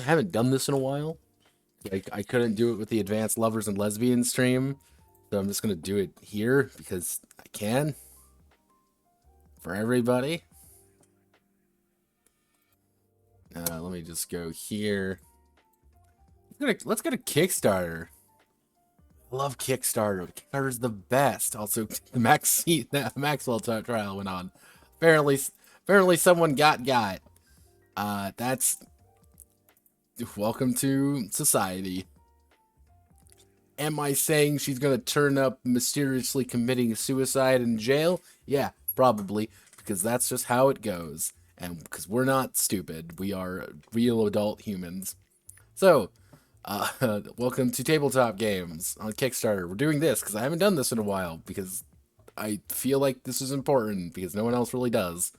I haven't done this in a while. Like, I couldn't do it with the Advanced Lovers and Lesbians stream, so I'm just gonna do it here because I can for everybody. Let me just go here. Let's get a Kickstarter. I love Kickstarter. Kickstarter's the best. Also, the Maxwell trial went on. Apparently, someone got. That's welcome to society. Am I saying she's gonna turn up mysteriously committing suicide in jail? Yeah, probably, because that's just how it goes. And because we're not stupid, we are real adult humans. So, welcome to Tabletop Games on Kickstarter. We're doing this because I haven't done this in a while, because I feel like this is important, because no one else really does.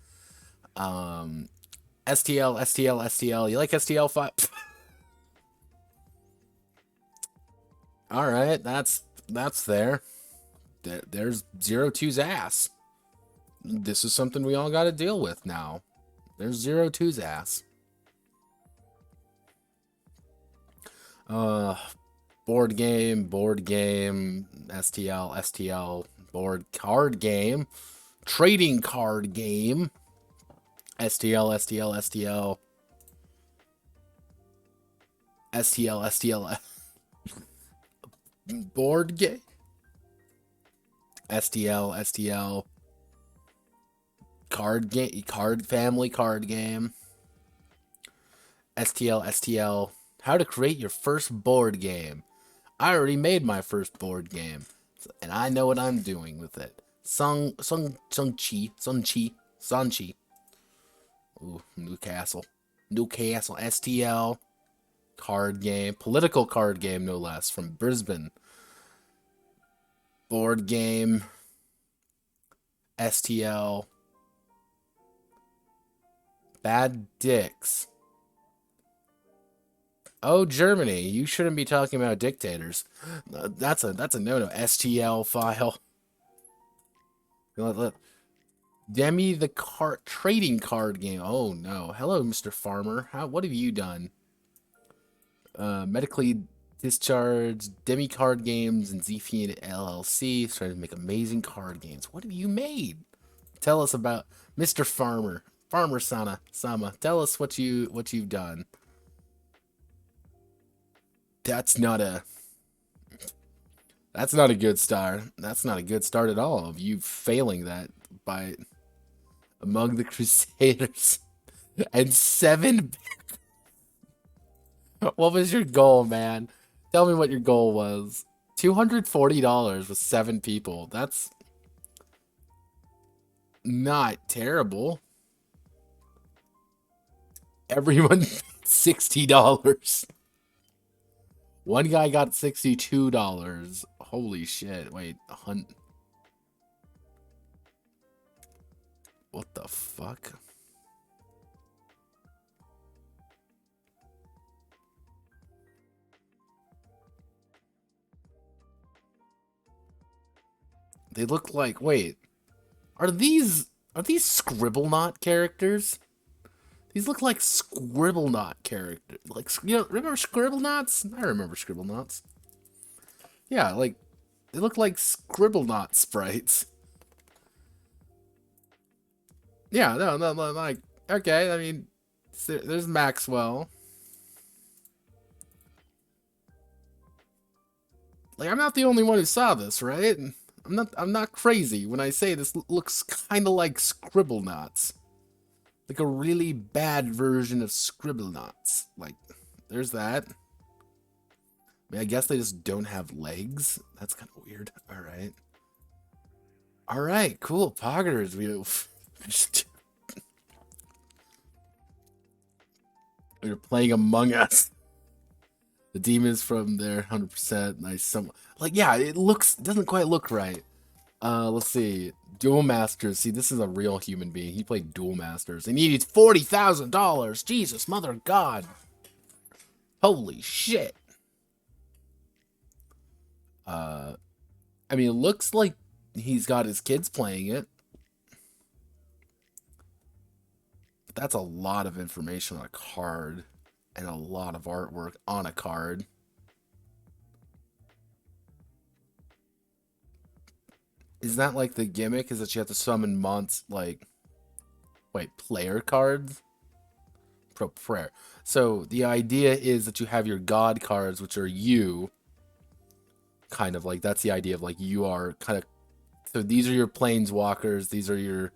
STL, STL, STL. You like STL 5? Alright, that's there. There's 02's ass. This is something we all gotta deal with now. There's 02's ass. Board game, STL, STL, board card game, trading card game, STL, STL, STL, STL, STL, board game, STL, STL, card game, card family card game, STL, STL. How to create your first board game. I already made my first board game, and I know what I'm doing with it. Sanchi. Ooh, Newcastle, STL. Card game, political card game, no less, from Brisbane. Board game, STL. Bad Dicks. Oh, Germany, you shouldn't be talking about dictators. That's a no-no. STL file. Demi the trading card game. Oh no. Hello, Mr. Farmer. What have you done? Medically discharged Demi Card Games and Zfiend LLC trying to make amazing card games. What have you made? Tell us about Mr. Farmer. Farmer Sama. Tell us what you've done. That's not a good start. That's not a good start at all of you failing that by Among the Crusaders and 7. What was your goal, man? Tell me what your goal was. $240 with 7 people. That's not terrible. Everyone $60. One guy got $62. Holy shit. Wait, what the fuck? They look like, wait. Are these Scribblenaught characters? These look like Scribblenaught characters. Like, you know, remember Scribblenauts? I remember Scribblenauts. Yeah, like, they look like Scribblenaught sprites. Yeah, no, like, okay, I mean, there's Maxwell. Like, I'm not the only one who saw this, right? I'm not crazy when I say this looks kind of like Scribblenauts. Like a really bad version of Scribblenauts. Like, there's that. I mean, I guess they just don't have legs. That's kind of weird. Alright. Alright, cool. Poggers. We're playing Among Us. The demons from there, 100%. Nice. Like, yeah, it doesn't quite look right. Let's see. Duel Masters. See, this is a real human being. He played Duel Masters. He needed $40,000. Jesus, mother of God. Holy shit. I mean, it looks like he's got his kids playing it. But that's a lot of information on a card. And a lot of artwork on a card. Is that like the gimmick? Is that you have to summon player cards? Pro prayer. So the idea is that you have your god cards, which are you. Kind of like, that's the idea of like, you are kind of, so these are your planeswalkers, these are your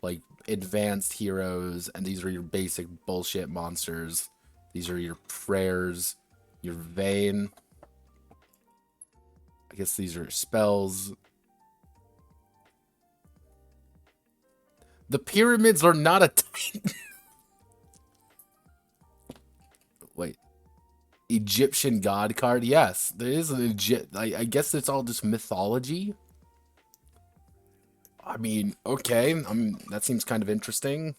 like advanced heroes, and these are your basic bullshit monsters. These are your prayers, your Vayne. I guess these are spells. The pyramids are not a type. Wait. Egyptian god card? Yes, there is an I guess it's all just mythology. I mean, okay. That seems kind of interesting.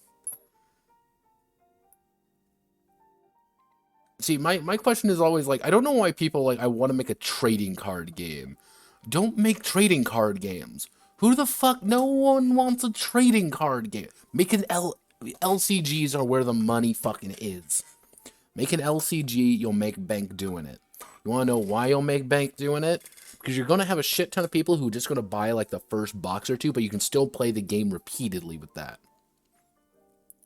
See, my question is always like, I don't know why people like, I want to make a trading card game. Don't make trading card games. Who the fuck? No one wants a trading card game. Make an LCGs are where the money fucking is. Make an LCG, you'll make bank doing it. You want to know why you'll make bank doing it? Because you're going to have a shit ton of people who are just going to buy like the first box or two, but you can still play the game repeatedly with that.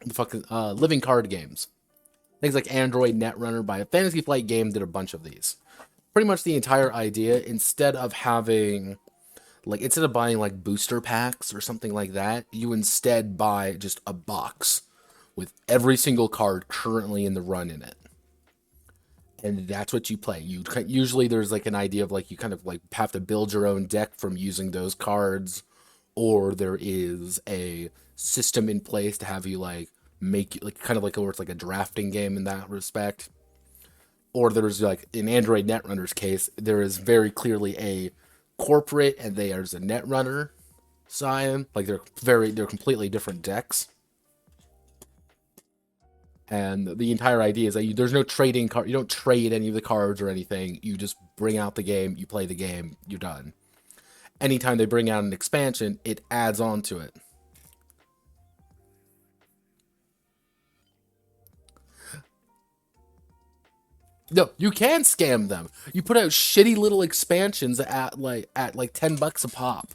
The fucking living card games. Things like Android Netrunner by a Fantasy Flight game did a bunch of these. Pretty much the entire idea, instead of having, like, instead of buying like booster packs or something like that, you instead buy just a box with every single card currently in the run in it. And that's what you play. You usually there's like an idea of like, you kind of like have to build your own deck from using those cards, or there is a system in place to have you like make like kind of like where it's like a drafting game in that respect. Or there's like in Android Netrunner's case, there is very clearly a corporate and there's a Netrunner side. Like they're completely different decks. And the entire idea is that there's no trading card. You don't trade any of the cards or anything. You just bring out the game, you play the game, you're done. Anytime they bring out an expansion, it adds on to it. No, you can scam them. You put out shitty little expansions at like $10 a pop.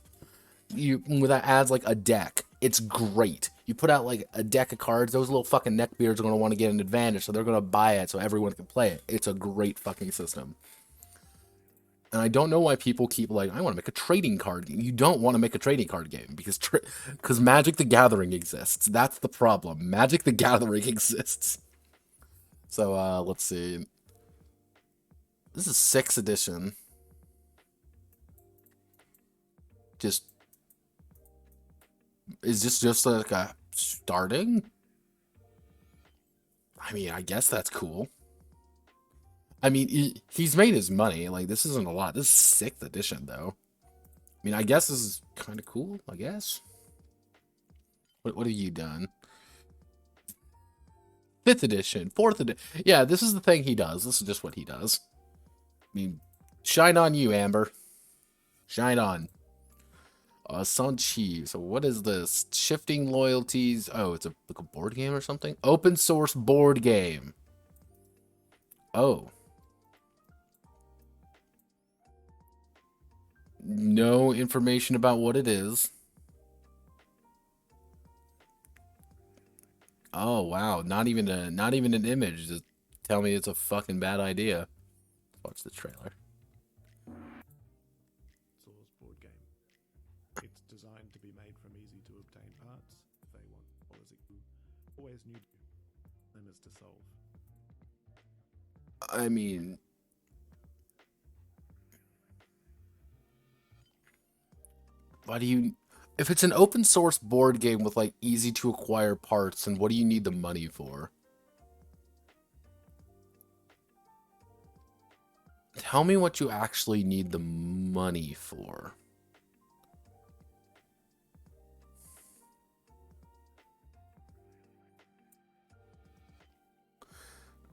That adds like a deck. It's great. You put out like a deck of cards, those little fucking neckbeards are gonna want to get an advantage, so they're gonna buy it so everyone can play it. It's a great fucking system. And I don't know why people keep like, I want to make a trading card game. You don't want to make a trading card game because Magic the Gathering exists. That's the problem. Magic the Gathering exists. So let's see. This is 6th edition. Is this just like a starting? I mean, I guess that's cool. I mean, he's made his money. Like, this isn't a lot. This is 6th edition, though. I mean, I guess this is kind of cool, I guess. What have you done? 5th edition, 4th edition. Yeah, this is the thing he does. This is just what he does. I mean, shine on you, Amber. Shine on. Sanchi. So what is this? Shifting loyalties. Oh, it's like a board game or something? Open source board game. Oh. No information about what it is. Oh wow, not even an image. Just tell me it's a fucking bad idea. Watch the trailer. Source board game. It's designed to be made from easy to obtain parts. If they want policy, always new dilemmas to solve. I mean, why do you? If it's an open source board game with like easy to acquire parts, then what do you need the money for? Tell me what you actually need the money for.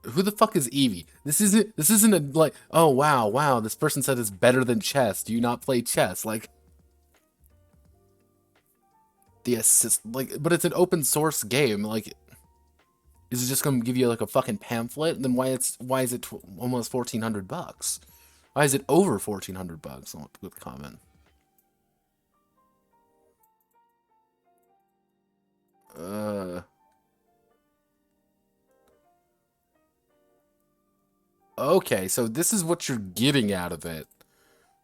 Who the fuck is Evie? This isn't a like, oh wow, this person said it's better than chess. Do you not play chess? Like the assist, like, but it's an open source game. Like, Is it just gonna give you like a fucking pamphlet? Then why is it almost $1,400? Why is it over $1,400? With comment. Okay, so this is what you're getting out of it.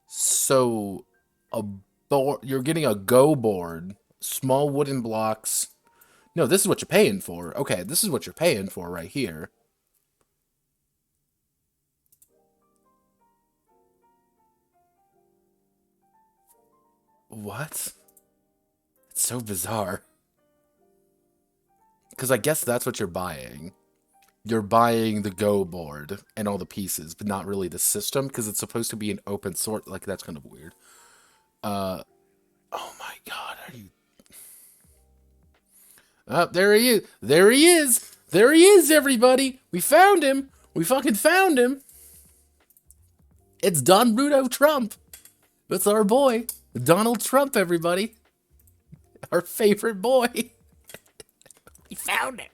So, a board, you're getting a Go board, small wooden blocks. No, this is what you're paying for. Okay, this is what you're paying for right here. What? It's so bizarre. Because I guess that's what you're buying. You're buying the Go board and all the pieces, but not really the system, because it's supposed to be an open source. Like, that's kind of weird. Oh my god, are you... Oh, there he is. There he is. There he is, everybody. We found him. We fucking found him. It's Don Rudo Trump. That's our boy. Donald Trump, everybody. Our favorite boy. We found him.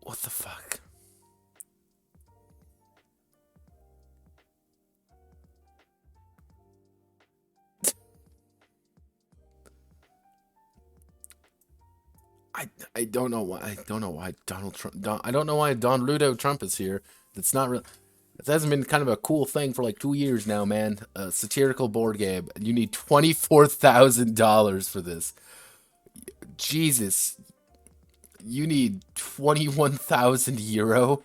What the fuck? I don't know why. I don't know why Donald Trump. I don't know why Don Rudo Trump is here. It's not real. It hasn't been kind of a cool thing for like 2 years now, man. A satirical board game. You need $24,000 for this. Jesus. You need 21,000 euro.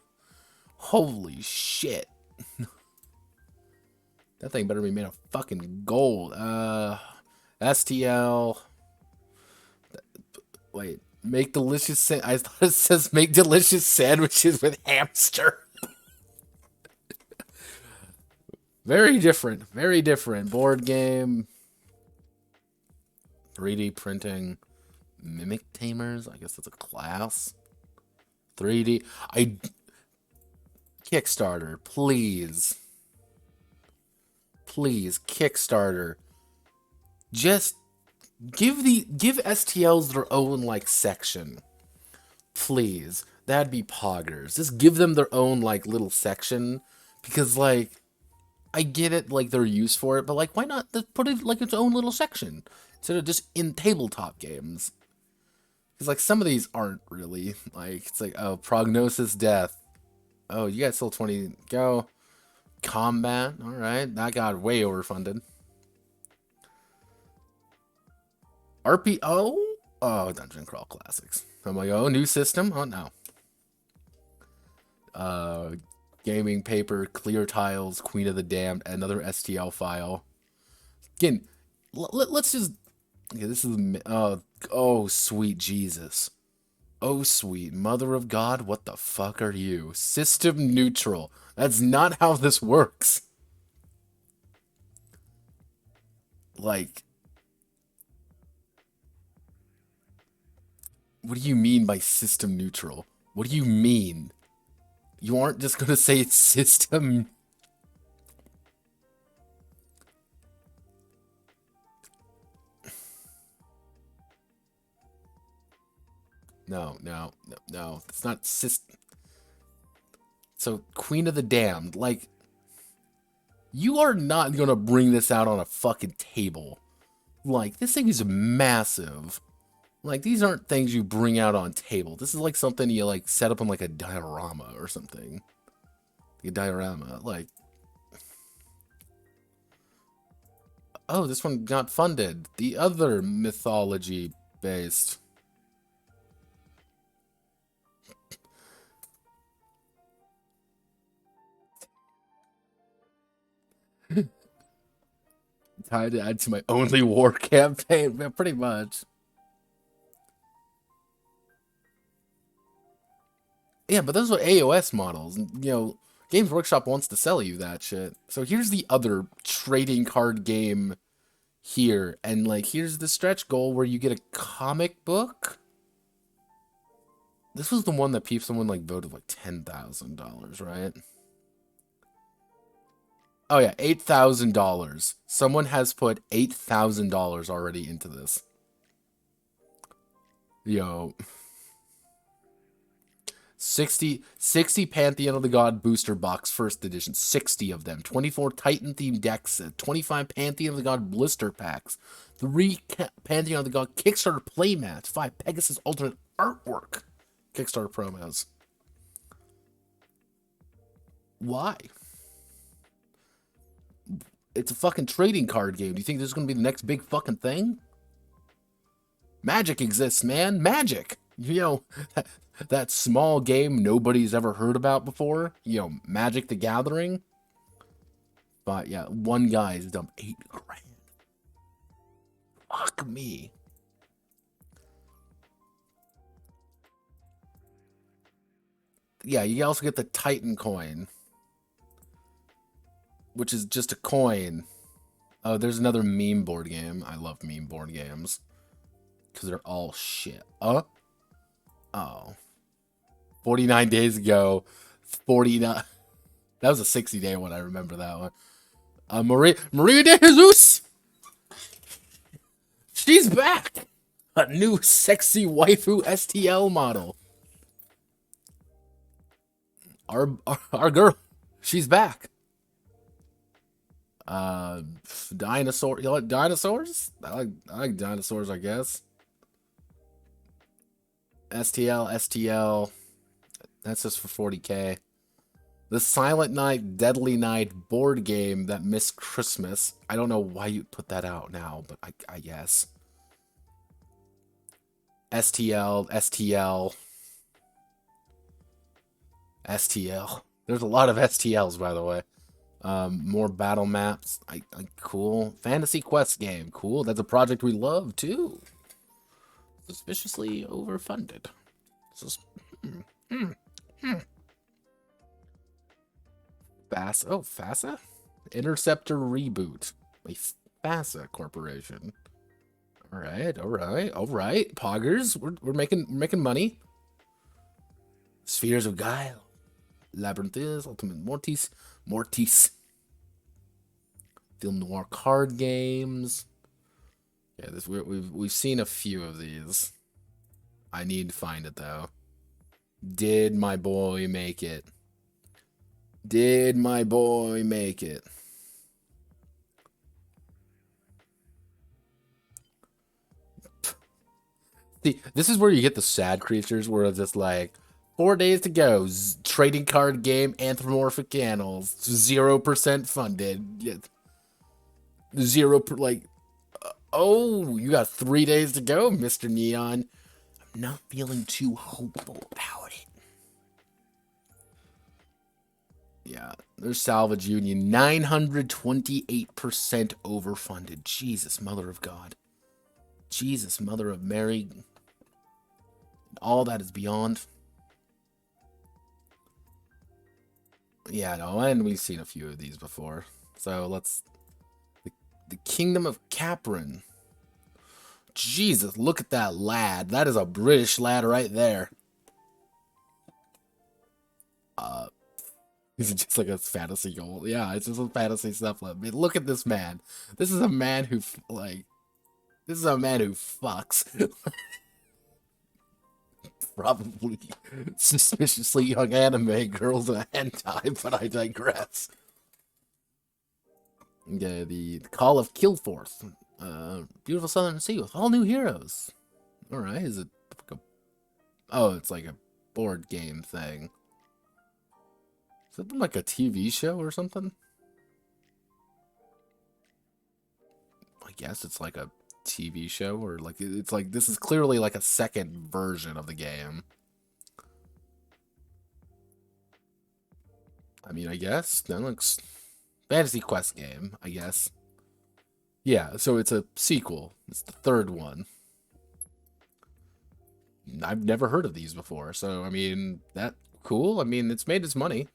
Holy shit. That thing better be made of fucking gold. STL. Wait. Make delicious I thought it says make delicious sandwiches with hamster. Very different. Very different. Board game. 3D printing. Mimic tamers. I guess that's a class. 3D. Kickstarter, please. Please, Kickstarter. Just give STLs their own like section. Please. That'd be poggers. Just give them their own like little section. Because like I get it, like they're used for it, but like why not put it like its own little section? Instead of just in tabletop games. Because like some of these aren't really. Like it's like, oh, prognosis death. Oh, you got still 20 go. Combat, alright. That got way overfunded. RPO? Oh, Dungeon Crawl Classics. I'm like, oh, new system? Oh, no. Gaming paper, clear tiles, Queen of the Damned, another STL file. Again, let's just... Okay, this is... oh, sweet Jesus. Oh, sweet mother of God, what the fuck are you? System neutral. That's not how this works. Like... What do you mean by system neutral? What do you mean? You aren't just gonna say it's system... No. It's not system... So, Queen of the Damned, like... You are not gonna bring this out on a fucking table. Like, this thing is massive. Like, these aren't things you bring out on table. This is like something you, like, set up on, like, a diorama or something. A diorama, like... Oh, this one got funded. The other mythology-based... Time to add to my only war campaign, man, pretty much. Yeah, but those are AOS models. You know, Games Workshop wants to sell you that shit. So here's the other trading card game here. And, like, here's the stretch goal where you get a comic book. This was the one that someone, like, voted, like, $10,000, right? Oh yeah, $8,000. Someone has put $8,000 already into this. Yo. 60 Pantheon of the God booster box first edition, 60 of them, 24 Titan themed decks, 25 Pantheon of the God blister packs, 3 Pantheon of the God Kickstarter playmats, 5 Pegasus alternate artwork Kickstarter promos. Why? It's a fucking trading card game. Do you think this is going to be the next big fucking thing? Magic exists, man. Magic. You know, that small game nobody's ever heard about before. You know, Magic the Gathering. But yeah, one guy's dumped $8 grand. Fuck me. Yeah, you also get the Titan coin, which is just a coin. Oh, there's another meme board game. I love meme board games because they're all shit. Oh. 49 days ago, 49. That was a 60-day one. I remember that one. Maria de Jesus. She's back. A new sexy waifu STL model. Our girl, she's back. Dinosaur. You like dinosaurs? I like dinosaurs, I guess. STL. That's just for 40K. The Silent Night, Deadly Night board game that missed Christmas. I don't know why you put that out now, but I guess. STL. There's a lot of STLs, by the way. More battle maps. Cool. Fantasy Quest game. Cool. That's a project we love, too. Suspiciously overfunded. FASA? Interceptor Reboot. A FASA corporation. Alright. Poggers. We're making money. Spheres of Guile. Labyrinthus. Ultimate Mortis. Film noir card games. Yeah, we've seen a few of these. I need to find it though. Did my boy make it? See, this is where you get the sad creatures where it's just like 4 days to go. Trading card game, anthropomorphic annals, 0% funded. Oh, you got 3 days to go, Mr. Neon. I'm not feeling too hopeful about it. Yeah, there's Salvage Union, 928% overfunded. Jesus, Mother of God. Jesus, Mother of Mary. All that is beyond. Yeah, no, and we've seen a few of these before. So let's... The Kingdom of Capron. Jesus, look at that lad. That is a British lad right there. Is it just like a fantasy goal? Yeah, it's just a fantasy stuff. I mean, look at this man. This is a man who, fucks. Probably suspiciously young anime girls in a hentai, but I digress. Okay, the Call of Killforth. Beautiful Southern Sea with all new heroes. Alright, is it... Oh, it's like a board game thing. Is it like a TV show or something? I guess it's like a TV show, or like it's like this is clearly like a second version of the game. I mean, I guess that looks Fantasy Quest game, I guess. Yeah, so it's a sequel. It's the third one. I've never heard of these before, so I mean, that cool. I mean, it's made its money.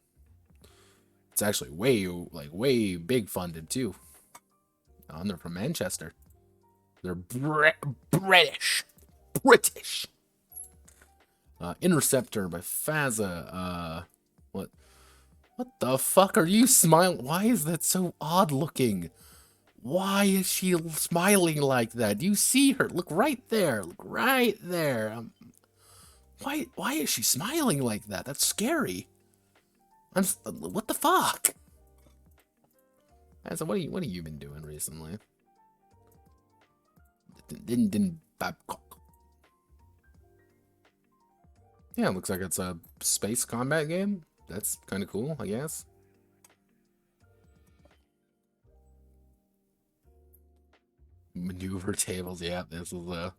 It's actually way big funded too. And they're from Manchester. They're British. Interceptor by FASA. What? What the fuck are you smiling? Why is that so odd looking? Why is she smiling like that? Do you see her? Look right there. Look right there. Why is she smiling like that? That's scary. What the fuck? So what have you been doing recently? Babcock. Yeah, it looks like it's a space combat game. That's kind of cool, I guess. Maneuver tables, yeah, this is a...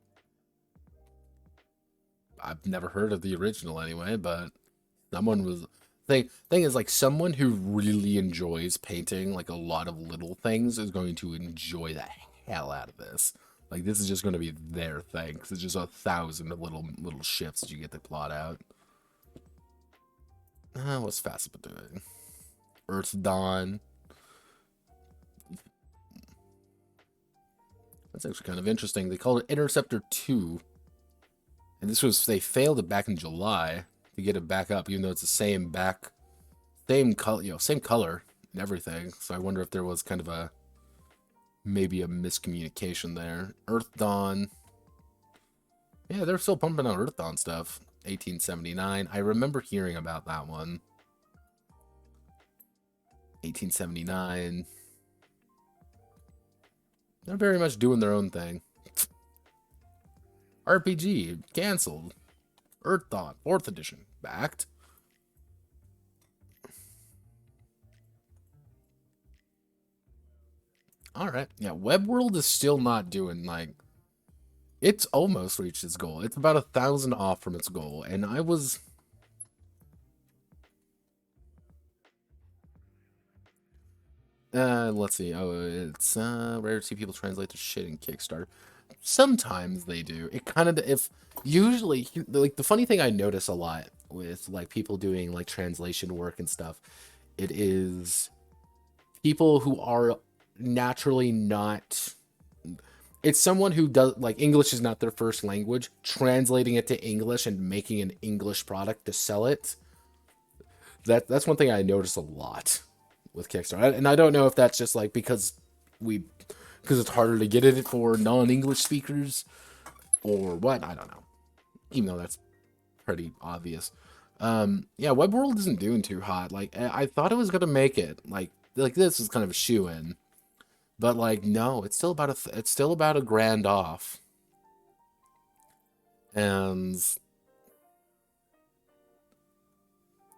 I've never heard of the original anyway, but someone was... Thing is, like, someone who really enjoys painting, like, a lot of little things is going to enjoy the hell out of this. Like, this is just going to be their thing, because it's just 1,000 little shifts that you get to plot out. What's Facet doing? Earth Dawn. That's actually kind of interesting. They called it Interceptor 2. And this was, they failed it back in July to get it back up, even though it's the same color, same color and everything. So I wonder if there was kind of maybe a miscommunication there. Earth Dawn. Yeah, they're still pumping out Earth Dawn stuff. 1879. I remember hearing about that one. 1879. They're very much doing their own thing. RPG, canceled. Earth Dawn, 4th edition, backed. Alright, yeah, Web World is still not doing, like... It's almost reached its goal. It's about 1,000 off from its goal, and I was... let's see. Oh, it's rare to see people translate their shit in Kickstarter. Sometimes they do. It kind of, if usually, like, the funny thing I notice a lot with like people doing like translation work and stuff, it is people who are naturally not. It's someone who does, like, English is not their first language, translating it to English and making an English product to sell it. That's one thing I notice a lot with Kickstarter, and I don't know if that's just like because it's harder to get it for non-English speakers or what. I don't know, even though that's pretty obvious. Yeah, Web World isn't doing too hot. Like, I thought it was gonna make it. Like this is kind of a shoe-in, but like no, it's still about a grand off, and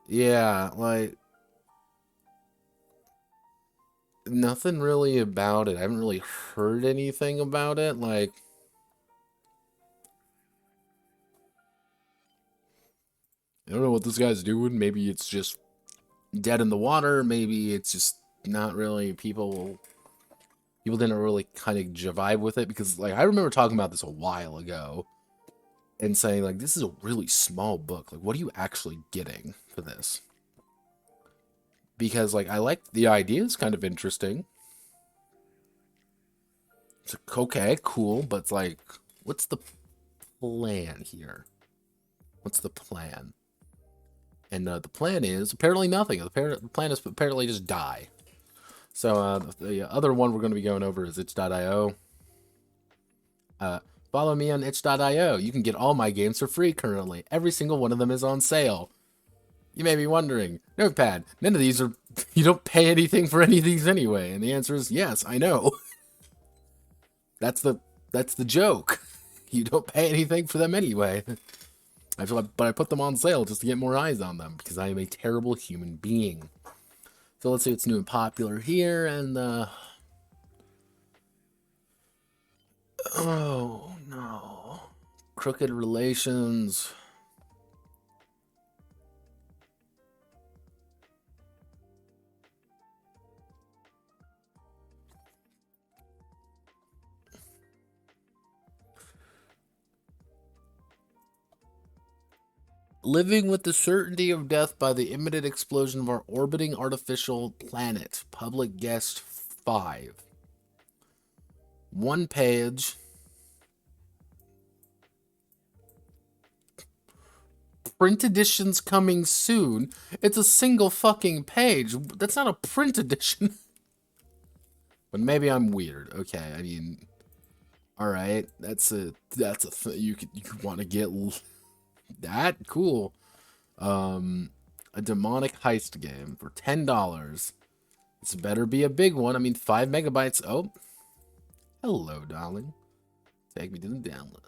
yeah, like. Nothing really about it. I haven't really heard anything about it. Like, I don't know what this guy's doing. Maybe it's just dead in the water. Maybe it's just not really people didn't really kind of jive with it, because like I remember talking about this a while ago and saying like this is a really small book. Like, what are you actually getting for this? Because like I like the idea, is kind of interesting. It's like, okay, cool, but it's like, what's the plan here? What's the plan? And the plan is apparently nothing. The plan is apparently just die. So the other one we're going to be going over is itch.io. Follow me on itch.io. You can get all my games for free currently. Every single one of them is on sale. You may be wondering, Notepad, none of these are, you don't pay anything for any of these anyway. And the answer is yes, I know. That's the joke. You don't pay anything for them anyway. But I put them on sale just to get more eyes on them, because I am a terrible human being. So let's see what's new and popular here, and oh no. Crooked Relations. Living with the certainty of death by the imminent explosion of our orbiting artificial planet. Public guest 5. 1 page. print edition's coming soon. It's a single fucking page. That's not a print edition. But maybe I'm weird. Okay, I mean, all right. That's a you could want to get that cool. A demonic heist game for $10. This better be a big one. I mean, 5 megabytes. Oh, hello, darling. Take me to the download.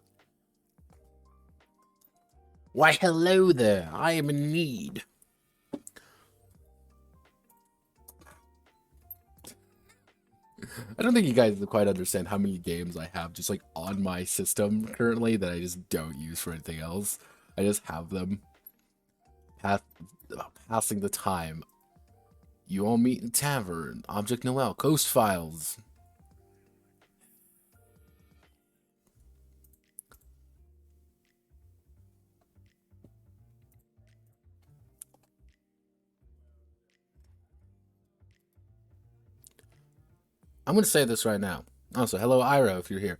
Why, hello there. I am in need. I don't think you guys quite understand how many games I have just like on my system currently that I just don't use for anything else. I just have them passing the time. You all meet in tavern, Object Noel, Coast Files. I'm gonna say this right now. Also, hello Iro if you're here.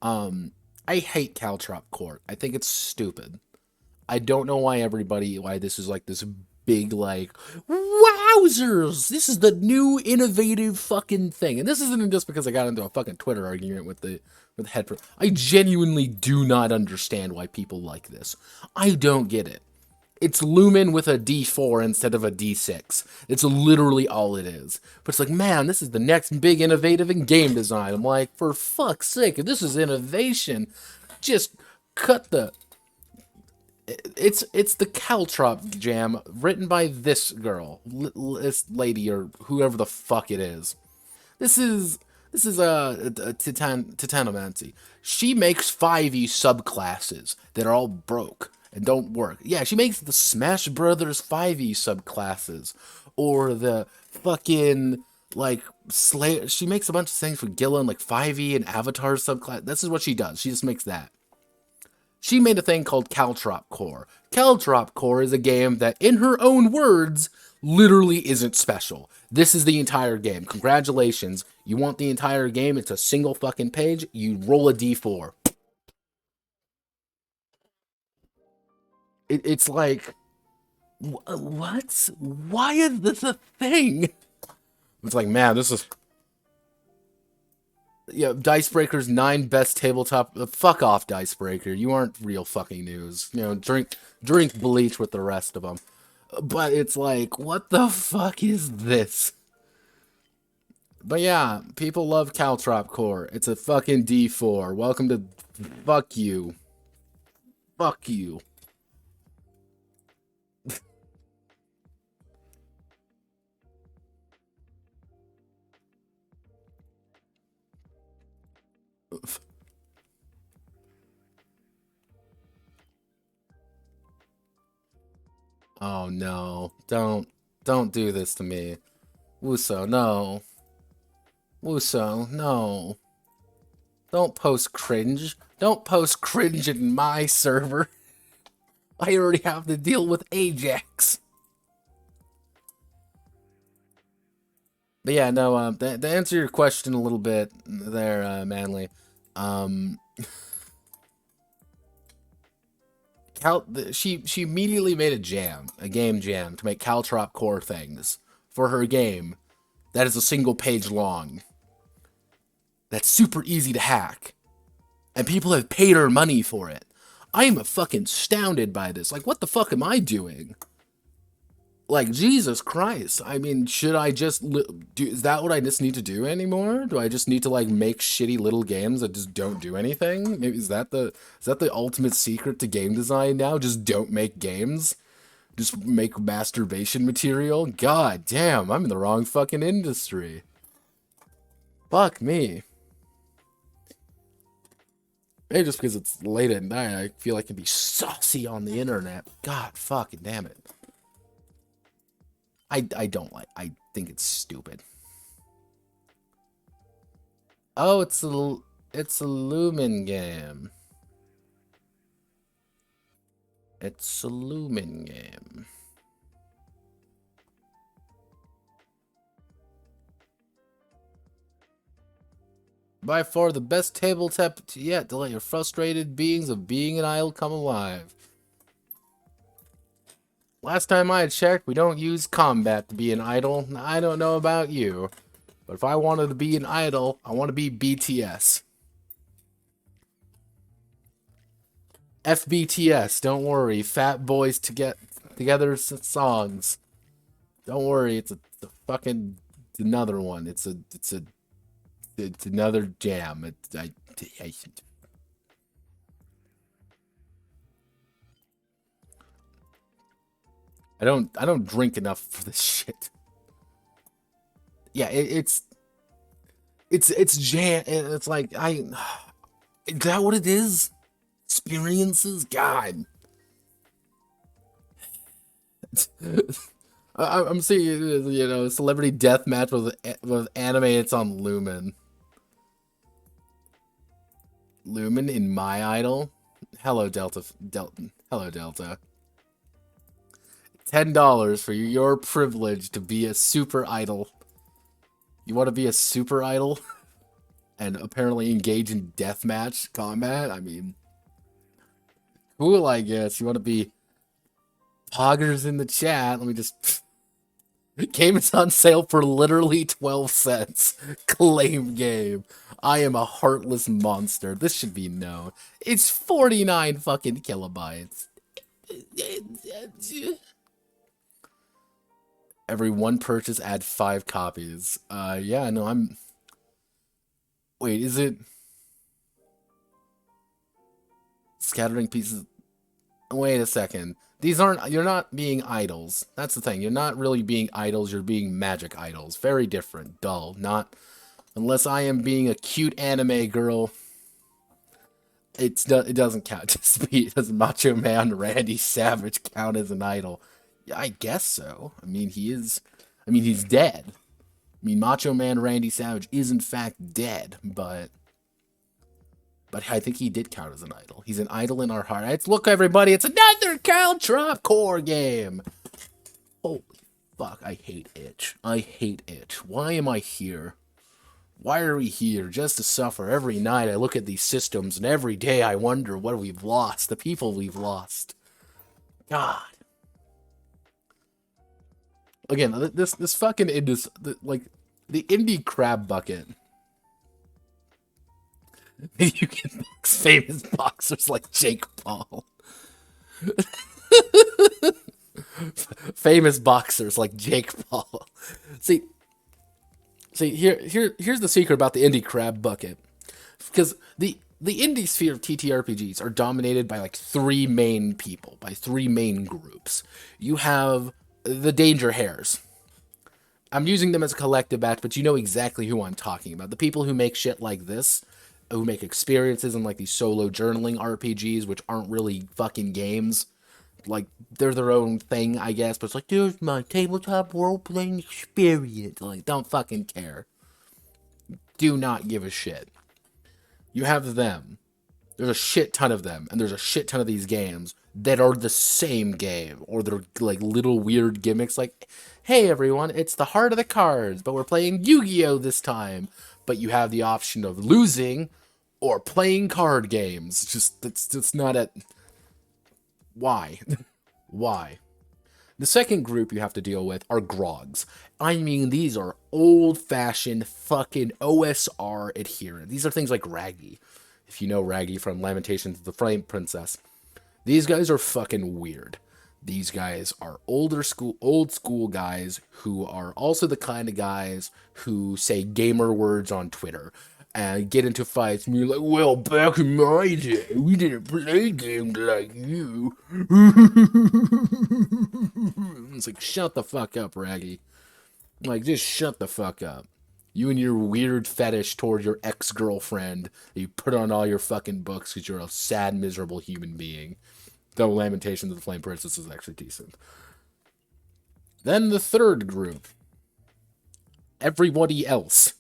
I hate Caltrop Court. I think it's stupid. I don't know why this is like this big like wowzers. This is the new innovative fucking thing. And this isn't just because I got into a fucking Twitter argument with the head. I genuinely do not understand why people like this. I don't get it. It's Lumen with a D4 instead of a D6. It's literally all it is. But it's like, man, this is the next big innovative in game design. I'm like, for fuck's sake, if this is innovation, just cut the... It's the Caltrop jam written by this girl, this lady, or whoever the fuck it is. This is Titanomancy. She makes 5e subclasses that are all broke and don't work. Yeah, she makes the Smash Brothers 5e subclasses, or the fucking like she makes a bunch of things for Gillen, like 5e and Avatar subclass. This is what she does. She just makes that. She made a thing called Caltrop Core. Caltrop Core is a game that, in her own words, literally isn't special. This is the entire game. Congratulations. You want the entire game? It's a single fucking page. You roll a d4. It's like, what? Why is this a thing? It's like, man, this is... Yeah, Dicebreaker's 9 best tabletop... fuck off, Dicebreaker. You aren't real fucking news. You know, drink bleach with the rest of them. But it's like, what the fuck is this? But yeah, people love Caltrop Core. It's a fucking D4. Welcome to... Fuck you. Fuck you. Oh no. Don't do this to me. Wuso, no. Wuso, no. Don't post cringe. Don't post cringe in my server. I already have to deal with Ajax. But yeah, no, to answer your question a little bit there, Manly, she immediately made a game jam to make Caltrop Core things for her game that is a single page long. That's super easy to hack. And people have paid her money for it. I am fucking astounded by this. Like, what the fuck am I doing? Like, Jesus Christ. I mean, should I just... is that what I just need to do anymore? Do I just need to, like, make shitty little games that just don't do anything? Maybe is that the ultimate secret to game design now? Just don't make games? Just make masturbation material? God damn, I'm in the wrong fucking industry. Fuck me. Maybe just because it's late at night, I feel like I can be saucy on the internet. God fucking damn it. I think it's stupid. Oh, it's a Lumen game. It's a Lumen game. By far the best tabletop yet to let your frustrated beings of being and I'll come alive. Last time I checked, we don't use combat to be an idol. I don't know about you, but if I wanted to be an idol, I want to be BTS. FBTS, don't worry. Fat boys to get together songs. Don't worry, it's a fucking it's another one. It's another jam. I don't drink enough for this shit. Yeah, it's jam. It's like is that what it is? Experiences, God. I'm seeing, you know, celebrity deathmatch with anime. It's on Lumen. Lumen in My Idol. Hello, Delta. Hello, Delta. $10 for your privilege to be a super idol. You want to be a super idol and apparently engage in deathmatch combat? I mean, cool, I guess. You want to be poggers in the chat? Let me just. Game is on sale for literally 12 cents. Claim game. I am a heartless monster. This should be known. It's 49 fucking kilobytes. Every one purchase, add 5 copies. Yeah, no, I'm... Wait, is it... Scattering pieces... Wait a second. These aren't... You're not being idols. That's the thing. You're not really being idols. You're being magic idols. Very different. Dull. Not... Unless I am being a cute anime girl... It doesn't count. Does Macho Man Randy Savage count as an idol? Yeah, I guess so. I mean, he is... I mean, he's dead. I mean, Macho Man Randy Savage is in fact dead, but I think he did count as an idol. He's an idol in our hearts. Look, everybody, it's another Caltrop core game. Holy fuck, I hate itch. I hate itch. Why am I here? Why are we here? Just to suffer. Every night I look at these systems, and every day I wonder what we've lost. The people we've lost. God. Again, this fucking like the indie crab bucket. You can box famous boxers like Jake Paul. Famous boxers like Jake Paul. See, here's the secret about the indie crab bucket, because the indie sphere of TTRPGs are dominated by like 3 main people, by 3 main groups. You have the Danger Hares. I'm using them as a collective batch, but you know exactly who I'm talking about. The people who make shit like this, who make experiences and like these solo journaling RPGs, which aren't really fucking games. Like, they're their own thing, I guess, but it's like, there's my tabletop role-playing experience. Like, don't fucking care. Do not give a shit. You have them. There's a shit ton of them, and there's a shit ton of these games that are the same game, or they're like little weird gimmicks like, hey everyone, it's the Heart of the Cards, but we're playing Yu-Gi-Oh! This time. But you have the option of losing or playing card games. It's not a... Why? Why? The second group you have to deal with are grogs. I mean, these are old-fashioned fucking OSR adherent. These are things like Raggy. If you know Raggy from Lamentations of the Flame Princess. These guys are fucking weird. These guys are old school guys who are also the kind of guys who say gamer words on Twitter and get into fights and be like, well, back in my day, we didn't play games like you. It's like, shut the fuck up, Raggy. Like, just shut the fuck up. You and your weird fetish toward your ex-girlfriend that you put on all your fucking books because you're a sad, miserable human being. Though Lamentations of the Flame Princess is actually decent. Then the third group. Everybody else.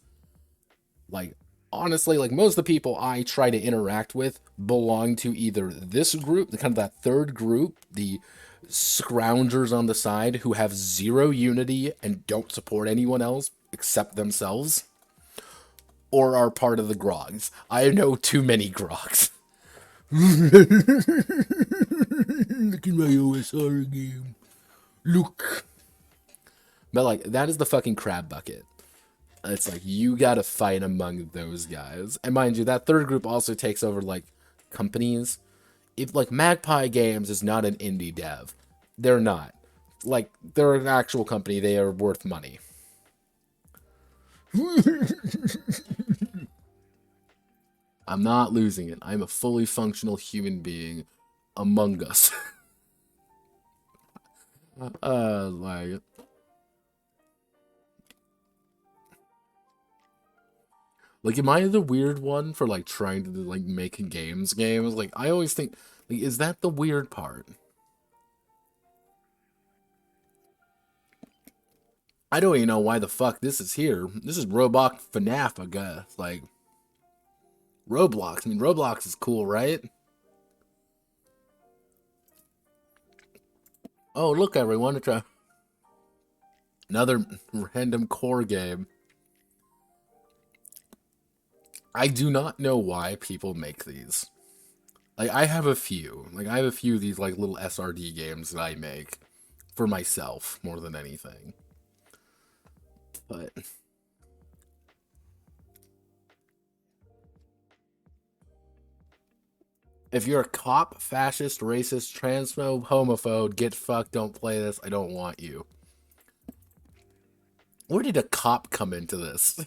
Like, honestly, like most of the people I try to interact with belong to either this group, the kind of that third group, the scroungers on the side who have 0 unity and don't support anyone else except themselves, or are part of the grogs. I know too many grogs. Look at my OSR game. Look. But, like, that is the fucking crab bucket. It's like, you gotta fight among those guys. And mind you, that third group also takes over, like, companies. If, like, Magpie Games is not an indie dev. They're not. Like, they're an actual company. They are worth money. I'm not losing it. I'm a fully functional human being among us. Like... Like, am I the weird one for, like, trying to, like, make games? Like, I always think, like, is that the weird part? I don't even know why the fuck this is here. This is Roblox FNAF, I guess. Like, Roblox. I mean, Roblox is cool, right? Oh, look, everyone. It's another random core game. I do not know why people make these. Like, I have a few. Like, I have a few of these, like, little SRD games that I make for myself more than anything. But... if you're a cop, fascist, racist, transphobe, homophobe, get fucked, don't play this, I don't want you. Where did a cop come into this?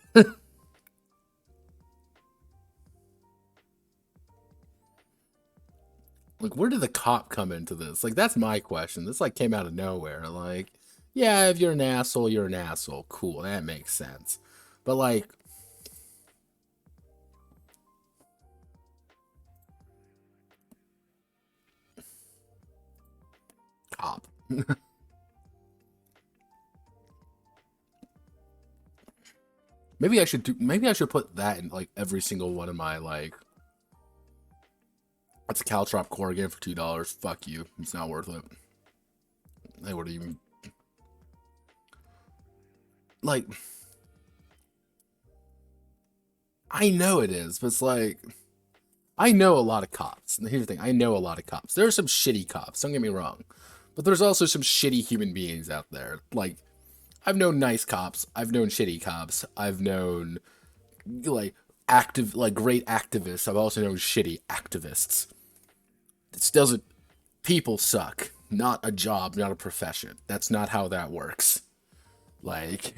Like, where did the cop come into this? Like, that's my question. This, like, came out of nowhere. Like, yeah, if you're an asshole, you're an asshole. Cool, that makes sense. But, like... cop. Maybe I should put that in, like, every single one of my, like... That's a Caltrop core game for $2. Fuck you. It's not worth it. They would even... like... I know it is, but it's like... I know a lot of cops. And here's the thing. I know a lot of cops. There are some shitty cops. Don't get me wrong. But there's also some shitty human beings out there. Like, I've known nice cops. I've known shitty cops. I've known, like, great activists. I've also known shitty activists. This doesn't... people suck. Not a job, not a profession. That's not how that works. Like,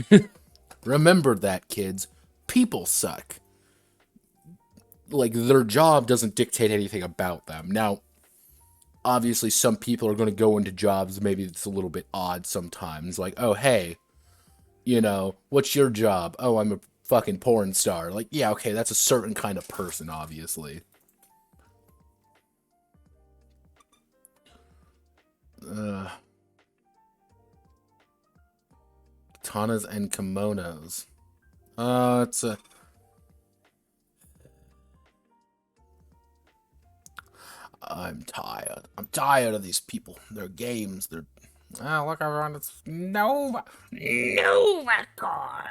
remember that, kids. People suck. Like, their job doesn't dictate anything about them. Now, obviously, some people are going to go into jobs, maybe it's a little bit odd sometimes. Like, oh, hey, you know, what's your job? Oh, I'm a fucking porn star. Like, yeah, okay, that's a certain kind of person, obviously. Katanas and kimonos. It's a... I'm tired. I'm tired of these people. Their games, their... oh, look everyone, it's Nova Core.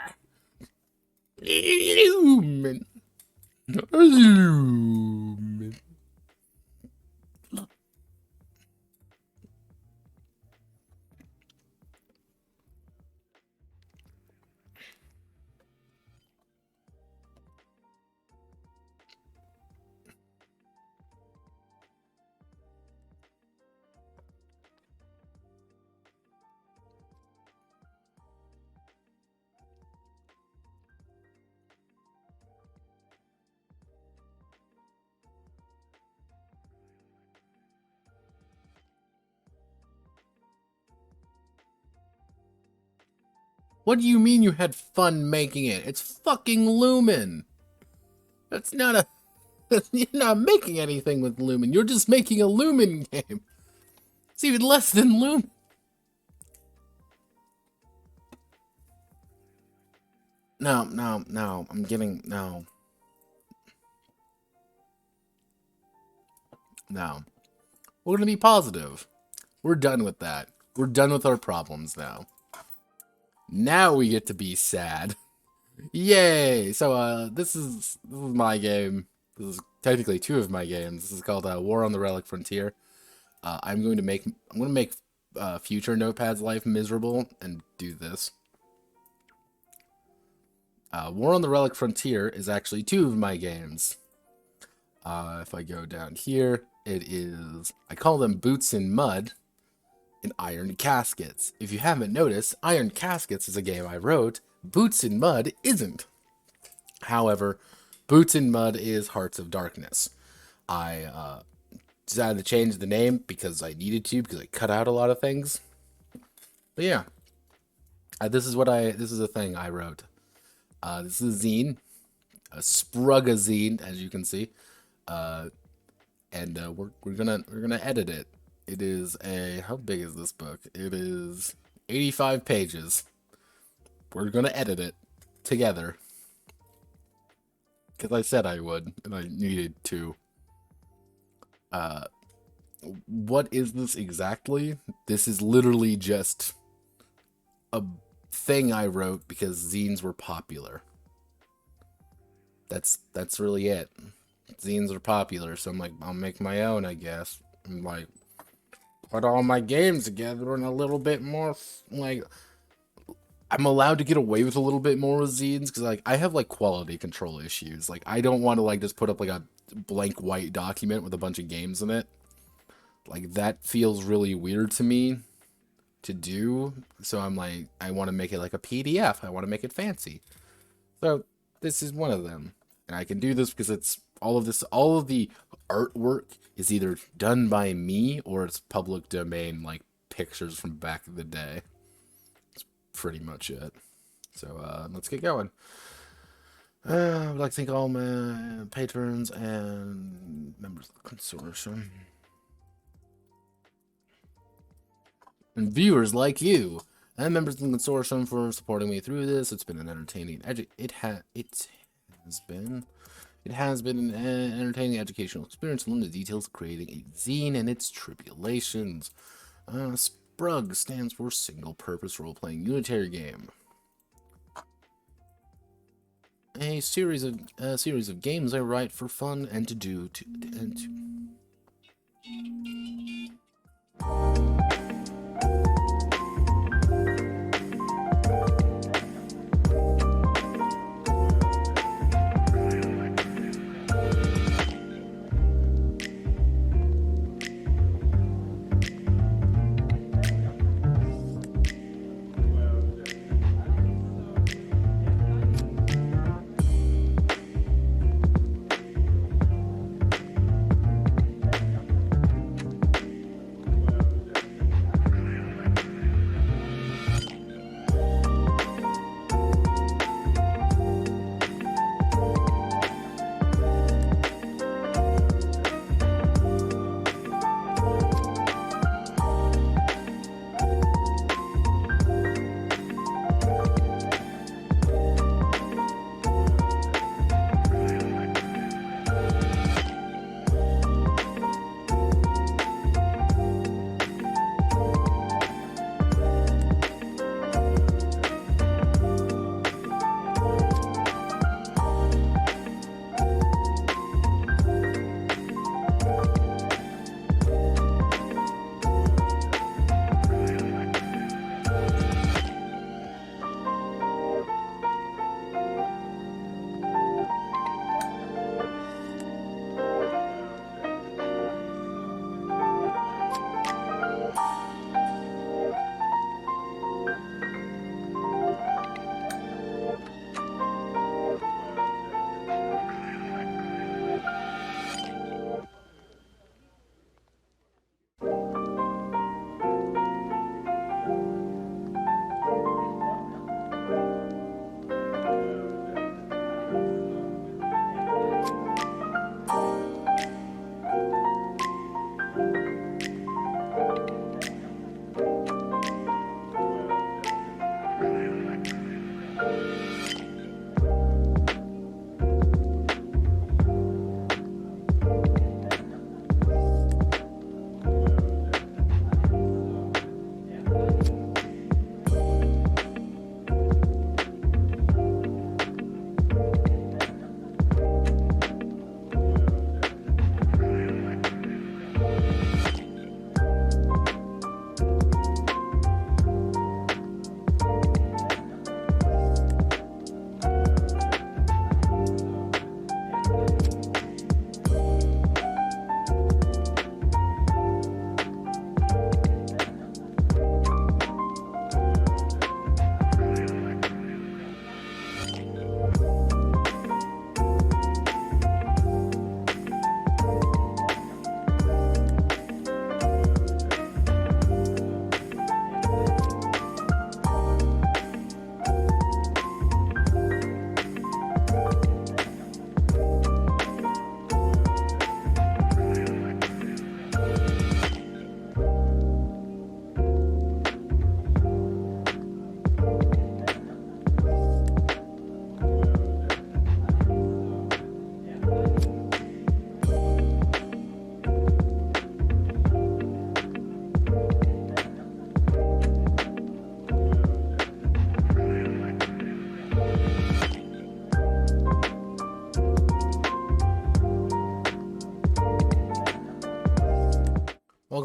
Lumen. Lumen. What do you mean you had fun making it? It's fucking Lumen. That's not a... you're not making anything with Lumen. You're just making a Lumen game. It's even less than Lumen. No. I'm getting... no. No. We're gonna be positive. We're done with that. We're done with our problems now. Now we get to be sad. Yay! So, this is my game. This is technically two of my games. This is called War on the Relic Frontier. I'm gonna make future Notepad's life miserable and do this. War on the Relic Frontier is actually 2 of my games. If I go down here, it is, I call them Boots in Mud and Iron Caskets. If you haven't noticed, Iron Caskets is a game I wrote. Boots in Mud isn't. However, Boots in Mud is Hearts of Darkness. I decided to change the name because I needed to, because I cut out a lot of things. But yeah, this is a thing I wrote. This is a zine, a Sprugga zine, as you can see, and we're gonna edit it. It is how big is this book? It is 85 pages. We're gonna edit it together because I said I would, and I needed to. What is this exactly? This is literally just a thing I wrote because zines were popular. That's really it. Zines are popular, so I'm like, I'll make my own, I guess. I'm like, put all my games together and a little bit more, like, I'm allowed to get away with a little bit more with zines because, like, I have, like, quality control issues. Like, I don't want to, like, just put up, like, a blank white document with a bunch of games in it. Like, that feels really weird to me to do. So I'm like, I want to make it like a PDF. I want to make it fancy. So this is one of them. And I can do this because it's all of the artwork is either done by me or it's public domain, like pictures from back in the day. That's pretty much it. So let's get going. I would like to thank all my patrons and members of the consortium. And viewers like you and members of the consortium for supporting me through this. It's been an entertaining it has been an entertaining educational experience to learn the details of creating a zine and its tribulations. SPRUG stands for Single Purpose Role Playing Unitary Game. A series of games I write for fun and to do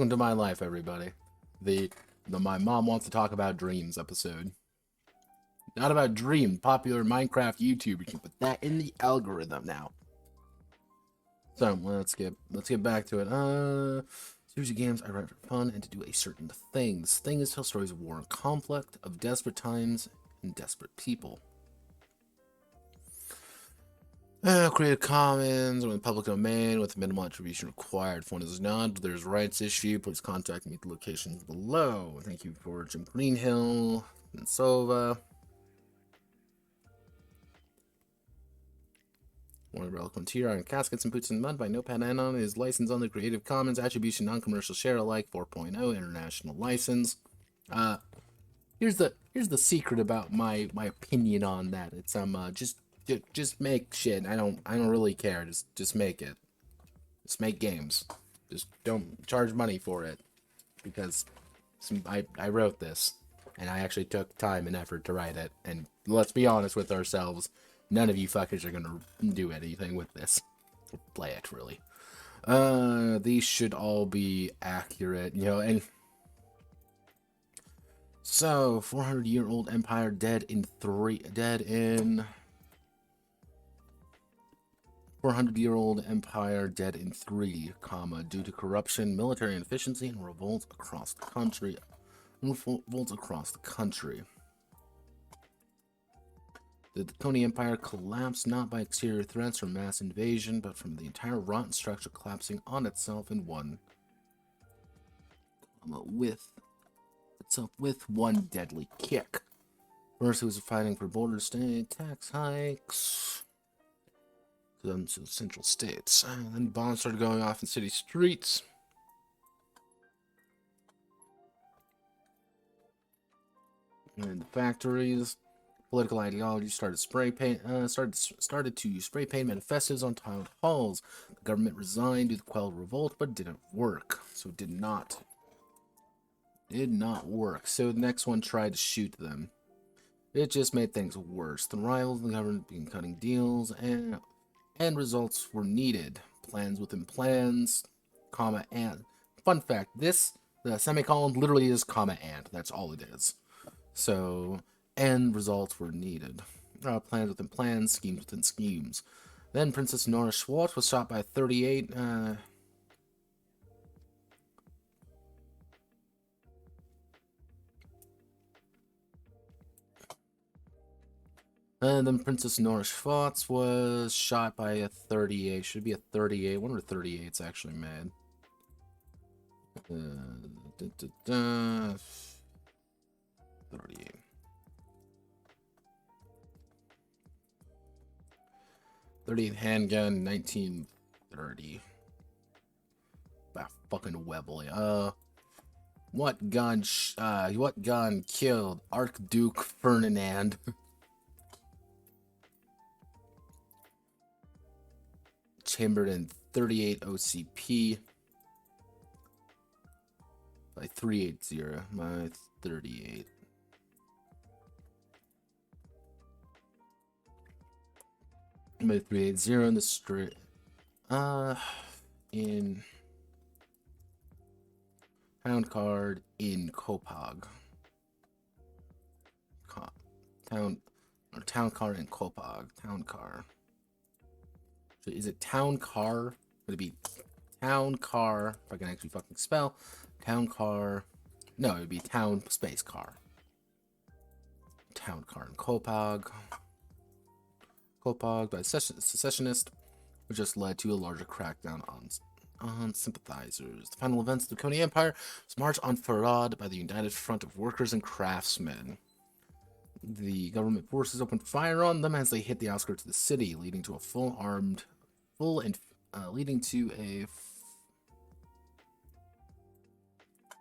Welcome to my life, everybody. The My Mom Wants to Talk About Dreams episode. Not about Dream, popular Minecraft YouTuber. You can put that in the algorithm now. So let's get back to it. Series of games I write for fun and to do a certain thing. This thing is tell stories of war and conflict, of desperate times and desperate people. Creative Commons or in the public domain with minimal attribution required. If one is not, there's rights issue. Please contact me at the locations below. Thank you for Jim Greenhill and Sova. Warner Relic Frontier Iron Caskets and Boots in Mud by Notepad Anon is licensed on the Creative Commons Attribution Non-Commercial Share Alike 4.0 International License. Here's the secret about my opinion on that. It's just make shit. I don't really care. Just make it. Just make games. Just don't charge money for it, because I wrote this and I actually took time and effort to write it. And let's be honest with ourselves, none of you fuckers are gonna do anything with this. Play it really. These should all be accurate, you know. And so 400-year-old empire dead in 400-year-old empire dead in 3, due to corruption, military inefficiency, and revolts across the country. The Tony Empire collapsed not by exterior threats or mass invasion, but from the entire rotten structure collapsing on itself in one, with one deadly kick. First, it was fighting for border state tax hikes to central states. And then bombs started going off in city streets. And the factories. Political ideology started to use spray paint manifestos on tiled halls. The government resigned to quell revolt, but it didn't work. So it did not work. So the next one tried to shoot them. It just made things worse. The rivals of the government began cutting deals, and results were needed. Plans within plans, comma, and. Fun fact, the semicolon literally is comma and. That's all it is. So, and results were needed. Plans within plans, schemes within schemes. Then Princess Nora Schwartz was shot by 38, and then Princess Nora Schwartz was shot by a 38. Should be a 38. One of the 38's actually made. 38. 38 handgun, 1930. Ah, fucking Webley. What gun killed Archduke Ferdinand? Chambered in 38 OCP by 380 by 38. By 380 in the street. In town card in Kopag. Town car in Kopag. Town car. So is it town car? Would it be town car? If I can actually fucking spell. Town car. No, it would be town space car. Town car in Kopag. Kopag by secessionists, which just led to a larger crackdown on sympathizers. The final events of the Coney Empire was March on Farad by the United Front of Workers and Craftsmen. The government forces opened fire on them as they hit the outskirts of the city, leading to a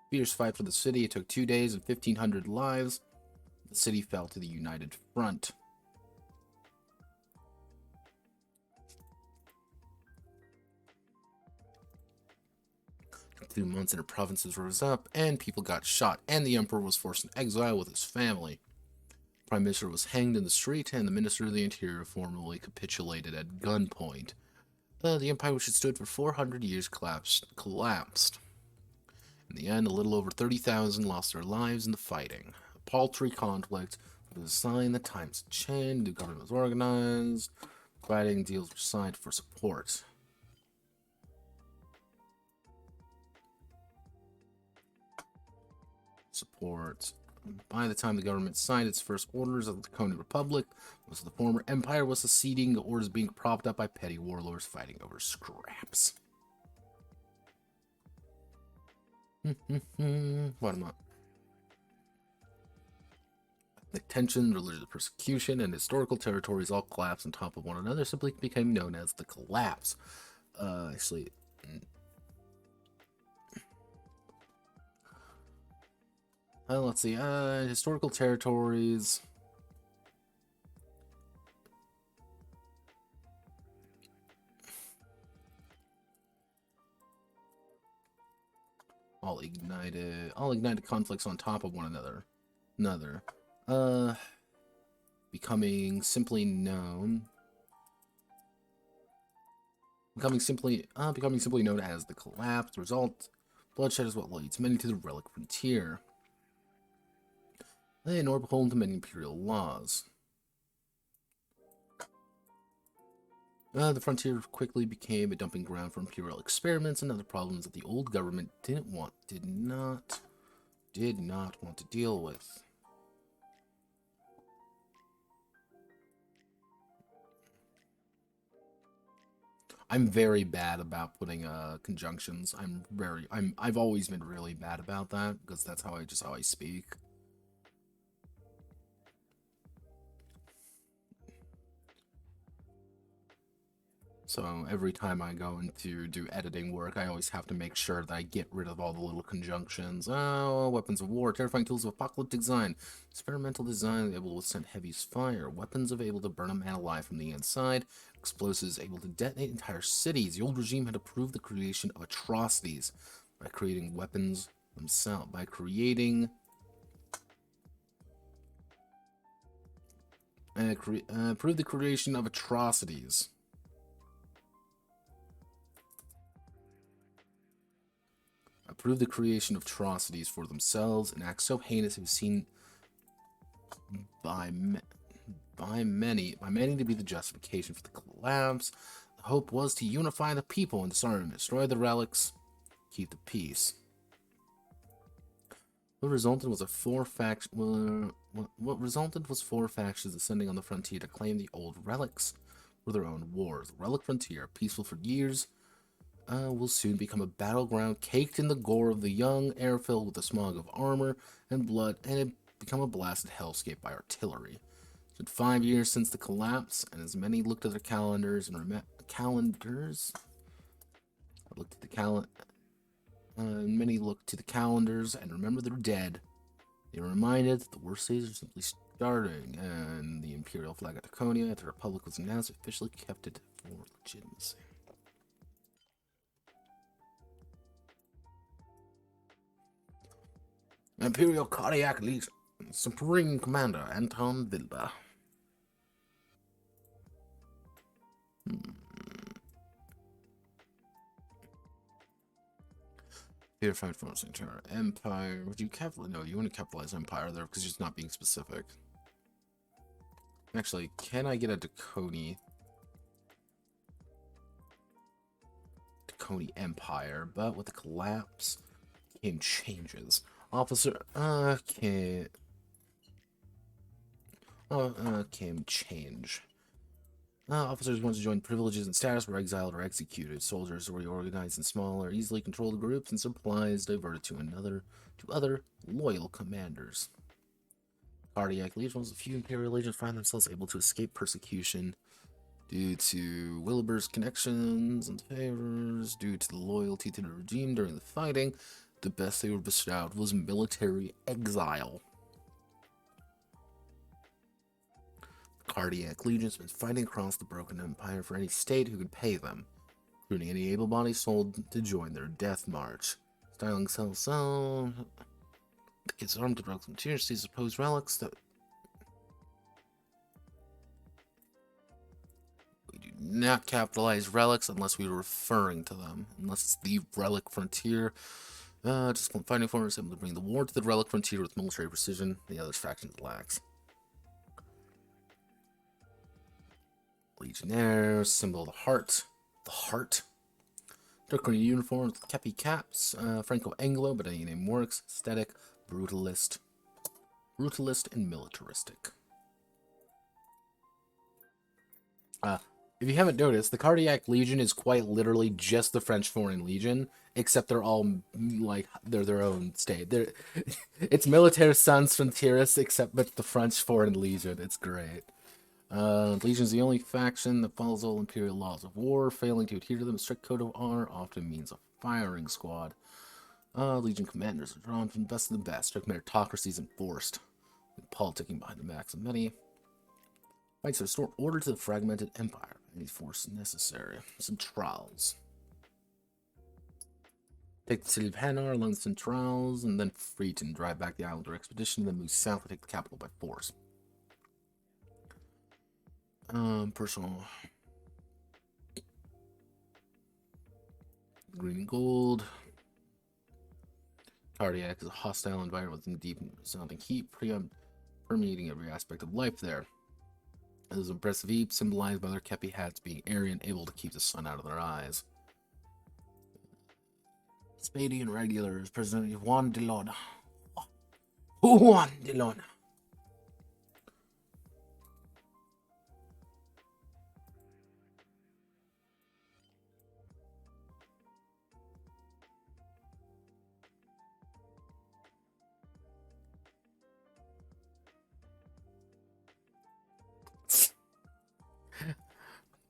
fierce fight for the city. It took 2 days and 1,500 lives. The city fell to the United Front. 2 months and her provinces rose up, and people got shot, and the emperor was forced in exile with his family. The prime minister was hanged in the street, and the minister of the interior formally capitulated at gunpoint. The empire, which had stood for 400 years, collapsed. In the end, a little over 30,000 lost their lives in the fighting. A paltry conflict was a sign that times had changed, the government was organized, fighting deals were signed for support. By the time the government signed its first orders of the Draconian Republic, most of the former empire was seceding, the orders being propped up by petty warlords fighting over scraps. What am I? The tension, religious persecution, and historical territories all collapsed on top of one another, simply became known as the Collapse. Actually, let's see. Historical territories. All ignited conflicts on top of one another. Becoming simply known as the Collapse. The result, bloodshed is what leads many to the Relic frontier. They nor beholden to many imperial laws. The frontier quickly became a dumping ground for imperial experiments and other problems that the old government did not want to deal with. I'm very bad about putting conjunctions. I've always been really bad about that because that's how I speak. So every time I go into do editing work, I always have to make sure that I get rid of all the little conjunctions. Oh, weapons of war, terrifying tools of apocalyptic design, experimental design able to withstand heavy fire, weapons able to burn a man alive from the inside, explosives able to detonate entire cities. The old regime had approved the creation of atrocities by creating weapons themselves, approved the creation of atrocities. Approved the creation of atrocities for themselves, an act so heinous it was seen by many to be the justification for the collapse. The hope was to unify the people and disarm, destroy the relics, keep the peace. What resulted was four factions ascending on the frontier to claim the old relics for their own wars. The relic frontier, peaceful for years, will soon become a battleground caked in the gore of the young, air filled with the smog of armor and blood, and it become a blasted hellscape by artillery. It's been 5 years since the collapse, and as many looked at their calendars and many looked to the calendars and remember their dead. They were reminded that the worst days are simply starting, and the imperial flag of Draconia, if the Republic was announced, officially kept it for legitimacy. Imperial Cardiac Legion, Supreme Commander Anton Wilber. Purified Force Terror Empire. Would you capitalize? No, you want to capitalize Empire there because it's not being specific. Actually, can I get a Draconi Empire? But with the collapse came changes. Officer, came change. Officers wanted to join privileges and status were exiled or executed. Soldiers were reorganized in smaller, easily controlled groups, and supplies diverted to other loyal commanders. Cardiac Legions, a few Imperial legions find themselves able to escape persecution due to Wilbur's connections and favors, due to the loyalty to the regime during the fighting. The best they were bestowed was military exile. Cardiac Legions have been fighting across the broken empire for any state who could pay them, including any able-bodied soul to join their death march. Styling so the kids armed to drugs and tears, these opposed relics that we do not capitalize relics unless we are referring to them, unless it's the relic frontier. Just finding formers able to bring the war to the Relic frontier with military precision. The other factions lacks. Legionnaire, symbol of the heart. The heart. Dark green uniforms, kepi caps. Franco-Anglo, but any name works. Aesthetic, brutalist. Brutalist and militaristic. If you haven't noticed, the Cardiac Legion is quite literally just the French Foreign Legion, except they're all, like, they're their own state. It's Militaire Sans Frontières, except but the French Foreign Legion. It's great. Legion is the only faction that follows all imperial laws of war. Failing to adhere to them, a strict code of honor often means a firing squad. Legion commanders are drawn from the best of the best. Strict meritocracy is enforced. Politicking behind the backs of many. Fights to restore order to the fragmented empire. Any force necessary. Centrals. Take the city of Hanar along the Centrals, and then Freet and drive back the Islander expedition, then move south to take the capital by force. Personal. Green and gold. Cardiac is a hostile environment with deep sounding heat, permeating every aspect of life there. Those impressive heat symbolized by their kepi hats being airy and able to keep the sun out of their eyes. Spadian regulars, President Juan de Lona. Juan de Lona.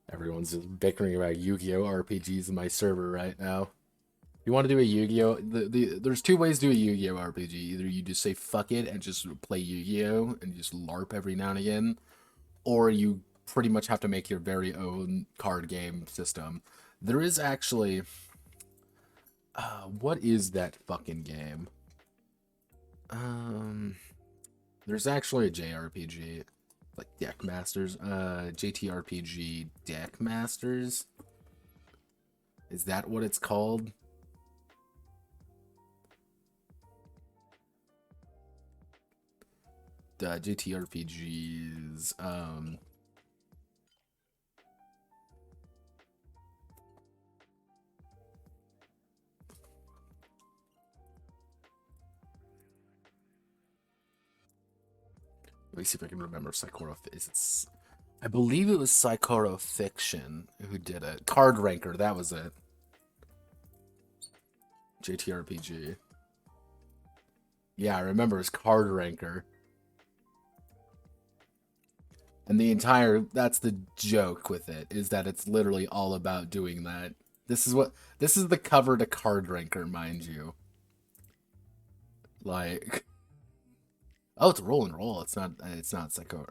Everyone's just bickering about Yu-Gi-Oh! RPGs in my server right now. You want to do a Yu-Gi-Oh! There's two ways to do a Yu-Gi-Oh! RPG. Either you just say fuck it and just play Yu-Gi-Oh! And just LARP every now and again, or you pretty much have to make your very own card game system. There is actually... what is that fucking game? There's actually a JRPG. Like Deck Masters, JTRPG Deck Masters. Is that what it's called? JTRPGs, let me see if I can remember I believe it was Psychoro Fiction who did it. Card Ranker, that was it. JTRPG. Yeah, I remember it's Card Ranker. And that's the joke with it, is that it's literally all about doing that. This is the cover to Card Ranker, mind you. Like... Oh, it's a roll and roll. It's not it is psycho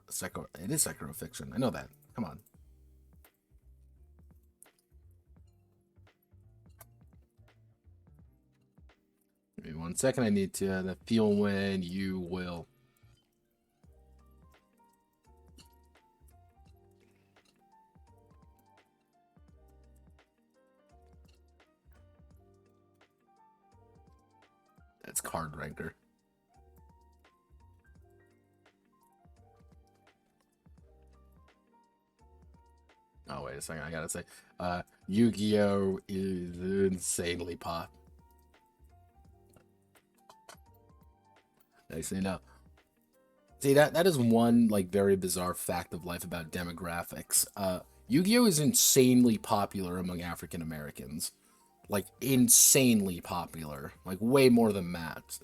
fiction. I know that. Come on. Give me 1 second. I need to feel when you will. That's Card Ranker. Oh, wait a second. I gotta say, Yu-Gi-Oh! Is insanely pop. I say no. See, that is one, like, very bizarre fact of life about demographics. Yu-Gi-Oh! Is insanely popular among African Americans. Like, insanely popular. Like, way more than Matt.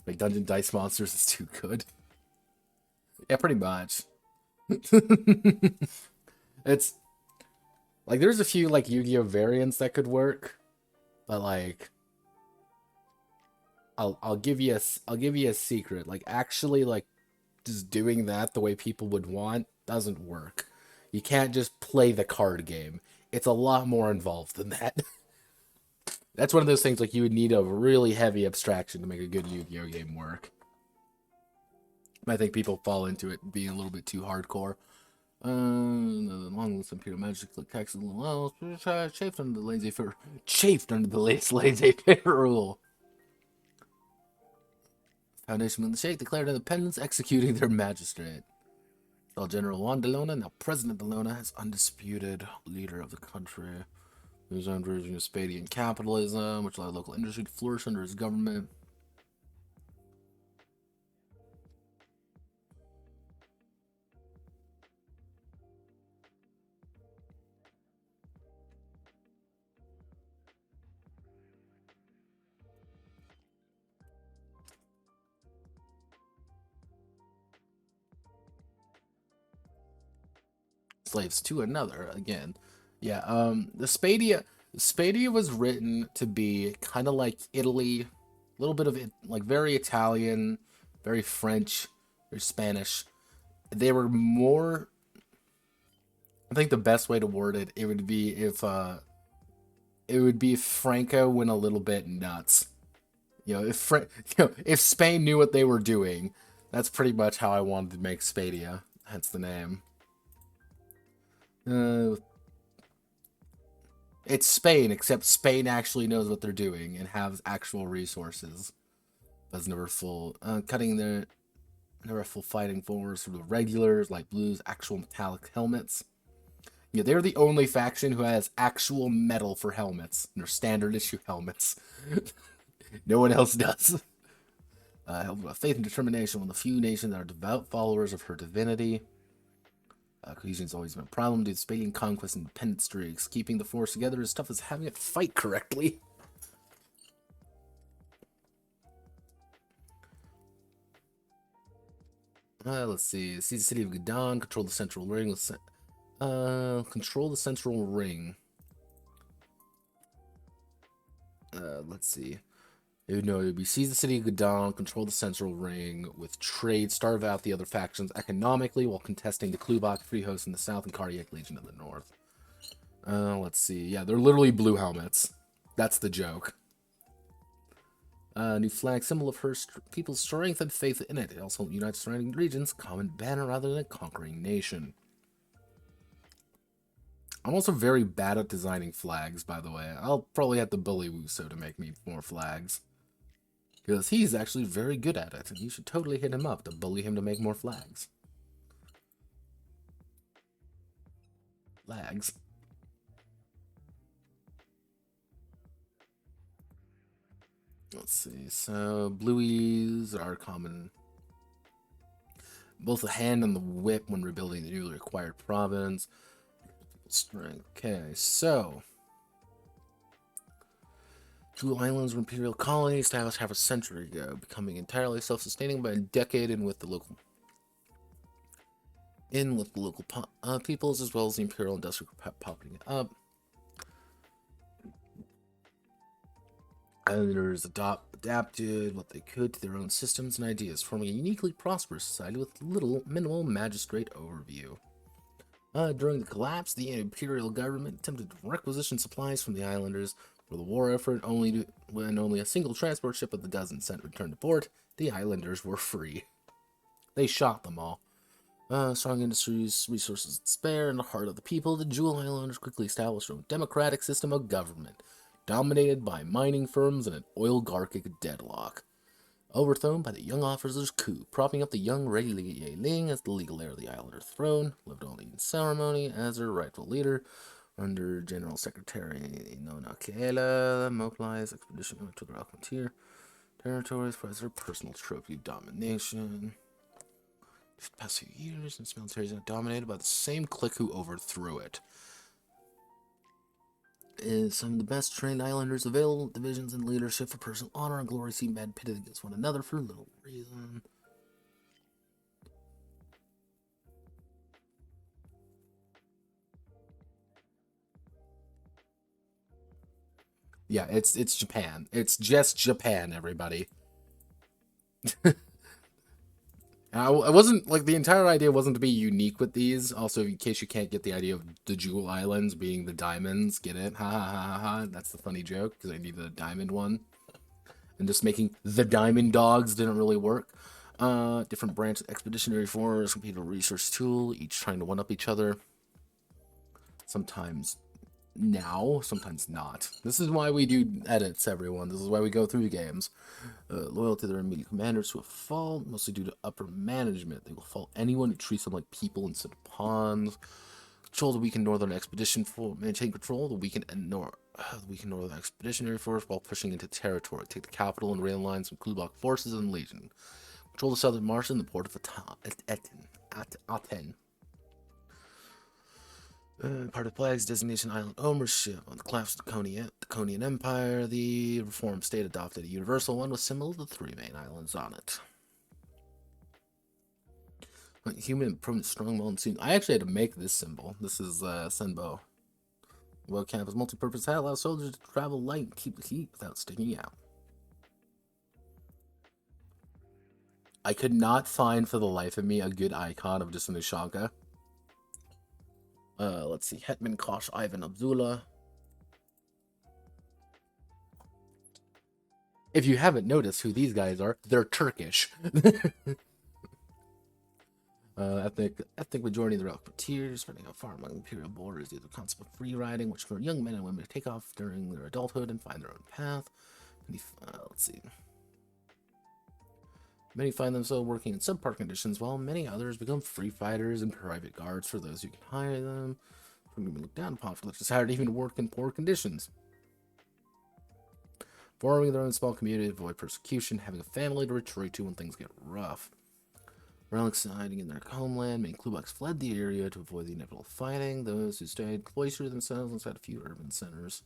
Like, Dungeon Dice Monsters is too good. Yeah, pretty much. It's like there's a few like Yu-Gi-Oh variants that could work, but like I'll give you a secret. Like actually like just doing that the way people would want doesn't work. You can't just play the card game. It's a lot more involved than that. That's one of those things like you would need a really heavy abstraction to make a good Yu-Gi-Oh game work. I think people fall into it being a little bit too hardcore. Long list of imperial magic, like taxes, chafed under the laissez-faire rule. Foundation of the Sheikh declared independence, executing their magistrate. Well, General Juan de Luna, now President de Luna, is undisputed leader of the country. His own version of Spadian capitalism, which allowed local industry to flourish under his government. Slaves to another again. Yeah, the Spadia was written to be kind of like Italy, a little bit of it, like very Italian, very French, very Spanish. They were more, I think the best way to word it, it would be if Franco went a little bit nuts. If Spain knew what they were doing, that's pretty much how I wanted to make Spadia. Hence the name. It's Spain, except Spain actually knows what they're doing and has actual resources. That's never full. Cutting their never full fighting force for the regulars, like Blue's actual metallic helmets. Yeah, they're the only faction who has actual metal for helmets. They're standard issue helmets. No one else does. Held with faith and determination, one of the few nations that are devout followers of her divinity. Cohesion's always been a problem due to Spadian conquest and independent streaks. Keeping the force together is tough as having it fight correctly. Let's see. Seize the city of Gudon. Control the central ring. Control the central ring. Let's see. It would be seize the city of Gudon, control the central ring with trade, starve out the other factions economically while contesting the Klubak Free Host in the south and Cardiac Legion in the north. Let's see. Yeah, they're literally blue helmets. That's the joke. New flag, symbol of her people's strength and faith in it. It also unites surrounding regions, common banner rather than a conquering nation. I'm also very bad at designing flags, by the way. I'll probably have to bully Wuso to make me more flags. Because he's actually very good at it, and you should totally hit him up to bully him to make more flags. Flags. Let's see, so blueies are common. Both the hand and the whip when rebuilding the newly acquired province. Strength. Okay, so Jewel Islands were imperial colonies established half a century ago, becoming entirely self-sustaining by a decade in with the local peoples as well as the imperial industrial popping up. Islanders adapted what they could to their own systems and ideas, forming a uniquely prosperous society with minimal magistrate overview. During the collapse, the imperial government attempted to requisition supplies from the islanders. For the war effort, when only a single transport ship of the dozen sent returned to port, the islanders were free. They shot them all. Strong industries, resources to spare, in the heart of the people, the Jewel Islanders quickly established a democratic system of government, dominated by mining firms and an oligarchic deadlock. Overthrown by the young officer's coup, propping up the young Rei Ling as the legal heir of the Islander throne, lived only in ceremony as their rightful leader. Under General Secretary Nona Keela, mobilized expedition to the frontier territories for their personal trophy domination. For the past few years, its military is dominated by the same clique who overthrew it. Some of the best trained islanders available, divisions and leadership for personal honor and glory seem bad pitted against one another for little reason. Yeah, it's Japan. It's just Japan, everybody. I wasn't, like, the entire idea wasn't to be unique with these. Also, in case you can't get the idea of the Jewel Islands being the diamonds, get it? Ha ha ha ha. That's the funny joke, because I needed a diamond one. And just making the diamond dogs didn't really work. Different branch expeditionary force, computer research tool, each trying to one-up each other. Sometimes now, sometimes not. This is why we do edits, everyone. This is why we go through games. Loyal to their immediate commanders who have fallen, mostly due to upper management. They will follow anyone who treats them like people instead of pawns. Control the weakened northern expedition for maintain control of the weakened northern expeditionary force while pushing into territory. Take the capital and rail lines from Klubak forces and legion. Control the southern marsh and the port of Aten. Part of Plague's designation island ownership. On the collapse of the Conian Empire, the reformed state adopted a universal one with similar to the 3 main islands on it. Human permanent strong mountain. I actually had to make this symbol. This is Senbo. Well, camp is multi-purpose hat allows soldiers to travel light and keep the heat without sticking out. I could not find for the life of me a good icon of just an Ushanka. Let's see. Hetman Kosh Ivan Abdullah. If you haven't noticed who these guys are, they're Turkish. Ethnic majority of the Relic frontiers, spreading out far among imperial borders due to the concept of free riding, which for young men and women to take off during their adulthood and find their own path. Let's see. Many find themselves working in subpar conditions, while many others become free fighters and private guards for those who can hire them. From being looked down upon for their desire to even work in poor conditions. Forming their own small community to avoid persecution, having a family to retreat to when things get rough. Relics hiding in their homeland, many Klubaks fled the area to avoid the inevitable fighting. Those who stayed cloistered themselves inside a few urban centers.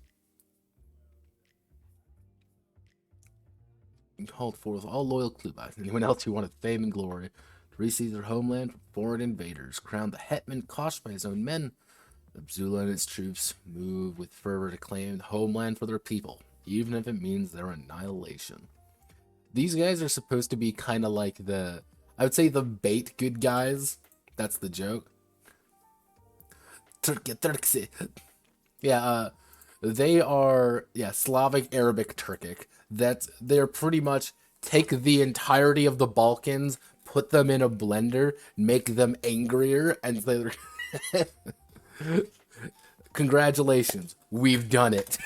And called forth all loyal Klubaks, and anyone else who wanted fame and glory, to receive their homeland from foreign invaders. Crowned the Hetman Kosh by his own men, Abdullah and his troops move with fervor to claim the homeland for their people, even if it means their annihilation. These guys are supposed to be kind of like I would say the bait good guys. That's the joke. Turkse. Yeah, they are, Slavic, Arabic, Turkic. They're pretty much take the entirety of the Balkans, put them in a blender, make them angrier, and they're... Congratulations, we've done it.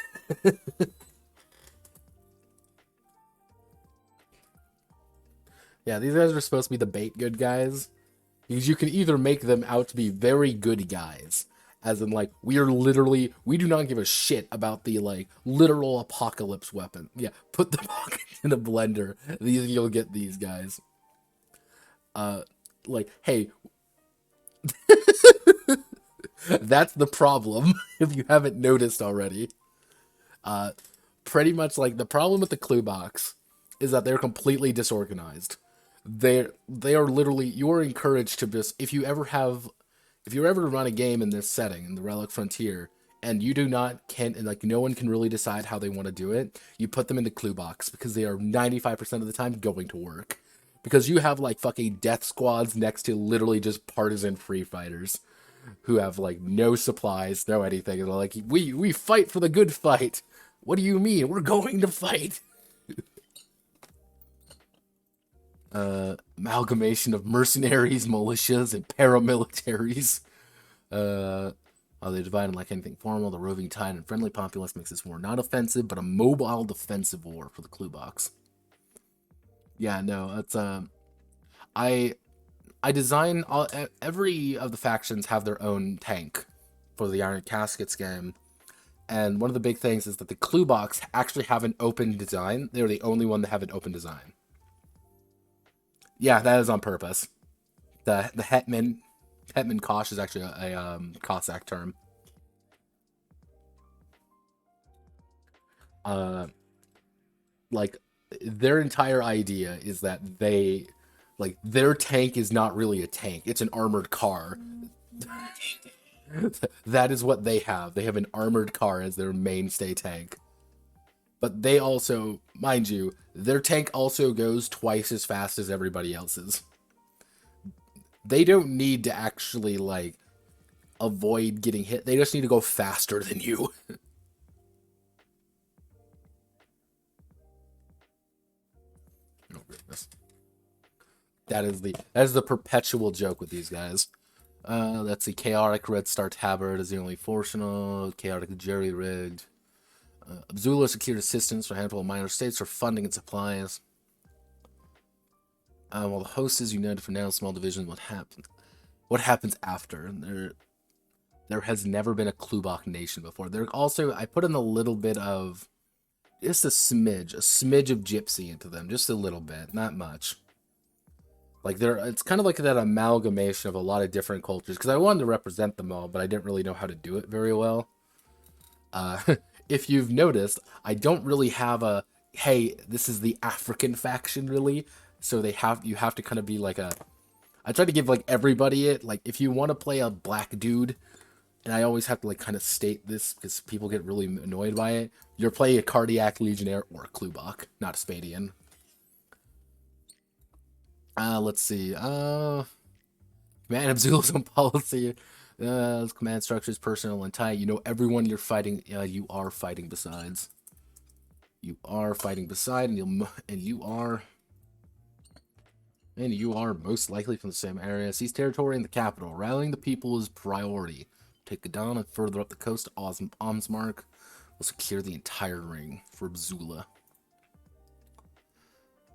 Yeah, these guys are supposed to be the bait good guys. Because you can either make them out to be very good guys, as in, like, we do not give a shit about the, like, literal apocalypse weapon. Yeah, put the Balkans in a blender. You'll get these guys. Like, hey... That's the problem, if you haven't noticed already. Pretty much, like, the problem with the Klubaks is that they're completely disorganized. They are literally, you are encouraged to just, if you ever run a game in this setting, in the Relic Frontier, and you no one can really decide how they want to do it, you put them in the Klubaks, because they are 95% of the time going to work. Because you have, like, fucking death squads next to literally just partisan free fighters who have, like, no supplies, no anything, and they're like, we fight for the good fight. What do you mean? We're going to fight. Amalgamation of mercenaries, militias, and paramilitaries. They divided like anything formal. The roving tide and friendly populace makes this war not offensive, but a mobile defensive war for the Klubaks. Yeah, no, it's I design every of the factions have their own tank for the Iron Caskets game, and one of the big things is that the Klubaks actually have an open design. They're the only one that have an open design. Yeah, that is on purpose. The Hetman Kosh is actually a Cossack term. Like, their entire idea is that their tank is not really a tank. It's an armored car. That is what they have. They have an armored car as their mainstay tank. But they also, mind you, their tank also goes twice as fast as everybody else's. They don't need to actually, like, avoid getting hit. They just need to go faster than you. Oh, goodness. That is the perpetual joke with these guys. That's the chaotic Red Star Tabard is the only fortunate. Chaotic Jerry rigged. Abzula secured assistance for a handful of minor states for funding and supplies. While the host is united for now, small division. What happens? What happens after? There has never been a Klubak nation before. There also, I put in a little bit of, just a smidge of Gypsy into them, just a little bit, not much. Like it's kind of like that amalgamation of a lot of different cultures because I wanted to represent them all, but I didn't really know how to do it very well. If you've noticed, I don't really have a hey, this is the African faction really. So you have to kind of be like a. I try to give like everybody it like if you want to play a black dude, and I always have to like kind of state this because people get really annoyed by it. You're playing a cardiac legionnaire or a Klubak, not a Spadian. Let's see. Command Abzula's own policy. Command structures, personal and tight. You know everyone you're fighting. You are fighting besides. You are fighting beside, and you are most likely from the same area. Seize territory in the capital. Rallying the people is priority. Take Gadon and further up the coast to Omsmark. Will secure the entire ring for Abzula.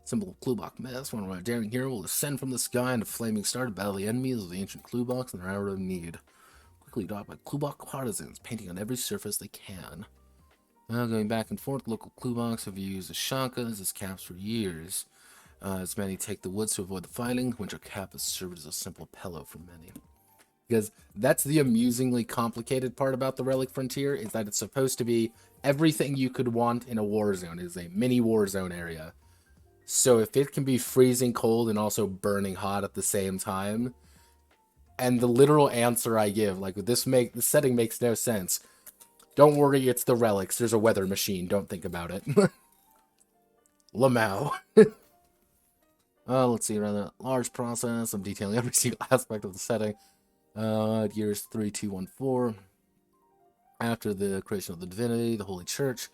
Symbol of Klubak Mess. One of our daring hero will ascend from the sky into flaming star to battle the enemies of the ancient Klubaks in their hour of need. Quickly dotted by Klubak partisans, painting on every surface they can. Going back and forth, local Klubaks have used Ashankas as caps for years. As many take the woods to avoid the fighting, winter cap has served as a simple pillow for many. Because that's the amusingly complicated part about the Relic Frontier, is that it's supposed to be everything you could want in a war zone. It is a mini war zone area. So if it can be freezing cold and also burning hot at the same time, and the literal answer I give, like this setting makes no sense. Don't worry, it's the Relics. There's a weather machine. Don't think about it. Lamau. Let's see, rather large process. I'm detailing every single aspect of the setting. Years 3214. After the creation of the divinity, the Holy Church.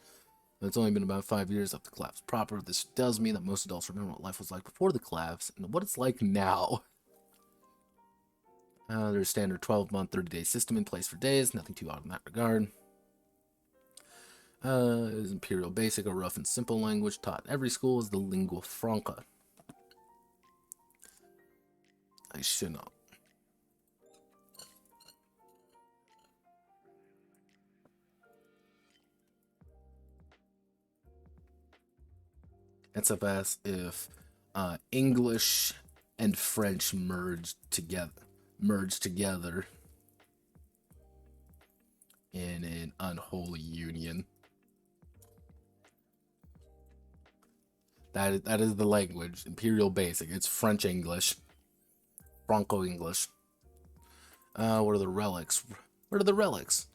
It's only been about 5 years after the collapse proper. This does mean that most adults remember what life was like before the collapse and what it's like now. There's a standard 12-month, 30-day system in place for days. Nothing too odd in that regard. Is Imperial Basic, a rough and simple language taught in every school, is the lingua franca. I should not. SFS if English and French merged together in an unholy union. That is the language. Imperial Basic. It's French English. Franco English. What are the relics? What are the relics?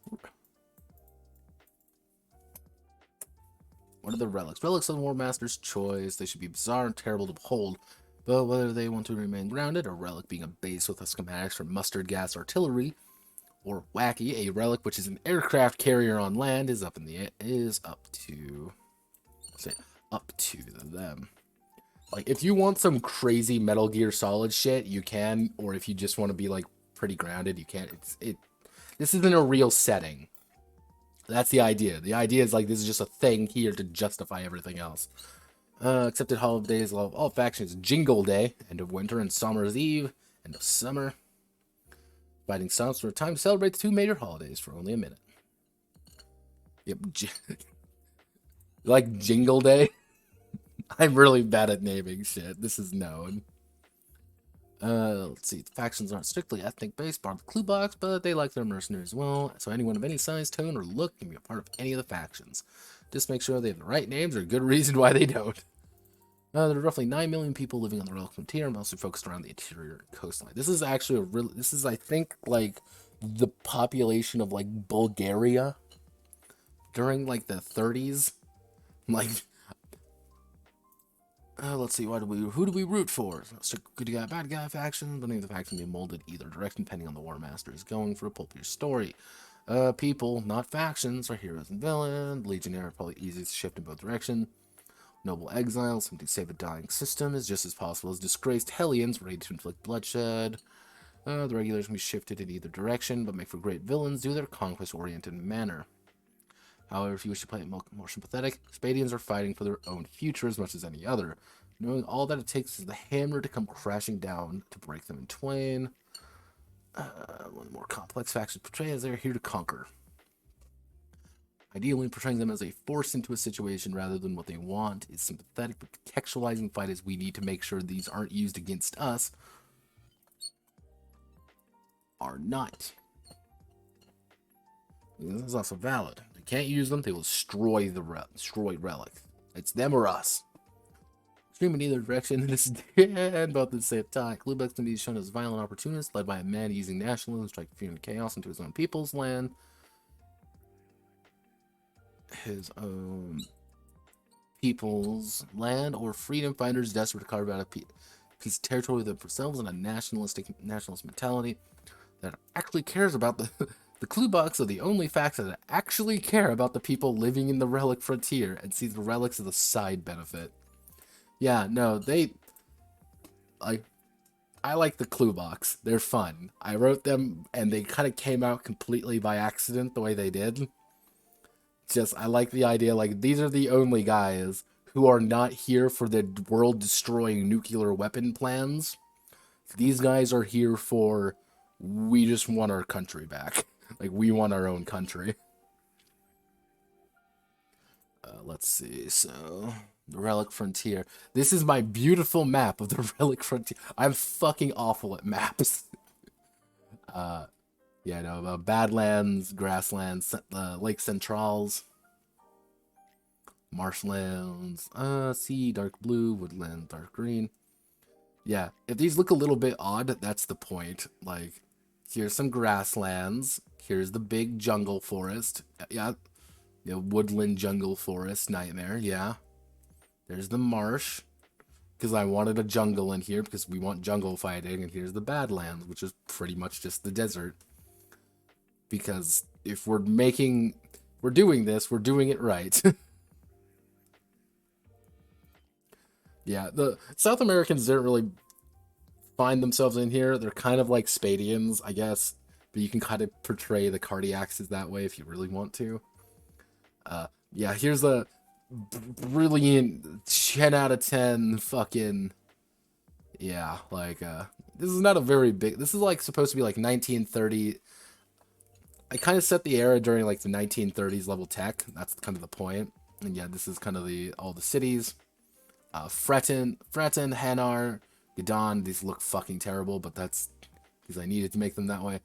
What are the relics? Relics of the War Master's choice. They should be bizarre and terrible to behold. But whether they want to remain grounded, a relic being a base with a schematics for mustard gas artillery, or wacky, a relic which is an aircraft carrier on land is up to them. Like if you want some crazy Metal Gear Solid shit, you can, or if you just want to be like pretty grounded, you can. This isn't a real setting. That's the idea. The idea is like this is just a thing here to justify everything else. Accepted holidays of all factions: Jingle Day, end of winter, and Summer's Eve, end of summer. Fighting stops for a time to celebrate the two major holidays for only a minute. Yep. Like Jingle Day. I'm really bad at naming shit. This is known. Let's see. The factions aren't strictly ethnic based, bar the Klubaks, but they like their mercenaries well. So anyone of any size, tone, or look can be a part of any of the factions. Just make sure they have the right names or a good reason why they don't. There are roughly 9 million people living on the Relic Frontier, mostly focused around the interior coastline. This is actually I think, like, the population of, like, Bulgaria during, like, the 30s. Like, let's see, who do we root for? So good guy, bad guy faction, but name of the faction can be molded either direction, depending on the War Master is going for a pulpier story. People, not factions, are heroes and villains. Legionnaire are probably easiest to shift in both directions. Noble exiles, something to save a dying system, is just as possible as disgraced Hellions ready to inflict bloodshed. The regulars can be shifted in either direction, but make for great villains due to their conquest-oriented manner. However, if you wish to play it more sympathetic, Spadians are fighting for their own future as much as any other, knowing all that it takes is the hammer to come crashing down to break them in twain. One of the more complex factions portrayed as they're here to conquer. Ideally, portraying them as a force into a situation rather than what they want is sympathetic, but contextualizing the fight as we need to make sure these aren't used against us. Are not. This is also valid. They can't use them, they will destroy Relic. It's them or us. Extreme in either direction, this is and both at the same time. Cluebuck can be shown as violent opportunist, led by a man using nationalism to strike fear and chaos into his own people's land. His own people's land, or freedom fighters desperate to carve out a piece of territory for themselves and a nationalist mentality that actually cares about the Cluebucks are the only factions that actually care about the people living in the Relic frontier and see the relics as a side benefit. Yeah, no, I like the Cluebucks. They're fun. I wrote them and they kind of came out completely by accident the way they did. Just, I like the idea, like, these are the only guys who are not here for the world-destroying nuclear weapon plans. These guys are here for, we just want our country back. Like, we want our own country. Let's see, so, the Relic Frontier. This is my beautiful map of the Relic Frontier. I'm fucking awful at maps. Yeah, no, Badlands, Grasslands, Lake Centrals, Marshlands, Sea, dark blue, woodland, dark green. Yeah, if these look a little bit odd, that's the point. Like, here's some grasslands, here's the big jungle forest, yeah, the woodland jungle forest nightmare, yeah. There's the marsh, because I wanted a jungle in here, because we want jungle fighting, and here's the Badlands, which is pretty much just the desert. Because if we're doing this, we're doing it right. Yeah, the South Americans didn't really find themselves in here. They're kind of like Spadians, I guess. But you can kind of portray the Cardiacs as that way if you really want to. Yeah, here's a brilliant 10 out of 10 fucking... Yeah, like, this is not a very big... This is, like, supposed to be, like, 1930... I kind of set the era during, like, the 1930s level tech. That's kind of the point. And yeah, this is kind of all the cities. Fretten, Hanar, Gidon, these look fucking terrible, but that's because I needed to make them that way.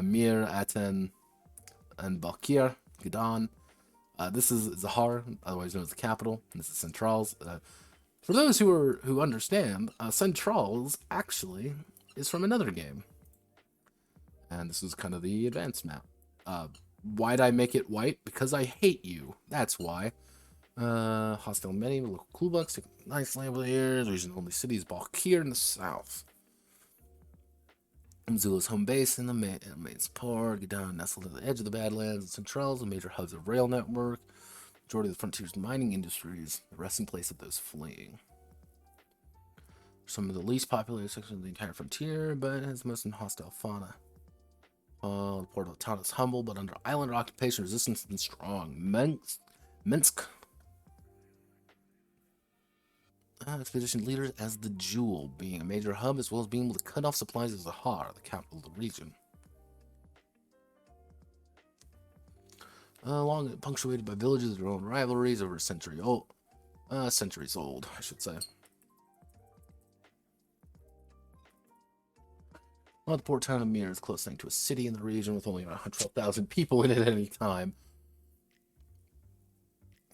Mir, Aten, and Balkir, Gidon. This is Zahar, otherwise known as the capital. And this is Centrals. For those who understand, Centrals actually is from another game. And this is kind of the advanced map. Why'd I make it white? Because I hate you. That's why. Hostile many, local Cluebucks, take a nice land over here. The region's only city is Balkir in the south. Missoula's home base in the main port. Get down, nestled at the edge of the Badlands and Centrals, and major hubs of rail network. Majority of the frontier's mining industries, the resting place of those fleeing. Some of the least populated sections of the entire frontier, but has most hostile fauna. The port of the town is humble, but under island occupation, resistance has been strong. Minsk. Expedition leaders as the Jewel, being a major hub as well as being able to cut off supplies of Zahar, the capital of the region. Long punctuated by villages of their own rivalries over centuries old, I should say. Well, the port town of Mir is close to a city in the region with only about 112,000 people in it at any time.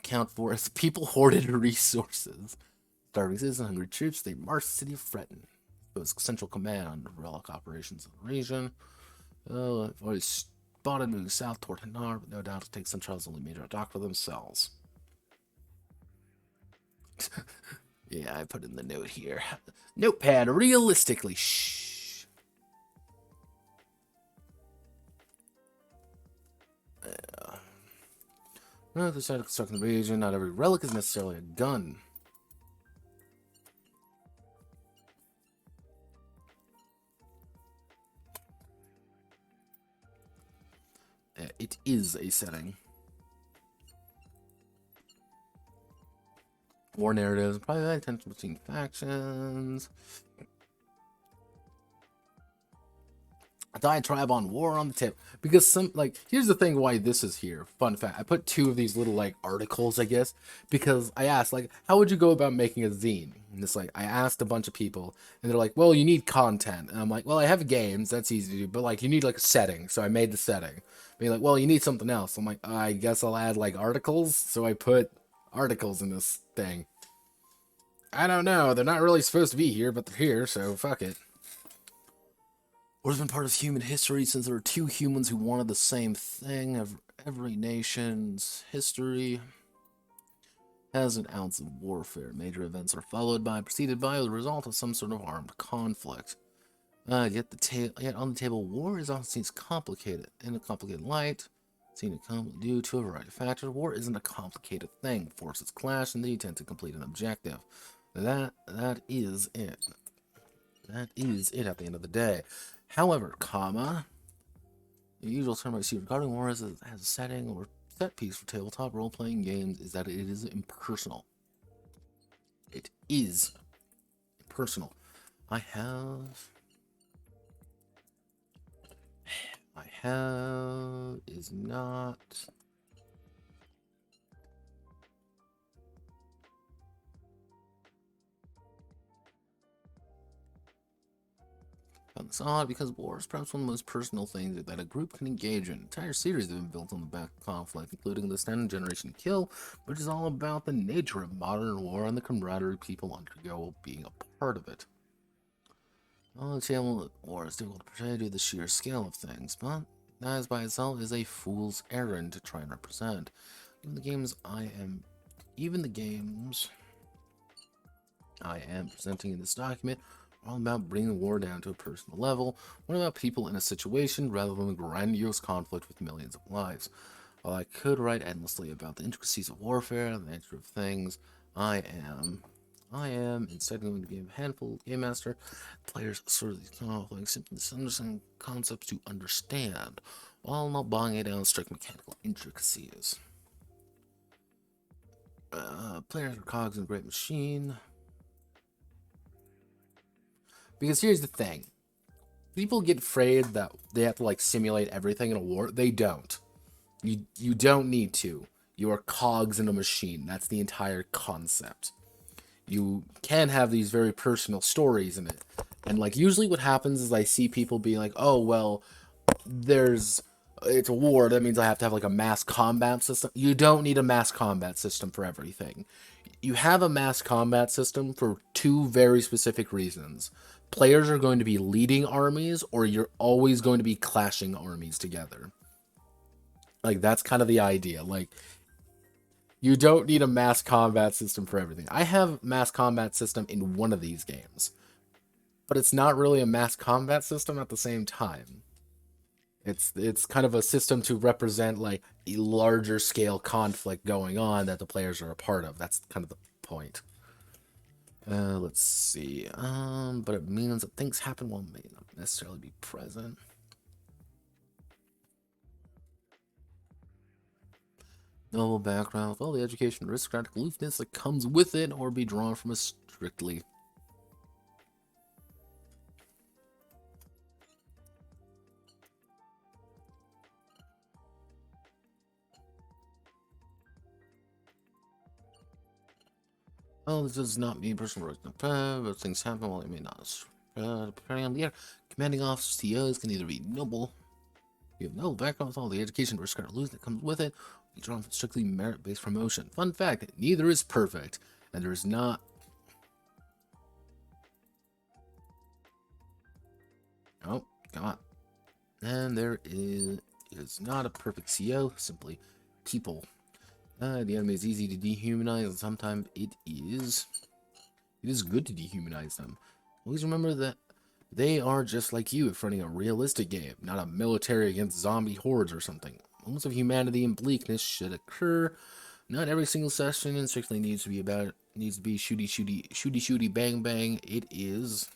Count for as people hoarded resources. Starving citizens, hungry troops, they marched the city of Fretten. It was central command on the Relic operations of the region. I've already spotted moving south toward Hanar, but no doubt to take Central's only major dock for themselves. Yeah, I put in the note here. Notepad, realistically, shh. Well, the side of constructing the region, not every relic is necessarily a gun. it is a setting. War narratives, probably tension between factions. A diatribe on war on the tip. Because some, like, here's the thing why this is here. Fun fact. I put 2 of these little, like, articles, I guess. Because I asked, like, how would you go about making a zine? And it's like, I asked a bunch of people. And they're like, well, you need content. And I'm like, well, I have games. That's easy to do. But, like, you need, like, a setting. So I made the setting. Being like, well, you need something else. I'm like, I guess I'll add, like, articles. So I put articles in this thing. I don't know. They're not really supposed to be here, but they're here. So fuck it. War has been part of human history since there were 2 humans who wanted the same thing. Every nation's history has an ounce of warfare. Major events are followed by, preceded by, the result of some sort of armed conflict. Yet on the table, war is often seen as complicated. In a complicated light, seen due to a variety of factors. War isn't a complicated thing. Forces clash, and they tend to complete an objective. That is it. That is it at the end of the day. However, the usual term I see regarding war as a setting or set piece for tabletop role-playing games is that it is impersonal. It is impersonal. I have is not. Found this odd because war is perhaps one of the most personal things that a group can engage in. Entire series have been built on the back of conflict, including the Standard Generation Kill, which is all about the nature of modern war and the camaraderie people undergo being a part of it. On the table, war is difficult to portray due to the sheer scale of things, but that by itself is a fool's errand to try and represent. Even the games I am presenting in this document all about bringing the war down to a personal level, one about people in a situation rather than a grandiose conflict with millions of lives. While I could write endlessly about the intricacies of warfare and the nature of things, I am instead going to give a handful of game master players sort of these conflicts, simply understanding concepts to understand, while not bogging it down strict mechanical intricacies. Players are cogs in a great machine. Because here's the thing. People get afraid that they have to like simulate everything in a war. They don't. You don't need to. You are cogs in a machine. That's the entire concept. You can have these very personal stories in it. And like usually what happens is I see people be like, oh well, it's a war, that means I have to have like a mass combat system. You don't need a mass combat system for everything. You have a mass combat system for 2 very specific reasons. Players are going to be leading armies, or you're always going to be clashing armies together. Like, that's kind of the idea. Like, you don't need a mass combat system for everything. I have mass combat system in one of these games, but it's not really a mass combat system at the same time. It's kind of a system to represent like a larger scale conflict going on that the players are a part of. That's kind of the point. Let's see. But it means that things happen while may not necessarily be present. Novel background with all the education, aristocratic aloofness that comes with it, or be drawn from a strictly. Well, this does not mean personal rights, but things happen while they may not. Depending on the air, commanding officers, CEOs can either be noble. You have no background with all the education, aristocratic aloofness that comes with it, or be drawn from strictly merit-based promotion. Fun fact: neither is perfect, and there is not. Oh, God. And there is not a perfect CEO, simply people. The enemy is easy to dehumanize, and sometimes it is good to dehumanize them. Always remember that they are just like you if running a realistic game, not a military against zombie hordes or something. Moments of humanity and bleakness should occur. Not every single session strictly needs to be shooty bang bang. It is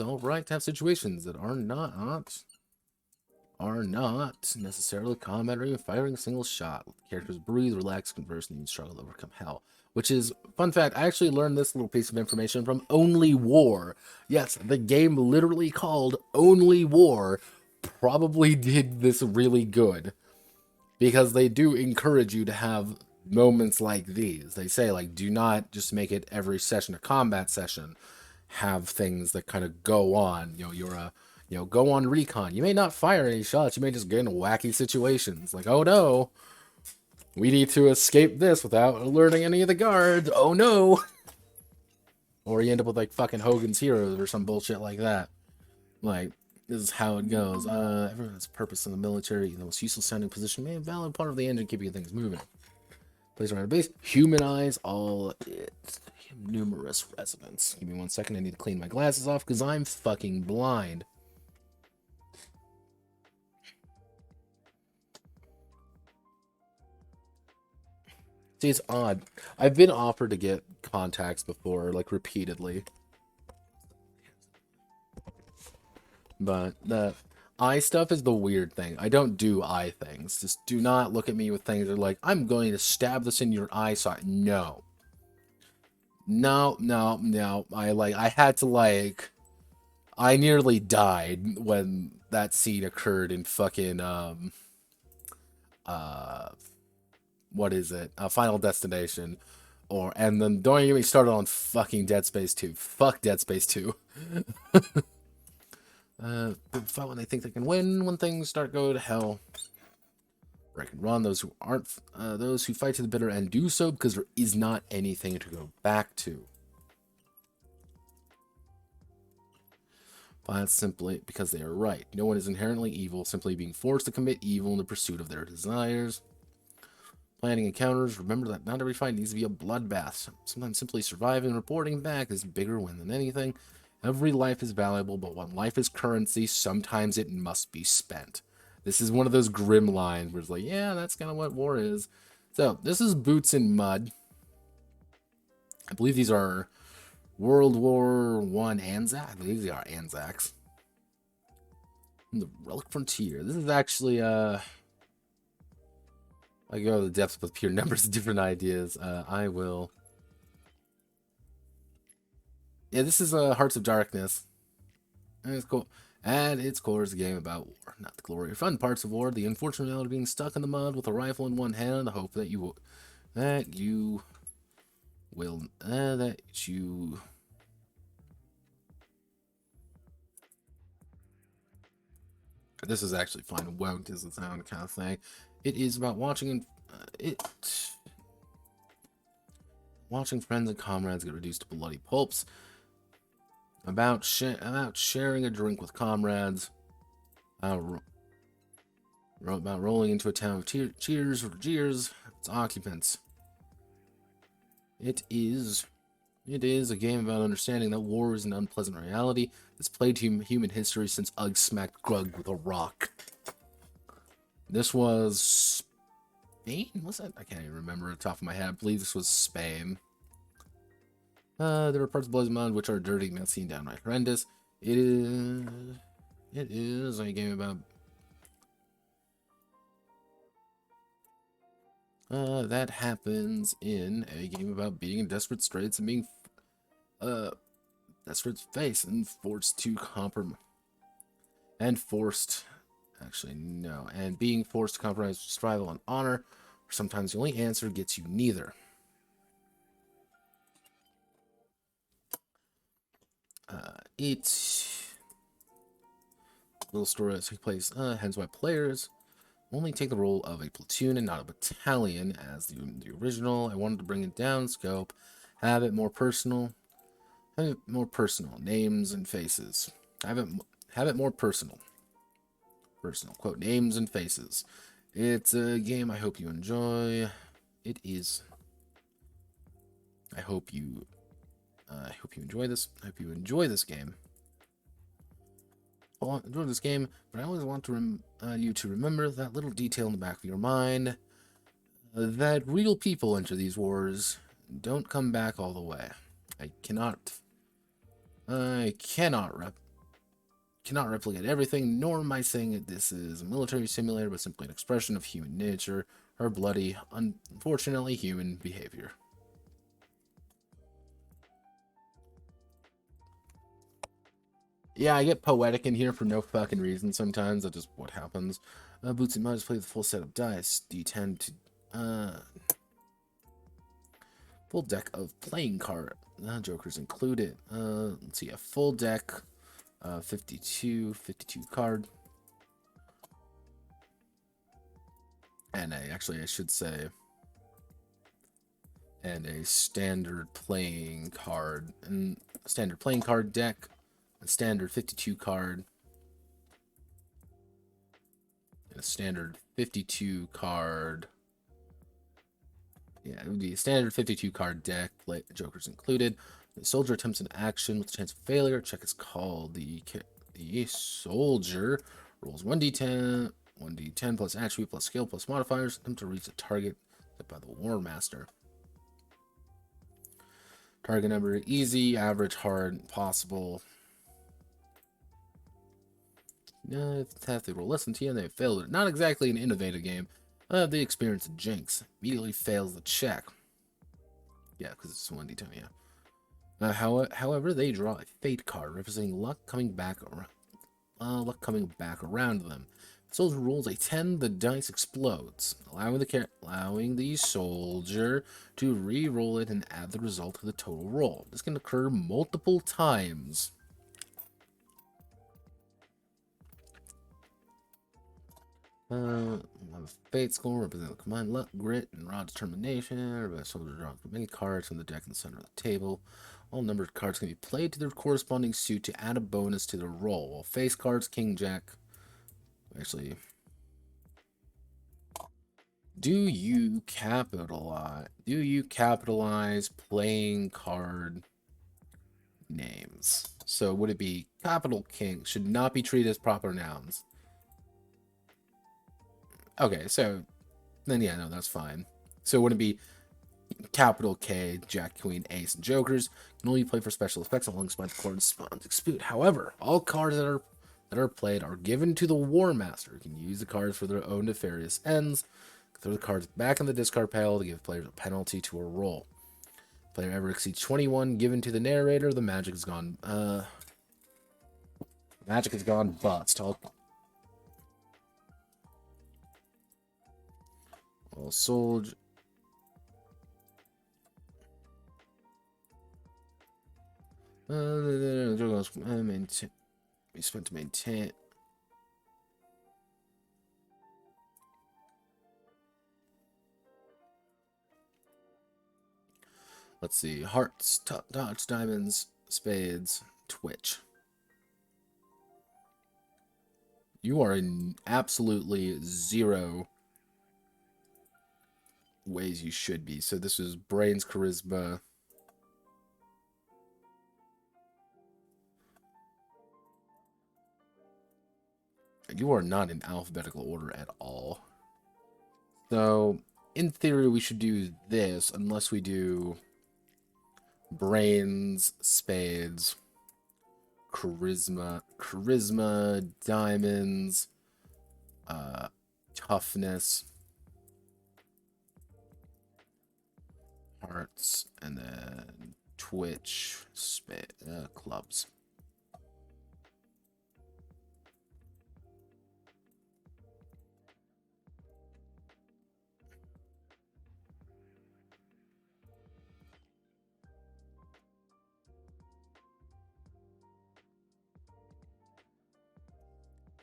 all right to have situations that are not are not necessarily combat or even firing a single shot. Characters breathe, relax, converse, and even struggle to overcome hell. Which is, fun fact, I actually learned this little piece of information from Only War. Yes, the game literally called Only War probably did this really good. Because they do encourage you to have moments like these. They say, like, do not just make it every session a combat session. Have things that kind of go on. Go on recon. You may not fire any shots. You may just get in wacky situations. Like, oh no, we need to escape this without alerting any of the guards. Oh no. Or you end up with like fucking Hogan's Heroes or some bullshit like that. Like, this is how it goes. Everyone has a purpose in the military. The most useless sounding position may be a valid part of the engine keeping things moving. Place around a base. Humanize all its numerous residents. Give me 1 second. I need to clean my glasses off because I'm fucking blind. See, it's odd. I've been offered to get contacts before, like repeatedly. But the eye stuff is the weird thing. I don't do eye things. Just do not look at me with things that are like, I'm going to stab this in your eye socket. No. No. I had to I nearly died when that scene occurred in fucking what is it? Final Destination. And then don't even get me started on fucking Dead Space 2. Fuck Dead Space 2. Fight when they think they can win. When things start go to hell, break and run. Those who aren't, those who fight to the bitter end do so because there is not anything to go back to. But that's simply because they are right. No one is inherently evil, simply being forced to commit evil in the pursuit of their desires. Planning encounters. Remember that not every fight needs to be a bloodbath. Sometimes simply surviving and reporting back is a bigger win than anything. Every life is valuable, but when life is currency, sometimes it must be spent. This is one of those grim lines where it's like, yeah, that's kind of what war is. So, this is Boots in Mud. I believe these are World War I Anzac. I believe they are Anzacs. And the Relic Frontier. This is actually, I go to the depths with pure numbers of different ideas. I will... Yeah, this is Hearts of Darkness. And it's cool. At its core is a game about war. Not the glory or fun parts of war. The unfortunate reality of being stuck in the mud with a rifle in one hand and the hope that you will... This is actually fine. Won't doesn't sound kind of thing. It is about watching watching friends and comrades get reduced to bloody pulps. About sharing a drink with comrades. About rolling into a town of cheers or jeers. Its occupants. It is a game about understanding that war is an unpleasant reality that's plagued human history since Ugg smacked Grug with a rock. This was Spain? Was it? I can't even remember at the top of my head. I believe this was Spain. There are parts of Blood Mud which are dirty, messy, and downright horrendous. It is a game about that happens in a game about being in desperate straits and being desperate face and forced to compromise and being forced to compromise survival and honor, or sometimes the only answer gets you neither. It's little story that takes place, hence why players only take the role of a platoon and not a battalion as the original. I wanted to bring it down scope, have it more personal, names and faces. Have it more personal. Quote, names and faces. It's a game I hope you enjoy. It is. I hope you enjoy this. I hope you enjoy this game. I enjoy this game, but I always want you to remember that little detail in the back of your mind, that real people enter these wars, don't come back all the way. I cannot cannot replicate everything, nor am I saying that this is a military simulator, but simply an expression of human nature, or bloody, unfortunately human behavior. Yeah, I get poetic in here for no fucking reason sometimes. That's just what happens. Boots and Muds play the full set of dice. D10 to... full deck of playing card. Jokers included. Let's see, a full deck. 52 card. And I should say... And a standard playing card. And a standard playing card deck. A standard 52 card. And a standard 52 card. Yeah, it would be a standard 52 card deck, Jokers included. The soldier attempts an action with a chance of failure. Check is called. The soldier rolls 1d10, 1d10 plus attribute plus skill plus modifiers. Attempt to reach the target set by the War Master. Target number: easy, average, hard, possible. If they roll less than 10, they failed it. Not exactly an innovative game. They experience a jinx. Immediately fails the check. Yeah, because it's 1d10, yeah. However, they draw a fate card representing luck coming back around them. If the soldier rolls a 10, the dice explodes, allowing the soldier to re-roll it and add the result to the total roll. This can occur multiple times. Fate score represents combined luck, grit, and raw determination. Everybody soldier draws many cards from the deck in the center of the table. All numbered cards can be played to their corresponding suit to add a bonus to the roll. While face cards, king, jack. Actually, do you capitalize playing card names? So would it be capital king should not be treated as proper nouns? Okay, so then yeah, no, that's fine. So would it be capital K, Jack, Queen, Ace, and Jokers can only play for special effects alongside the corresponding dispute. However, all cards that are played are given to the War Master, who can use the cards for their own nefarious ends. Throw the cards back in the discard pile to give players a penalty to a roll. If player ever exceeds 21 given to the narrator, the magic is gone. Magic has gone bust. Well, soldier. We spent to maintain. Let's see. Hearts, dots, diamonds, spades, twitch. You are in absolutely 0 ways you should be. So this was brains, charisma. You are not in alphabetical order at all. So in theory, we should do this unless we do brains, spades, charisma, diamonds, toughness, hearts, and then twitch, clubs.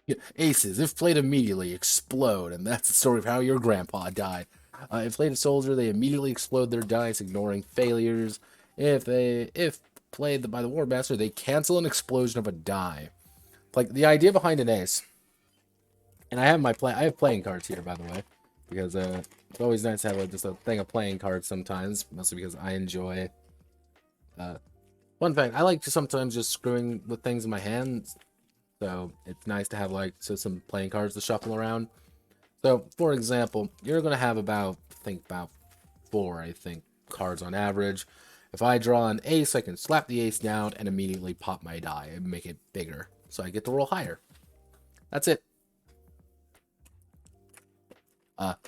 Yeah, aces, if played immediately, explode, and that's the story of how your grandpa died. If played a soldier, they immediately explode their dice, ignoring failures. If played by the War Master, they cancel an explosion of a die. Like the idea behind an ace. And I have playing cards here, by the way, because it's always nice to have just a thing of playing cards sometimes, mostly because I enjoy. Fun fact: I like to sometimes just screwing with things in my hands. So it's nice to have some playing cards to shuffle around. So for example, you're gonna have about 4 cards on average. If I draw an ace, I can slap the ace down and immediately pop my die and make it bigger. so I get to roll higher. That's it.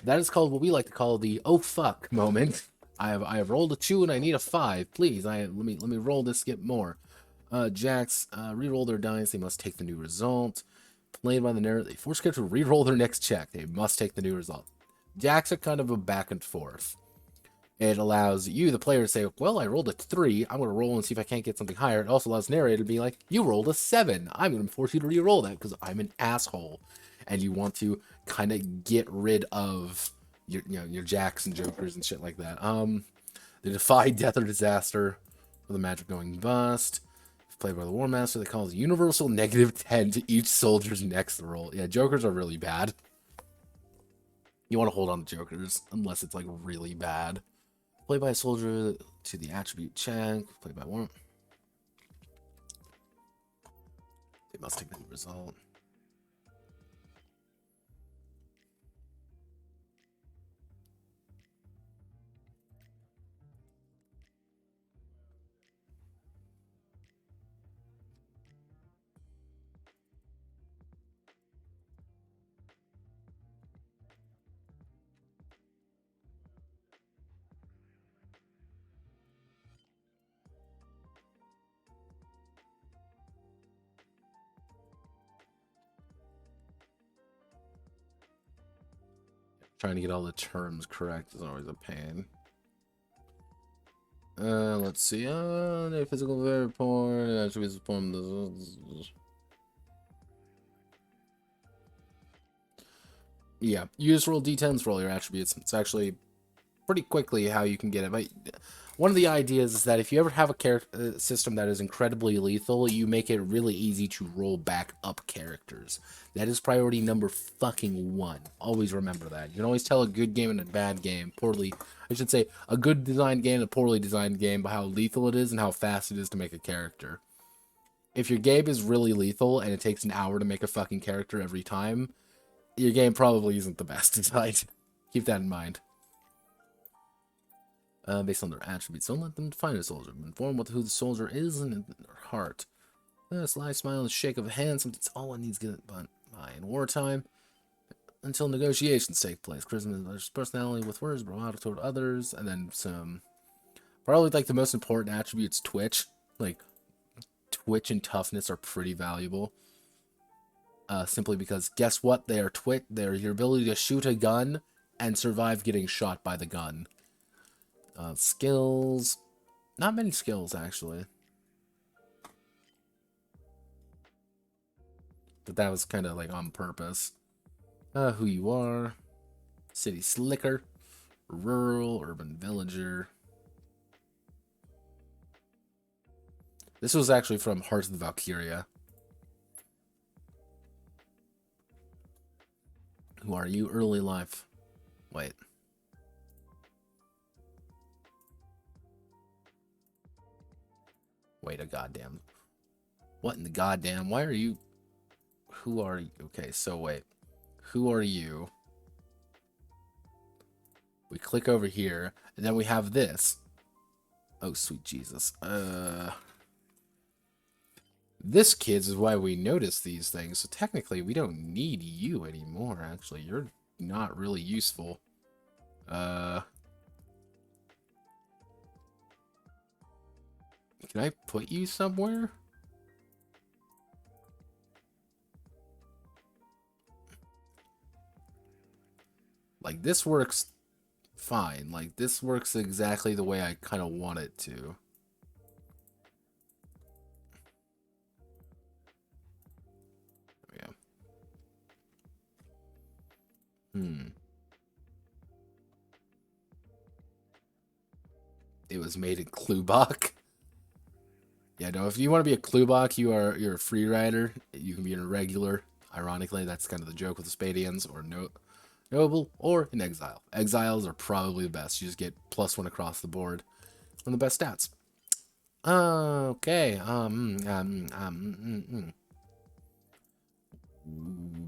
That is called what we like to call the "oh fuck" moment. I have rolled a 2 and I need a 5. Please, let me roll this. Get more. Jacks re-roll their dice. They must take the new result. Played by the narrator, they force character to re-roll their next check. They must take the new result. Jacks are kind of a back and forth. It allows you, the player, to say, well, I rolled a 3. I'm going to roll and see if I can't get something higher. It also allows the narrator to be like, you rolled a 7. I'm going to force you to re-roll that because I'm an asshole. And you want to kind of get rid of your jacks and jokers and shit like that. They defy death or disaster with a magic going bust. If played by the War Master, they cause universal -10 to each soldier's next roll. Yeah, jokers are really bad. You want to hold on to jokers unless it's like really bad. Played by a soldier to the attribute check. Played by one. They must take the result. Trying to get all the terms correct is always a pain. Let's see. No physical very poor. Attributes form. Yeah, you just roll d10s for all your attributes. It's actually pretty quickly how you can get it. But one of the ideas is that if you ever have a character system that is incredibly lethal, you make it really easy to roll back up characters. That is priority number fucking 1. Always remember that. You can always tell a good game and a bad game, I should say a good designed game and a poorly designed game by how lethal it is and how fast it is to make a character. If your game is really lethal and it takes an hour to make a fucking character every time, your game probably isn't the best designed. Keep that in mind. Based on their attributes, don't let them define a soldier. Inform who the soldier is and in their heart. A sly smile and shake of a hand, something's all one needs to get by in wartime. Until negotiations take place. Charisma, personality with words, bravado toward others, and then some. Probably like the most important attributes, Twitch. Like, Twitch and toughness are pretty valuable. Simply because, guess what? They're your ability to shoot a gun and survive getting shot by the gun. Skills. Not many skills, actually. But that was kind of like on purpose. Who you are. City slicker. Rural, urban villager. This was actually from Hearts of the Valkyria. Who are you? Early life. Wait. Wait a goddamn. What in the goddamn? Why are you? Who are you? Okay, so wait. Who are you? We click over here, and then we have this. Oh, sweet Jesus. This, kids, is why we notice these things. So technically, we don't need you anymore, actually. You're not really useful. Can I put you somewhere? Like, this works fine. Like, this works exactly the way I kind of want it to. Yeah. It was made in Klubak. Yeah, no, if you want to be a Klubak, you're a free rider. You can be a regular. Ironically, that's kind of the joke with the Spadians, or noble, or an exile. Exiles are probably the best. You just get +1 across the board. One of the best stats. Okay.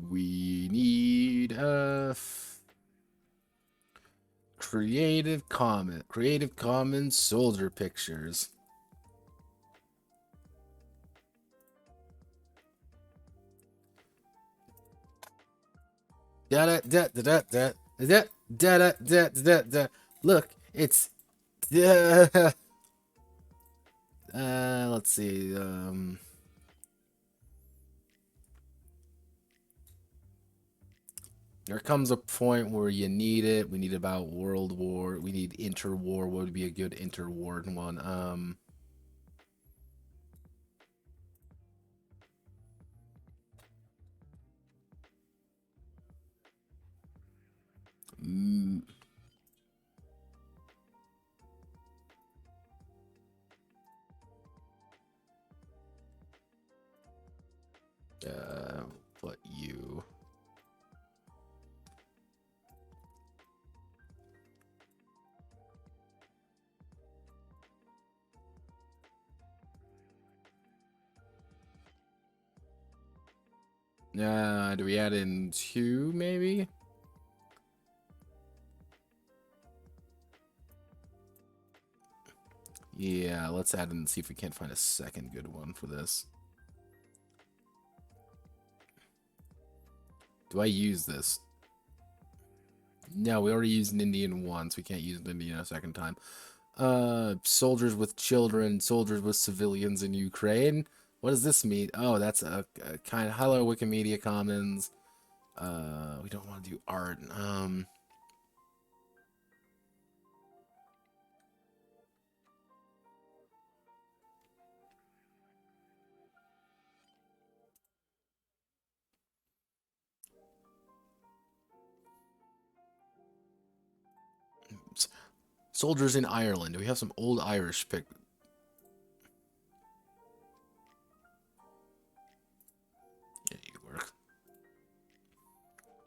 We need Creative Commons soldier pictures. Da da da da da da da da da da da. Look, it's let's see. There comes a point where you need it. We need about World War. We need interwar. What would be a good interwar one? Mm, what you? Do we add in 2 maybe? Yeah, let's add in and see if we can't find a second good one for this. Do I use this? No, we already used an Indian once. We can't use an Indian a second time. Soldiers with children, soldiers with civilians in Ukraine. What does this mean? Oh, that's a kind of hello Wikimedia Commons. We don't want to do art. Soldiers in Ireland. Do we have some old Irish pic? Yeah, you work.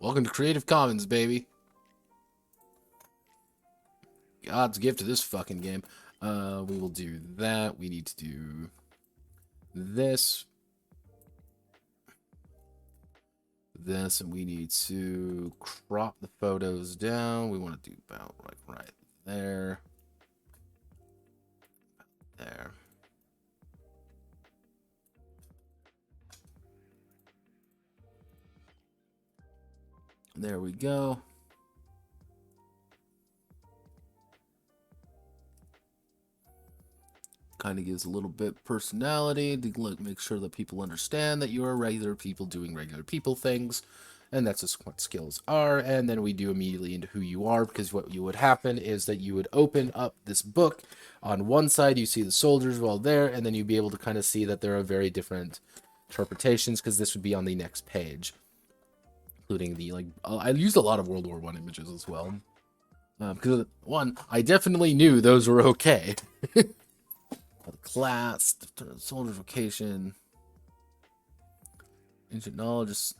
Welcome to Creative Commons, baby. God's gift to this fucking game. We will do that. We need to do this. This, and we need to crop the photos down. We want to do about like right there. There. There we go. Kind of gives a little bit personality to make sure that people understand that you are regular people doing regular people things, and that's just what skills are. And then we do immediately into who you are, because what you would happen is that you would open up this book. On one side you see the soldiers while there, and then you'd be able to kind of see that there are very different interpretations, because this would be on the next page, including the I used a lot of World War I images as well, because one, I definitely knew those were okay. Class, soldier's vocation, ancient knowledge,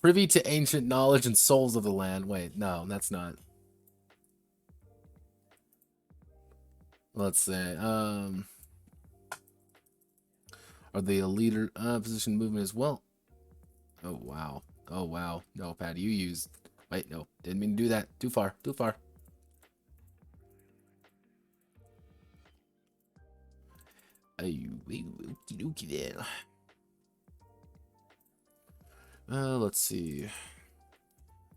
privy to ancient knowledge and souls of the land. Wait, no, that's not. Let's say, are they a leader position movement as well? Oh wow, oh wow. Notepad, you used. Wait, no, didn't mean to do that. Too far, too far. Let's see.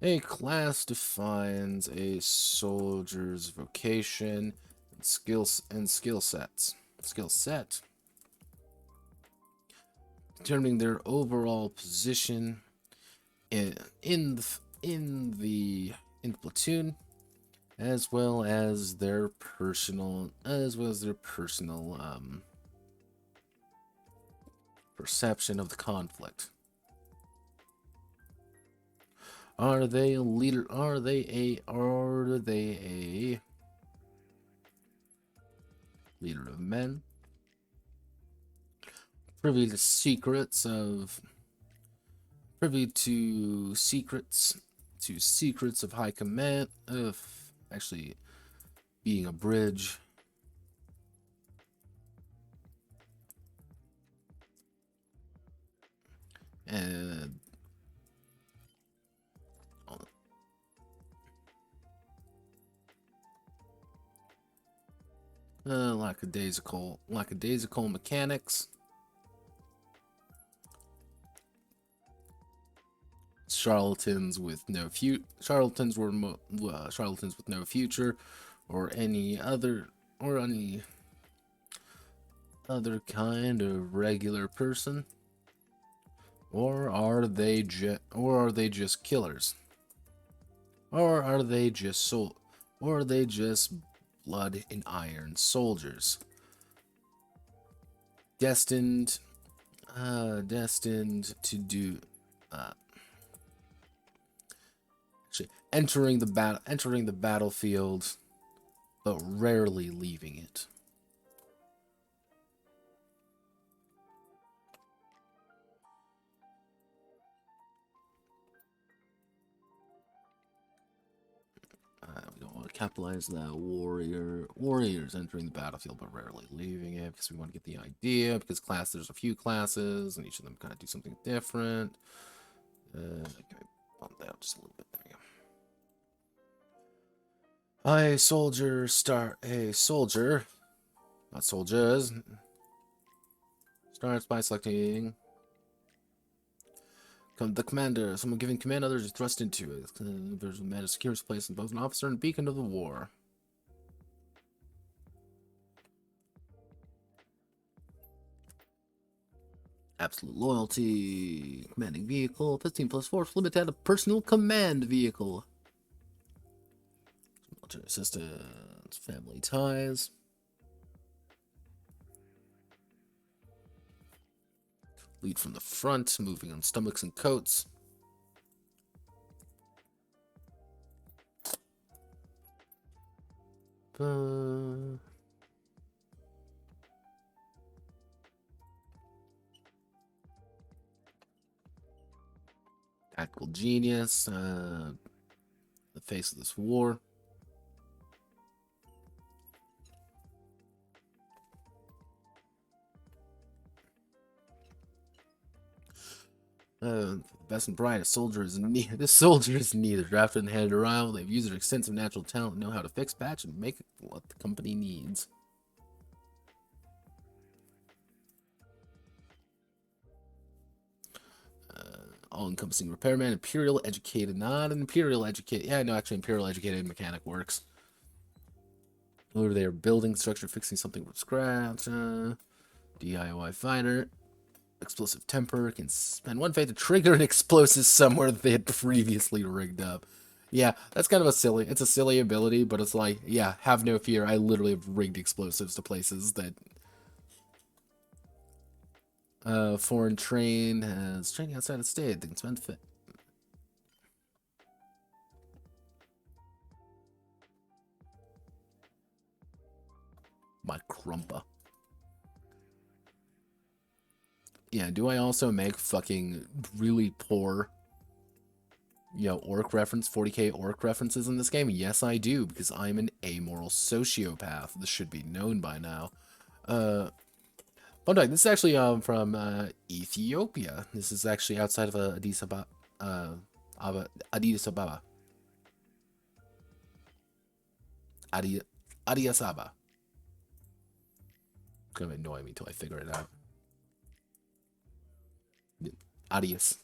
A class defines a soldier's vocation and skill sets. Skill set. Determining their overall position in the platoon, as well as their personal perception of the conflict. Are they a leader? Are they a leader of men? Privy to secrets of high command, of actually being a bridge. And lackadaisical mechanics. charlatans with no charlatans with no future, or any other kind of regular person, or are they just killers, or are they just blood and iron soldiers, destined to do entering the battlefield, but rarely leaving it. We don't want to capitalize that. Warriors entering the battlefield, but rarely leaving it, because we want to get the idea. Because there's a few classes, and each of them kind of do something different. Can I bump that up just a little bit? There we go. Soldier, not soldiers. Starts by selecting the commander. Someone giving command, others are thrust into it. There's a man of security place in both an officer and beacon of the war. Absolute loyalty. Commanding vehicle. 15 plus force. Limited personal command vehicle. Military assistance. Family ties. Lead from the front, moving on stomachs and coats. Tactical genius, the face of this war. Best and brightest soldier is needed. This soldier is neither drafted and handed around. They've used their extensive natural talent, know how to fix, patch, and make what the company needs. All-encompassing repairman, imperial educated, not an imperial educated. Yeah, no, actually, imperial educated mechanic works. Over there, building structure, fixing something from scratch. DIY fighter. Explosive temper, can spend one fate to trigger an explosive somewhere that they had previously rigged up. Yeah, that's kind of it's a silly ability, but it's like, yeah, have no fear. I literally have rigged explosives to places that foreign train has training outside of state. They can spend fit. My crumpa. Yeah, do I also make fucking really poor, orc reference, 40k orc references in this game? Yes, I do, because I'm an amoral sociopath. This should be known by now. Fun fact, this is actually from Ethiopia. This is actually outside of Addis Ababa. Addis Ababa. Addis Ababa. It's gonna annoy me until I figure it out. Addis.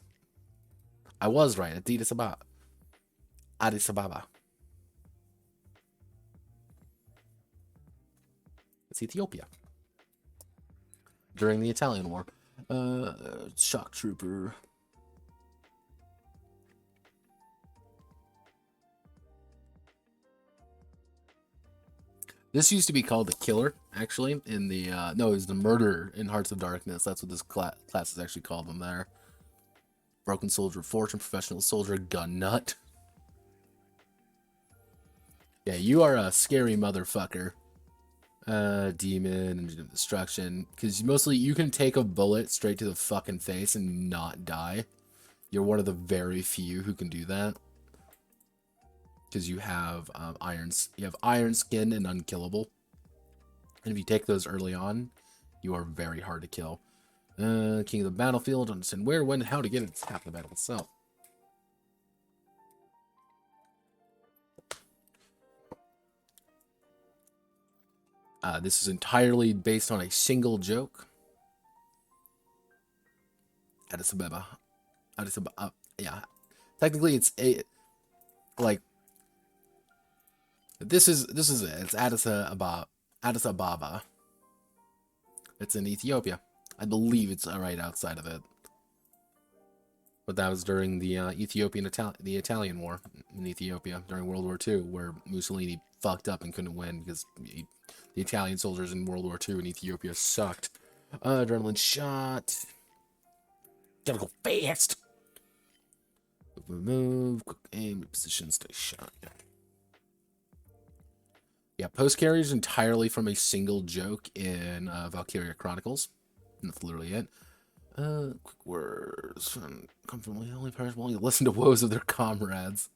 I was right. Addis Ababa. Addis Ababa. It's Ethiopia. During the Italian War. Shock trooper. This used to be called the Killer, actually, in the, no, it was the Murderer in Hearts of Darkness. That's what this class is actually called them there. Broken Soldier of Fortune, Professional Soldier, Gun Nut. Yeah, you are a scary motherfucker. Demon, Engine of Destruction. Because mostly you can take a bullet straight to the fucking face and not die. You're one of the very few who can do that. Because you have iron skin and unkillable. And if you take those early on, you are very hard to kill. King of the battlefield, understand where, when, and how to get it. It's half the battle itself. This is entirely based on a single joke. Addis Ababa. Yeah. Technically, it's a like this is it. It's Addis Ababa. It's in Ethiopia. I believe it's right outside of it. But that was during the the Italian War in Ethiopia during World War II, where Mussolini fucked up and couldn't win because the Italian soldiers in World War II in Ethiopia sucked. Adrenaline shot. Gotta go fast. Move, quick aim, position, stay shot. Yeah, post carry is entirely from a single joke in Valkyria Chronicles. And that's literally it. Quick words. Come from the only person willing to listen to woes of their comrades.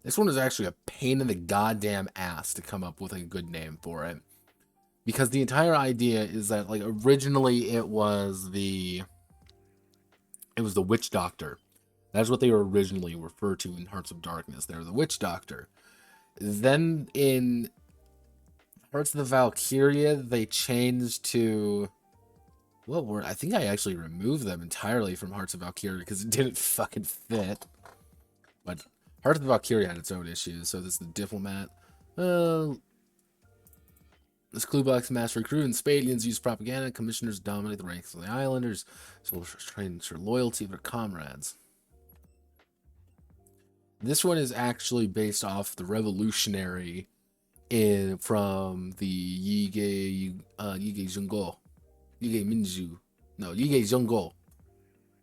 This one is actually a pain in the goddamn ass to come up with a good name for it. Because the entire idea is that, like, originally it was the Witch Doctor. That's what they were originally referred to in Hearts of Darkness. They were the Witch Doctor. Then in Hearts of the Valkyria, they changed to... Well, I think I actually removed them entirely from Hearts of Valkyria because it didn't fucking fit. But Hearts of the Valkyria had its own issues. So this is the Diplomat. This clue box master recruit and Spadians use propaganda. Commissioners dominate the ranks of the islanders. Soldiers train to ensure loyalty of their comrades. This one is actually based off the revolutionary from the Yige Zhongguo. Yige Minju. No, Yige Zhongguo.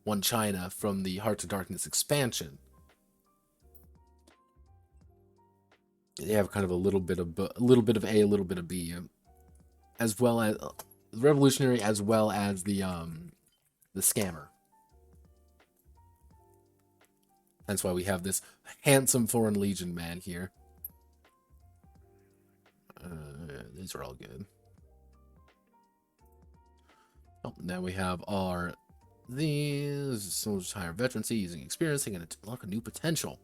One China from the Hearts of Darkness expansion. They have kind of a little bit of A, a little bit of B, as well as the revolutionary, as well as the scammer. That's why we have this handsome Foreign Legion man here. These are all good. Oh, now we have these soldiers higher veterancy using experience and unlock a new potential.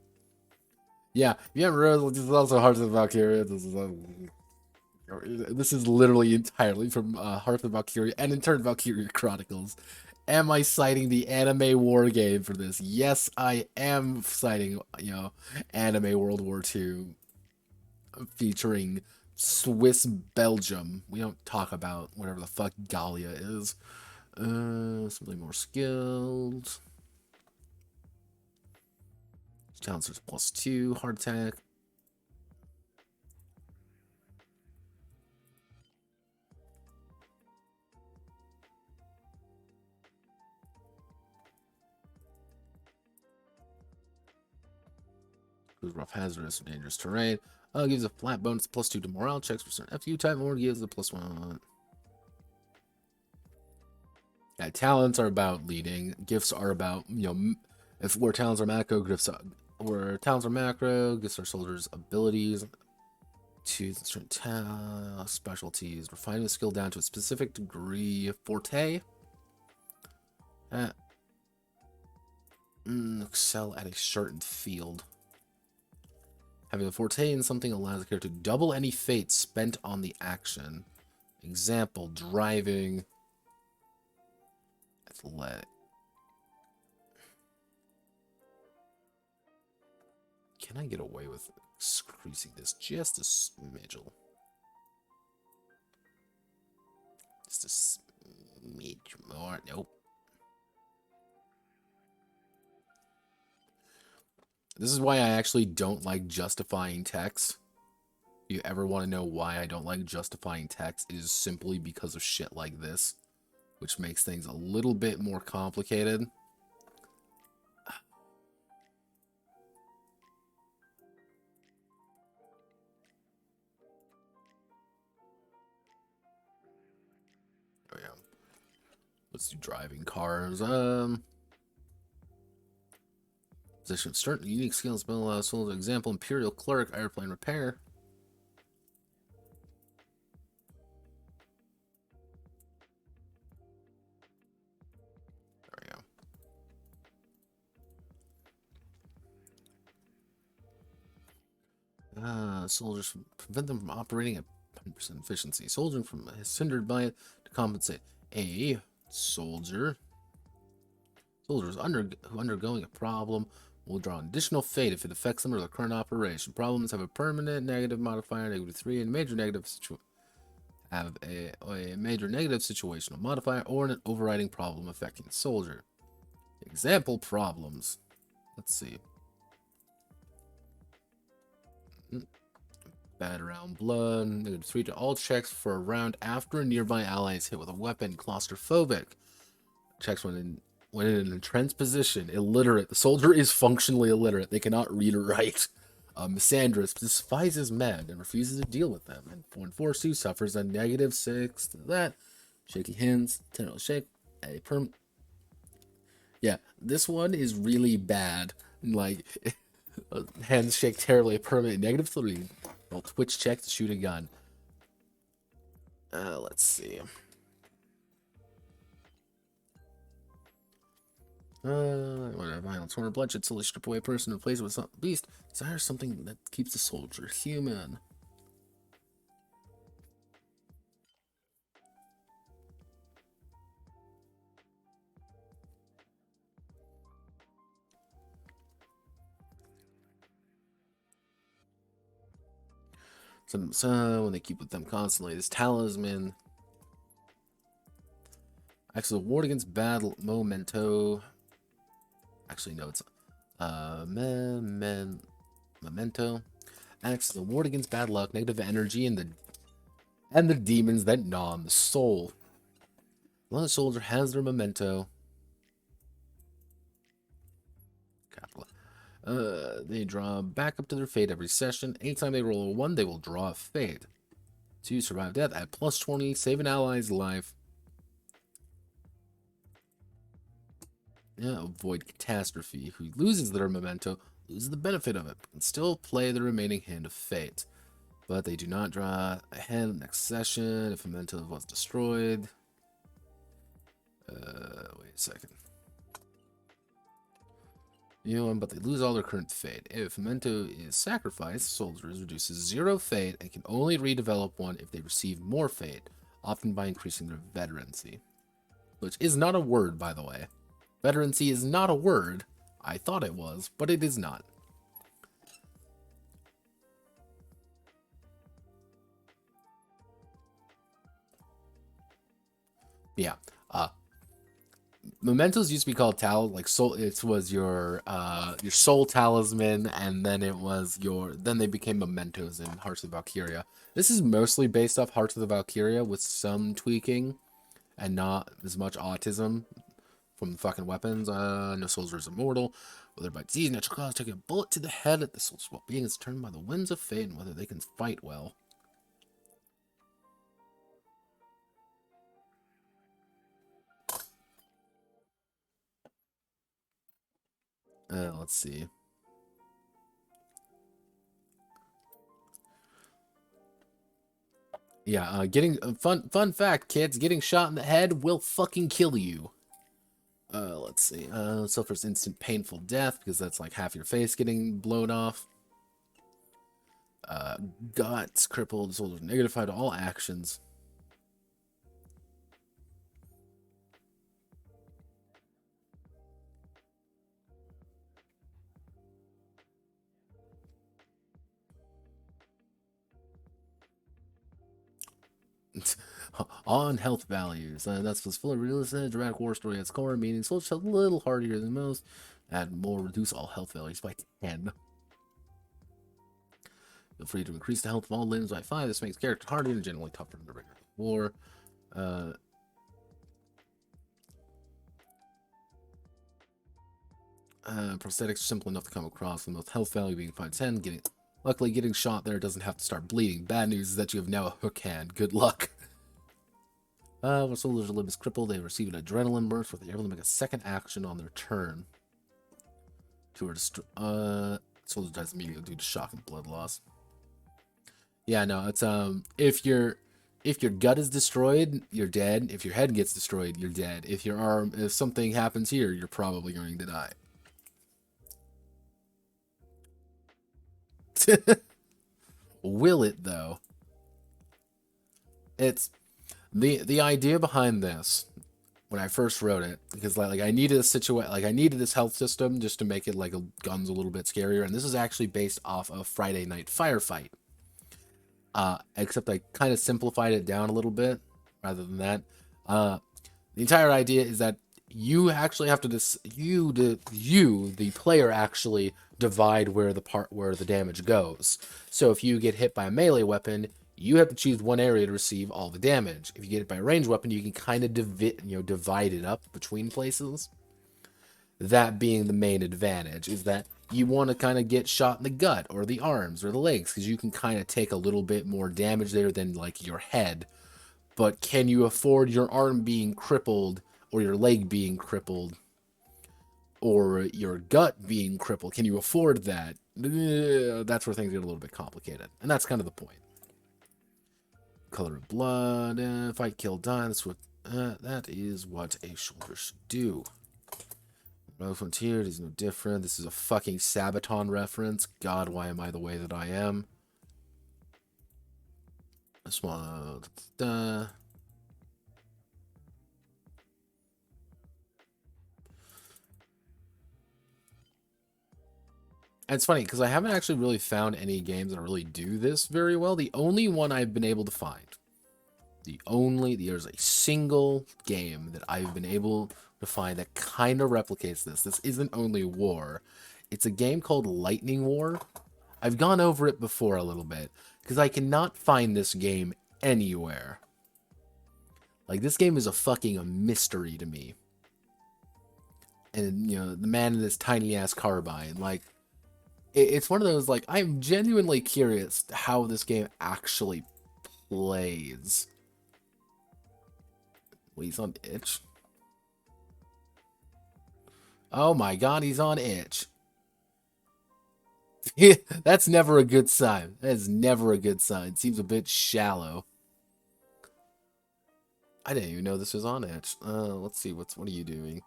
Yeah, you haven't realized this is also Hearts of Valkyria. This is literally entirely from Hearts of Valkyria and in turn Valkyria Chronicles. Am I citing the anime war game for this? Yes, I am citing, anime World War II featuring Swiss Belgium. We don't talk about whatever the fuck Gallia is. Something more skilled. Challenger's +2, heart attack. Rough, hazardous, or dangerous terrain. Gives a flat bonus +2 to morale checks for certain FU type, or gives a +1. Yeah, talents are about leading. Gifts are about, if where talents are macro, gifts are, where talents are macro, gifts are soldiers' abilities. Choose certain specialties. Refining the skill down to a specific degree. Forte. Excel at a certain field. Having a forte in something allows the character to double any fate spent on the action. Example, driving. Athletic. Can I get away with increasing this just a smidge? Just a smidge more. Nope. This is why I actually don't like justifying text. If you ever want to know why I don't like justifying text, it is simply because of shit like this, which makes things a little bit more complicated. Oh yeah. Let's do driving cars. Position certain unique skills, spell soldier. Example, Imperial Clerk, airplane repair. There we go. Soldiers prevent them from operating at 100% efficiency. Soldier from is hindered by it to compensate. A soldier. Soldiers who undergoing a problem will draw an additional fate if it affects them or the current operation. Problems have a permanent negative modifier, -3, and major negative have a major negative situational modifier or an overriding problem affecting the soldier. Example problems. Let's see. Bad around blood. -3 to all checks for a round after a nearby ally is hit with a weapon. Claustrophobic. Checks when in an entrenched position. Illiterate. The soldier is functionally illiterate. They cannot read or write. Misandrous despises men and refuses to deal with them. And when forced to, suffers a -6 to that. Shaky hands. Tentacle shake. A perm. Yeah, this one is really bad. Like, hands shake terribly. A permanent -3. Roll twitch check to shoot a gun. Let's see. Whatever, violence or bloodshed, slowly strip away a person and replace it with some beast. Desire something that keeps the soldier human. So when they keep with them constantly, this talisman acts as a ward against battle memento. Actually, no, it's memento. Acts as a ward against bad luck, negative energy, and the demons that gnaw on the soul. When the soldier has their memento, capital, they draw back up to their fate every session. Anytime they roll a 1, they will draw a fate. To survive death, add +20, save an ally's life. Yeah, avoid catastrophe. Who loses their memento loses the benefit of it, but can still play the remaining hand of fate. But they do not draw a hand next session if a memento was destroyed. Wait a second. But they lose all their current fate. If memento is sacrificed, soldiers reduces 0 fate and can only redevelop one if they receive more fate, often by increasing their veterancy. Which is not a word, by the way. Veterancy is not a word. I thought it was, but it is not. Yeah. Mementos used to be called like soul. It was your soul talisman, and then then they became mementos in Hearts of Valkyria. This is mostly based off Hearts of the Valkyria with some tweaking, and not as much autism from the fucking weapons. No soldier is immortal. Whether by disease, natural cause, taking a bullet to the head, the soldier's well-being is determined by the winds of fate and whether they can fight well. Let's see. Yeah, getting fun fact, kids, getting shot in the head will fucking kill you. Let's see. Suffers instant painful death because that's like half your face getting blown off. Guts crippled, soldiers negatified to all actions. On health values. That's what's full of realistic dramatic war story at its core, meaning soldiers a little hardier than most. Add more, reduce all health values by 10. Feel free to increase the health of all limbs by 5. This makes characters harder and generally tougher in the regular war. Prosthetics are simple enough to come across, with most health value being 510. Luckily, getting shot there doesn't have to start bleeding. Bad news is that you have now a hook hand. Good luck. When soldiers' limb is crippled, they receive an adrenaline burst where they're able to make a second action on their turn. Soldier dies immediately due to shock and blood loss. Yeah, no, it's if your gut is destroyed, you're dead. If your head gets destroyed, you're dead. If something happens here, you're probably going to die. Will it though? It's the idea behind this when I first wrote it, because like I needed a I needed this health system just to make it like guns a little bit scarier, and this is actually based off of Friday Night Firefight. Except I kind of simplified it down a little bit rather than that. The entire idea is that you actually have to the player actually divide where the damage goes. So if you get hit by a melee weapon, you have to choose one area to receive all the damage. If you get hit by a ranged weapon, you can kind of divide it up between places. That being the main advantage is that you want to kind of get shot in the gut or the arms or the legs, because you can kind of take a little bit more damage there than like your head. But can you afford your arm being crippled or your leg being crippled or your gut being crippled? Can you afford that? That's where things get a little bit complicated. And that's kind of the point. Color of blood, fight, kill, die. That is what a shoulder should do. No Frontier is no different. This is a fucking Sabaton reference. God, why am I the way that I am? This one. And it's funny because I haven't actually really found any games that really do this very well. The only one I've been able to find, there's a single game that I've been able to find that kind of replicates this. This isn't only War. It's a game called Lightning War. I've gone over it before a little bit because I cannot find this game anywhere. Like, this game is a mystery to me. And, the man in this tiny ass carbine, like, it's one of those, like, I'm genuinely curious how this game actually plays. Well, he's on itch. Oh my god, he's on itch. That's never a good sign. That is never a good sign. Seems a bit shallow. I didn't even know this was on itch. Let's see. What are you doing?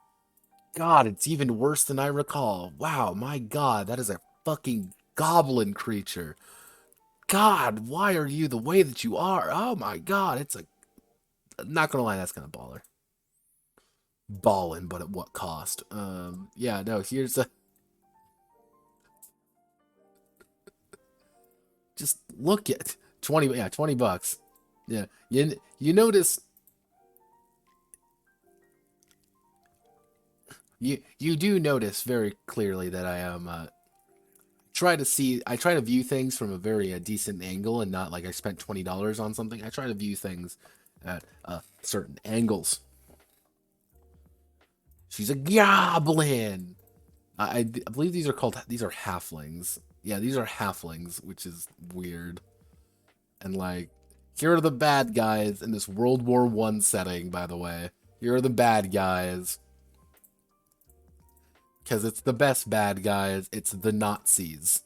God, it's even worse than I recall. Wow, my god, that is a fucking goblin creature. God, why are you the way that you are? Oh my god, it's a... Not gonna lie, that's kind of baller. Ballin', but at what cost? Yeah, no, here's a... Just look at 20 bucks. Yeah, you notice... You do notice very clearly that I am... I try to view things from a very decent angle and not like I spent $20 on something. I try to view things at certain angles. She's a goblin. I believe these are halflings. Yeah, these are halflings, which is weird. And like, here are the bad guys in this World War I setting, by the way. Here are the bad guys. Because it's the best bad guys. It's the Nazis.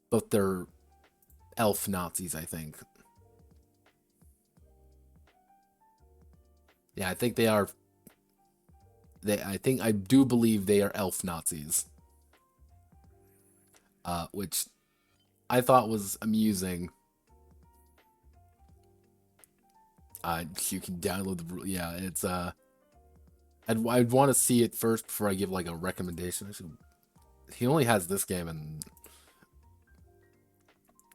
But they're elf Nazis, I think. Yeah, I think they are. I do believe they are elf Nazis. Which I thought was amusing. You can download the... Yeah, it's... I'd want to see it first before I give like a recommendation. He only has this game in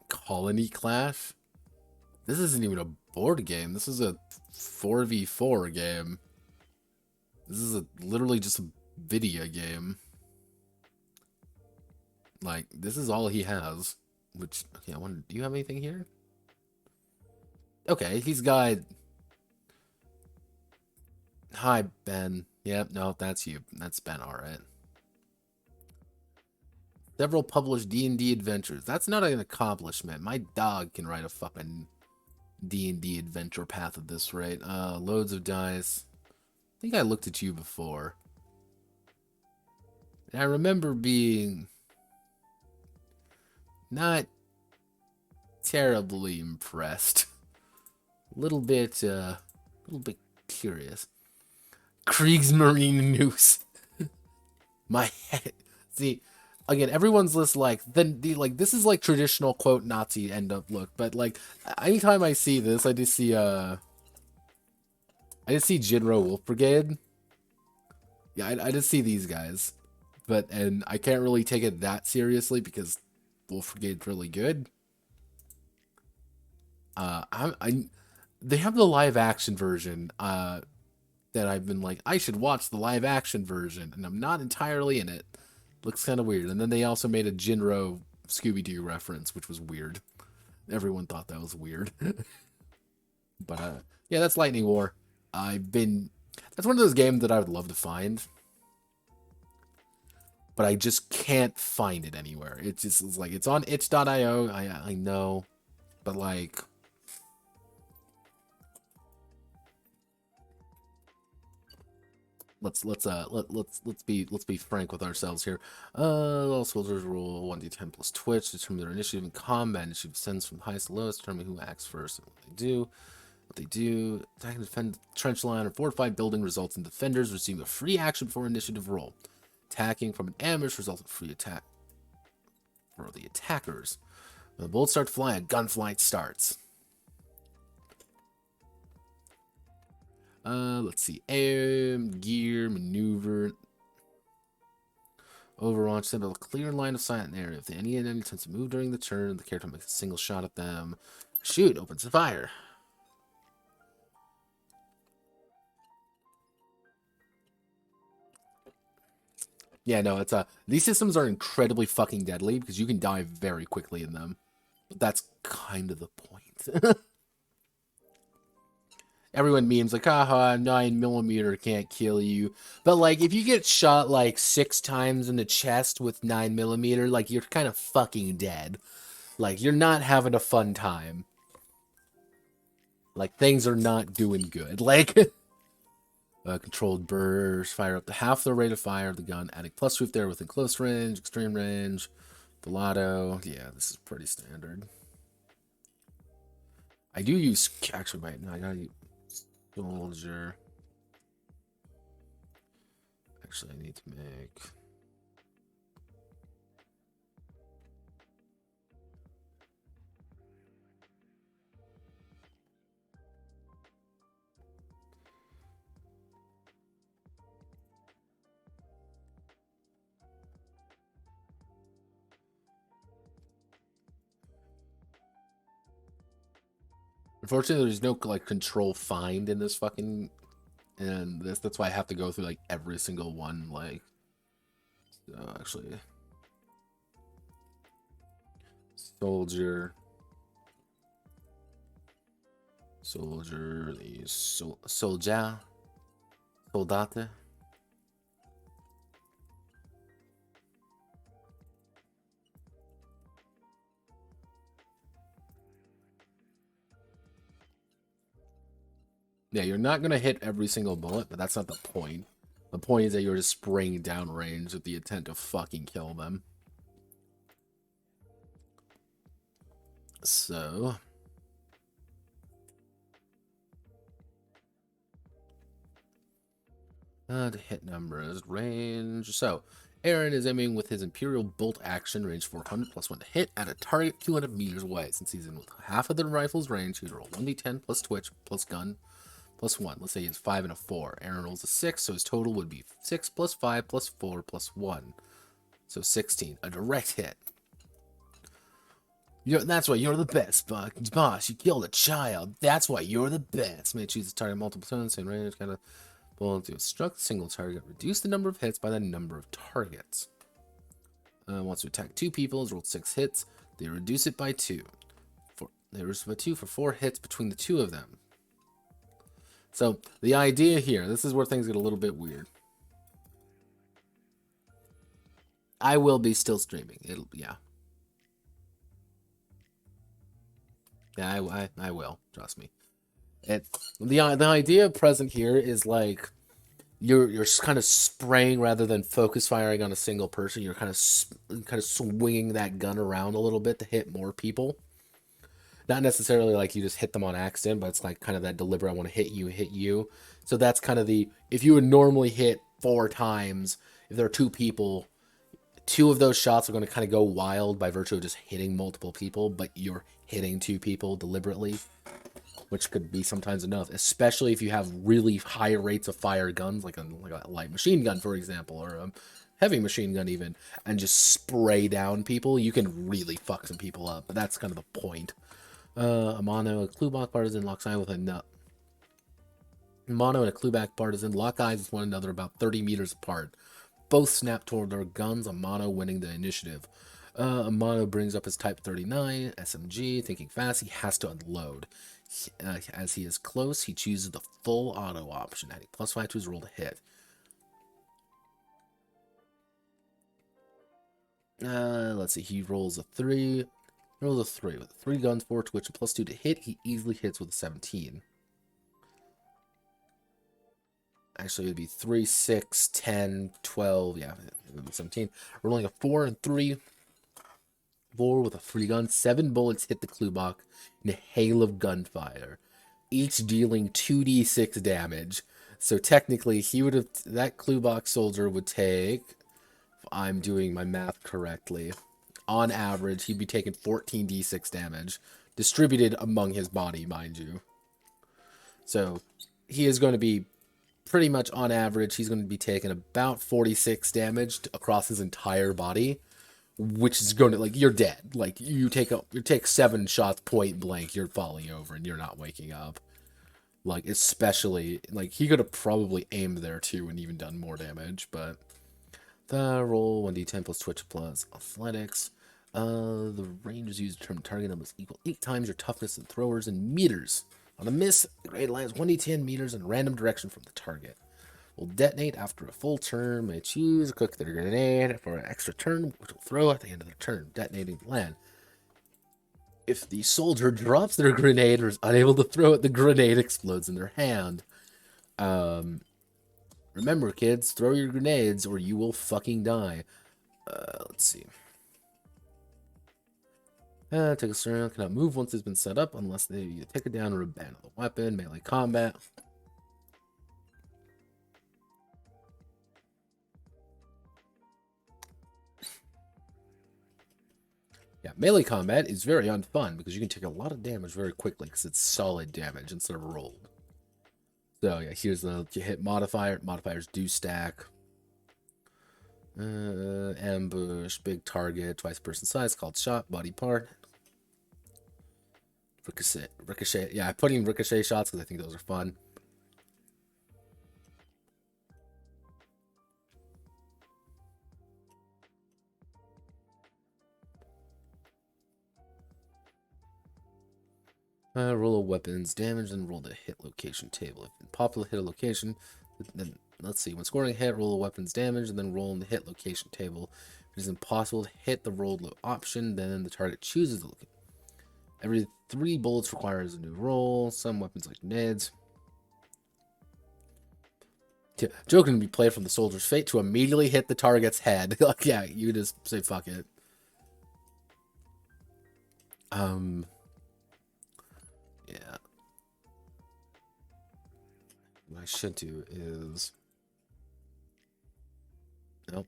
Colony Clash. This isn't even a board game. This is a 4v4 game. This is literally just a video game. Like, this is all he has. Which, okay, I wonder, do you have anything here? Okay, he's got... Hi, Ben. Yep, no, that's you. That's Ben, alright. Several published D&D adventures. That's not an accomplishment. My dog can write a fucking D&D adventure path at this rate. Loads of dice. I think I looked at you before. And I remember being not terribly impressed. A little bit curious. Kriegsmarine Noose. My head. See, again, everyone's list like like this is like traditional quote Nazi end up look, but like anytime I see this, I just see Jinro Wolf Brigade. Yeah, I just see these guys, and I can't really take it that seriously because Wolf Brigade's really good. They have the live action version. That I've been like, I should watch the live action version, and I'm not entirely in it. Looks kind of weird. And then they also made a Jinro Scooby Doo reference, which was weird. Everyone thought that was weird. But yeah, that's Lightning War. That's one of those games that I would love to find, but I just can't find it anywhere. It's like it's on itch.io. I know, but like let's be frank with ourselves here. All soldiers roll 1d10 plus Twitch, determine their initiative in combat. Initiative sends from highest to lowest, determine who acts first and what they do. Attack and defend trench line or fortified building results in defenders receive a free action before initiative roll. Attacking from an ambush results in free attack for the attackers. When the bolts start flying, a gunfight starts. Let's see. Aim, gear, maneuver. Overwatch, send a clear line of sight in the area. If any enemy attempts to move during the turn, the character makes a single shot at them. Shoot, opens the fire. Yeah, no, it's these systems are incredibly fucking deadly because you can die very quickly in them. But that's kind of the point. Everyone memes like, haha, 9mm can't kill you. But like, if you get shot like 6 times in the chest with 9mm, like you're kind of fucking dead. Like you're not having a fun time. Like things are not doing good. Like. Controlled burst, fire up to half the rate of fire of the gun, adding +2 if they're within close range, extreme range, the lotto. Yeah, this is pretty standard. I do use, actually, wait, no, I gotta use soldier. Actually, I need to make... Unfortunately, there's no like control find in this fucking, and that's why I have to go through like every single one. Like, so actually, soldier, the soldier, soldate. Yeah, you're not going to hit every single bullet, but that's not the point. The point is that you're just spraying down range with the intent to fucking kill them. So... the hit numbers, range. So, Aaron is aiming with his Imperial Bolt action, range 400, +1 to hit, at a target 200 meters away. Since he's in with half of the rifle's range, he'd roll 1d10 plus Twitch, plus gun, +1. Let's say he has 5 and a 4. Aaron rolls a 6, so his total would be 6 plus 5 plus 4 plus 1. So 16. A direct hit. That's why you're the best, boss. You killed a child. That's why you're the best. May choose to target multiple times, same range, kind of. Well, to instruct a single target, reduce the number of hits by the number of targets. Wants to attack 2 people, has rolled 6 hits. They reduce it by 2. They reduce it by 2 for 4 hits between the 2 of them. So, the idea here, this is where things get a little bit weird. I will be still streaming. Yeah. Yeah, I will. Trust me. The idea present here is like you're kind of spraying rather than focus firing on a single person. You're kind of swinging that gun around a little bit to hit more people. Not necessarily like you just hit them on accident, but it's like kind of that deliberate, I want to hit you. So that's kind of if you would normally hit 4 times, if there are 2 people, 2 of those shots are going to kind of go wild by virtue of just hitting multiple people, but you're hitting 2 people deliberately, which could be sometimes enough, especially if you have really high rates of fire guns, like a light machine gun, for example, or a heavy machine gun even, and just spray down people. You can really fuck some people up, but that's kind of the point. A mono, a clue-back partisan locks eye with a nut. Mono and a clue-back partisan lock eyes with one another about 30 meters apart. Both snap toward their guns, a mono winning the initiative. A mono brings up his Type 39 SMG, thinking fast, he has to unload. As he is close, he chooses the full auto option, adding +5 to his roll to hit. Let's see, he rolls a 3. Rolls a 3 with 3 guns, 4 twitch, and +2 to hit. He easily hits with a 17. Actually, it would be 3, 6, 10, 12. Yeah, it would be 17. Rolling a 4 and 3. 4 with a free gun. 7 bullets hit the clue box in a hail of gunfire, each dealing 2d6 damage. So technically, that clue box soldier would take, if I'm doing my math correctly, on average, he'd be taking 14d6 damage, distributed among his body, mind you. So he is going to be pretty much on average, he's going to be taking about 46 damage across his entire body, which is going to, like, you're dead. Like, you take 7 shots point blank, you're falling over and you're not waking up. Like, especially, like, he could have probably aimed there too and even done more damage, but the roll 1d10 plus twitch plus athletics. The range is used to determine target that must equal 8 times your toughness and throwers in meters. On a miss, the grenade lands 1d10 meters in a random direction from the target. Will detonate after a full turn. May choose to cook their grenade for an extra turn, which will throw at the end of their turn, detonating the land. If the soldier drops their grenade or is unable to throw it, the grenade explodes in their hand. Remember, kids, throw your grenades or you will fucking die. Let's see. Take a turn. Cannot move once it's been set up unless they either take it down or abandon the weapon. Melee combat. Yeah, melee combat is very unfun because you can take a lot of damage very quickly because it's solid damage instead of rolled. So yeah, here's the hit modifier. Modifiers do stack. Ambush, big target, twice person size, called shot, body part. Ricochet. Yeah, I put in ricochet shots because I think those are fun. Roll a weapons damage and roll the hit location table. If in popular hit a location, then let's see. When scoring a hit, roll a weapons damage and then roll in the hit location table. If it is impossible to hit the rolled option, then the target chooses the location. Every 3 bullets requires a new roll. Some weapons like grenades. Joe can be played from the soldier's fate to immediately hit the target's head. Like, yeah, you just say fuck it. Yeah. What I should do is... Nope.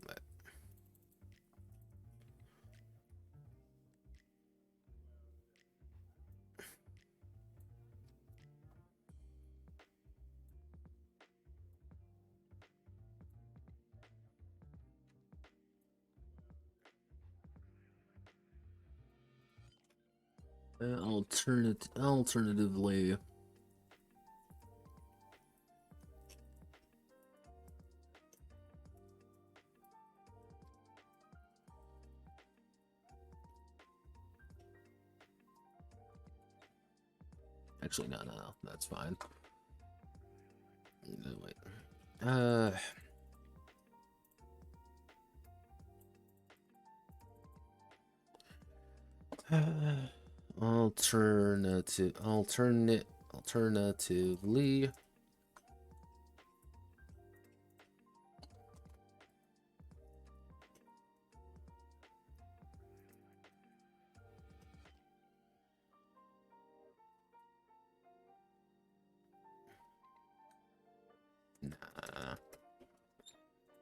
Alternatively... Actually, no, that's fine. No, wait. Alternatively.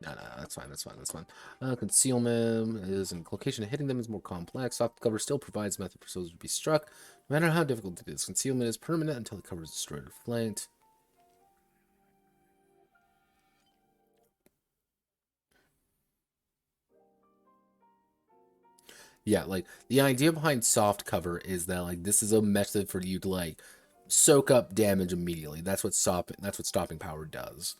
No, that's fine, that's fine, that's fine. Concealment is in location of hitting them is more complex. Soft cover still provides method for soldiers to be struck. No matter how difficult it is, concealment is permanent until the cover is destroyed or flanked. Yeah, like the idea behind soft cover is that like this is a method for you to like soak up damage immediately. That's what stopping power does.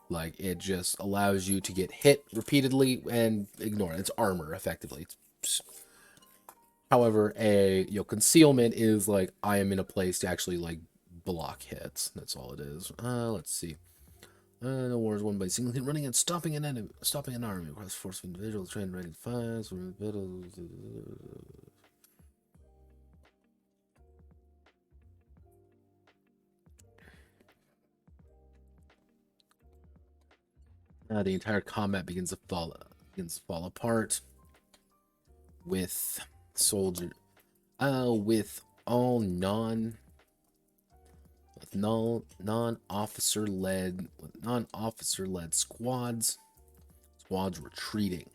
Like it just allows you to get hit repeatedly and ignore it. It's armor effectively. However, a concealment is like I am in a place to actually like block hits. That's all it is. Let's see. No war is won by single hit running and stopping an enemy, stopping an army requires force of individuals trained ready to fire. The entire combat begins to fall apart with soldier with all non-officer led squads retreating.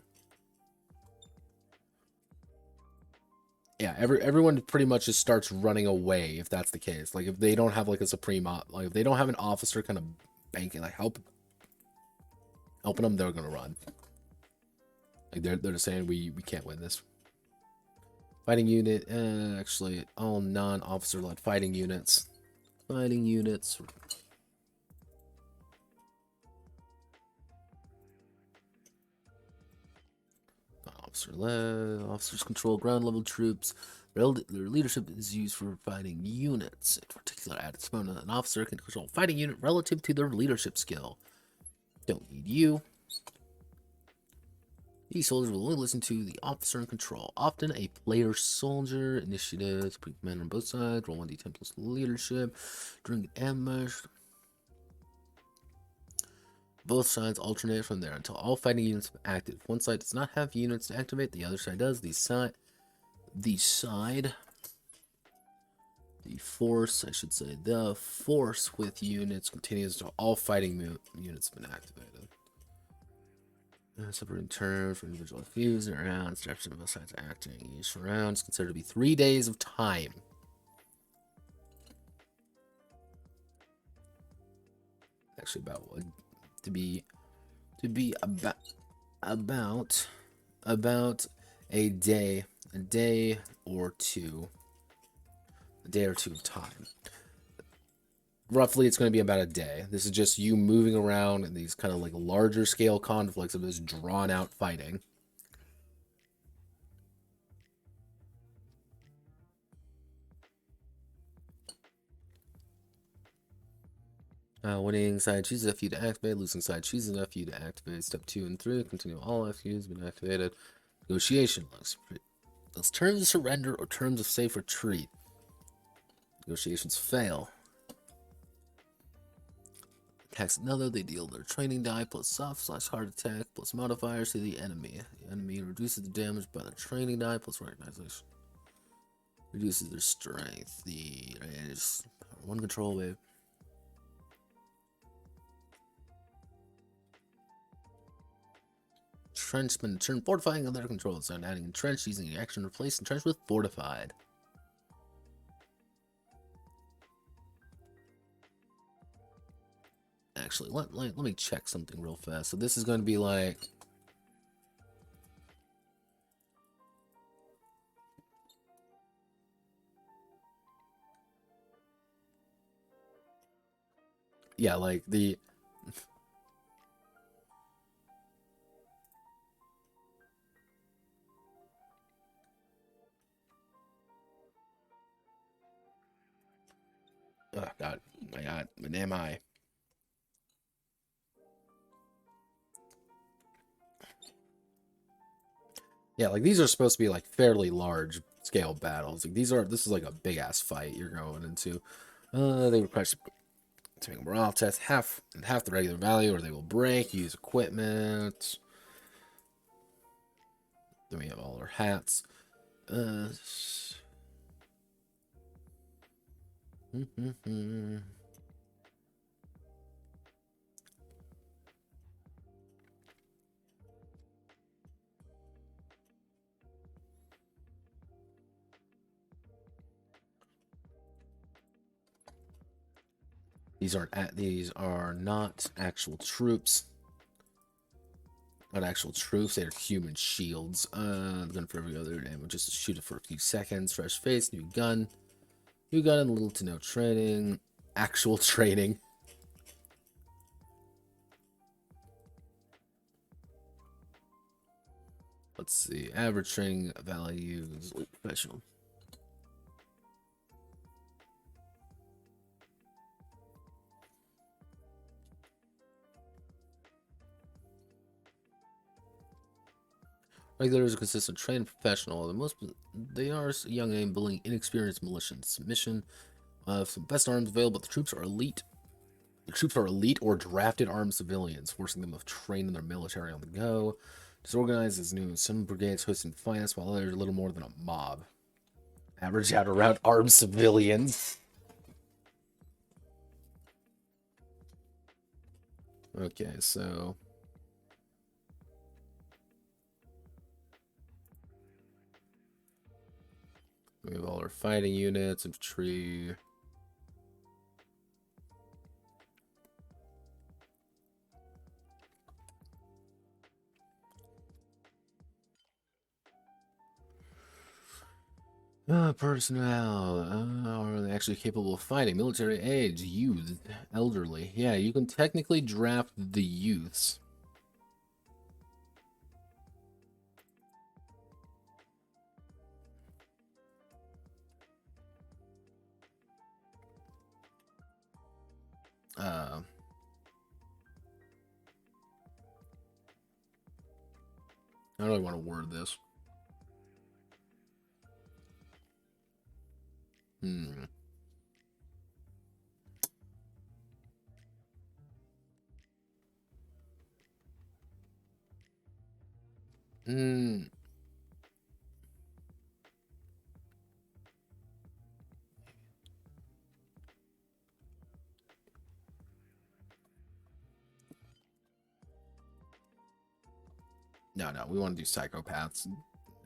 Yeah, everyone pretty much just starts running away if that's the case. Like if they don't have like a like if they don't have an officer kind of banking like helping them, they're gonna run. Like they're just saying we can't win this. Fighting unit, actually all non-officer led fighting units. Officer led, officers control ground level troops. Their leadership is used for fighting units. In particular, at its moment, an officer can control a fighting unit relative to their leadership skill. Don't need you. These soldiers will only listen to the officer in control. Often a player soldier. Initiatives, put command on both sides. Roll 1d10 plus leadership. During ambush. Both sides alternate from there until all fighting units have active. If one side does not have units to activate, the other side does. The force with units continues until all fighting units have been activated. Separating turns for individual fuse and rounds. Direction of both sides acting. Each round is considered to be 3 days of time. Actually, about what to be about a day or two of time. Roughly, it's going to be about a day. This is just you moving around in these kind of like larger scale conflicts of this drawn out fighting. Winning side chooses a few to activate. Losing side chooses a few to activate. Step 2 and 3 continue all FUs been activated. Negotiation looks terms of surrender or terms of safe retreat. Negotiations fail. Attacks another, they deal their training die plus soft/hard attack plus modifiers to the enemy. The enemy reduces the damage by the training die plus recognition. Reduces their strength. The range one control wave. Entrenchment, turn fortifying on their control. So adding entrench using the action replace entrench with fortified. Actually, let me check something real fast. So this is going to be like yeah, like the oh god, my god, what am I? Yeah, like these are supposed to be like fairly large scale battles. Like this is like a big ass fight you're going into. They request to make a morale test half the regular value, or they will break. Use equipment. Then we have all our hats. These are not actual troops. Not actual troops, they're human shields. Gun for every other ammo, just to shoot it for a few seconds. Fresh face, new gun. New gun and little to no training. Actual training. Let's see. Average training values. Professional. Regulars are consistent trained professional. They are young and bullying inexperienced militias. Submission. Some best arms available. The troops are elite. The troops are elite or drafted armed civilians, forcing them to train in their military on the go. Disorganized as new. Some brigades hosting finance, while others are little more than a mob. Average out around armed civilians. Okay, so we have all our fighting units, infantry. Personnel. Are they actually capable of fighting? Military age, youth, elderly. Yeah, you can technically draft the youths. I don't really want to word this. Hmm. Hmm. No, we want to do psychopaths.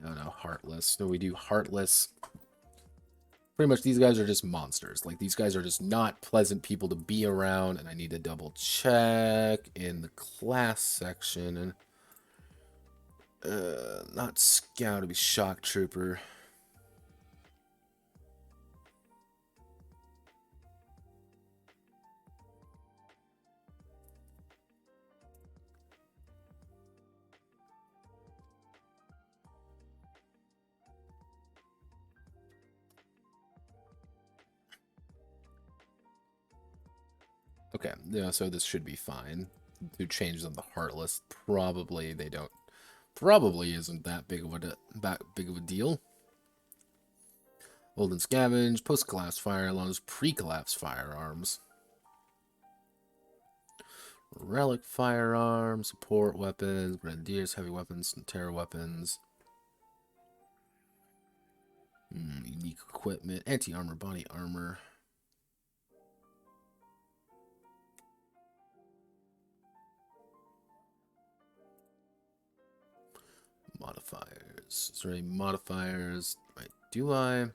No, heartless. No, we do heartless. Pretty much these guys are just monsters. Like, these guys are just not pleasant people to be around, and I need to double check in the class section. And not scout, to be shock trooper. Okay, yeah, so this should be fine. To change them to heartless, probably they don't. Probably isn't that big of a deal. Old and scavenge, post-collapse firearms, pre-collapse firearms. Relic firearms, support weapons, grenadiers, heavy weapons, and terror weapons. Unique equipment, anti-armor, body armor. Modifiers. Is there any modifiers? Right, do I?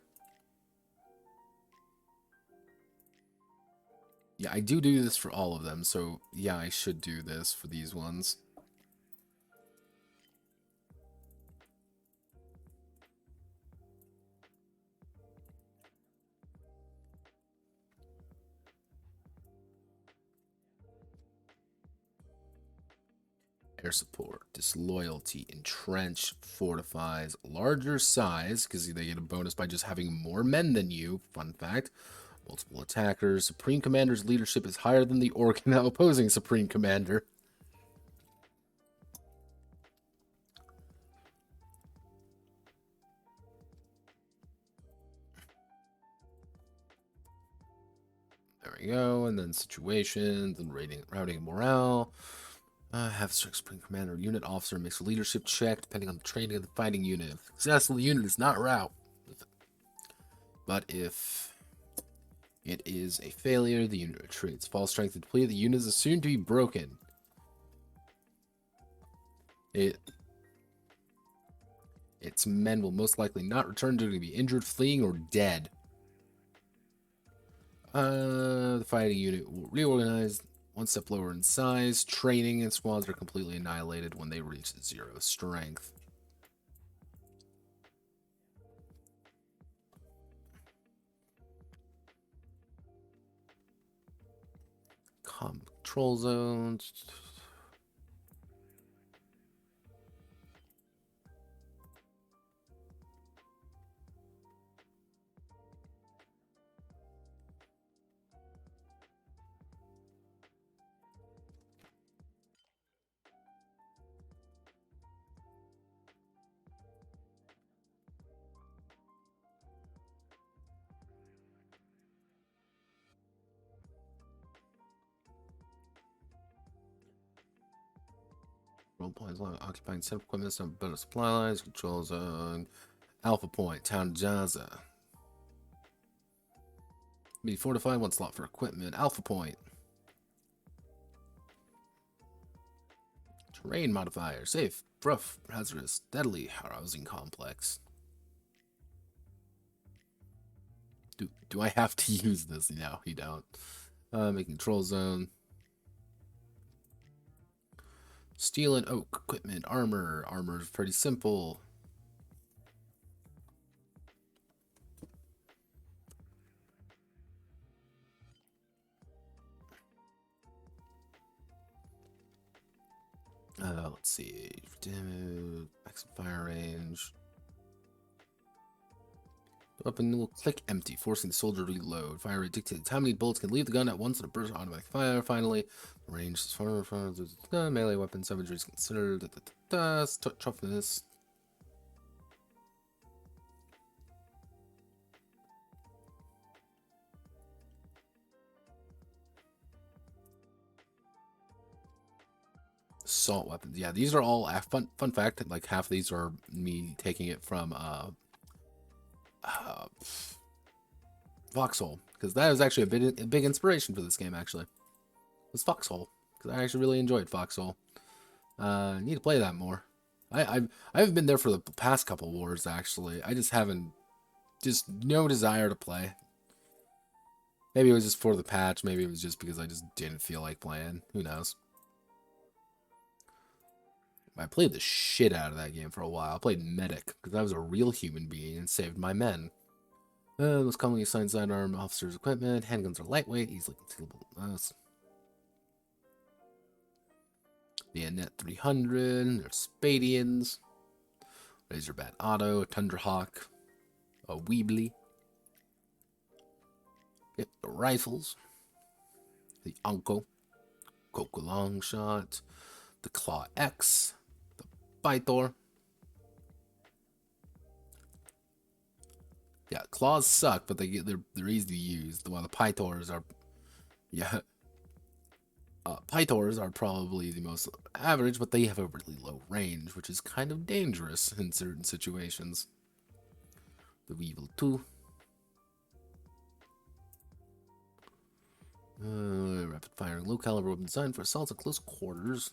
Yeah, I do this for all of them, so yeah, I should do this for these ones. Air support, disloyalty, entrench, fortifies, larger size, because they get a bonus by just having more men than you. Fun fact. Multiple attackers. Supreme Commander's leadership is higher than the opposing Supreme Commander. There we go. And then situations and routing morale. Have Supreme Commander unit officer makes a leadership check depending on the training of the fighting unit. If successful, the unit is not rout. But if it is a failure, the unit retreats. False strength is depleted. The unit is assumed to be broken. Its men will most likely not return due to be injured, fleeing, or dead. The fighting unit will reorganize one step lower in size. Training and squads are completely annihilated when they reach 0 strength. Control zones. Role points, occupying set equipment, some better supply lines, control zone, Alpha Point, Town Jaza. Be fortified, one slot for equipment, Alpha Point. Terrain modifier, safe, rough, hazardous, deadly, housing complex. Do I have to use this? No, you don't. Make control zone. Steel and oak equipment, armor. Armor is pretty simple. Let's see. Damage, maximum fire range. Weapon will click empty, forcing the soldier to reload. Fire rate dictates how many bullets can leave the gun at once in a burst of automatic fire. Finally, range is far from melee weapon. Savagery is considered. Toughness. Assault weapons. Yeah, these are all fun fact. Like half of these are me taking it from Foxhole, because that was actually a big inspiration for this game. Actually, it was Foxhole, because I actually really enjoyed Foxhole. I need to play that more. I haven't been there for the past couple wars. Actually, I just haven't, just no desire to play. Maybe it was just for the patch. Maybe it was just because I just didn't feel like playing. Who knows? I played the shit out of that game for a while. I played Medic, because I was a real human being and saved my men. Most commonly assigned sidearm officers' equipment. Handguns are lightweight, easily concealable. The Net 300. There's Spadians. Razorbat Auto. A Tundrahawk. A Weebly. Yep, the rifles. The Unco. Coca Longshot. The Claw X. The Pythor. Yeah, claws suck, but they're easy to use. While the Pythors are, yeah, Pythors are probably the most average, but they have a really low range, which is kind of dangerous in certain situations. The Weevil 2. Rapid firing, low caliber weapon designed for assaults at close quarters.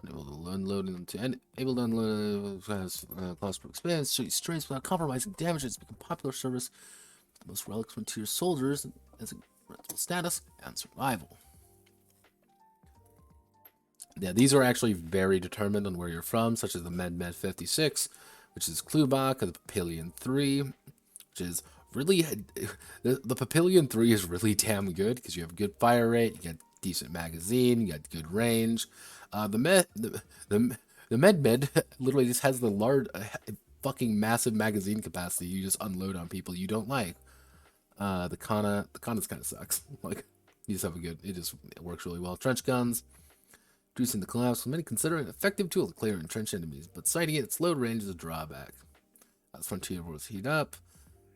Unable to unload them to able to unload class per expanse, show you strengths without compromising damage. It's become popular service for the most Relic frontier soldiers as a rental status and survival. Yeah, these are actually very determined on where you're from, such as the Med 56, which is Klubak, and the Papillion 3, which is really the Papillion 3 is really damn good because you have good fire rate, you get decent magazine, you got good range. The Med literally just has the large, fucking massive magazine capacity you just unload on people you don't like. The Kana's kind of sucks. Like, you just have it works really well. Trench guns, reducing the collapse. Many consider it an effective tool to clear entrenched enemies, but sighting it at slow range is a drawback. As frontier wars heat up,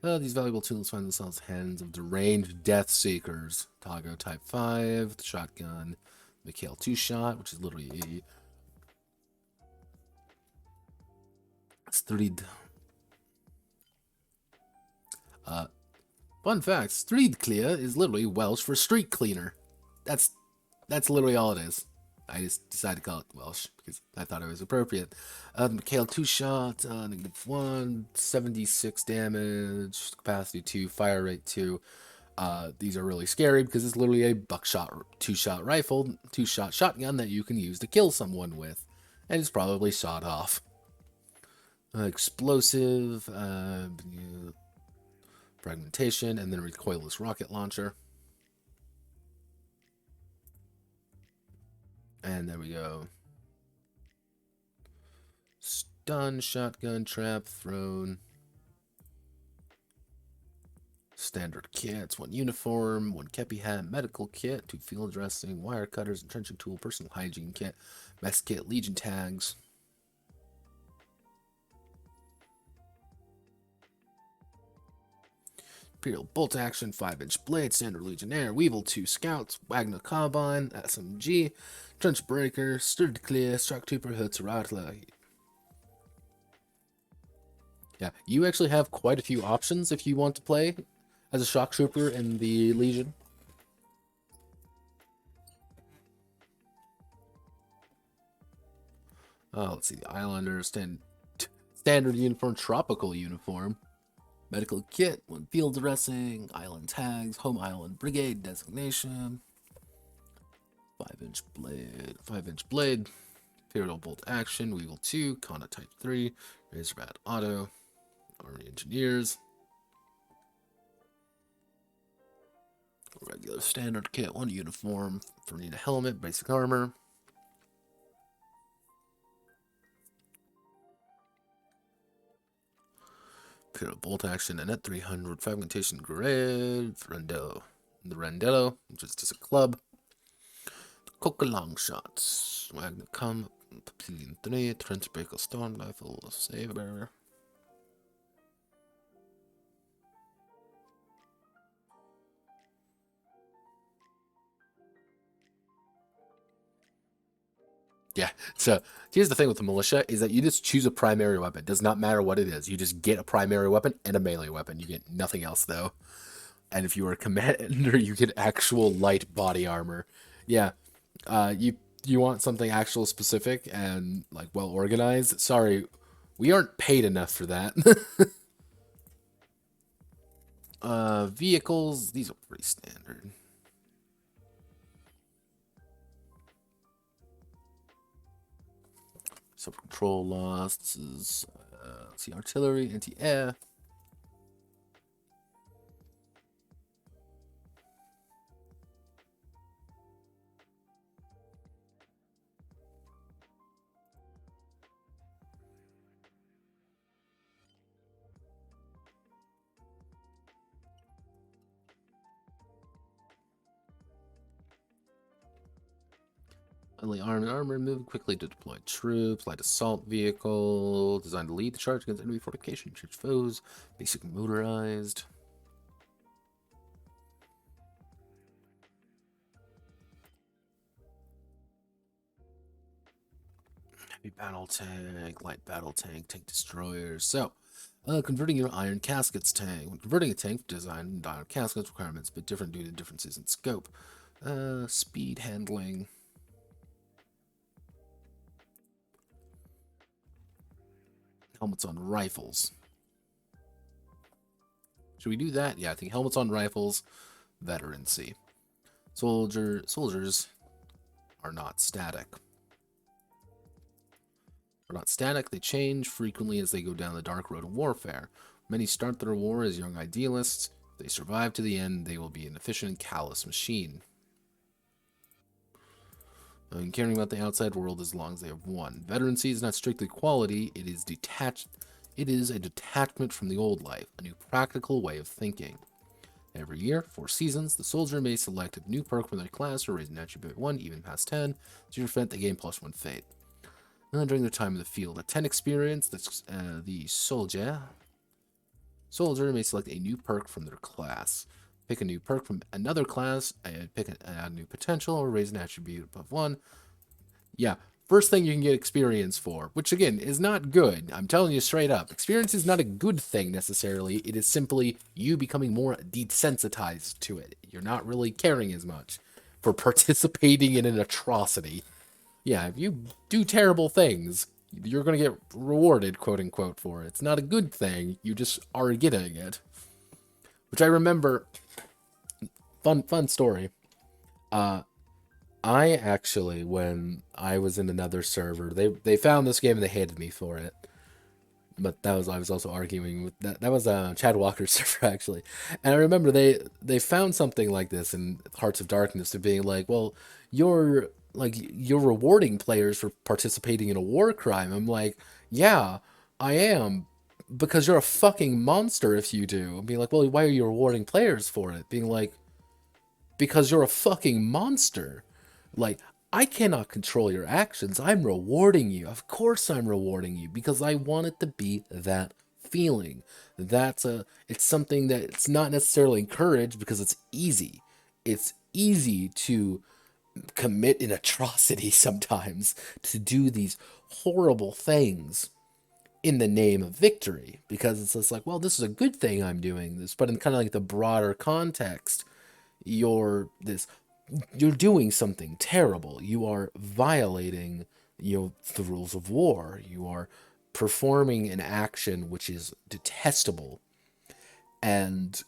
these valuable tools find themselves in the hands of deranged death seekers. Tago Type 5, the shotgun. Mikhail 2-shot, which is literally Strid. Fun fact, Strid Clear is literally Welsh for street cleaner. That's literally all it is. I just decided to call it Welsh because I thought it was appropriate. Mikhail 2-shot, -1, 76 damage, capacity 2, fire rate 2. These are really scary because it's literally a buckshot 2-shot rifle, 2-shot shotgun that you can use to kill someone with. And it's probably shot off. Explosive, fragmentation, and then recoilless rocket launcher. And there we go. Stun, shotgun, trap, thrown. Standard kits, 1 uniform, 1 kepi hat, medical kit, 2 field dressing, wire cutters, entrenching tool, personal hygiene kit, mess kit, legion tags. Imperial bolt action, 5-inch blade, standard legionnaire, Weevil 2 scouts, Wagner carbine, SMG, trench breaker, sturdy clear, shock trooper, hoods, rattler. Yeah, you actually have quite a few options if you want to play as a shock trooper in the Legion. Oh, let's see, the Islander, standard uniform, tropical uniform. Medical kit, 1 field dressing, island tags, home island brigade designation, 5-inch blade, Imperial bolt action, Weevil 2, Kana type 3, Razorbat auto, Army engineers, regular standard kit, 1 uniform, Farina helmet, basic armor. Imperial bolt action, and at 300 fragmentation grid, Randello. The Randello, which is just a club. Coca long shots. Wagner come, Papillion 3, trench breaker, storm rifle, saber. Yeah, so here's the thing with the militia is that you just choose a primary weapon. It does not matter what it is. You just get a primary weapon and a melee weapon. You get nothing else, though. And if you are a commander, you get actual light body armor. Yeah, you want something actual specific and like well organized. Sorry, we aren't paid enough for that. Vehicles, these are pretty standard. Self-control loss. This is let's see, artillery, anti-air. Lightly armor, move quickly to deploy troops. Light assault vehicle, designed to lead the charge against enemy fortification, charge foes. Basic motorized. Heavy battle tank, light battle tank, tank destroyers. So, converting your iron caskets tank. When converting a tank, design iron caskets requirements, but different due to differences in scope. Speed handling. Helmets on rifles. Should we do that? Yeah, I think helmets on rifles, veterancy. Soldiers are not static. They're not static, they change frequently as they go down the dark road of warfare. Many start their war as young idealists. If they survive to the end, they will be an efficient and callous machine. Caring about the outside world as long as they have won. Veterancy is not strictly quality, it is detached. It is a detachment from the old life, a new practical way of thinking. Every year, 4 seasons, the soldier may select a new perk from their class or raise an attribute 1, even past 10, to prevent the game +1 fate. During their time in the field, at 10 experience, the soldier may select a new perk from their class. Pick a new perk from another class, and add a new potential, or raise an attribute above 1. Yeah, first thing you can get experience for, which again is not good. I'm telling you straight up. Experience is not a good thing necessarily. It is simply you becoming more desensitized to it. You're not really caring as much for participating in an atrocity. Yeah, if you do terrible things, you're gonna get rewarded, quote unquote, for it. It's not a good thing. You just are getting it. Which I remember. Fun story. Uh, I actually, when I was in another server, they found this game and they hated me for it. But that was I was also arguing with that was Chad Walker's server actually, and I remember they found something like this in Hearts of Darkness of being like, well, you're rewarding players for participating in a war crime. I'm like, yeah, I am, because you're a fucking monster if you do. And being like, well, why are you rewarding players for it? Being like, because you're a fucking monster. Like, I cannot control your actions. I'm rewarding you. Of course I'm rewarding you because I want it to be that feeling. It's something that it's not necessarily encouraged because it's easy. It's easy to commit an atrocity sometimes, to do these horrible things in the name of victory, because it's just like, well, this is a good thing I'm doing this, but in kind of like the broader context, you're this you're doing something terrible. You are violating, the rules of war. You are performing an action which is detestable. And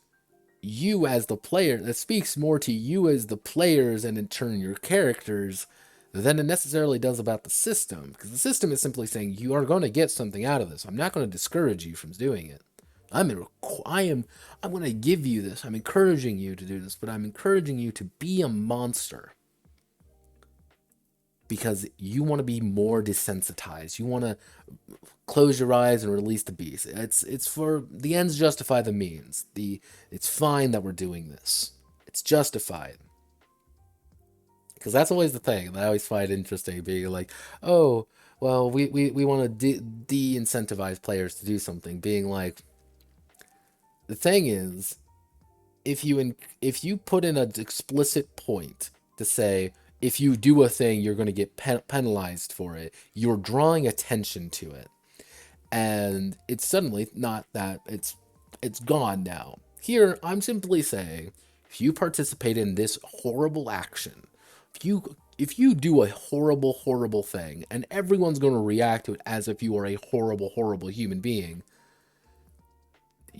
you as the player, that speaks more to you as the players and in turn your characters than it necessarily does about the system. Because the system is simply saying you are going to get something out of this. I'm not going to discourage you from doing it. I'm going to give you this. I'm encouraging you to do this, but I'm encouraging you to be a monster because you want to be more desensitized. You want to close your eyes and release the beast. It's for the ends justify the means. It's fine that we're doing this. It's justified. Because that's always the thing that I always find interesting, being like, oh, well, we want to de-incentivize players to do something, being like, the thing is, if you put in an explicit point to say, if you do a thing, you're going to get penalized for it, you're drawing attention to it. And it's suddenly not that it's gone now. Here, I'm simply saying, if you participate in this horrible action, if you do a horrible thing, and everyone's going to react to it as if you are a horrible human being,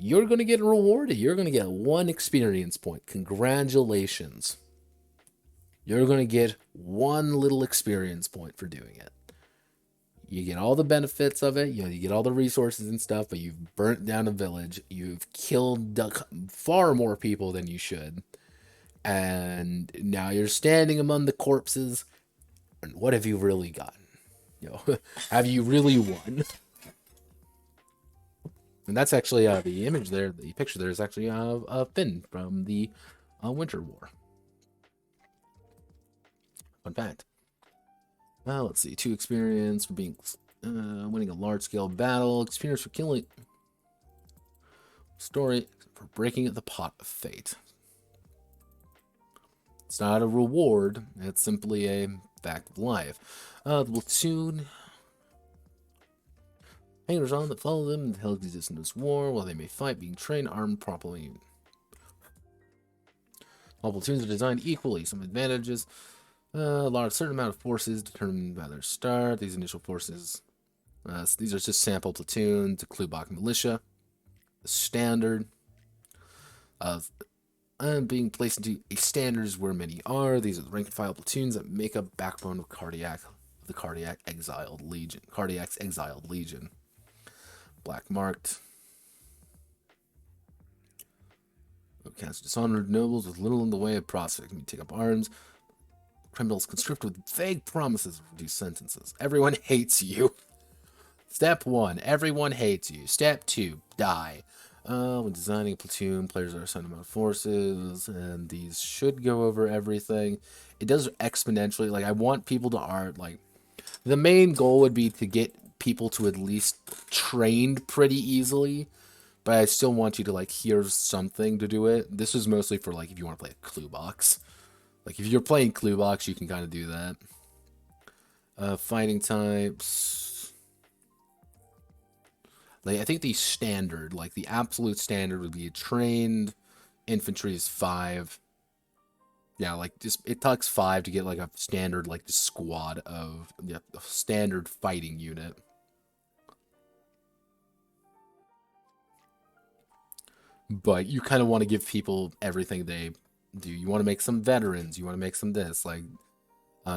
you're going to get rewarded. You're going to get 1 experience point. Congratulations. You're going to get 1 little experience point for doing it. You get all the benefits of it. You get all the resources and stuff, but you've burnt down a village. You've killed far more people than you should. And now you're standing among the corpses. And what have you really gotten? Have you really won? And that's actually the image there, the picture there is actually Finn from the Winter War. Fun fact. Well, let's see. 2 experience for winning a large-scale battle. Experience for killing. Story for breaking the pot of fate. It's not a reward. It's simply a fact of life. The platoon. Hangers on that follow them and held exist in this war, while they may fight, being trained, armed properly. All platoons are designed equally. Some advantages. A certain amount of forces determined by their start. These initial forces. These are just sample platoons. The Klubach militia. The standard. Being placed into a standards where many are. These are the rank and file platoons that make up backbone of the Cardiac Exiled Legion. Cardiac's Exiled Legion. Black marked. Cast dishonored nobles with little in the way of prospect. You take up arms. Criminals conscript with vague promises of reduced sentences. Everyone hates you. Step 1, everyone hates you. Step 2, die. When designing a platoon, players are assigned amount of forces, and these should go over everything. It does exponentially. Like, I want people to the main goal would be to get people to at least trained pretty easily, but I still want you to here's something to do it. This is mostly for if you want to play a clue box. If you're playing clue box, you can kind of do that. Fighting types. I think the standard, the absolute standard would be a trained infantry is 5. Yeah, like just it takes 5 to get like a standard like squad of a standard fighting unit. But you kind of want to give people everything they do. You want to make some veterans. You want to make some this. Like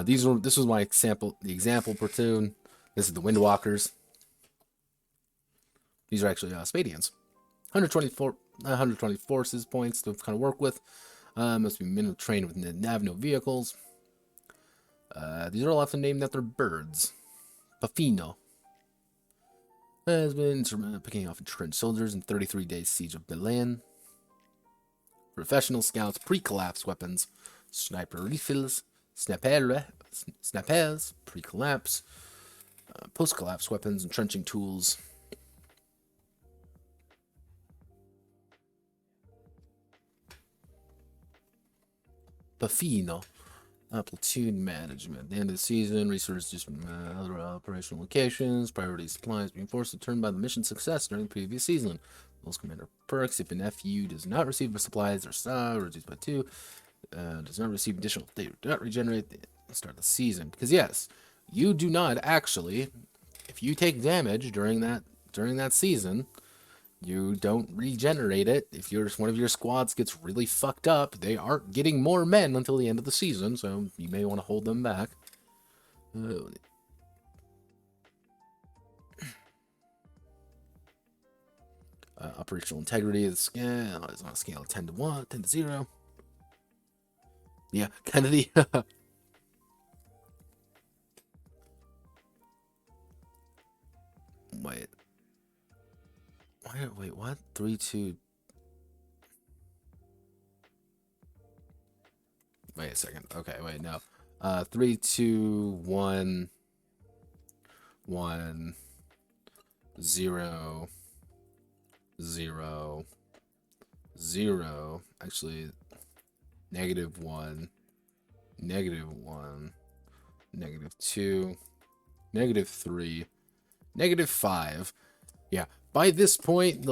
this was my example. The example platoon. This is the Windwalkers. These are actually Spadians. 120 forces points to kind of work with. Must be minimum trained with nav no vehicles. These are all often named after birds. Buffino has been picking off entrenched soldiers in 33 days siege of Berlin. Professional scouts, pre-collapse weapons, sniper rifles, snipers, pre-collapse, post-collapse weapons, entrenching tools. Buffino. Platoon management. At the end of the season, resources, other operational locations, priority supplies being forced to turn by the mission success during the previous season. Those commander perks. If an FU does not receive supplies or star, reduced by 2, does not receive additional, they do not regenerate at the start of the season. Because yes, you do not actually, if you take damage during that season, you don't regenerate it. If one of your squads gets really fucked up, they aren't getting more men until the end of the season, so you may want to hold them back. Operational integrity is on a scale of 10 to 1, 10 to 0. Yeah, kind of the... Wait, what? 3, 2... Wait a second. Okay, wait, no. 3, 2, 1... 1... 0... 0... 0... Actually, -1... -1... -2... -3... -5... Yeah, by this point,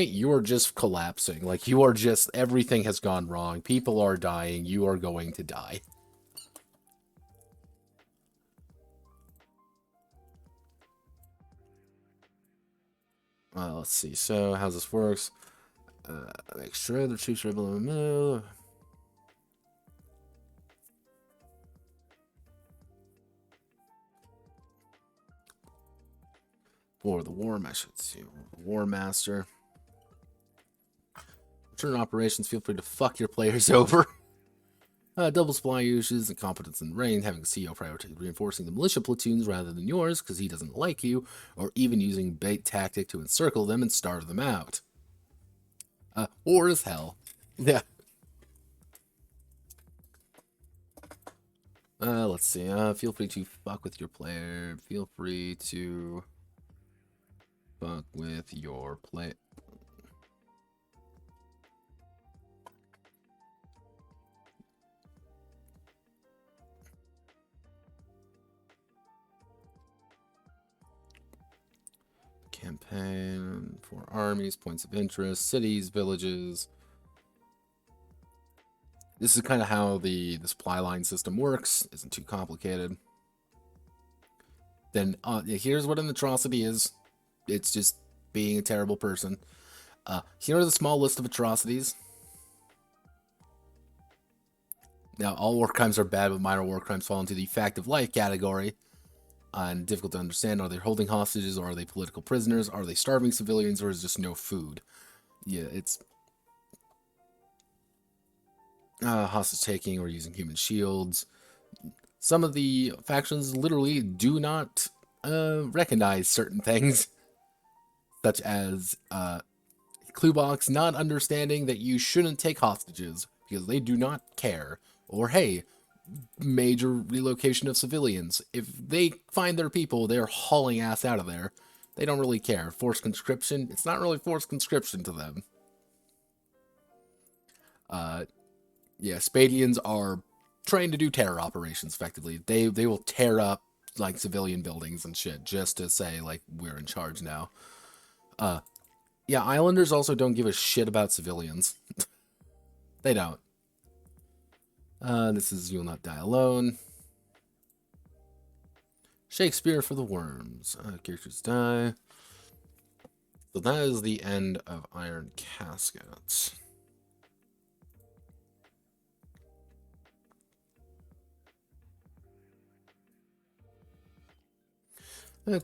you are just collapsing. Like, you are just, everything has gone wrong. People are dying. You are going to die. Let's see. So, how's this works? Make sure the troops are able to move. Or the War Master. Return operations, feel free to fuck your players over. Double supply uses, incompetence in range, having CEO priority reinforcing the militia platoons rather than yours because he doesn't like you, or even using bait tactic to encircle them and starve them out. Or as hell. Yeah. Let's see. Feel free to fuck with your player. Feel free to fuck with your play. Campaign for armies, points of interest, cities, villages. This is kind of how the supply line system works. Isn't too complicated. Then here's what an atrocity is. It's just being a terrible person. Here are the small list of atrocities. Now, all war crimes are bad, but minor war crimes fall into the fact of life category. And difficult to understand. Are they holding hostages, or are they political prisoners? Are they starving civilians, or is just no food? Yeah, it's hostage taking or using human shields. Some of the factions literally do not recognize certain things, such as Cluebox not understanding that you shouldn't take hostages because they do not care. Or hey, major relocation of civilians. If they find their people, they're hauling ass out of there. They don't really care. Forced conscription, it's not really forced conscription to them. Yeah, Spadians are trained to do terror operations effectively. They will tear up like civilian buildings and shit just to say like we're in charge now. Yeah, Islanders also don't give a shit about civilians. They don't. This is You'll Not Die Alone. Shakespeare for the Worms. Characters die. So that is the end of Iron Caskets.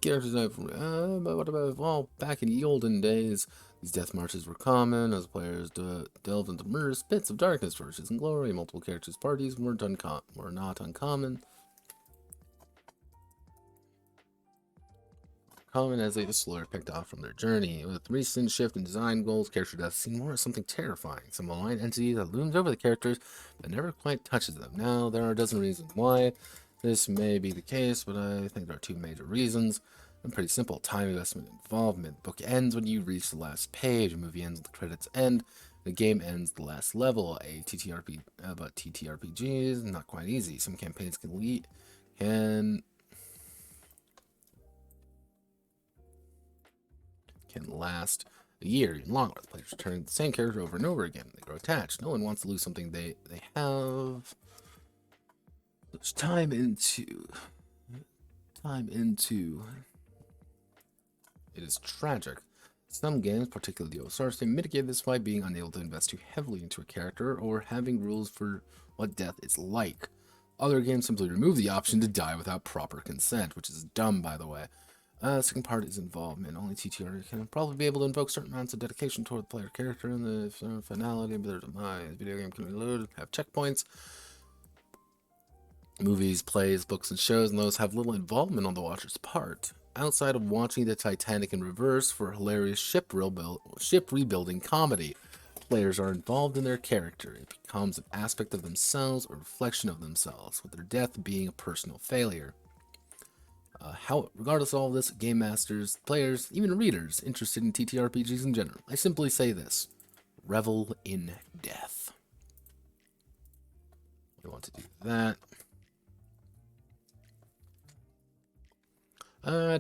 Characters die from, but what about, well, back in the olden days, these death marches were common as players delved into murderous pits of darkness, torches, and glory. Multiple characters' parties were not uncommon. Common as they slowly picked off from their journey. With recent shift in design goals, character death seem more as something terrifying, some malign entity that looms over the characters but never quite touches them. Now, there are a dozen reasons why this may be the case, but I think there are two major reasons. And pretty simple: time investment, involvement. The book ends when you reach the last page, a movie ends when the credits end, the game ends the last level. But TTRPGs, not quite easy. Some campaigns can last a year, even longer. The players return to the same character over and over again. They grow attached. No one wants to lose something they have. There's time into. It is tragic. Some games, particularly the OSRs, they mitigate this by being unable to invest too heavily into a character or having rules for what death is like. Other games simply remove the option to die without proper consent, which is dumb, by the way. Second part is involvement. Only TTR can probably be able to invoke certain amounts of dedication toward the player character in the finality, but there's a video game can reload, have checkpoints. Movies, plays, books, and shows, and those have little involvement on the watcher's part. Outside of watching the Titanic in reverse for a hilarious ship rebuilding comedy, players are involved in their character. It becomes an aspect of themselves, a reflection of themselves, with their death being a personal failure. Regardless of all this, game masters, players, even readers interested in TTRPGs in general, I simply say this: revel in death. We want to do that.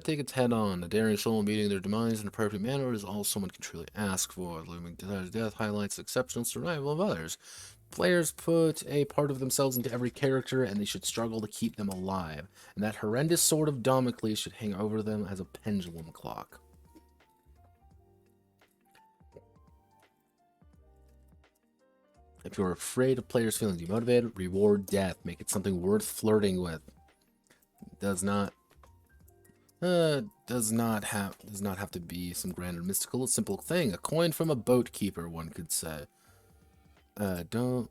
Take its head on. A daring soul meeting their demise in an appropriate manner is all someone can truly ask for. Looming death highlights the exceptional survival of others. Players put a part of themselves into every character, and they should struggle to keep them alive. And that horrendous sword of Damocles should hang over them as a pendulum clock. If you're afraid of players feeling demotivated, reward death. Make it something worth flirting with. Does not have to be some grand or mystical, simple thing. A coin from a boat keeper, one could say. Do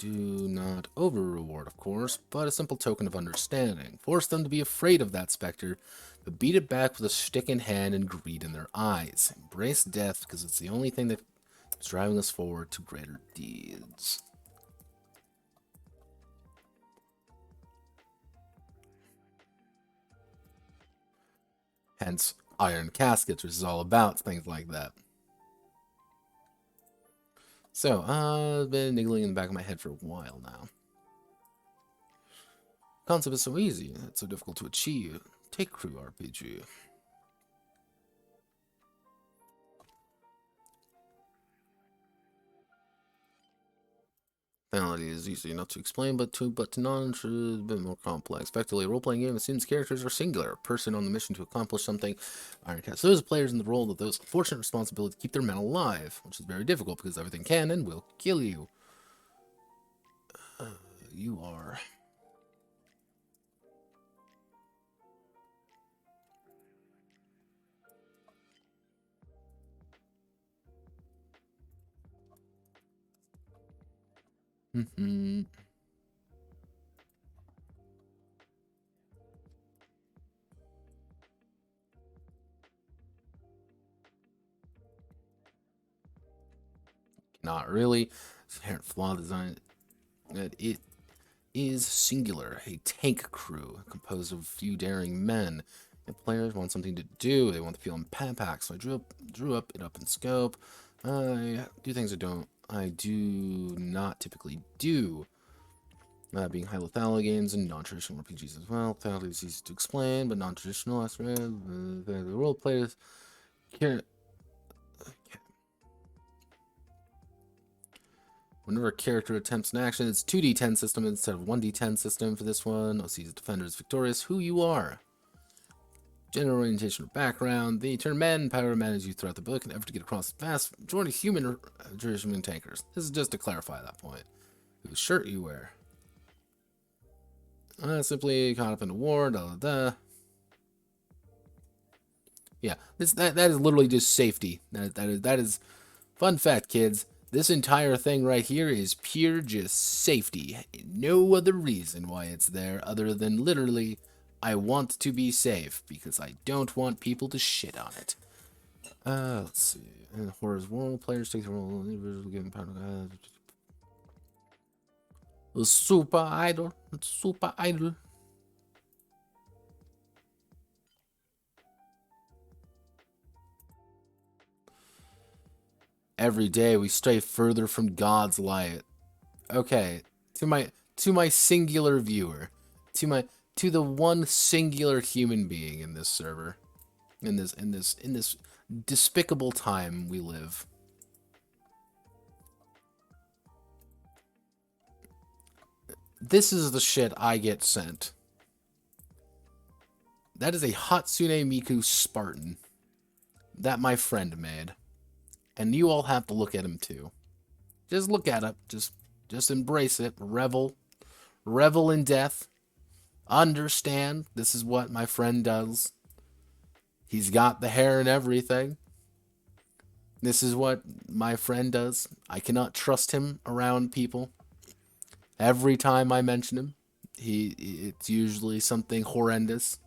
not over reward, of course, but a simple token of understanding. Force them to be afraid of that specter, but beat it back with a stick in hand and greed in their eyes. Embrace death, because it's the only thing that's driving us forward to greater deeds. Hence, Iron Caskets, which is all about things like that. So, I've been niggling in the back of my head for a while now. Concept is so easy, it's so difficult to achieve. Take Crew RPG. Finality is easy enough to explain, but to non is a bit more complex. Effectively, a role-playing game assumes characters are singular, a person on the mission to accomplish something. Iron Cast those players in the role of those fortunate responsibility to keep their men alive, which is very difficult because everything can and will kill you. You are. Not really. It's inherent flaw design that it is singular, a tank crew composed of few daring men. If players want something to do, they want to feel impact, so I drew it up in scope. I do things I do not typically do. Being high lethality games and non-traditional RPGs as well. Lethality is easy to explain, but non-traditional aspect. The role players care. Whenever a character attempts an action, it's 2d10 system instead of 1d10 system for this one. I'll see the defender is victorious. Who you are. General orientation or background. The term manpower manages you throughout the book in an effort to get across the vast majority of human tankers. This is just to clarify that point. Whose shirt you wear. Simply caught up in a war, da da da. Yeah, that is literally just safety. That is fun fact, kids. This entire thing right here is pure just safety. No other reason why it's there other than literally I want to be safe because I don't want people to shit on it. Let's see. In Horror's World, players take the role of individual giving power. Super idol. Super idol. Every day we stray further from God's light. Okay, to my singular viewer, to the one singular human being in this server, in this despicable time we live. This is the shit I get sent. That is a Hatsune Miku Spartan that my friend made. And you all have to look at him too. Just look at it. Just embrace it. Revel in death. Understand this is what my friend does. He's got the hair and everything. This is what my friend does. I cannot trust him around people. Every time I mention him, it's usually something horrendous.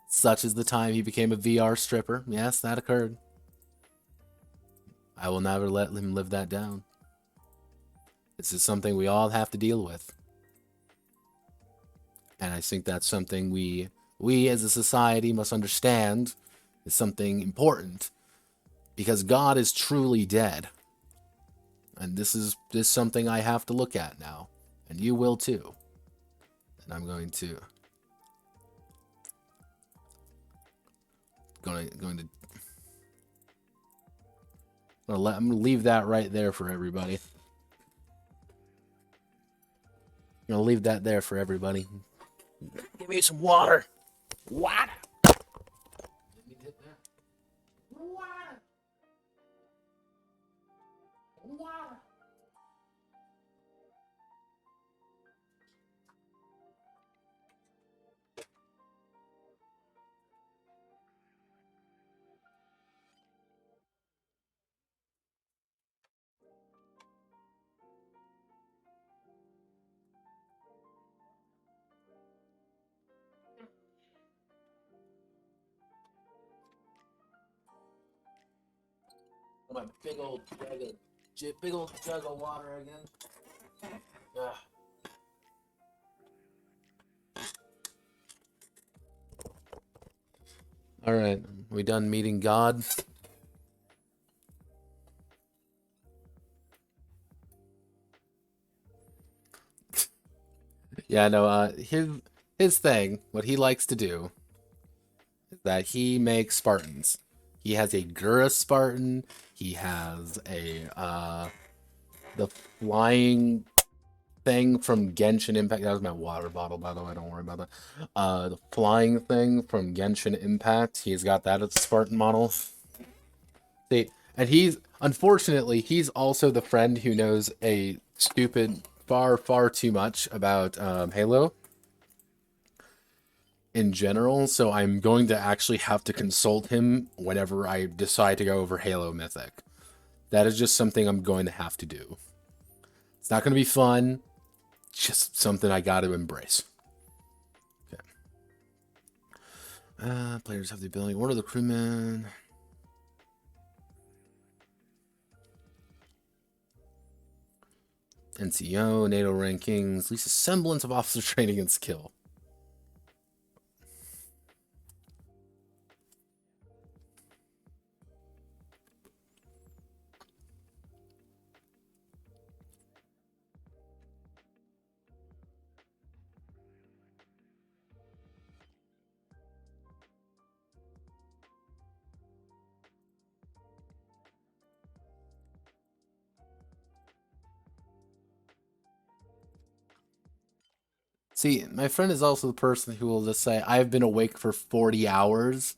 Such as the time he became a VR stripper. Yes, that occurred. I will never let him live that down. This is something we all have to deal with. And I think that's something we as a society must understand is something important. Because God is truly dead. And this is something I have to look at now. And you will too. And I'm going to I'm gonna leave that right there for everybody. I'm gonna leave that there for everybody. Give me some water. Water. Water. My big old jug of water again. Ugh. All right, we done meeting God? Yeah, no. His thing, what he likes to do, is that he makes Spartans. He has a Gura Spartan. He has a the flying thing from Genshin Impact. That was my water bottle, by the way. Don't worry about that. The flying thing from Genshin Impact. He's got that as a Spartan model. See, and unfortunately, he's also the friend who knows a stupid far too much about Halo in general. So I'm going to actually have to consult him whenever I decide to go over Halo Mythic. That is just something I'm going to have to do. It's not going to be fun. Just something I got to embrace. Okay. Players have the ability. Order the crewmen. NCO, NATO rankings, at least a semblance of officer training and skill. See, my friend is also the person who will just say, I've been awake for 40 hours.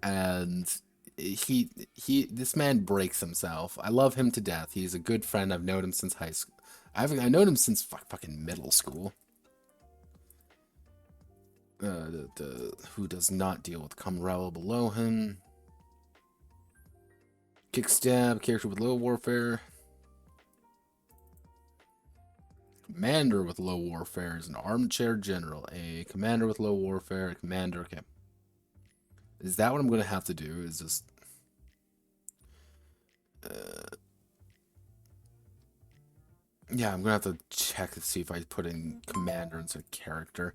And this man breaks himself. I love him to death. He's a good friend. I've known him since high school. I've known him since fucking middle school. Who does not deal with Comrel below him. Kick stab, character with low warfare. Commander with low warfare is an armchair general. A commander with low warfare, a commander, okay. Is that what I'm going to have to do? Is just... yeah, I'm going to have to check to see if I put in commander instead of character.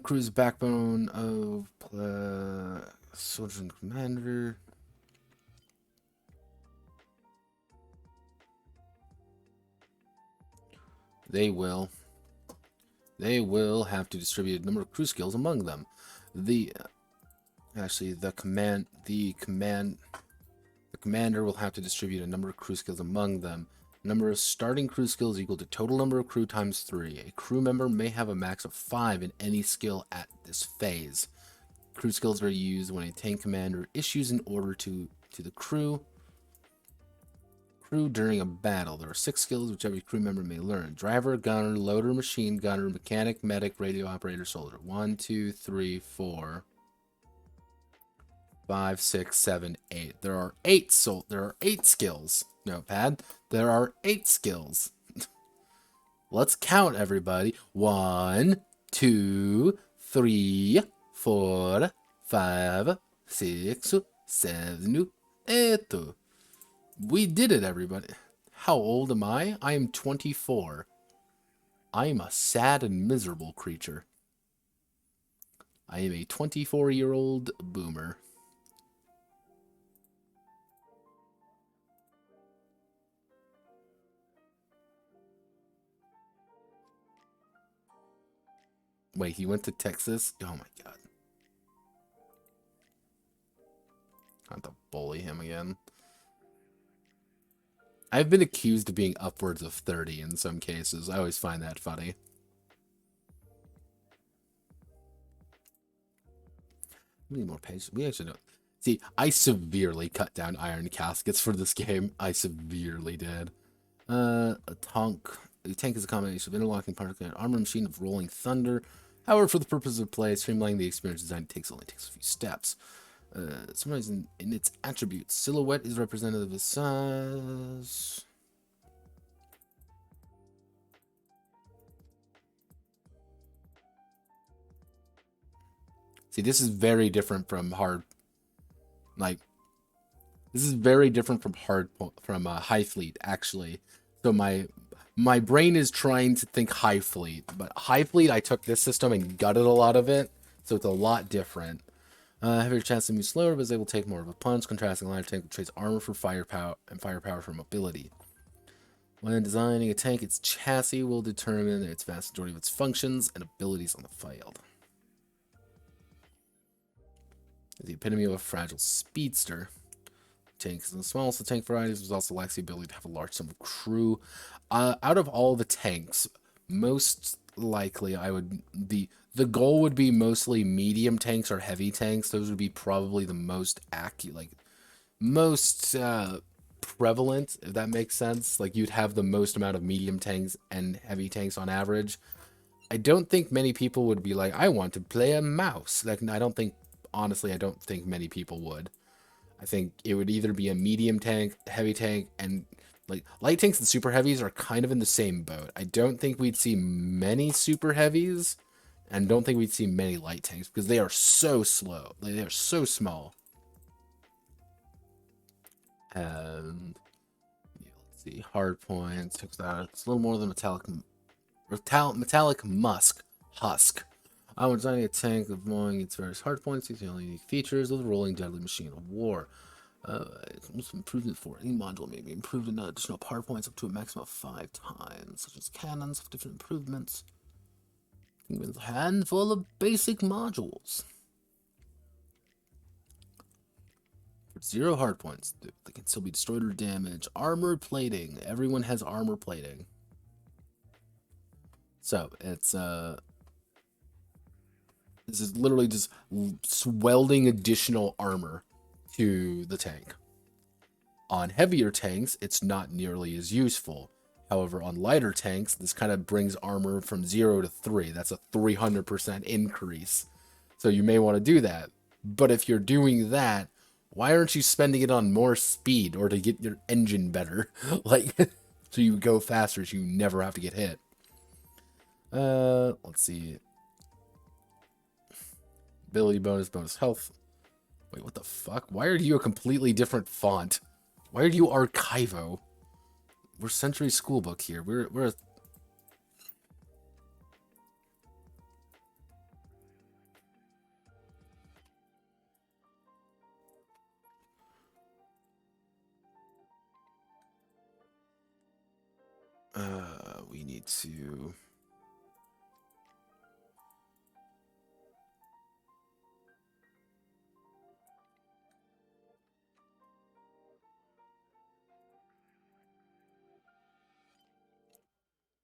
Crew's backbone of... soldier and commander... They will have to distribute a number of crew skills among them. Actually, the commander will have to distribute a number of crew skills among them. Number of starting crew skills equal to total number of crew times 3. A crew member may have a max of 5 in any skill at this phase. Crew skills are used when a tank commander issues an order to the crew during a battle. There are 6 skills which every crew member may learn. Driver, gunner, loader, machine gunner, mechanic, medic, radio operator, soldier. 1, 2, 3, 4, 5, 6, 7, 8. There are 8 skills. Notepad. There are 8 skills. Let's count, everybody. 1, 2, 3, 4, 5, 6, 7, 8. We did it, everybody. How old am I? I am 24. I am a sad and miserable creature. I am a 24-year-old boomer. Wait, he went to Texas? Oh my god. I have to bully him again. I've been accused of being upwards of 30 in some cases. I always find that funny. We need more pages. We actually don't. See, I severely cut down iron caskets for this game. I severely did. A tank. A tank is a combination of interlocking parts and an armor machine of rolling thunder. However, for the purpose of play, streamlining the experience design only takes a few steps. Summarized in its attributes. Silhouette is representative of size. See, this is very different from this is very different from High Fleet, actually. So my brain is trying to think High Fleet, but High Fleet, I took this system and gutted a lot of it, so it's a lot different. Heavier chance to move slower, but is able to take more of a punch. Contrasting lighter tank trades armor for firepower and firepower for mobility. When designing a tank, its chassis will determine its vast majority of its functions and abilities on the field. The epitome of a fragile speedster. Tanks and the smallest of tank varieties also lacks the ability to have a large number of crew. Out of all the tanks, most likely the goal would be mostly medium tanks or heavy tanks. Those would be probably the most prevalent, if that makes sense. Like, you'd have the most amount of medium tanks and heavy tanks on average. I don't think many people would be like, I want to play a mouse. Like, honestly, I don't think many people would. I think it would either be a medium tank, heavy tank, and like light tanks and super heavies are kind of in the same boat. I don't think we'd see many super heavies, and don't think we'd see many light tanks because they are so slow. They are so small. And yeah, let's see, hard points. It's a little more than metallic husk. When designing a tank of knowing its various hard points, these are the only unique features of the rolling deadly machine of war. It's improvement for any module may be improved in additional hard points up to a maximum of 5 times, such as cannons have different improvements. With a handful of basic modules. For 0 hard points, they can still be destroyed or damaged. Armor plating. Everyone has armor plating. So it's this is literally just welding additional armor to the tank. On heavier tanks, it's not nearly as useful. However, on lighter tanks, this kind of brings armor from 0 to 3. That's a 300% increase. So you may want to do that. But if you're doing that, why aren't you spending it on more speed or to get your engine better? Like, so you go faster so you never have to get hit. Let's see. Ability bonus, bonus health. Wait, what the fuck? Why are you a completely different font? Why are you Archivo? We're Century Schoolbook here. We're a... we need to...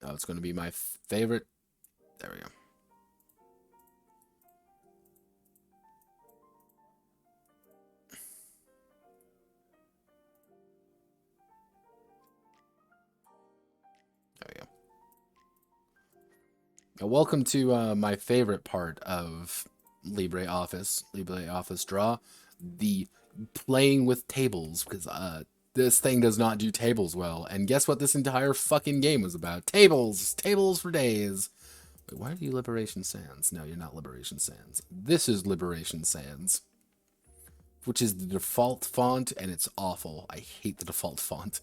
Oh, it's going to be my favorite. There we go. There we go. Now, welcome to my favorite part of LibreOffice Draw, the playing with tables, because this thing does not do tables well. And guess what this entire fucking game was about? Tables! Tables for days! Wait, why are you Liberation Sands? No, you're not Liberation Sands. This is Liberation Sands, which is the default font, and it's awful. I hate the default font.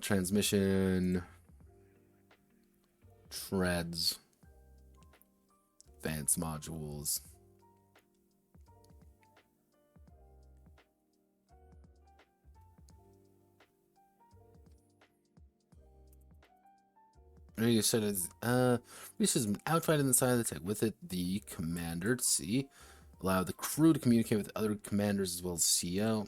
Transmission... Treads. Advanced modules. You said it's this is an outfit in the side of the tank. With it, the commander, C, allow the crew to communicate with other commanders as well as CO.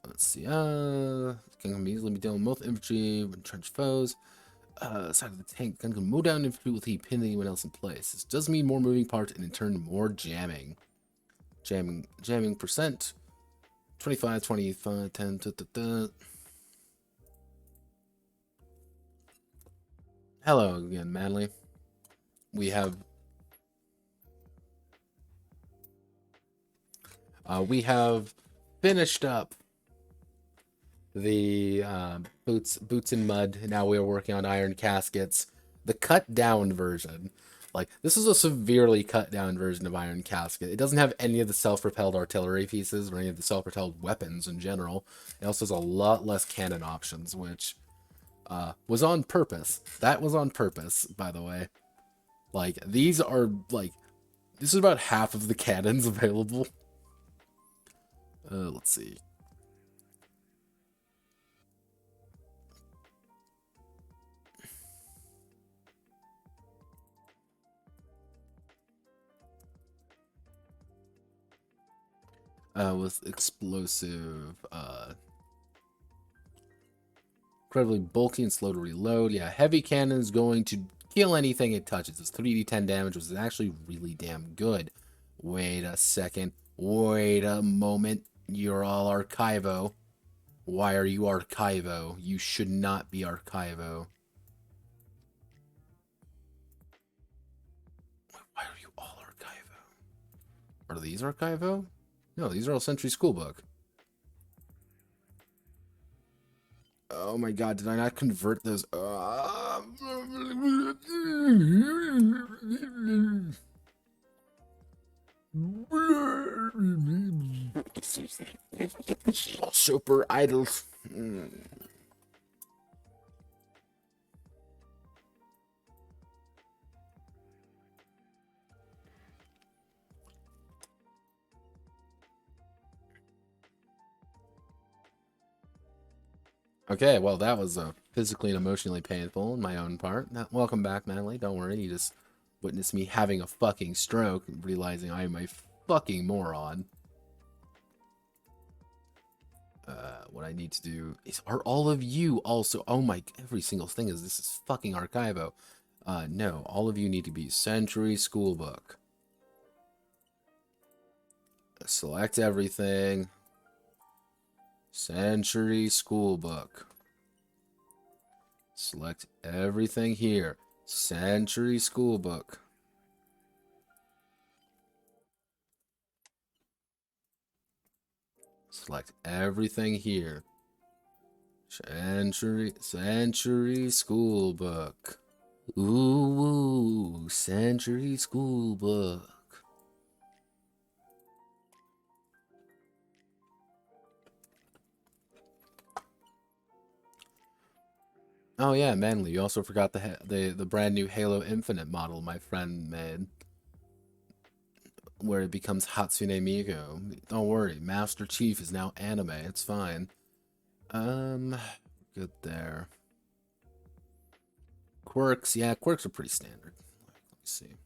Let's see. Can easily be dealing with both infantry and trench foes. Side of the tank, gun can mow down infantry with he pin anyone else in place. This does mean more moving parts and in turn more jamming. Jamming percent. 25, 25, 10, da, da, da. Hello again, Manly. We have finished up the boots in mud. Now we are working on iron caskets, the cut down version. Like, this is a severely cut down version of iron casket. It doesn't have any of the self-propelled artillery pieces or any of the self-propelled weapons in general. It also has a lot less cannon options, which was on purpose. That was on purpose, by the way. Like, these are like, this is about half of the cannons available. Let's see. With explosive, incredibly bulky and slow to reload. Yeah, heavy cannon is going to kill anything it touches. It's 3d10 damage, which is actually really damn good. Wait a second. Wait a moment. You're all Archivo. Why are you Archivo? You should not be Archivo. Why are you all Archivo? Are these Archivo? No, these are all Century Schoolbook. Oh my god, did I not convert those? Super idols. Okay, well, that was physically and emotionally painful on my own part. Now, welcome back, Natalie. Don't worry, you just witnessed me having a fucking stroke, realizing I am a fucking moron. what I need to do is, are all of you also, oh my, every single thing is, this is fucking Archivo. No, all of you need to be Century Schoolbook. Select everything. Century Schoolbook. Select everything here. Century Schoolbook. Select everything here. Century Schoolbook. Ooh, Century Schoolbook. Oh yeah, Manly, you also forgot the brand new Halo Infinite model my friend made, where it becomes Hatsune Miku. Don't worry, Master Chief is now anime. It's fine. Good there. Quirks, yeah, quirks are pretty standard. Let me see.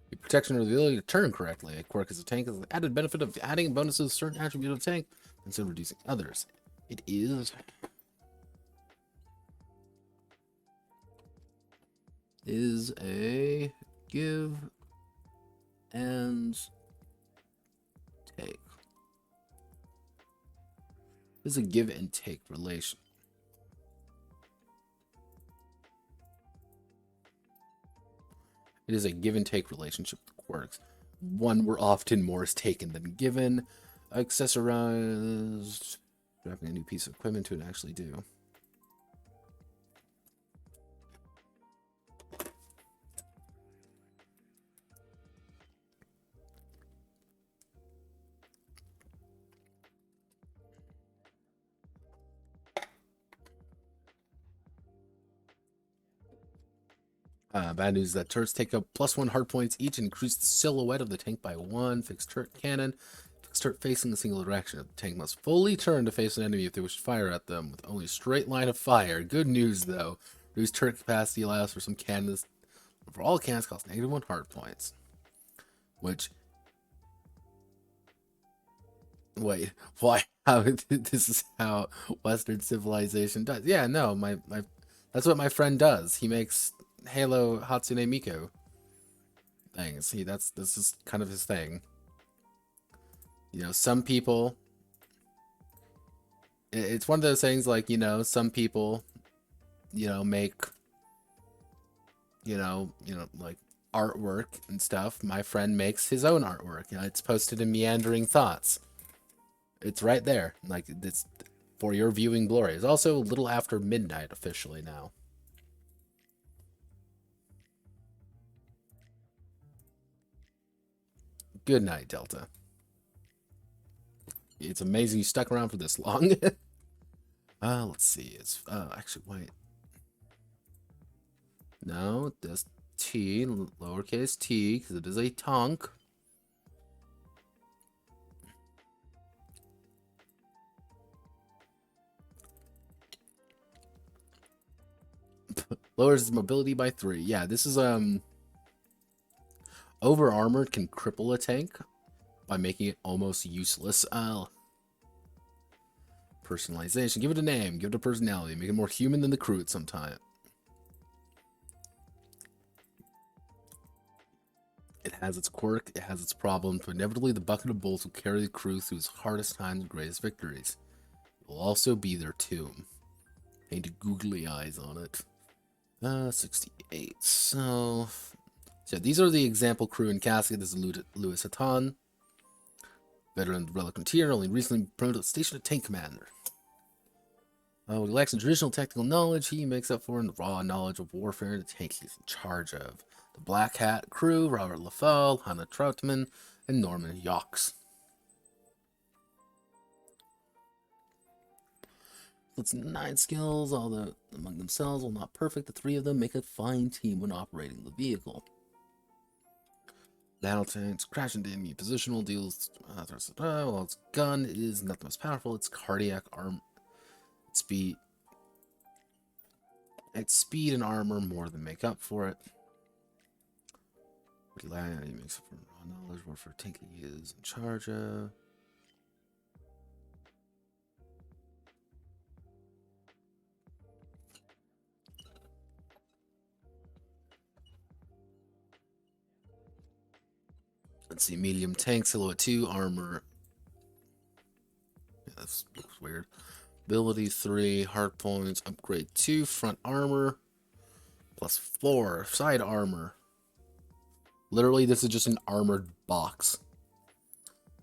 The protection or the ability to turn correctly. A quirk as a tank is the added benefit of adding bonuses to certain attributes of the tank instead of reducing others. It is a give and take. This is a give and take relation. It is a give and take relationship with quirks. One where often more is taken than given. Accessorized. Grabbing a new piece of equipment to actually do. Bad news is that turrets take up +1 hard points each and increase the silhouette of the tank by 1. Fixed turret cannon. Fixed turret facing a single direction. The tank must fully turn to face an enemy if they wish to fire at them with only a straight line of fire. Good news though. Reduced turret capacity allows for some cannons. For all cannons cost -1 hard points. Which, wait, why? How this is how Western civilization does? Yeah, no, my that's what my friend does. He makes Halo Hatsune Miku things. This is kind of his thing. You know, some people, it's one of those things like, you know, some people, you know, make, like artwork and stuff. My friend makes his own artwork. You know, it's posted in Meandering Thoughts. It's right there. Like, it's for your viewing glory. It's also a little after midnight officially now. Good night, Delta. It's amazing you stuck around for this long. Let's see. It's actually wait. No, this T, lowercase t, because it is a tonk. Lowers its mobility by 3. Yeah, this is over armored can cripple a tank by making it almost useless. Personalization. Give it a name. Give it a personality. Make it more human than the crew at some time. It has its quirk. It has its problems. But inevitably, the bucket of bolts will carry the crew through its hardest times and greatest victories. It will also be their tomb. Painted googly eyes on it. 68. So these are the example crew in Casket. This is Louis Hatton. Veteran of the Relic Frontier, only recently promoted to station of tank commander. He lacks in traditional technical knowledge. He makes up for in the raw knowledge of warfare the tank he's in charge of. The Black Hat crew, Robert LaFell, Hannah Troutman, and Norman Yawkes. It's 9 skills, all among themselves, while not perfect, the 3 of them make a fine team when operating the vehicle. Battle tanks, crash into enemy positional, deals, while its gun is not the most powerful, its cardiac arm, speed and armor more than make up for it. He makes up for raw knowledge, what for tank he is in charge of. Let's see, medium tank, silhouette 2, armor. Yeah, that looks weird. Ability 3, hard points, upgrade 2, front armor, plus 4, side armor. Literally, this is just an armored box.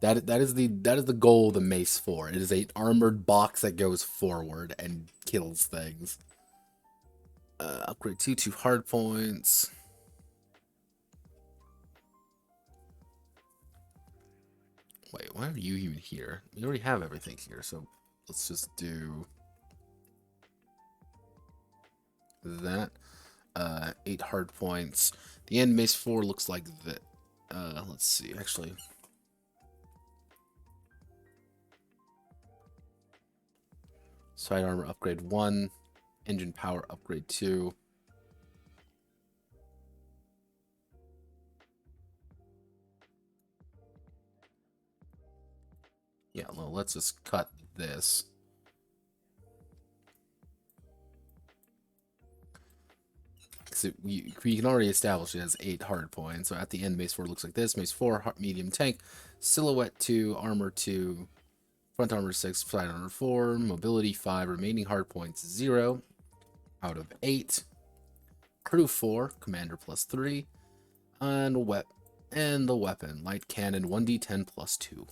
That is the goal of the Mace 4. It is an armored box that goes forward and kills things. Upgrade 2 hard points. Wait, why are you even here? We already have everything here, so let's just do that. 8 hard points. The end Mace 4 looks like that. Let's see, actually. Side armor upgrade 1. Engine power upgrade 2. Yeah, well, let's just cut this. So we can already establish it has 8 hard points. So at the end, Mace 4 looks like this. Mace 4, medium tank. Silhouette 2, armor 2. Front armor 6, side armor 4. Mobility 5. Remaining hard points 0 out of 8. Crew 4, commander plus 3. And the weapon, light cannon 1d10 plus 2.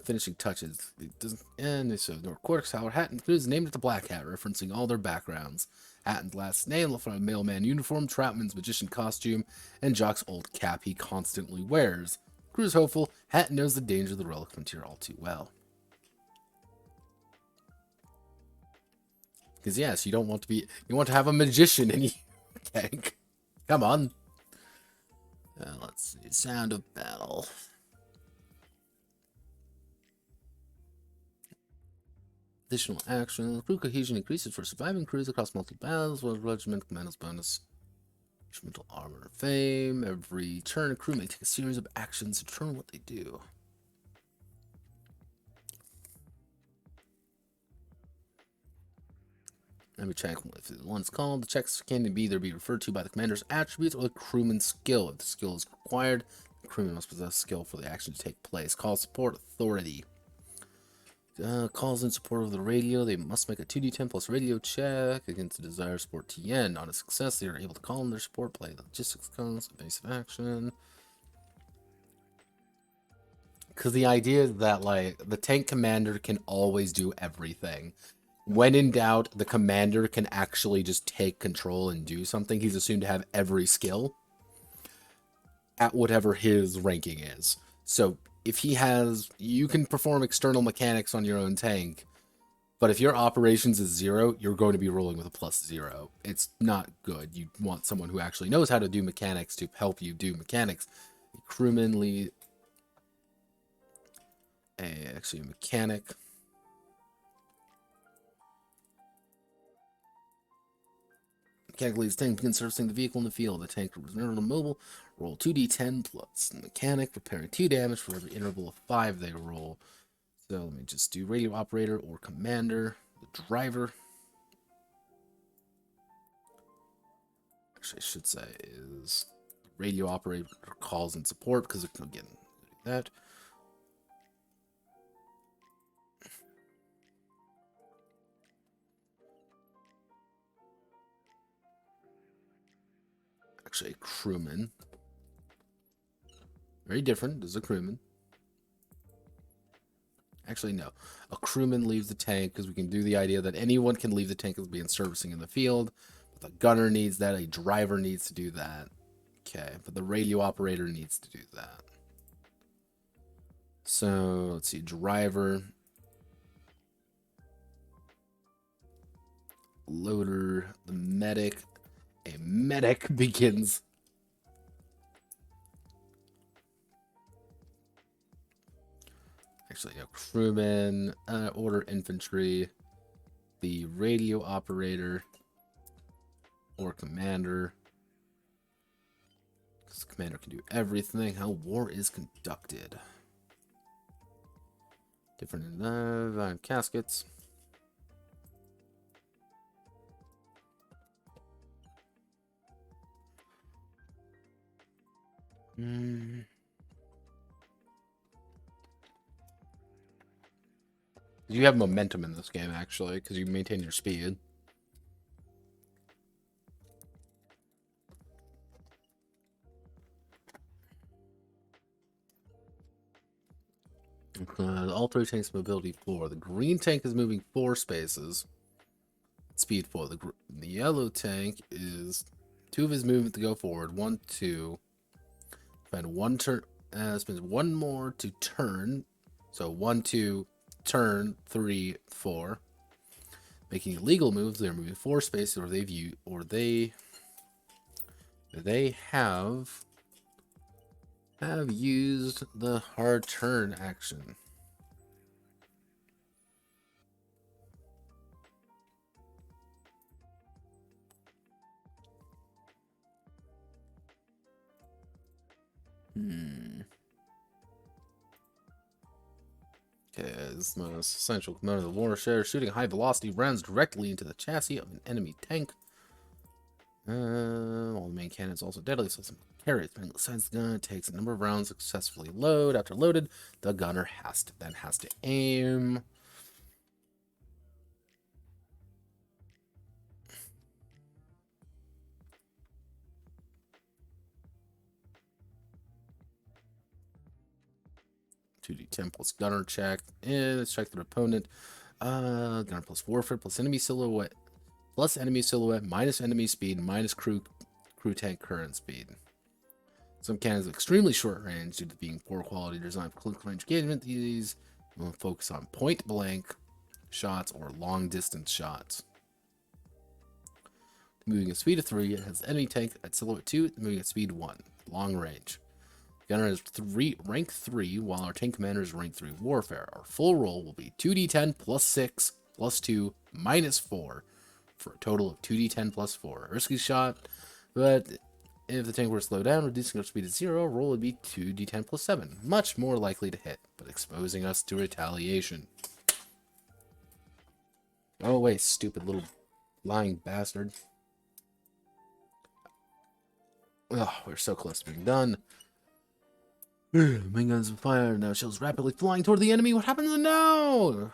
Finishing touches. It doesn't end. So North Quarks, Howard Hatton is named after Black Hat, referencing all their backgrounds. Hatton's last name from a mailman uniform, Troutman's magician costume, and Jock's old cap he constantly wears. Crew's hopeful. Hatton knows the danger of the relic frontier all too well. Because yes, you don't want to be. You want to have a magician in your tank. Come on. Let's see. Sound of battle. Additional action. Crew cohesion increases for surviving crews across multiple battles, while regiment commandos bonus. Regimental armor fame. Every turn, a crew may take a series of actions to determine what they do. Every check, if the one's called, the checks can either be referred to by the commander's attributes or the crewman's skill. If the skill is required, the crewman must possess skill for the action to take place. Call support authority. Calls in support of the radio. They must make a 2d10 plus radio check against the desired support TN. On a success, they are able to call in their support play. The logistics calls, base of action. Because the idea is that, like, the tank commander can always do everything. When in doubt, the commander can actually just take control and do something. He's assumed to have every skill at whatever his ranking is. So if he has, you can perform external mechanics on your own tank, but if your operations is 0, you're going to be rolling with a +0. It's not good. You want someone who actually knows how to do mechanics to help you do mechanics. A crewman lead, actually a mechanic. Mechanic leads tank begins servicing the vehicle in the field. The tank is mobile. Roll 2d10 plus mechanic, preparing 2 damage for every interval of 5 they roll. So let me just do radio operator or commander. The driver, actually I should say, is radio operator calls in support, because again, that. Actually, a crewman. Very different. This is a crewman. Actually, no. A crewman leaves the tank, because we can do the idea that anyone can leave the tank as being servicing in the field. But the gunner needs that. A driver needs to do that. Okay, but the radio operator needs to do that. So, let's see. Driver. Loader. The medic. A medic begins. Actually, a crewman, order infantry, the radio operator or commander, This commander can do everything. How war is conducted. Different caskets. You have momentum in this game, actually, because you maintain your speed. All three tanks mobility 4. The green tank is moving 4 spaces. Speed 4. The yellow tank is 2 of his movement to go forward. 1, 2. Spend 1 turn. Spends 1 more to turn. So 1, 2, turn, 3, 4. Making illegal moves. They're moving 4 spaces, or they have used the hard turn action. Okay, this is the most essential component of the warshare. Shooting high velocity rounds directly into the chassis of an enemy tank. All the main cannons also deadly, so some carries. Depending on the size of the gun, it takes a number of rounds to successfully load. After loaded, the gunner has to aim. (2d10 plus gunner check). Let's check their opponent. Gunner plus warfare plus enemy silhouette. Plus enemy silhouette, minus enemy speed, minus crew tank current speed. Some cannons have extremely short range due to being poor quality design for close range engagement. These will focus on point blank shots or long distance shots. Moving at speed of 3, it has enemy tank at silhouette 2, moving at speed 1, long range. Gunner is rank 3, while our tank commander is rank 3 warfare. Our full roll will be 2d10 plus 6 plus 2 minus 4 for a total of 2d10 plus 4. A risky shot, but if the tank were to slow down, reducing our speed to 0, roll would be 2d10 plus 7. Much more likely to hit, but exposing us to retaliation. Oh wait, stupid little lying bastard. Oh, we're so close to being done. Main guns fire now. Shells rapidly flying toward the enemy. What happens now?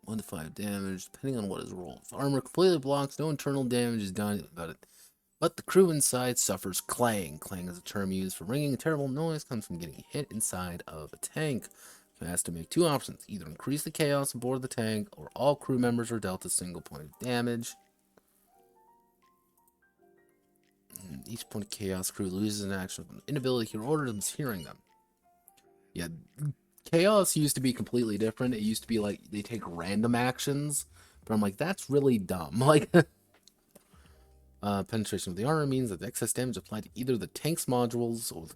One to 5 damage, depending on what is rolled. If armor completely blocks, no internal damage is done about it. But the crew inside suffers clang. Clang is a term used for ringing. A terrible noise comes from getting hit inside of a tank. It has to make 2 options. Either increase the chaos aboard the tank, or all crew members are dealt a single point of damage. Each point of chaos, crew loses an action of an inability to hear orders hearing them. Yeah, chaos used to be completely different. It used to be like they take random actions, but I'm like, that's really dumb. Like, penetration of the armor means that the excess damage applied to either the tank's modules or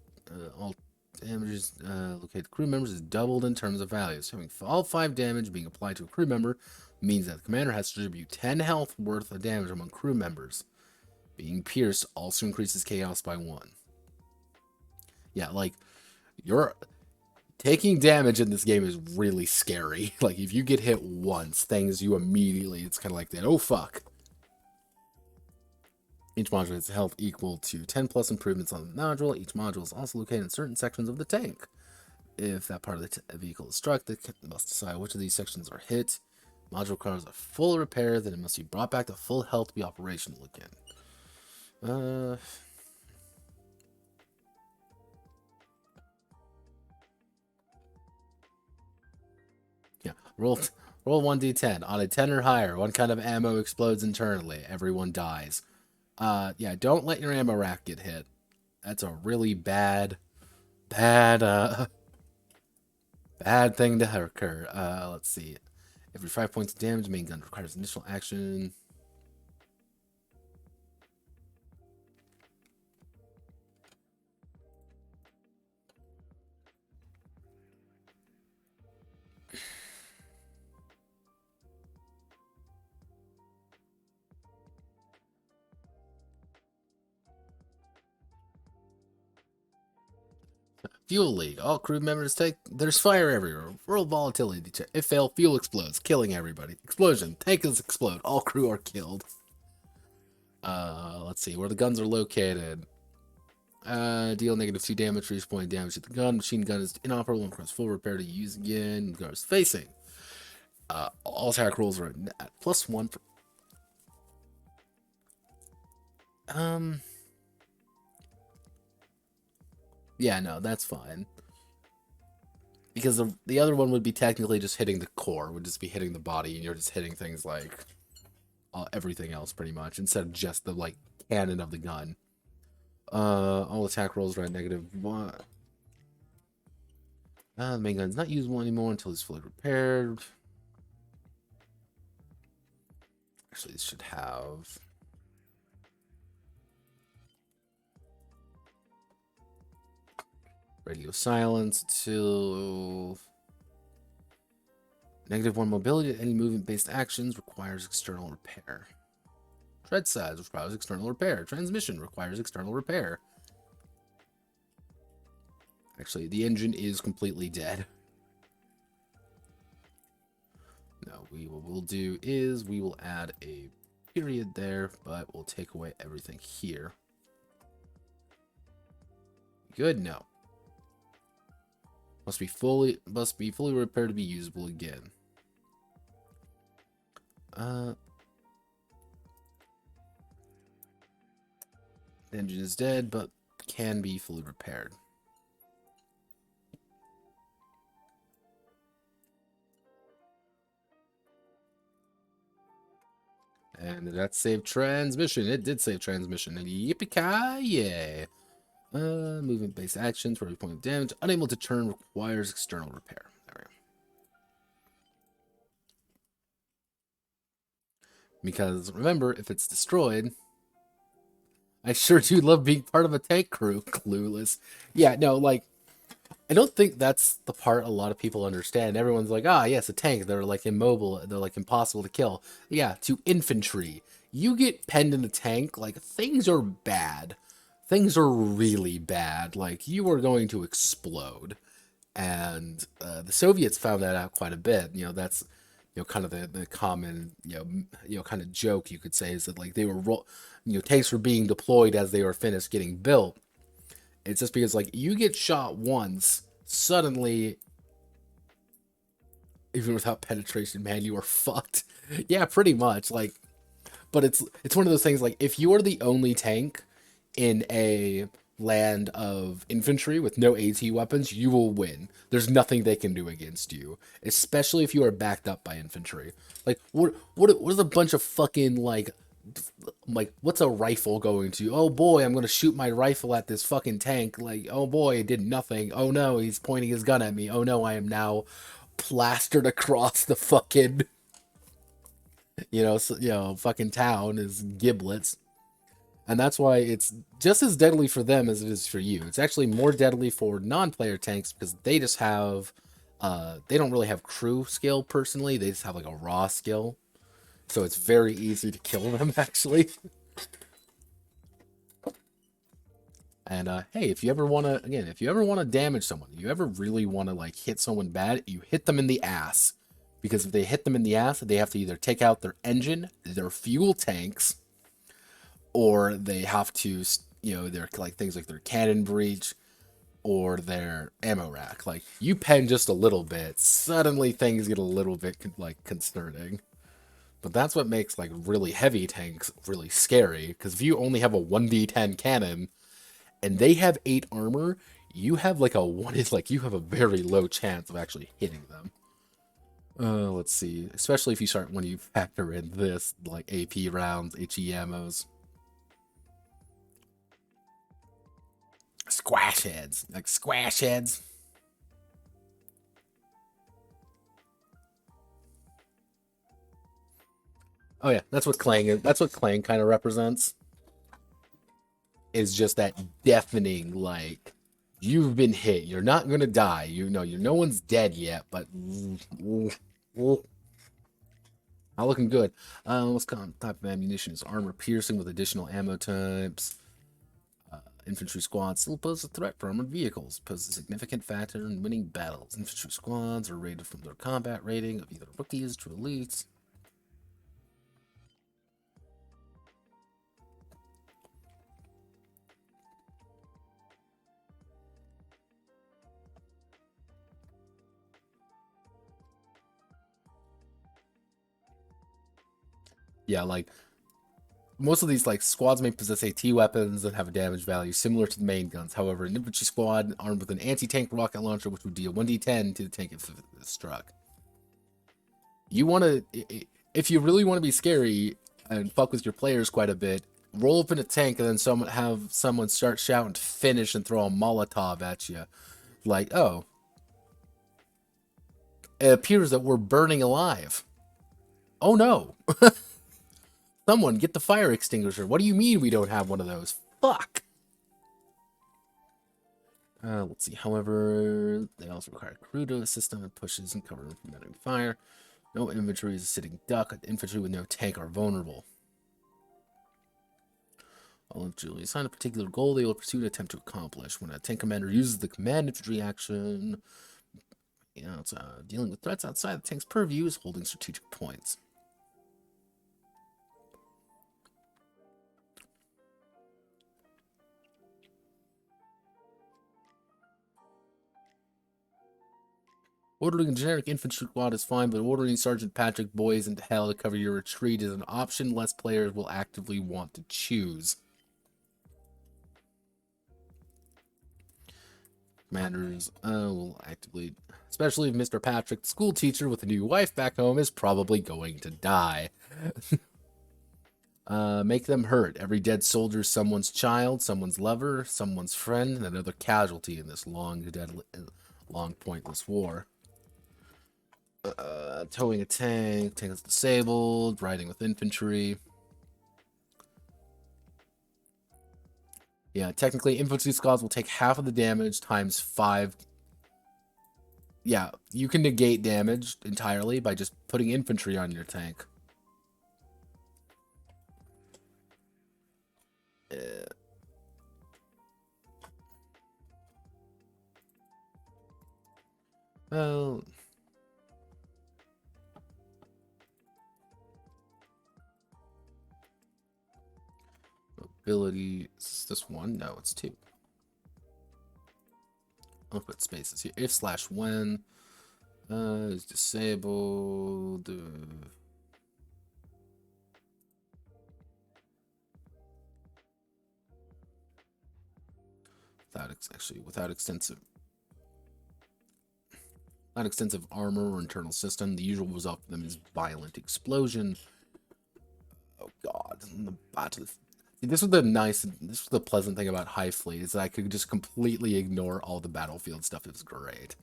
all damages located crew members is doubled in terms of values. Having all 5 damage being applied to a crew member means that the commander has to distribute 10 health worth of damage among crew members. Being pierced also increases chaos by 1. Yeah, like, you're taking damage in this game is really scary. Like, if you get hit once, it's kind of like that. Oh, fuck. Each module has health equal to 10 plus improvements on the module. Each module is also located in certain sections of the tank. If that part of the vehicle is struck, they must decide which of these sections are hit. Module cars are full repair, then it must be brought back to full health to be operational again. Yeah, roll 1d10. On a 10 or higher, one kind of ammo explodes internally. Everyone dies. Yeah, don't let your ammo rack get hit. That's a really bad thing to occur. Let's see. Every 5 points of damage, main gun requires initial action. Fuel leak. All crew members take. There's fire everywhere. World volatility check. If fail, fuel explodes, killing everybody. Explosion. Tankers explode. All crew are killed. Let's see where the guns are located. Deal -2 damage, point damage to the gun. Machine gun is inoperable and requires full repair to use again. Guards facing. All attack rolls are at +1 for. Yeah, no, that's fine. Because the other one would be technically just hitting the core, would just be hitting the body, and you're just hitting things like everything else pretty much, instead of just the like cannon of the gun. All attack rolls are at -1. The main gun's not usable anymore until it's fully repaired. Actually, this should have. Radio silence to -1 mobility. Any movement-based actions requires external repair. Tread size requires external repair. Transmission requires external repair. Actually, the engine is completely dead. No, what we'll do is we will add a period there, but we'll take away everything here. Good? No. Must be fully repaired to be usable again. The engine is dead, but can be fully repaired. And that saved transmission. It did save transmission. And yippee-ki-yay. Movement-based actions for every point of damage. Unable to turn requires external repair. There we go. Because remember, if it's destroyed, I sure do love being part of a tank crew. Clueless. Yeah, no, like, I don't think that's the part a lot of people understand. Everyone's like, ah, yes, a tank. They're like immobile. They're like impossible to kill. Yeah, to infantry. You get penned in the tank, like, things are bad. Things are really bad. Like, you are going to explode. And the Soviets found that out quite a bit. You know, that's, you know, kind of the common, kind of joke you could say is that, like, they were, tanks were being deployed as they were finished getting built. It's just because, like, you get shot once, suddenly, even without penetration, man, you are fucked. Yeah, pretty much. Like, but it's one of those things, like, if you are the only tank in a land of infantry with no AT weapons, you will win. There's nothing they can do against you, especially if you are backed up by infantry. Like, what is a bunch of fucking, like, what's a rifle going to? Oh boy, I'm gonna shoot my rifle at this fucking tank. Like, oh boy, it did nothing. Oh no, he's pointing his gun at me. Oh no, I am now plastered across the fucking, fucking town as giblets. And that's why it's just as deadly for them as it is for you. It's actually more deadly for non-player tanks because they just have, they don't really have crew skill personally. They just have like a raw skill. So it's very easy to kill them, actually. And, hey, if you ever want to damage someone, you ever really want to, like, hit someone bad, you hit them in the ass. Because if they hit them in the ass, they have to either take out their engine, their fuel tanks, or they have to, their, like, things like their cannon breech, or their ammo rack. Like, you pen just a little bit, suddenly things get a little bit, like, concerning. But that's what makes, like, really heavy tanks really scary, because if you only have a 1d10 cannon, and they have 8 armor, you have, like, you have a very low chance of actually hitting them. Let's see. Especially if when you factor in this, like, AP rounds, HE ammos. Squash heads. Like, squash heads. Oh yeah, that's what Clang is. That's what Clang kind of represents. Is just that deafening, like, you've been hit. You're not gonna die. No one's dead yet, but not looking good. What's kind of type of ammunition is armor piercing with additional ammo types. Infantry squads still pose a threat for armored vehicles, pose a significant factor in winning battles. Infantry squads are rated from their combat rating of either rookies to elites. Yeah, like most of these like squads may possess AT weapons that have a damage value similar to the main guns. However, an infantry squad armed with an anti-tank rocket launcher, which would deal 1d10 to the tank if it is struck. You want to, if you really want to be scary and fuck with your players quite a bit, roll up in a tank and then have someone start shouting to finish and throw a Molotov at you. Like, oh, it appears that we're burning alive. Oh no. Someone get the fire extinguisher. What do you mean we don't have one of those? Fuck. Let's see. However, they also require crew to assist them in pushes and cover them from enemy fire. No infantry is a sitting duck. Infantry with no tank are vulnerable. All infantry assign a particular goal they will pursue and attempt to accomplish. When a tank commander uses the command infantry action, it's dealing with threats outside the tank's purview is holding strategic points. Ordering a generic infantry squad is fine, but ordering Sergeant Patrick Boys into hell to cover your retreat is an option less players will actively want to choose. Commanders will actively, especially if Mr. Patrick, the school teacher with a new wife back home, is probably going to die. Make them hurt. Every dead soldier is someone's child, someone's lover, someone's friend, and another casualty in this long, pointless war. Towing a tank is disabled, riding with infantry. Yeah, technically, infantry squads will take half of the damage times 5. Yeah, you can negate damage entirely by just putting infantry on your tank. Well, mobility, is this one? No, it's 2. I'll put spaces here. If/when is disabled. Without extensive armor or internal system, the usual result for them is violent explosion. Oh god, this was the pleasant thing about High Fleet, is that I could just completely ignore all the battlefield stuff. It was great.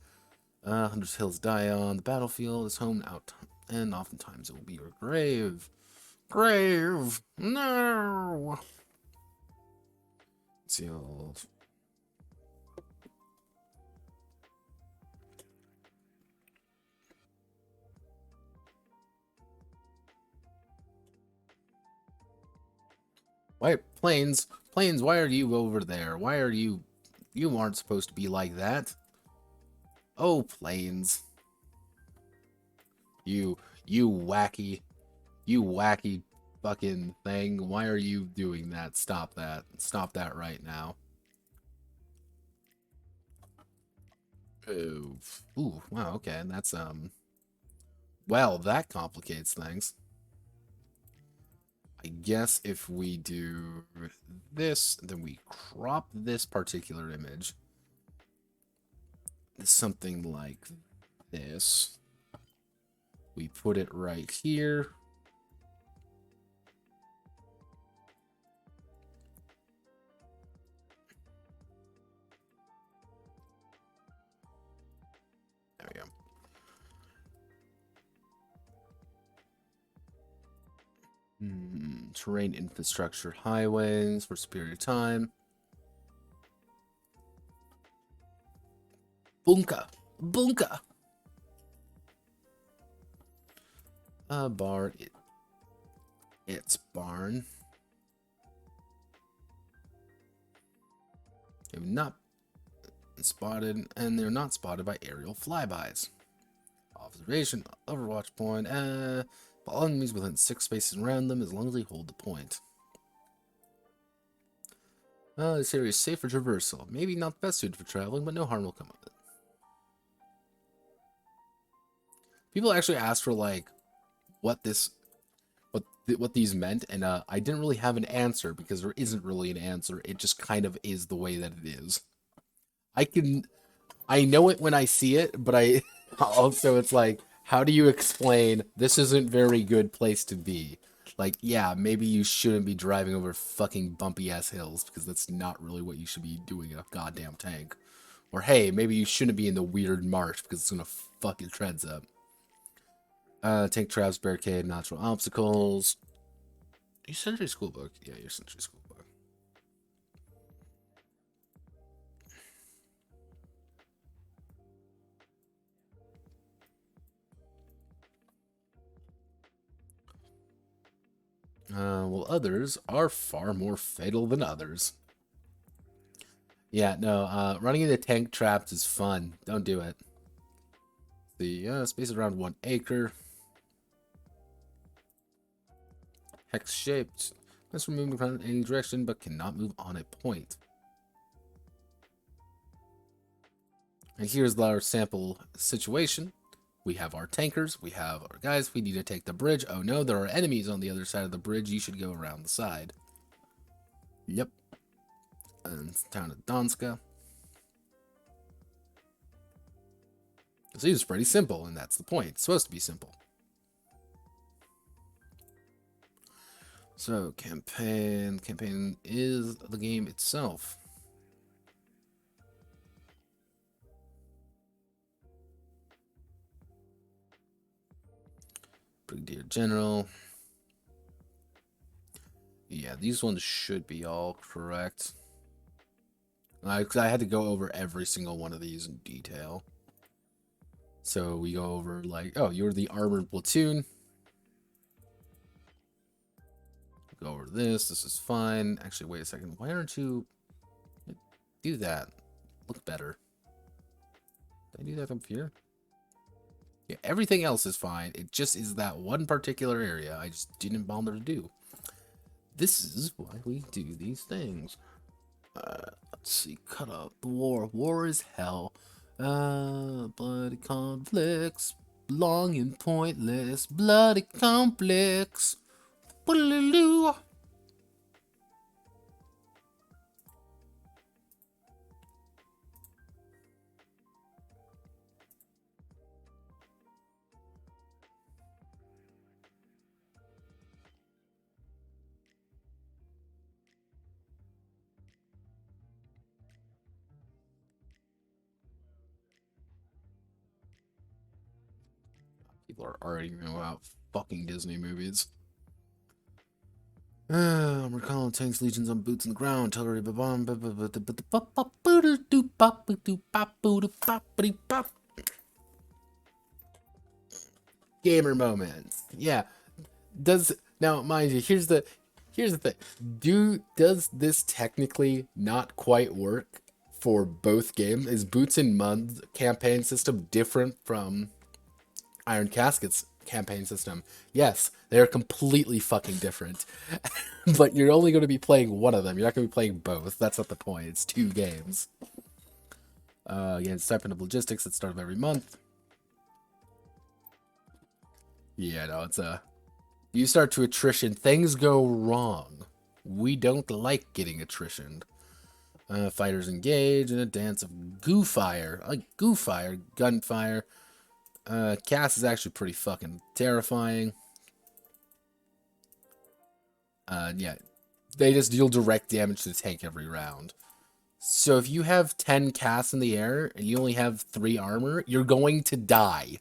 Hundreds hills die on the battlefield is home out, and oftentimes it will be your grave. Grave! No! Let's see. Why, planes, why are you over there? Why are you aren't supposed to be like that. Oh, planes. You wacky fucking thing. Why are you doing that? Stop that. Stop that right now. Oh, ooh, wow, okay, and that's, well, that complicates things. I guess if we do this, then we crop this particular image. Something like this. We put it right here. There we go. Terrain infrastructure highways for superior time. Bunka. Bunka. Barn. It's barn. They have not spotted, and they're not spotted by aerial flybys. Observation, overwatch point, all enemies within 6 spaces around them as long as they hold the point. This area is safe for traversal. Maybe not best suited for traveling, but no harm will come of it. People actually asked for like what these meant, and I didn't really have an answer because there isn't really an answer. It just kind of is the way that it is. I know it when I see it, but I also it's like, how do you explain this isn't very good place to be? Like, yeah, maybe you shouldn't be driving over fucking bumpy ass hills because that's not really what you should be doing in a goddamn tank. Or hey, maybe you shouldn't be in the weird marsh because it's gonna fuck your treads up. Tank traps, barricade, natural obstacles. Your Century School book? Yeah, your Century School book. Well, others are far more fatal than others. Yeah, no, running into tank traps is fun. Don't do it. The space is around 1 acre. Hex-shaped. Must move in any direction, but cannot move on a point. And here's our sample situation. We have our tankers, we have our guys, we need to take the bridge. Oh no, there are enemies on the other side of the bridge. You should go around the side. Yep. And it's the town of Donska. It seems pretty simple, and that's the point. It's supposed to be simple. So, campaign. Campaign is the game itself. Brigadier General. Yeah, these ones should be all correct. I had to go over every single one of these in detail. So we go over like, oh, you're the armored platoon. Go over this. This is fine. Actually, wait a second. Why aren't you do that? Look better. Did I do that up here? Yeah, everything else is fine. It just is that one particular area I just didn't bother to do. This is why we do these things. Let's see. Cut up the war. War is hell. Bloody conflicts. Long and pointless. Bloody conflicts. People are arguing about fucking Disney movies. I'm recalling tanks, legions on boots on the ground. Artillery, gamer moments. Yeah. Now, mind you, here's the thing. Does this technically not quite work for both games? Is Boots and Mud's campaign system different from Iron Casket's campaign system? Yes, they're completely fucking different. But you're only going to be playing one of them. You're not going to be playing both. That's not the point. It's 2 games. Again, stipend of logistics at the start of every month. Yeah, no, it's you start to attrition, things go wrong. We don't like getting attritioned. Fighters engage in a dance of goo fire. Like goo fire, gunfire. Cass is actually pretty fucking terrifying. Yeah, they just deal direct damage to the tank every round. So if you have 10 Cass in the air and you only have 3 armor, you're going to die.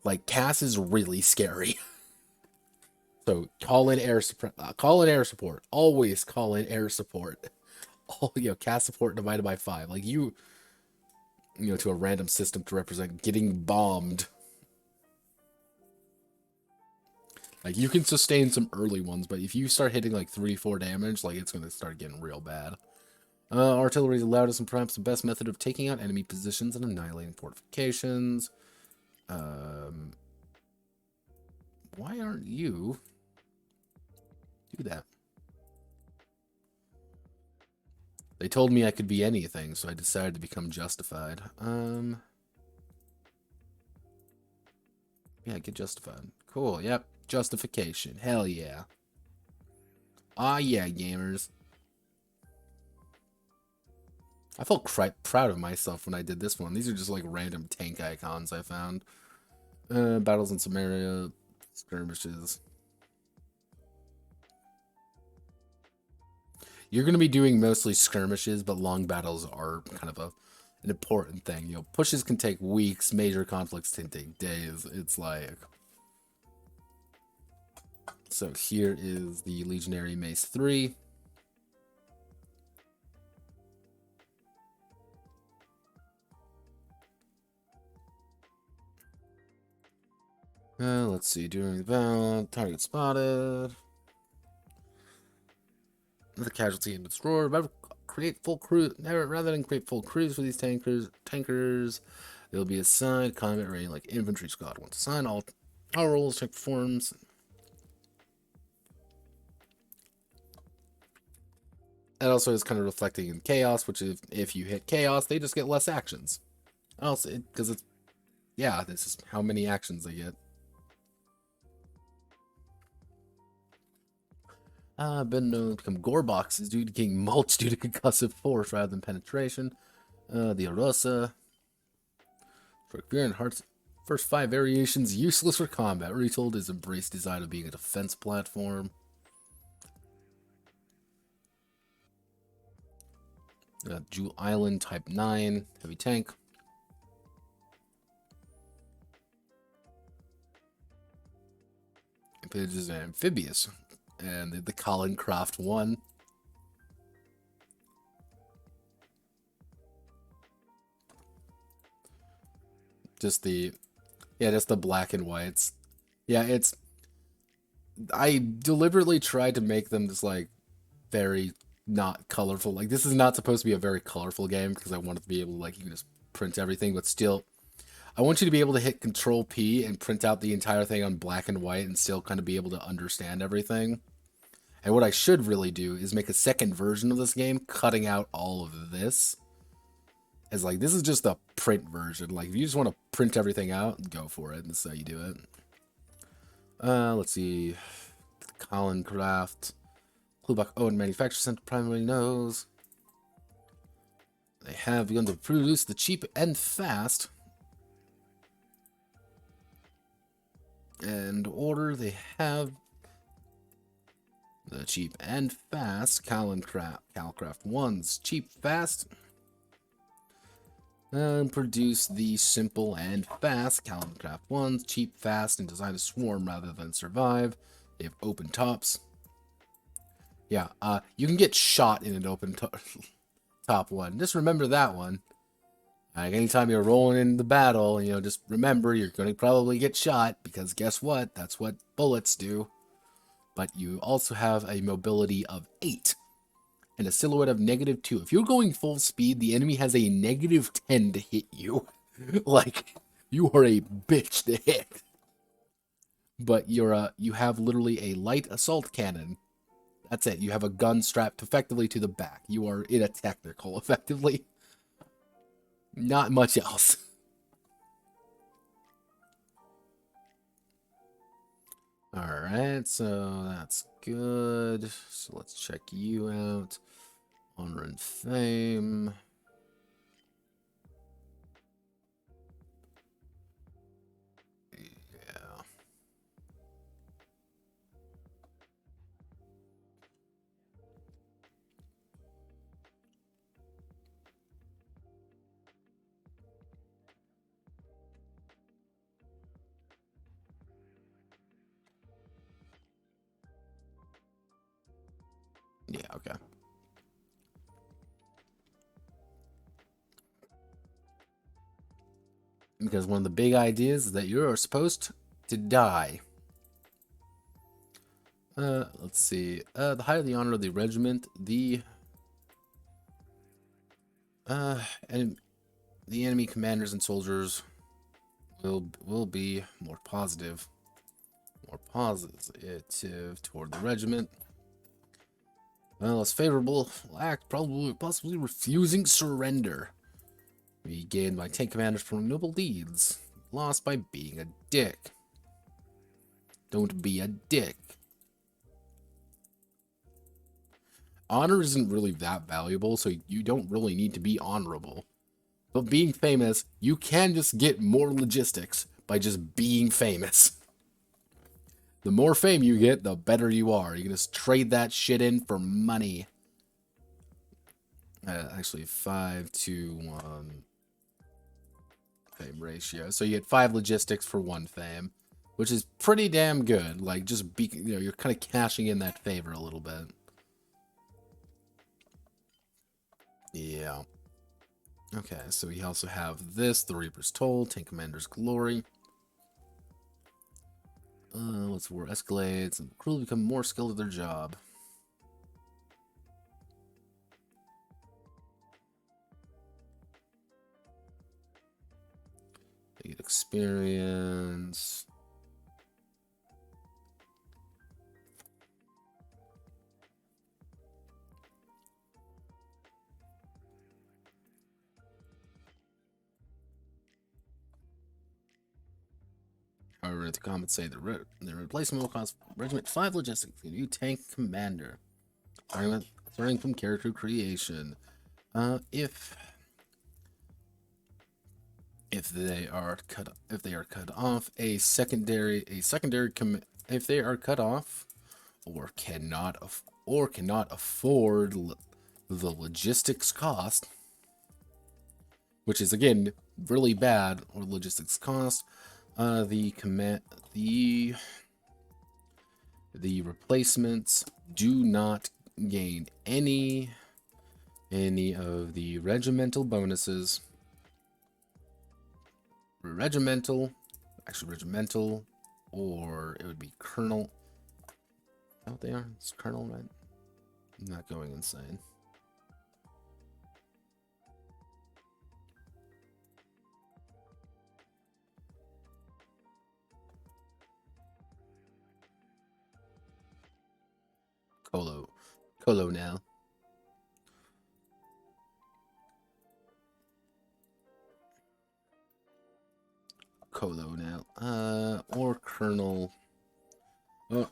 Like, Cass is really scary. So call in air support. Always call in air support. Cass support divided by 5. Like to a random system to represent getting bombed. Like, you can sustain some early ones, but if you start hitting like 3-4 damage, like, it's gonna start getting real bad. Artillery is the loudest and perhaps the best method of taking out enemy positions and annihilating fortifications. Why aren't you do that? They told me I could be anything, so I decided to become justified. Yeah, get justified. Cool, yep. Justification. Hell yeah. Ah, yeah, gamers. I felt quite proud of myself when I did this one. These are just like random tank icons I found. Battles in Samaria, skirmishes. You're going to be doing mostly skirmishes, but long battles are kind of an important thing. You know, pushes can take weeks, major conflicts can take days. It's like... So here is the Legionary Mace 3. Let's see, during the battle, target spotted. The casualty and destroyer. Rather than create full crews for these tankers, they'll be assigned combat rating like infantry squad. Once assigned, all roles check performs. That also is kind of reflecting in chaos, which if you hit chaos, they just get less actions. Also, because it's this is how many actions they get. Been known to become gore boxes due to getting mulch due to concussive force rather than penetration. The Arosa. For Experience Heart's first 5 variations, useless for combat. Retold is embraced design of being a defense platform. Jewel Island Type 9, heavy tank. It is amphibious. And the Colin Croft 1. Just the black and whites. Yeah, I deliberately tried to make them just like very not colorful. Like, this is not supposed to be a very colorful game because I wanted to be able to, like, you can just print everything, but still I want you to be able to hit Control P and print out the entire thing on black and white and still kind of be able to understand everything. And what I should really do is make a second version of this game, cutting out all of this. As like, this is just a print version. Like, if you just want to print everything out, go for it. That's how you do it. Let's see. Colin Craft. Clubach Owen Manufacturing Center primarily knows. They have begun to produce the cheap and fast. And order, they have the cheap and fast Calcraft 1's cheap fast. And produce the simple and fast Calcraft 1's cheap fast and designed to swarm rather than survive. They have open tops. Yeah, you can get shot in an open top one. Just remember that one. Like, anytime you're rolling in the battle, you know, just remember you're going to probably get shot, because guess what? That's what bullets do. But you also have a mobility of 8 and a silhouette of -2. If you're going full speed, the enemy has a -10 to hit you. Like, you are a bitch to hit. But you have literally a light assault cannon. That's it. You have a gun strapped effectively to the back. You are in a technical, effectively. Not much else. Alright, so that's good. So let's check you out. Honor and Fame. Yeah. Yeah, okay. Because one of the big ideas is that you're supposed to die. Let's see. The higher the honor of the regiment, the And the enemy commanders and soldiers will be more positive toward the regiment. Well, less favorable act, possibly refusing surrender. We gained by 10 commanders from noble deeds. Lost by being a dick. Don't be a dick. Honor isn't really that valuable, so you don't really need to be honorable. But being famous, you can just get more logistics by just being famous. The more fame you get, the better you are. You can just trade that shit in for money. Actually, 5-to-1 fame ratio. So you get 5 logistics for 1 fame, which is pretty damn good. Like, just you're kind of cashing in that favor a little bit. Yeah. Okay, so we also have this, the Reaper's Toll, 10 Commander's Glory. Let's war escalates, and the crew become more skilled at their job. They get experience. However, to compensate, the replacement will cost Regiment 5 logistics. A new tank commander. Starting from character creation. If they are cut off, if they are cut off or cannot afford the logistics cost, which is again really bad, or logistics cost, the replacements do not gain any of the regimental bonuses. Regimental, or it would be colonel. Out there, it's colonel, right? I'm not going insane. Colo now. Colo now. Or colonel. But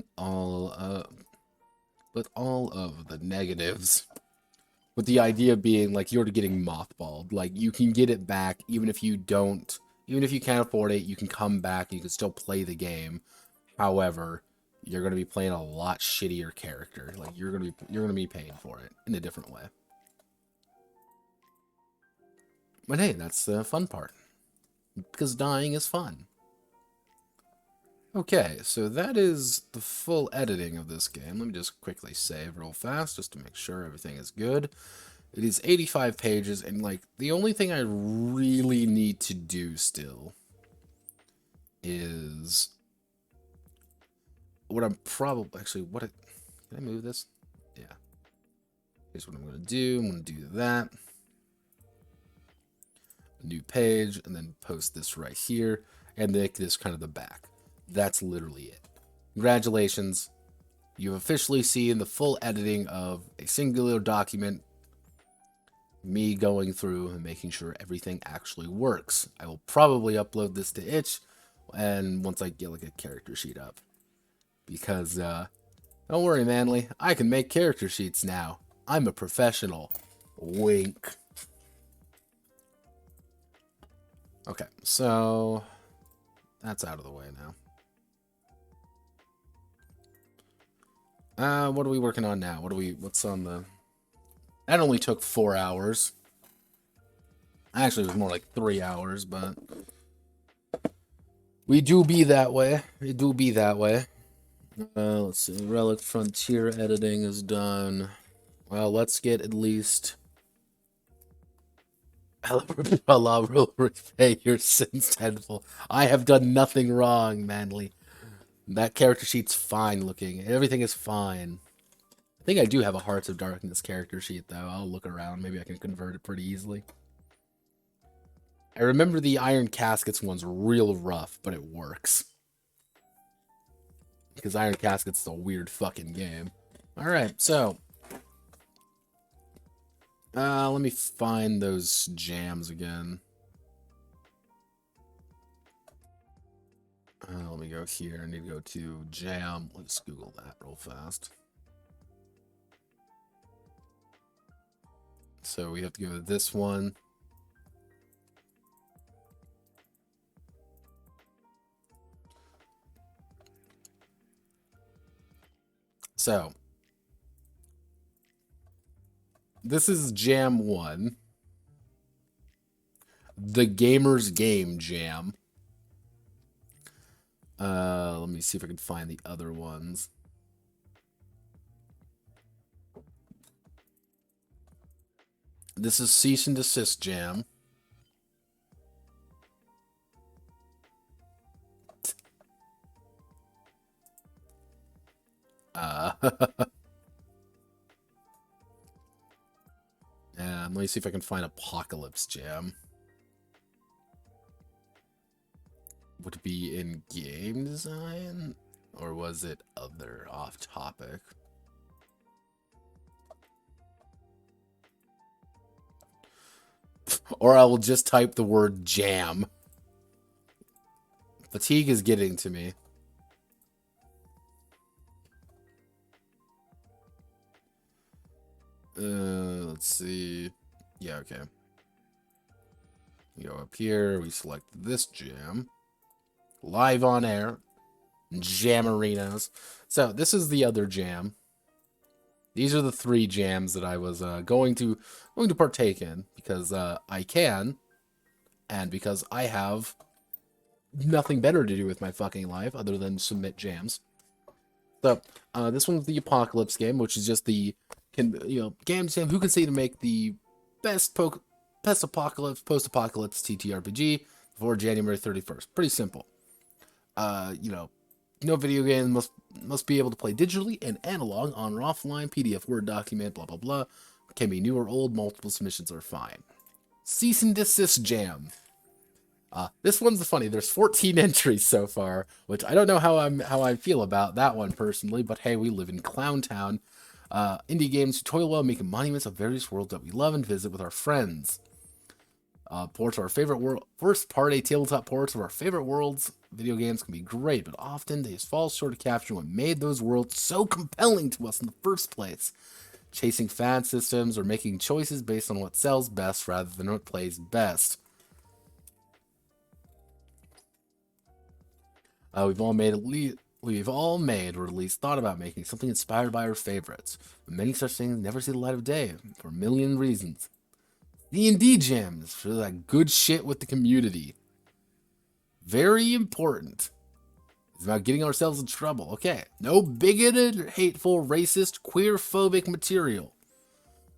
all of the negatives. With the idea being like you're getting mothballed. Like you can get it back even if you can't afford it, you can come back, you can still play the game. However, you're gonna be playing a lot shittier character. Like you're gonna be paying for it in a different way. But hey, that's the fun part. Because dying is fun. Okay, so that is the full editing of this game. Let me just quickly save real fast just to make sure everything is good. It is 85 pages, and like the only thing I really need to do still is what I'm probably actually can I move this? Yeah. Here's what I'm gonna do. I'm gonna do that. A new page, and then post this right here, and make this kind of the back. That's literally it. Congratulations. You've officially seen the full editing of a singular document. Me going through and making sure everything actually works. I will probably upload this to itch, and once I get like a character sheet up. Because, don't worry, Manly. I can make character sheets now. I'm a professional. Wink. Okay, so that's out of the way now. What are we working on now? What's on the... That only took 4 hours. Actually, it was more like 3 hours, but... We do be that way. Let's see. Relic Frontier editing is done. Well, let's get at least... Allah will repay your sins tenfold. I have done nothing wrong, Manly. That character sheet's fine looking. Everything is fine. I think I do have a Hearts of Darkness character sheet, though. I'll look around. Maybe I can convert it pretty easily. I remember the Iron Caskets one's real rough, but it works. Because Iron Caskets is a weird fucking game. Alright, so... let me find those jams again. Let me go here. I need to go to jam. Let's Google that real fast. So we have to go to this one. So this is Jam 1. The Gamer's Game Jam. Let me see if I can find the other ones. This is Cease and Desist Jam. And let me see if I can find Apocalypse Jam. Would it be in game design? Or was it other off topic? Or I will just type the word jam. Fatigue is getting to me. Let's see. Yeah, okay. We go up here. We select this jam. Live on air. Jamarinos. So this is the other jam. These are the 3 jams that I was going to partake in because I can, and because I have nothing better to do with my fucking life other than submit jams. So this one's the Apocalypse game, which is just the game jam. Who can say to make the best post-apocalypse TTRPG before January 31st? Pretty simple. No video game must be able to play digitally and analog on or offline, PDF, Word document, blah, blah, blah. Can be new or old, multiple submissions are fine. Cease and Desist Jam. This one's funny. There's 14 entries so far, which I don't know how I feel about that one personally, but hey, we live in Clown Town. Indie games toil well making monuments of various worlds that we love and visit with our friends. Ports of our favorite world. First party tabletop ports of our favorite worlds. Video games can be great, but often they fall short of capturing what made those worlds so compelling to us in the first place. Chasing fan systems or making choices based on what sells best rather than what plays best. We've all made or at least thought about making something inspired by our favorites. But many such things never see the light of day for a million reasons. D&D jams for that good shit with the community. Very important. It's about getting ourselves in trouble. Okay. No bigoted, hateful, racist, queer-phobic material.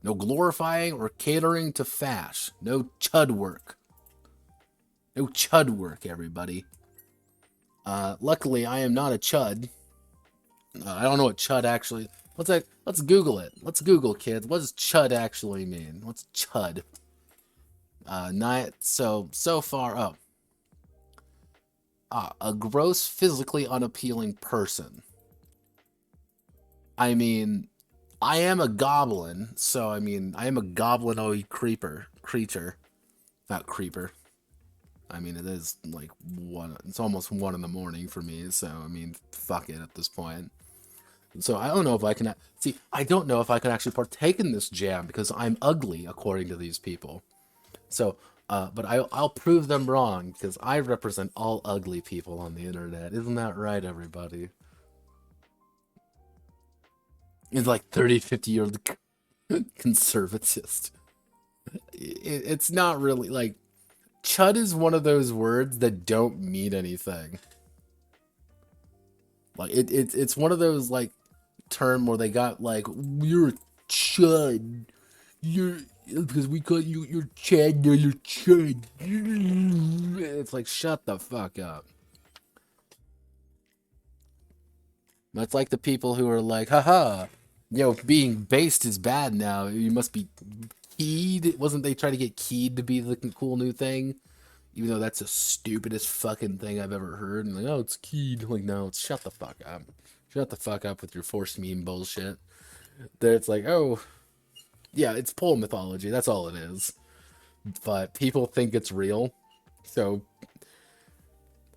No glorifying or catering to fash. No chud work. No chud work, everybody. Luckily, I am not a chud. I don't know what chud actually... Let's Google it. Let's Google, kids. What does chud actually mean? What's chud? So far, a gross, physically unappealing person. I mean, I am a goblin, so I mean, I am a goblinoid creature. Not creeper. I mean, it is like it's almost 1 in the morning for me, so I mean, fuck it at this point. So I don't know if I can, I don't know if I can actually partake in this jam because I'm ugly, according to these people. So, but I'll prove them wrong because I represent all ugly people on the internet. Isn't that right, everybody? It's like 30, 50-year-old conservatist. It's not really, like, chud is one of those words that don't mean anything. Like, it's one of those, like, term where they got, like, you're a chud. Because we call you're Chad, no, you're Chud. It's like, shut the fuck up. That's like the people who are like, haha, being based is bad now. You must be keyed. Wasn't they trying to get keyed to be the cool new thing? Even though that's the stupidest fucking thing I've ever heard. And like, oh, it's keyed. Like, no, it's shut the fuck up. Shut the fuck up with your forced meme bullshit. That it's like, oh, yeah, it's pole mythology. That's all it is. But people think it's real. So,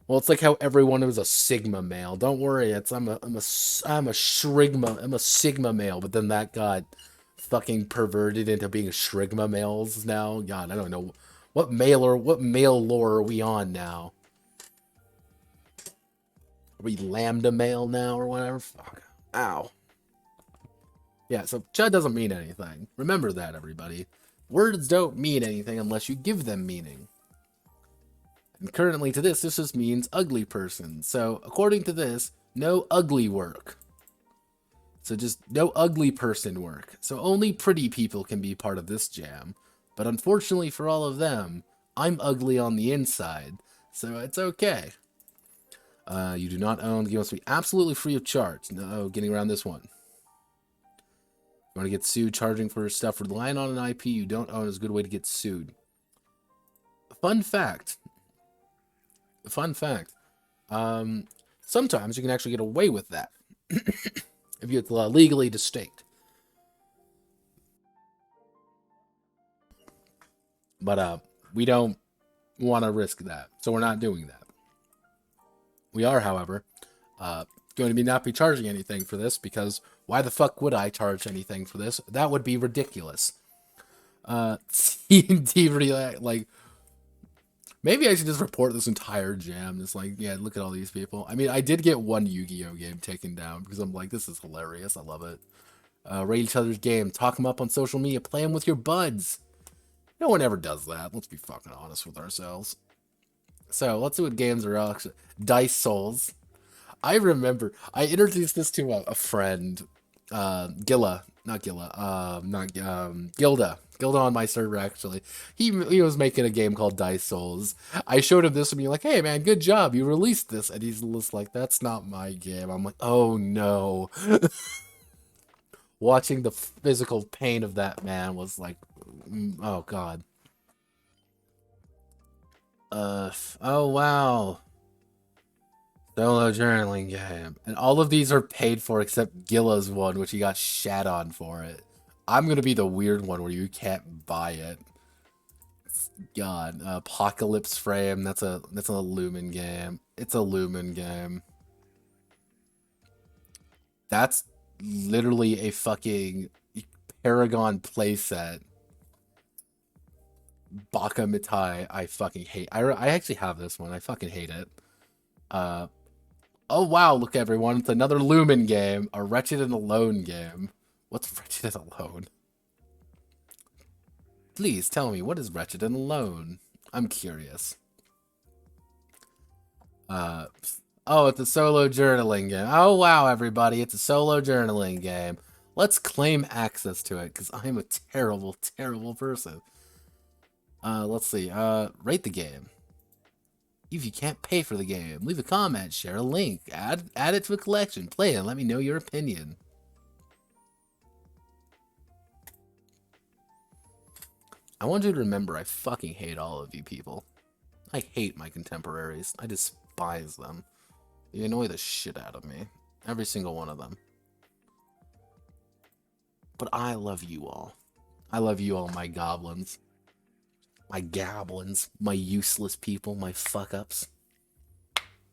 well, it's like how everyone was a Sigma male. Don't worry, I'm a Sigma male. But then that got fucking perverted into being Shrigma males now. God, I don't know what male lore are we on now. Are we lambda male now or whatever? Fuck. Ow. Yeah, so Chud doesn't mean anything. Remember that, everybody. Words don't mean anything unless you give them meaning. And currently to this just means ugly person. So, according to this, no ugly work. So just no ugly person work. So only pretty people can be part of this jam. But unfortunately for all of them, I'm ugly on the inside. So it's okay. You do not own. The game must be absolutely free of charge. No, getting around this one. You want to get sued charging for stuff relying on an IP you don't own is a good way to get sued. Fun fact. Sometimes you can actually get away with that. If it's legally distinct. But we don't want to risk that. So we're not doing that. We are, however, going to not be charging anything for this because why the fuck would I charge anything for this? That would be ridiculous. TNT Relic, like, maybe I should just report this entire jam. It's like, yeah, look at all these people. I mean, I did get one Yu-Gi-Oh game taken down because I'm like, this is hilarious. I love it. Rate each other's game. Talk them up on social media. Play them with your buds. No one ever does that. Let's be fucking honest with ourselves. So, let's see what games are actually. Dice Souls. I remember, I introduced this to a friend. Gilda. Gilda on my server, actually. He was making a game called Dice Souls. I showed him this and be like, hey man, good job, you released this. And he's just like, that's not my game. I'm like, oh no. Watching the physical pain of that man was like, oh god. Oh wow. Solo journaling game. And all of these are paid for except Gilla's one, which he got shat on for it. I'm gonna be the weird one where you can't buy it. God, Apocalypse Frame, that's a Lumen game. It's a Lumen game. That's literally a fucking Paragon playset. Baka Mitai, I fucking hate. I actually have this one. I fucking hate it. Oh wow, look everyone, it's another Lumen game, a Wretched and Alone game. What's Wretched and Alone? Please tell me, what is Wretched and Alone? I'm curious. Oh, it's a solo journaling game. Oh wow, everybody, it's a solo journaling game. Let's claim access to it, because I'm a terrible, terrible person. Let's see, rate the game. If you can't pay for the game, leave a comment, share a link, add it to a collection, play it, and let me know your opinion. I want you to remember I fucking hate all of you people. I hate my contemporaries. I despise them. They annoy the shit out of me. Every single one of them. But I love you all. I love you all, my goblins. My goblins, my useless people, my fuck-ups.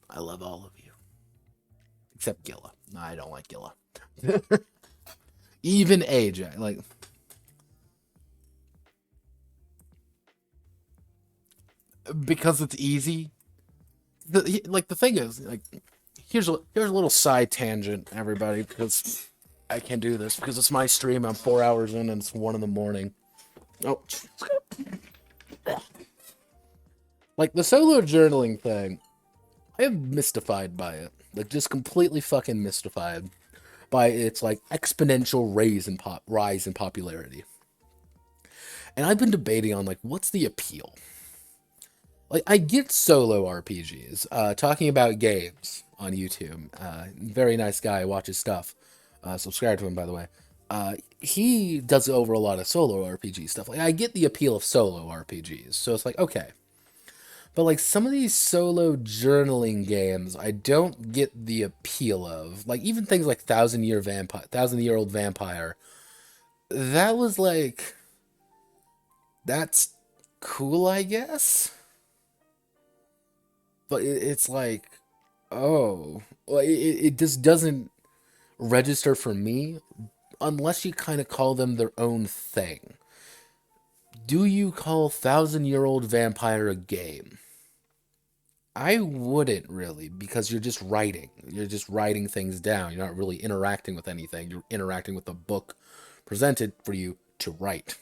I love all of you. Except Gilla. No, I don't like Gilla. Even AJ, like... Because it's easy. The thing is, like, here's a little side tangent, everybody, because I can't do this, because it's my stream, I'm 4 hours in, and it's 1 in the morning. Oh, like, the solo journaling thing, I am mystified by it. Like, just completely fucking mystified by its, like, exponential rise in popularity. And I've been debating on, like, what's the appeal? Like, I get solo RPGs, talking about games on YouTube. Very nice guy, watches stuff. Subscribe to him, by the way. He does it over a lot of solo RPG stuff. Like, I get the appeal of solo RPGs, so it's like, okay. But like some of these solo journaling games, I don't get the appeal of. Like even things like Thousand Year Old Vampire. That was like, that's cool, I guess. But it's like, oh, well, it just doesn't register for me unless you kind of call them their own thing. Do you call Thousand Year Old Vampire a game? I wouldn't really, because you're just writing. You're just writing things down. You're not really interacting with anything. You're interacting with the book presented for you to write.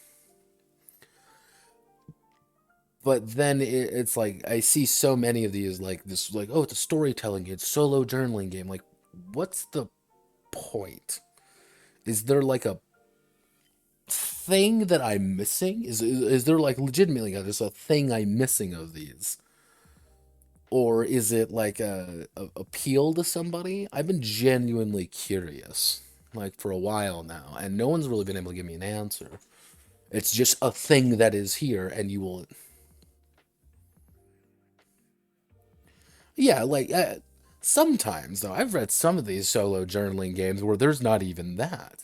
But then it's like I see so many of these like this like, oh, it's a storytelling game, it's a solo journaling game. Like, what's the point? Is there like a thing that I'm missing? Is there like legitimately there's a thing I'm missing of these? Or is it like a appeal to somebody? I've been genuinely curious, like for a while now, and no one's really been able to give me an answer. It's just a thing that is here, and you will. Yeah, like sometimes though, I've read some of these solo journaling games where there's not even that.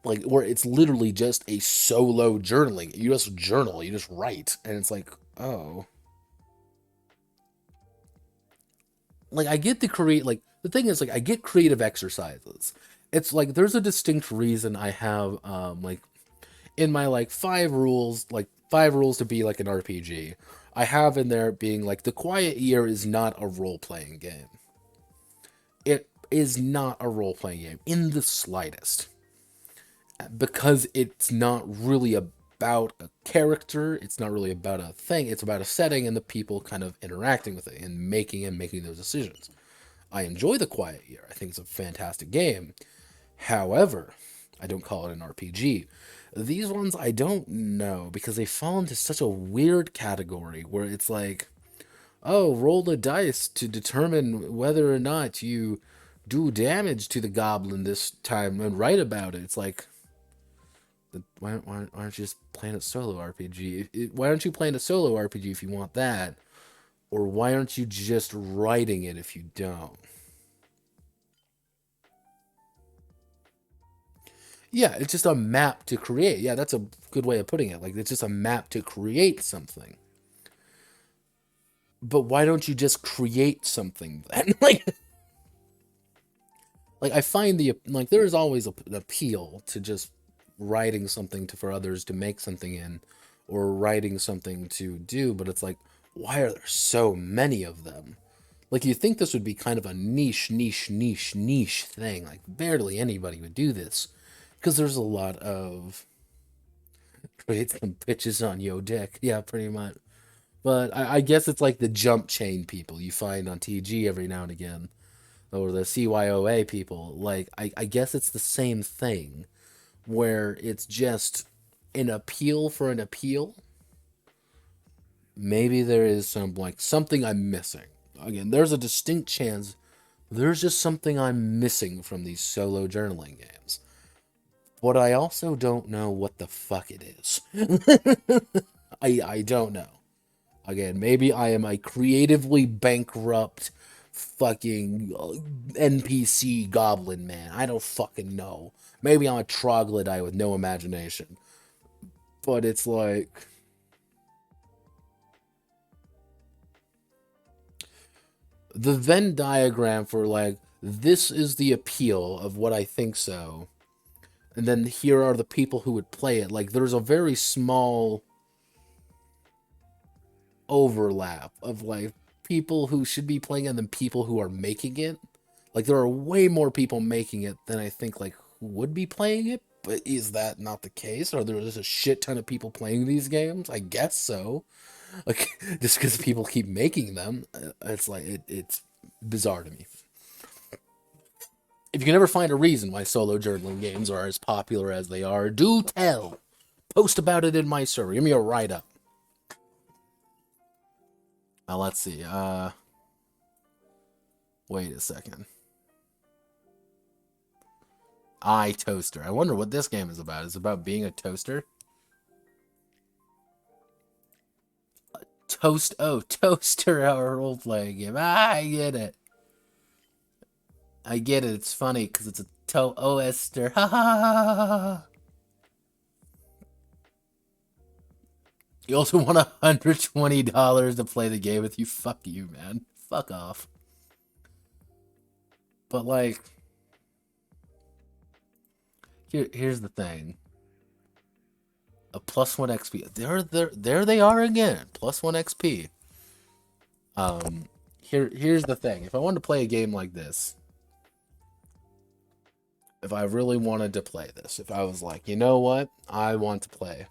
Like where it's literally just a solo journaling. You just journal, you just write, and it's like, oh. Like I get the create like the thing is like I get creative exercises. It's like there's a distinct reason I have like in my like five rules to be like an RPG. I have in there being like the Quiet Year is not a role playing game. It is not a role playing game in the slightest because it's not really about a character, it's not really about a thing, it's about a setting and the people kind of interacting with it and making those decisions. I enjoy The Quiet Year. I think it's a fantastic game. However, I don't call it an RPG. These ones I don't know because they fall into such a weird category where it's like, oh, roll the dice to determine whether or not you do damage to the goblin this time and write about it. It's like, why aren't you just playing a solo RPG? Why aren't you playing a solo RPG if you want that? Or why aren't you just writing it if you don't? Yeah, it's just a map to create. Yeah, that's a good way of putting it. Like, it's just a map to create something. But why don't you just create something then? like I find like there is always an appeal to just writing something for others to make something in, or writing something to do. But it's like, why are there so many of them? Like you think this would be kind of a niche thing. Like barely anybody would do this because there's a lot of create some pitches on yo deck. Yeah, pretty much. But I guess it's like the jump chain people you find on TG every now and again, or the CYOA people. Like I guess it's the same thing, where it's just an appeal for an appeal. Maybe there is something I'm missing. Again, there's a distinct chance there's just something I'm missing from these solo journaling games. But I also don't know what the fuck it is. I don't know. Again, maybe I am a creatively bankrupt fucking NPC goblin man. I don't fucking know. Maybe I'm a troglodyte with no imagination. But it's like, the Venn diagram for like, this is the appeal of what I think so. And then here are the people who would play it. Like, there's a very small overlap of like people who should be playing it than people who are making it. Like there are way more people making it than I think like who would be playing it. But is that not the case? Are there just a shit ton of people playing these games? I guess so. Like just because people keep making them, it's like it's bizarre to me. If you can ever find a reason why solo journaling games are as popular as they are, do tell. Post about it in my server. Give me a write up. Let's see. Wait a second. Toaster. I wonder what this game is about. It's about being a toaster? Toaster, our role-playing game. I get it. I get it. It's funny because it's a toaster. Ha ha ha. You also want $120 to play the game with you? Fuck you, man. Fuck off. But like, here's the thing. A +1 XP. There they are again. +1 XP. Here's the thing. If I wanted to play a game like this, if I really wanted to play this, if I was like, you know what, I want to play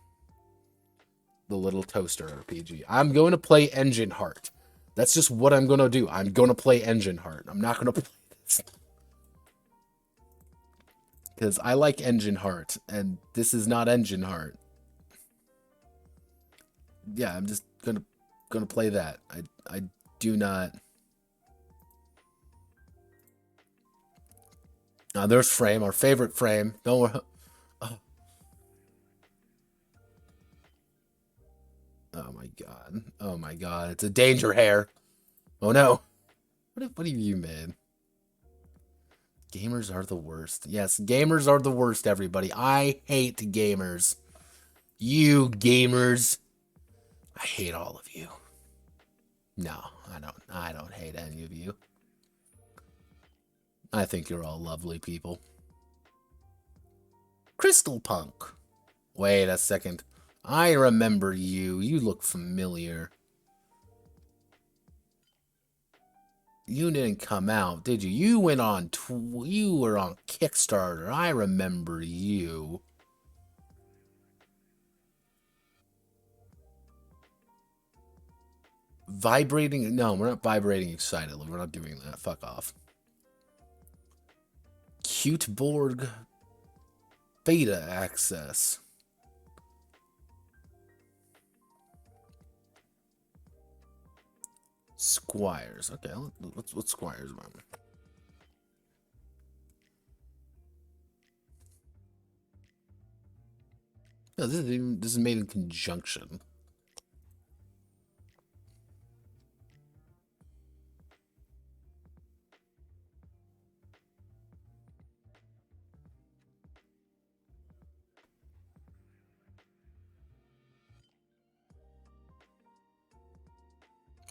the Little Toaster RPG, I'm going to play Engine Heart. That's just what I'm going to do. I'm going to play Engine Heart. I'm not going to play this. Because I like Engine Heart, and this is not Engine Heart. Yeah, I'm just gonna play that. I do not. There's Frame, our favorite Frame. Don't worry. Oh my god. Oh my god. It's a danger hair. Oh no. What have you made? Gamers are the worst. Yes, gamers are the worst, everybody. I hate gamers. You gamers. I hate all of you. No, I don't hate any of you. I think you're all lovely people. Crystal Punk. Wait a second. I remember you. You look familiar. You didn't come out, did you? You went on. You were on Kickstarter. I remember you. Vibrating? No, we're not vibrating excitedly. We're not doing that. Fuck off. Cuteborg beta access. Squires. Okay, what's Squires about? No, this is made in conjunction.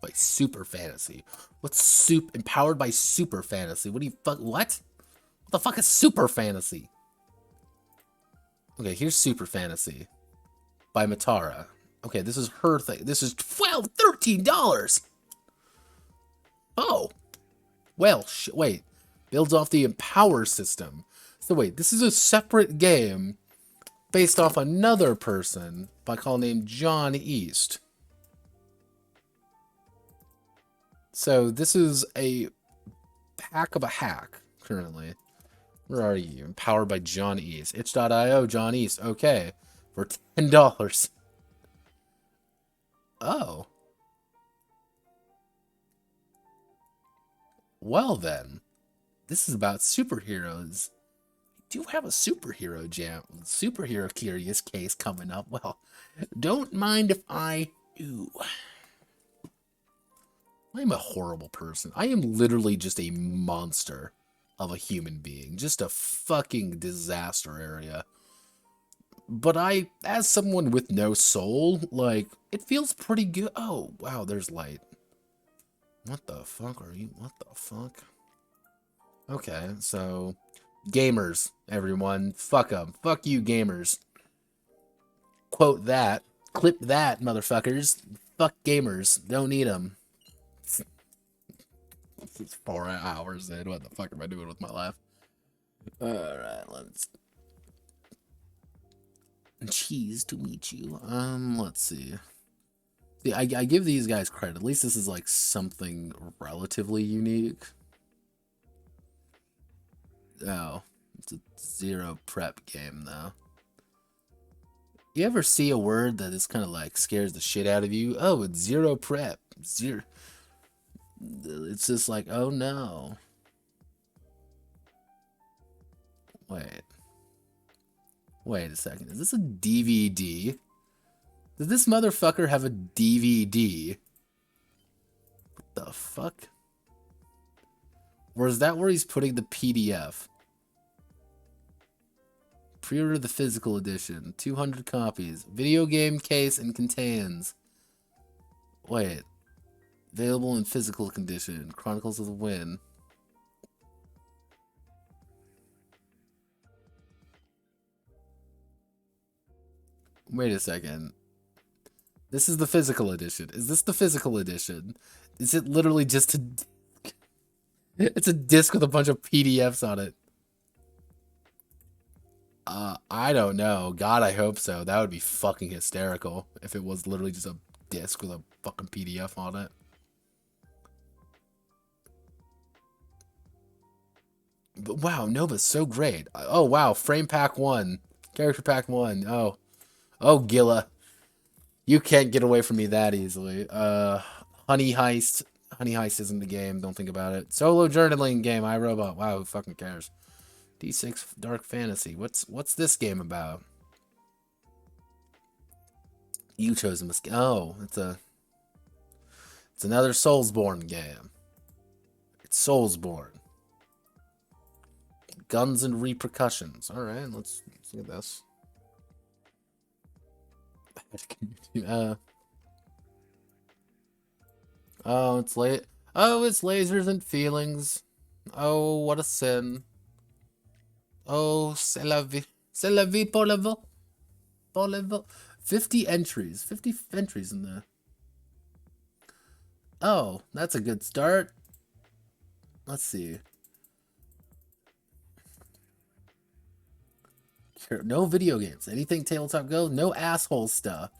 By Super Fantasy. What's empowered by Super Fantasy? What do you fuck? What? What the fuck is Super Fantasy? Okay, here's Super Fantasy by Matara. Okay, this is her thing. This is $13. Oh, well, wait. Builds off the Empower system. So wait, this is a separate game based off another person by call named John East. So this is a hack of a hack currently. Where are you? Empowered by John East. Itch.io, John East. Okay. For $10. Oh. Well then. This is about superheroes. I do have a superhero curious case coming up. Well, don't mind if I do. I'm a horrible person. I am literally just a monster of a human being. Just a fucking disaster area. But as someone with no soul, like, it feels pretty good. Oh, wow, there's light. What the fuck are you? What the fuck? Okay, so, gamers, everyone. Fuck them. Fuck you, gamers. Quote that. Clip that, motherfuckers. Fuck gamers. Don't need them. It's 4 hours in. What the fuck am I doing with my life? Alright, let's... Cheese to meet you. Let's see. See, I give these guys credit. At least this is like something relatively unique. Oh, it's a 0 prep game though. You ever see a word that is kind of like scares the shit out of you? Oh, it's 0 prep. 0. It's just like, oh no. Wait. Wait a second. Is this a DVD? Does this motherfucker have a DVD? What the fuck? Or is that where he's putting the PDF? Pre-order the physical edition. 200 copies. Video game case and contains. Wait. Available in physical condition. Chronicles of the Wind. Wait a second. This is the physical edition. Is this the physical edition? Is it literally just a... It's a disc with a bunch of PDFs on it. I don't know. God, I hope so. That would be fucking hysterical if it was literally just a disc with a fucking PDF on it. But wow, Nova's so great. Oh wow, frame pack 1. Character pack 1. Oh. Oh, Gilla. You can't get away from me that easily. Honey Heist. Honey Heist isn't the game. Don't think about it. Solo journaling game. iRobot. Wow, who fucking cares? D6 Dark Fantasy. What's this game about? You chose a mistake. Oh, it's another Soulsborne game. It's Soulsborne. Guns and Repercussions. All right, let's look at this. Oh, it's late. Oh, it's lasers and feelings. Oh, what a sin. Oh, c'est la vie. C'est la vie pour le vol. Pour le vol. 50 entries. 50 entries in there. Oh, that's a good start. Let's see. No video games. Anything tabletop go? No asshole stuff.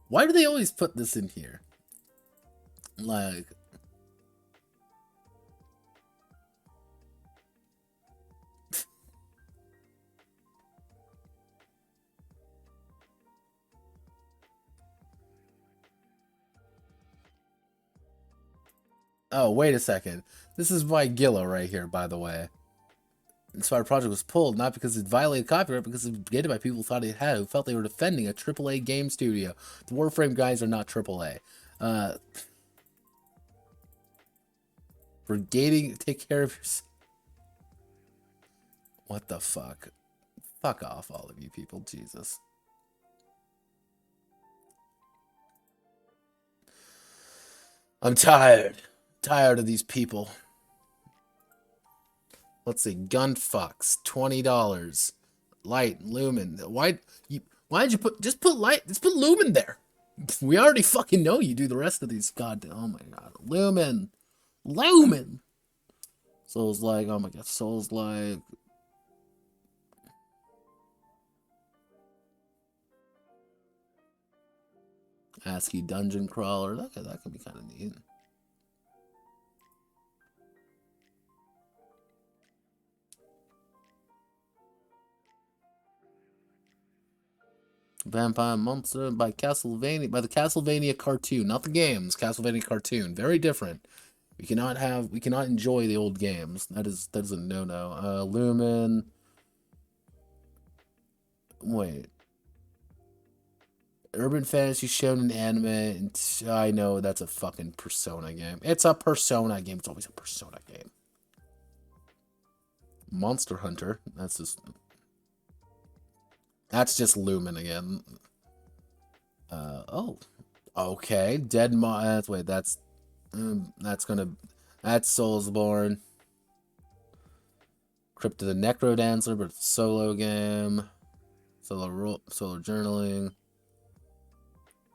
Why do they always put this in here? Like... Oh, wait a second. This is by Gilla right here, by the way. Inspired Project was pulled not because it violated copyright, because it was created by people who thought it had, who felt they were defending a AAA game studio. The Warframe guys are not AAA. Brigading, take care of yourself. What the fuck? Fuck off, all of you people. Jesus. I'm tired. Tired of these people. Let's see. Gunfucks, $20. Light, Lumen. Why'd you just put light? Just put Lumen there. We already fucking know you do the rest of these goddamn. Oh my god. Lumen. Souls like, oh my god. Souls like. ASCII dungeon crawler. That could be kind of neat. Vampire Monster by Castlevania, by the Castlevania cartoon, not the games. Castlevania cartoon, very different. We cannot enjoy the old games. That is a no-no. Lumen. Wait. Urban Fantasy Shonen Anime, and I know that's a fucking Persona game. It's a Persona game. It's always a Persona game. Monster Hunter. That's just Lumen again. Oh. Okay. Dead Mo... wait, that's Soulsborne. Crypt of the Necrodancer, but it's a solo game. Solo journaling.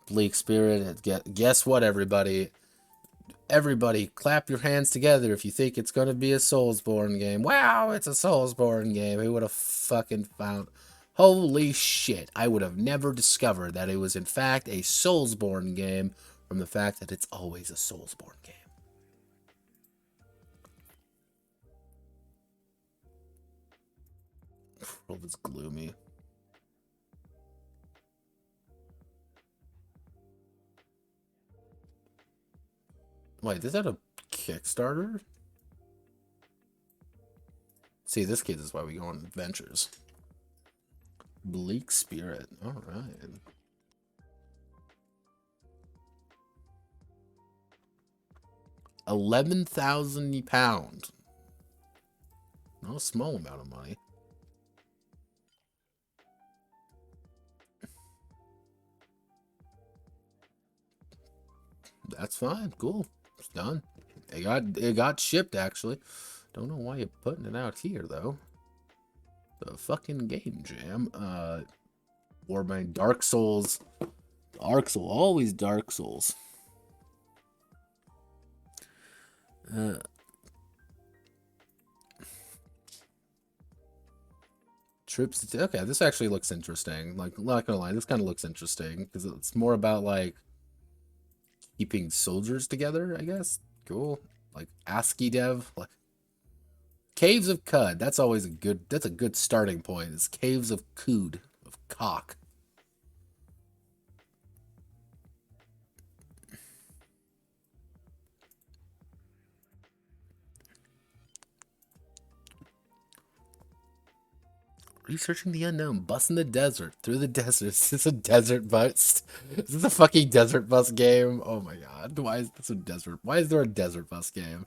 Bleak Spirit. Guess what, everybody? Everybody, clap your hands together if you think it's going to be a Soulsborne game. Wow, it's a Soulsborne game. Who would have fucking found... Holy shit, I would have never discovered that it was in fact a Soulsborne game from the fact that it's always a Soulsborne game. World is gloomy. Wait, is that a Kickstarter? See, this kid is why we go on adventures. Bleak Spirit. All right. £11,000. No small amount of money. That's fine. Cool. It's done. It got shipped actually. Don't know why you're putting it out here though. The fucking game jam. Warband Dark Souls. Dark Souls. Always Dark Souls. Troops. Okay, this actually looks interesting. Like, not gonna lie, this kind of looks interesting because it's more about like keeping soldiers together, I guess. Cool. Like ASCII dev. Like Caves of Cud. That's always a good. That's a good starting point. It's Caves of Cood of cock. Researching the unknown, bus in the desert, through the desert. Is this a desert bus? Is this a fucking desert bus game? Oh my god, why is this a desert? Why is there a desert bus game?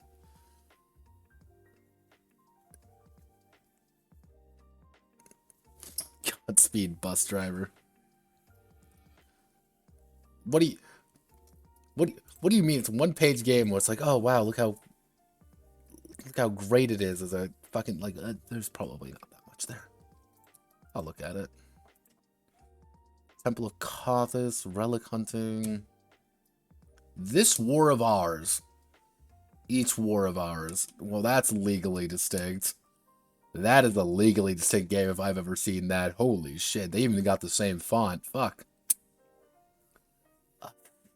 Godspeed, bus driver. What do you mean? It's a one-page game where it's like, oh wow, look how great it is as a fucking like. There's probably not that much there. I'll look at it. Temple of Cauthus, relic hunting. This war of ours. Each war of ours. Well, that's legally distinct. That is a legally distinct game if I've ever seen that. Holy shit, they even got the same font. Fuck.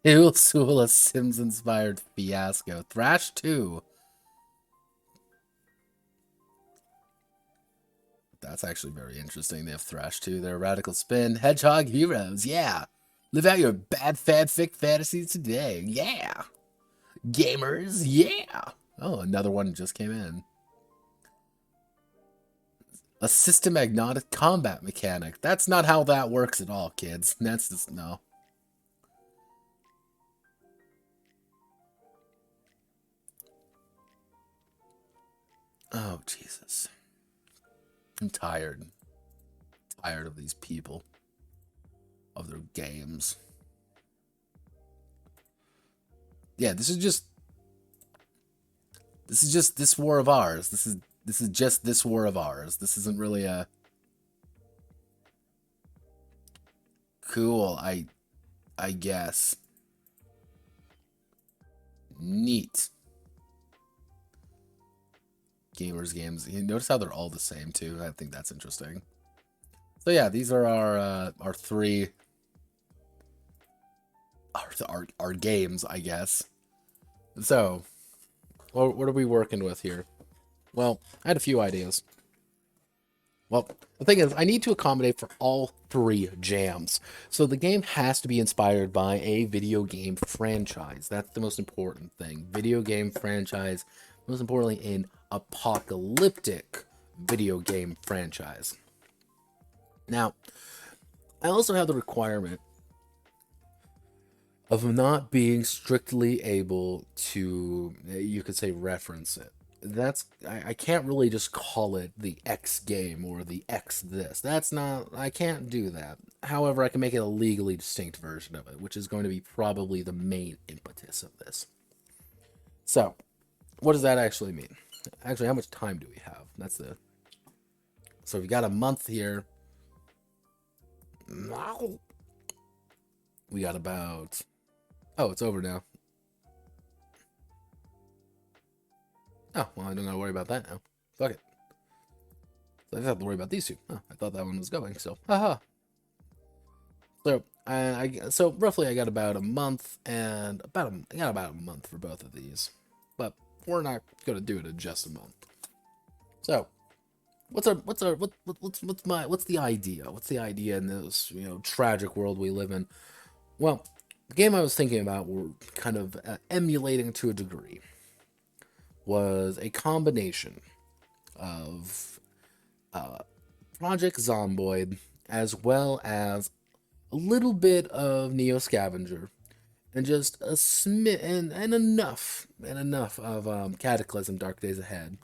Sula Sims-inspired fiasco. Thrash 2. That's actually very interesting. They have Thrash 2. They're Radical Spin. Hedgehog Heroes. Yeah. Live out your bad fanfic fantasies today. Yeah. Gamers. Yeah. Oh, another one just came in. A system agnostic combat mechanic. That's not how that works at all, kids. That's just, no. Oh, Jesus. I'm tired. Tired of these people. Of their games. Yeah, this is just this war of ours. This is just this war of ours. This isn't really a cool, I guess. Neat. Gamers games. You notice how they're all the same too. I think that's interesting. So yeah, these are our three our games, I guess. So, what are we working with here? Well, I had a few ideas. Well, the thing is, I need to accommodate for all three jams. So the game has to be inspired by a video game franchise. That's the most important thing. Video game franchise. Most importantly, an apocalyptic video game franchise. Now, I also have the requirement of not being strictly able to, you could say, reference it. That's, I can't really just call it the X game or the X this. That's not, I can't do that. However, I can make it a legally distinct version of it, which is going to be probably the main impetus of this. So, what does that actually mean? Actually, how much time do we have? That's the, so we got a month here. We got about, oh, it's over now. Oh, well, I don't gotta worry about that now. Fuck it. So I just have to worry about these two. Oh, I thought that one was going, so haha. So so roughly I got about a month and I got about a month for both of these. But we're not gonna do it in just a month. So what's the idea? What's the idea in this, tragic world we live in? Well, the game I was thinking about, we're kind of emulating to a degree, was a combination of Project Zomboid as well as a little bit of Neo Scavenger, and just a and enough of Cataclysm Dark Days Ahead,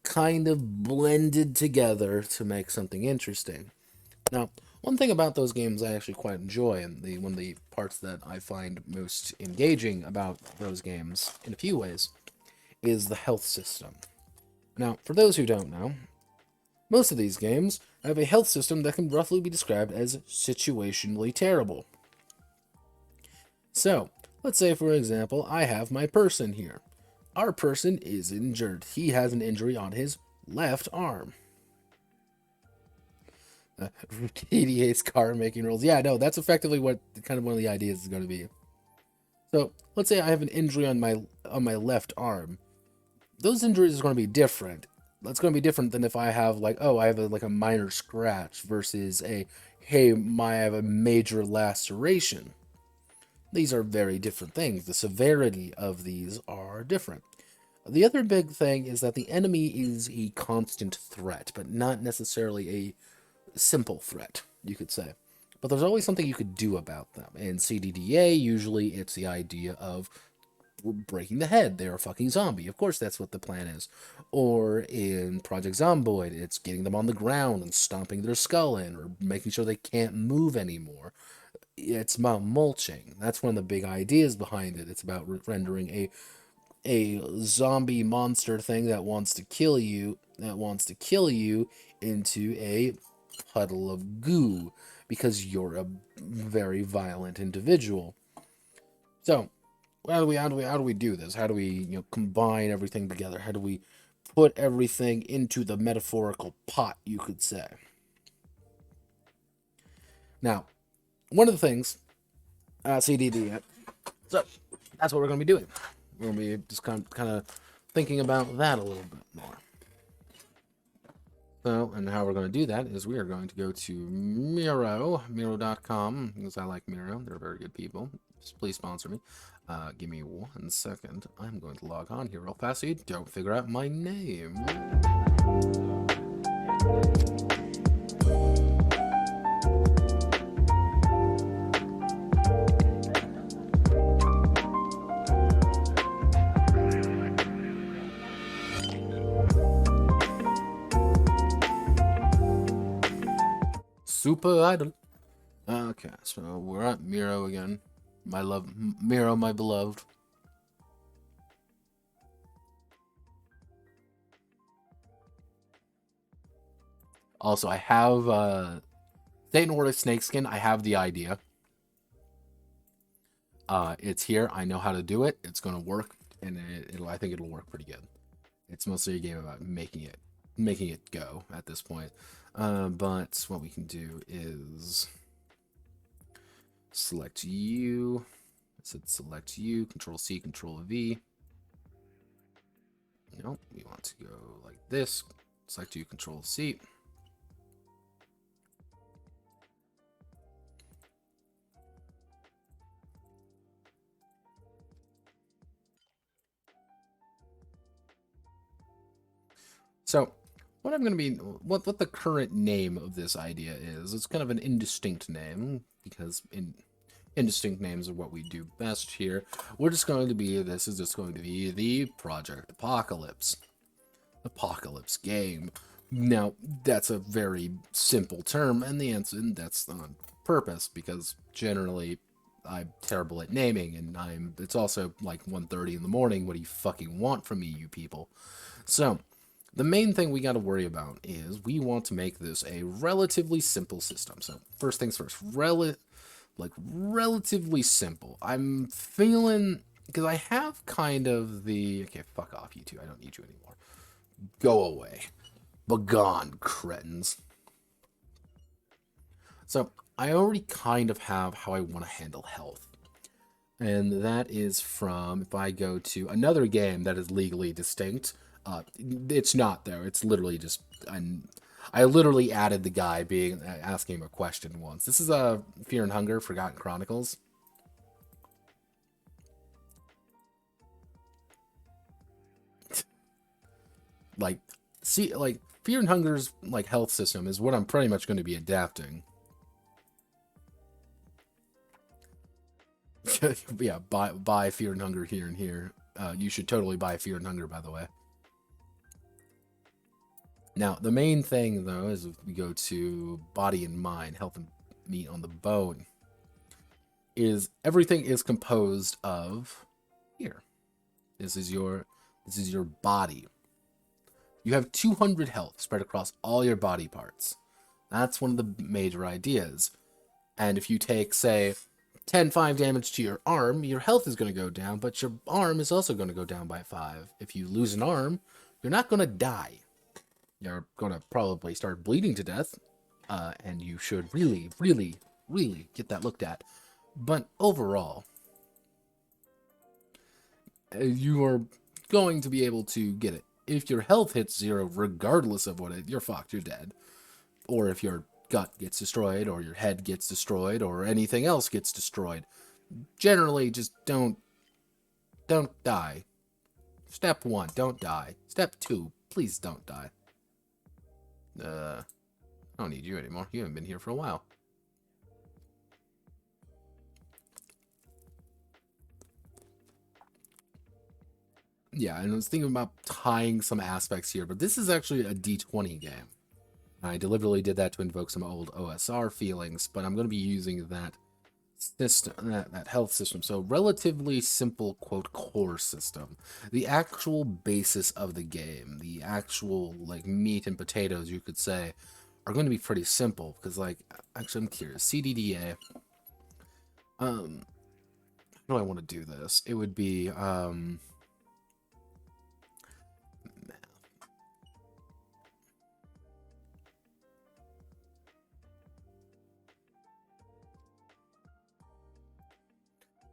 kind of blended together to make something interesting. Now, one thing about those games I actually quite enjoy, and one of the parts that I find most engaging about those games, in a few ways, is the health system. Now, for those who don't know, most of these games have a health system that can roughly be described as situationally terrible. So, let's say for example, I have my person here. Our person is injured. He has an injury on his left arm. Deviates car making rules. Yeah, no, that's effectively what kind of one of the ideas is going to be. So let's say I have an injury on my left arm. Those injuries are going to be different. That's going to be different than if I have like, oh, I have like a minor scratch versus hey, I have a major laceration. These are very different things. The severity of these are different. The other big thing is that the enemy is a constant threat, but not necessarily a simple threat, you could say. But there's always something you could do about them. In CDDA, usually it's the idea of breaking the head. They're a fucking zombie. Of course, that's what the plan is. Or in Project Zomboid, it's getting them on the ground and stomping their skull in, or making sure they can't move anymore. It's about mulching. That's one of the big ideas behind it. It's about rendering a zombie monster thing that wants to kill you into a puddle of goo because you're a very violent individual. So, how do we do this? How do we combine everything together? How do we put everything into the metaphorical pot, you could say? Now, one of the things, CDD. So that's what we're going to be doing. We're going to be just kind of thinking about that a little bit more. So, and how we're going to do that is we are going to go to Miro.com, because I like Miro. They're very good people. Just please sponsor me. Give me 1 second. I'm going to log on here real fast so you don't figure out my name. Super Idol. Okay, so we're at Miro again. Miro, my beloved. Also, I have Satan Horde Snakeskin. I have the idea. It's here. I know how to do it. It's gonna work, and I think it'll work pretty good. It's mostly a game about making it go at this point. But what we can do is select you. I said select you. Control C, Control V. Nope. We want to go like this. Select you, Control C. So, what I'm going to be, what the current name of this idea is, it's kind of an indistinct name, because indistinct names are what we do best here. We're just going to be, this is just going to be the Project Apocalypse game. Now, that's a very simple term, and that's on purpose, because generally I'm terrible at naming, and it's also like 1:30 in the morning. What do you fucking want from me, you people? So, the main thing we got to worry about is we want to make this a relatively simple system. So first things first, relatively simple. I'm feeling, because I have kind of okay, fuck off, you two. I don't need you anymore. Go away. Begone, cretins. So I already kind of have how I want to handle health. And that is from, if I go to another game that is legally distinct, it's not there. It's literally just, I literally added the guy asking him a question once. This is Fear and Hunger, Forgotten Chronicles. Fear and Hunger's health system is what I'm pretty much going to be adapting Yeah, buy Fear and Hunger here and here. You should totally buy Fear and Hunger, by the way. Now, the main thing, though, is if we go to body and mind, health and meat on the bone, is everything is composed of here. This is your body. You have 200 health spread across all your body parts. That's one of the major ideas. And if you take, say, 10-5 damage to your arm, your health is going to go down, but your arm is also going to go down by 5. If you lose an arm, you're not going to die. You're going to probably start bleeding to death, and you should really, really, really get that looked at. But overall, you are going to be able to get it. If your health hits 0, regardless of what you're fucked, you're dead. Or if your gut gets destroyed, or your head gets destroyed, or anything else gets destroyed, generally just don't die. Step 1, don't die. Step 2, please don't die. I don't need you anymore. You haven't been here for a while. Yeah, and I was thinking about tying some aspects here, but this is actually a D20 game. I deliberately did that to invoke some old OSR feelings, but I'm going to be using that system, that health system. So relatively simple, quote, core system. The actual basis of the game, the actual, like, meat and potatoes, you could say, are going to be pretty simple. Because, like, actually, I'm curious. CDDA. How do I want to do this? It would be,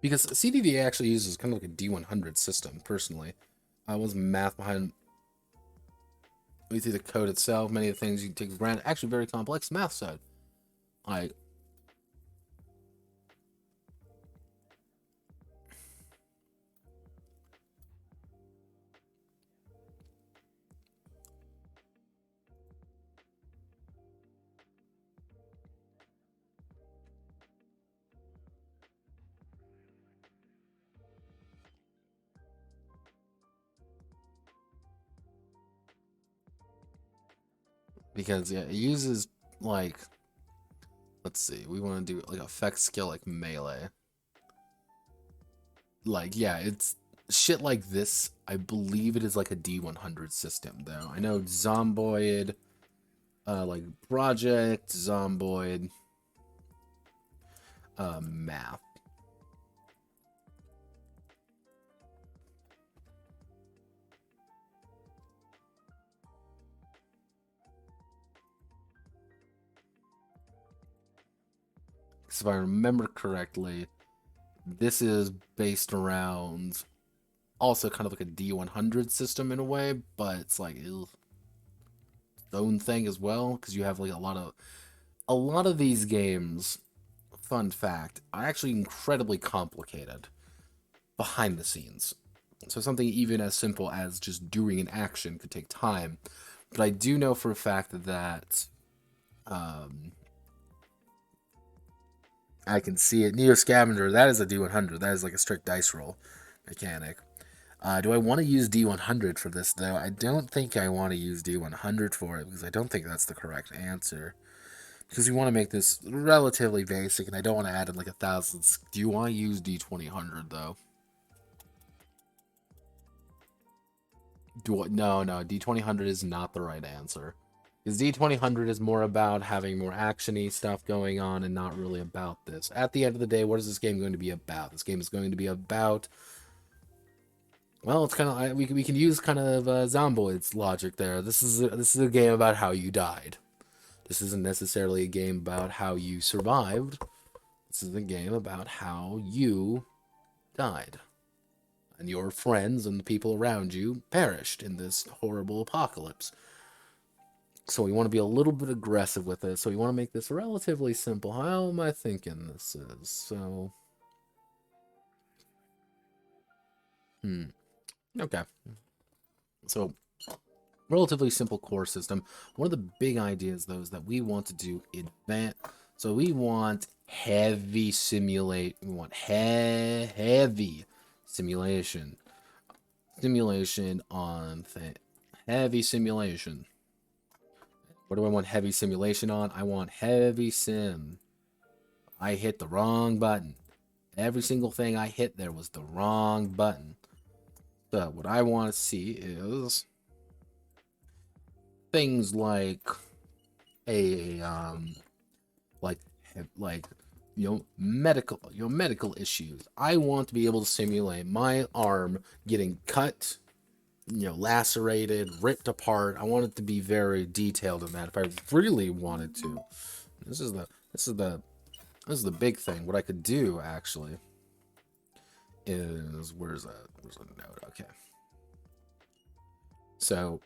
because CDDA actually uses kind of like a D100 system, personally. Was math behind through the code itself, many of the things you can take for granted. Actually, very complex math side. Because, yeah, it uses, like, let's see, we want to do, like, effect skill, like, melee. Like, yeah, it's shit like this. I believe it is, like, a D100 system, though. I know Zomboid, like, Project, Zomboid, Math. If I remember correctly, this is based around also kind of like a D100 system in a way, but it's like its own thing as well, because you have like a lot of these games, fun fact, are actually incredibly complicated behind the scenes. So something even as simple as just doing an action could take time. But I do know for a fact that I can see it. Neo Scavenger, that is a D100. That is like a strict dice roll mechanic. Do I want to use D100 for this, though? I don't think I want to use D100 for it, because I don't think that's the correct answer. Because we want to make this relatively basic, and I don't want to add in like 1,000. Do you want to use D2000, though? No, D2000 is not the right answer. Because D2000 is more about having more action-y stuff going on and not really about this. At the end of the day, what is this game going to be about? This game is going to be about... Well, it's kind of... We can use kind of Zomboid's logic there. This is a game about how you died. This isn't necessarily a game about how you survived. This is a game about how you died. And your friends and the people around you perished in this horrible apocalypse. So we want to be a little bit aggressive with it. So we want to make this relatively simple. How am I thinking this is? So... Okay. So, relatively simple core system. One of the big ideas, though, is that we want to do advanced. So we want heavy simulate. We want heavy simulation. Simulation on thing. Heavy simulation. What do I want heavy simulation on? I want heavy sim. I hit the wrong button. Every single thing I hit there was the wrong button. So what I want to see is things like a like medical issues. I want to be able to simulate my arm getting cut, lacerated, ripped apart. I want it to be very detailed in that if I really wanted to. This is the big thing. What I could do actually is where's a note? Okay. So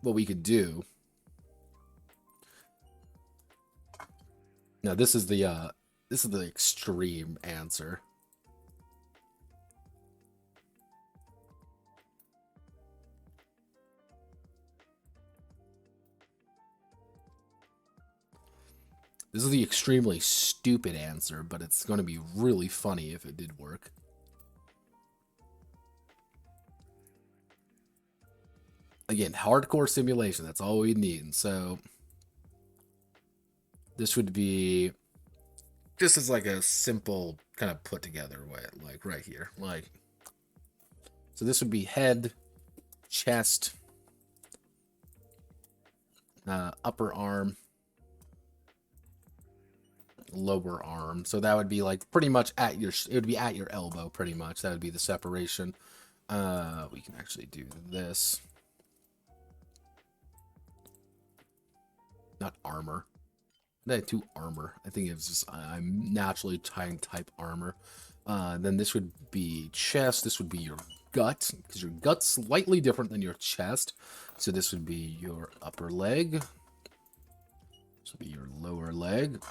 what we could do now, this is the extreme answer. This is the extremely stupid answer, but it's going to be really funny if it did work. Again, hardcore simulation, that's all we need. So this would be just as like a simple kind of put together way, like right here. So this would be head, chest, upper arm, lower arm. So that would be like pretty much it would be at your elbow pretty much. That would be the separation. We can actually do this. Not armor. To armor. I think it's just I'm naturally trying type armor. Then this would be chest. This would be your gut, because your gut's slightly different than your chest. So this would be your upper leg. This would be your lower leg.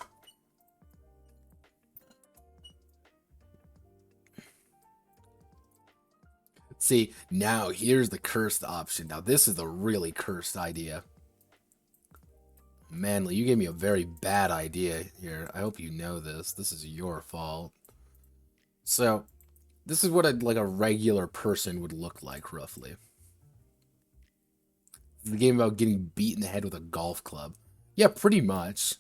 See, now here's the cursed option. Now this is the really cursed idea. Manly, you gave me a very bad idea here. I hope you know this. This is your fault. So, this is what a regular person would look like, roughly. The game about getting beat in the head with a golf club. Yeah, pretty much.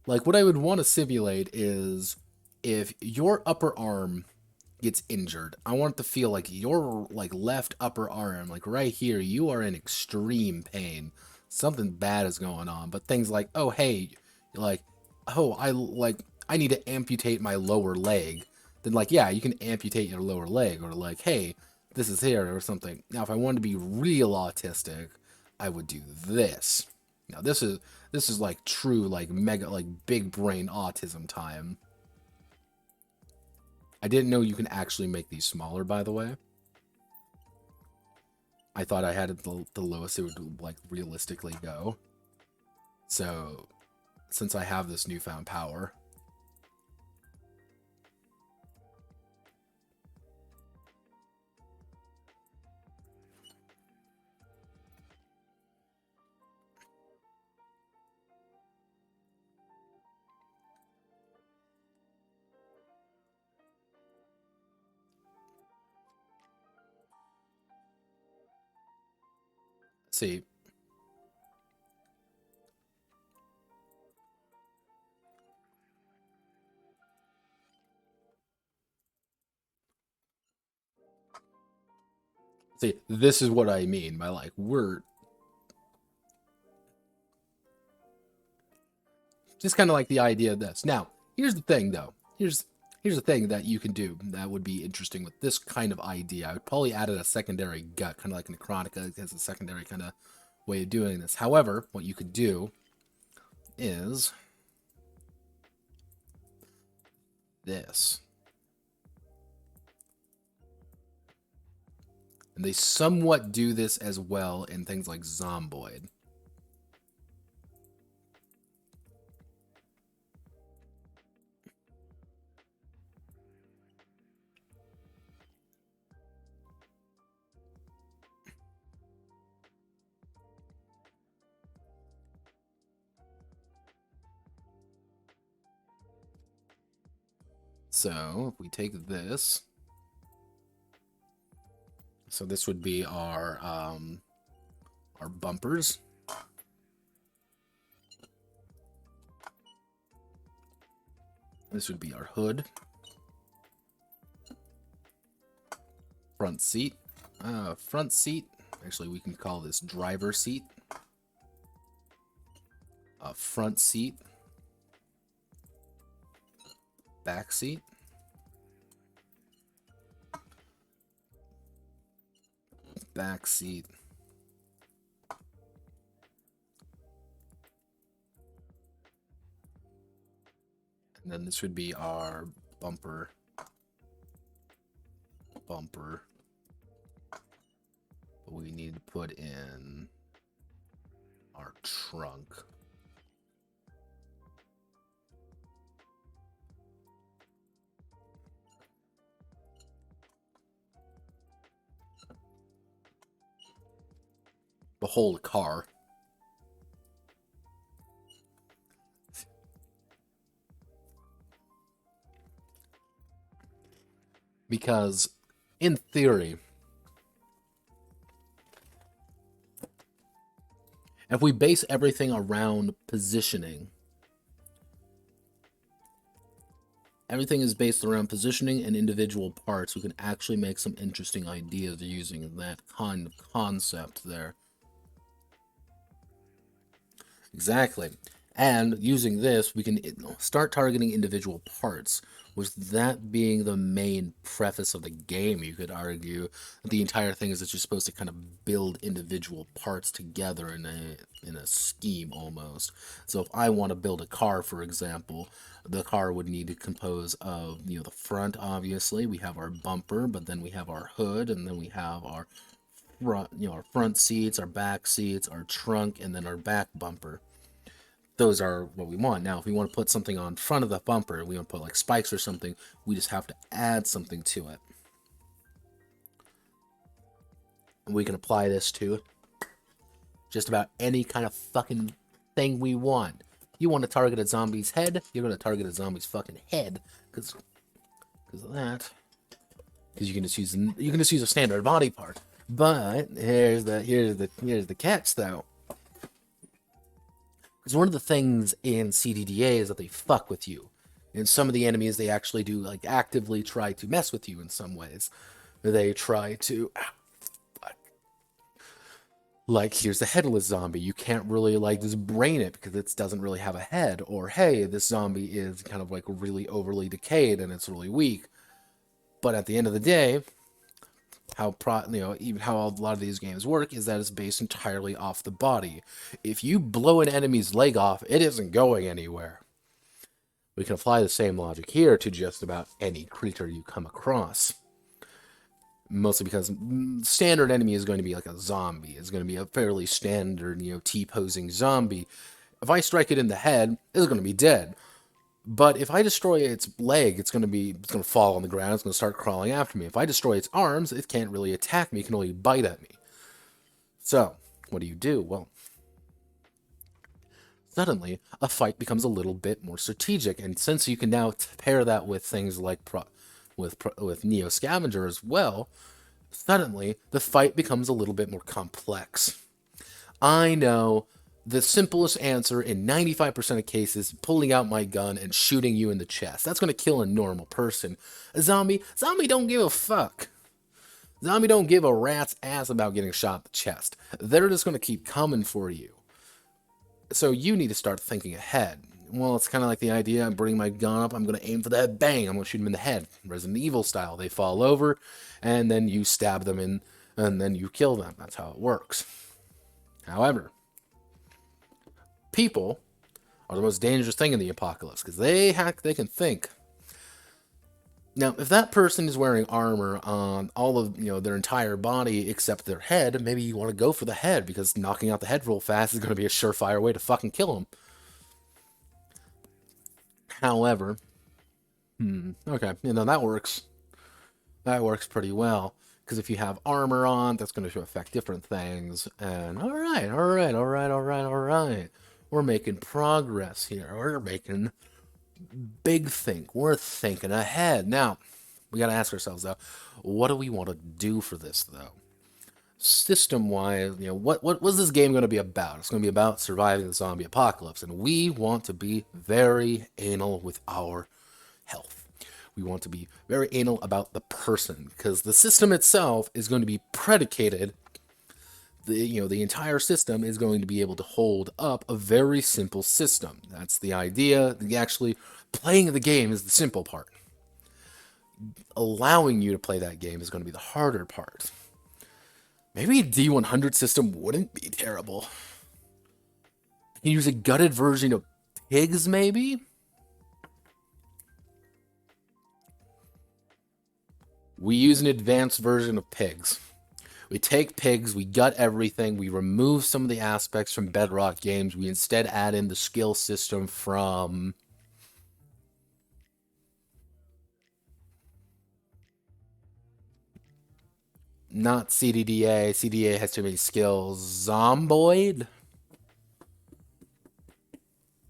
Like, what I would want to simulate is if your upper arm gets injured, I want it to feel like your left upper arm, like right here, you are in extreme pain. Something bad is going on, but things like, oh hey, I need to amputate my lower leg. Then yeah, you can amputate your lower leg, or hey, this is here or something. Now if I wanted to be real autistic, I would do this. Now this is like true mega big brain autism time. I didn't know you can actually make these smaller, by the way. I thought I had it the lowest it would realistically go. So, since I have this newfound power, see, this is what I mean by we're just kind of like the idea of this. Now, here's the thing though. Here's the thing that you can do that would be interesting with this kind of idea. I would probably add a secondary gut, kind of like Necrotica has a secondary kind of way of doing this. However, what you could do is this. And they somewhat do this as well in things like Zomboid. So if we take this, so this would be our bumpers. This would be our hood. Front seat. Front seat. Actually, we can call this driver seat. Front seat. Back seat. Back seat. And then this would be our bumper. Bumper. But we need to put in our trunk. The whole car. Because, in theory, if we base everything around positioning, everything is based around positioning and individual parts, we can actually make some interesting ideas using that kind of concept there. Exactly. And using this, we can start targeting individual parts, with that being the main preface of the game. You could argue that the entire thing is that you're supposed to kind of build individual parts together in a scheme almost. So if I want to build a car, for example, the car would need to compose of, the front, obviously. We have our bumper, but then we have our hood, and then we have our front, our front seats, our back seats, our trunk, and then our back bumper. Those are what we want. Now, if we want to put something on front of the bumper, we want to put like spikes or something, we just have to add something to it. And we can apply this to just about any kind of fucking thing we want. You want to target a zombie's head, you're going to target a zombie's fucking head, because of that. Because you can just use a standard body part. But here's the catch, though. Because one of the things in CDDA is that they fuck with you. And some of the enemies, they actually do, like, actively try to mess with you in some ways. They try to... Like, here's the headless zombie. You can't really, like, just brain it because it doesn't really have a head. Or, hey, this zombie is kind of, like, really overly decayed and it's really weak. But at the end of the day... even how a lot of these games work is that it's based entirely off the body. If you blow an enemy's leg off, it isn't going anywhere. We can apply the same logic here to just about any creature you come across. Mostly because standard enemy is going to be like a zombie. It's going to be a fairly standard, T-posing zombie. If I strike it in the head, it's going to be dead. But if I destroy its leg, it's going to fall on the ground. It's going to start crawling after me. If I destroy its arms, it can't really attack me. It can only bite at me. So, what do? Well, suddenly, a fight becomes a little bit more strategic. And since you can now pair that with things like with Neo Scavenger as well, suddenly, the fight becomes a little bit more complex. I know... The simplest answer in 95% of cases, pulling out my gun and shooting you in the chest. That's going to kill a normal person. A zombie don't give a fuck. Zombie don't give a rat's ass about getting shot in the chest. They're just going to keep coming for you. So you need to start thinking ahead. Well, it's kind of like the idea, I'm bringing my gun up, I'm going to aim for the head, bang, I'm going to shoot them in the head. Resident Evil style. They fall over, and then you stab them in, and then you kill them. That's how it works. However... people are the most dangerous thing in the apocalypse because they can think. Now, if that person is wearing armor on all of their entire body except their head, maybe you want to go for the head because knocking out the head real fast is going to be a surefire way to fucking kill them. However, okay, that works. That works pretty well. Because if you have armor on, that's going to affect different things. And all right. We're making progress here. We're making big think. We're thinking ahead. Now, we got to ask ourselves, though, what do we want to do for this, though? System-wise, what was this game going to be about? It's going to be about surviving the zombie apocalypse, and we want to be very anal with our health. We want to be very anal about the person, because the system itself is going to be predicated. The entire system is going to be able to hold up a very simple system. That's the idea. Actually, playing the game is the simple part. Allowing you to play that game is going to be the harder part. Maybe a D100 system wouldn't be terrible. You can use a gutted version of pigs, maybe? We use an advanced version of pigs. We take pigs, we gut everything, we remove some of the aspects from Bedrock games, we instead add in the skill system from... Not CDDA. CDDA has too many skills. Zomboid?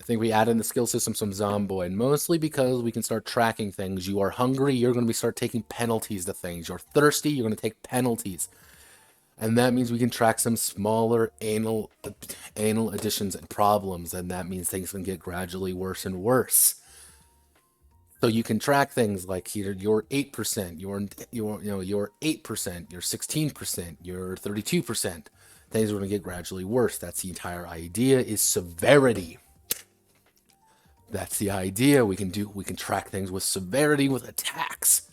I think we add in the skill system some Zomboid, mostly because we can start tracking things. You are hungry, you're going to start taking penalties to things. You're thirsty, you're going to take penalties. And that means we can track some smaller anal additions and problems, and that means things can get gradually worse and worse. So you can track things like your 8%, your 8%, your 16%, your 32%. Things are going to get gradually worse. That's the entire idea, is severity. That's the idea. We can track things with severity with attacks.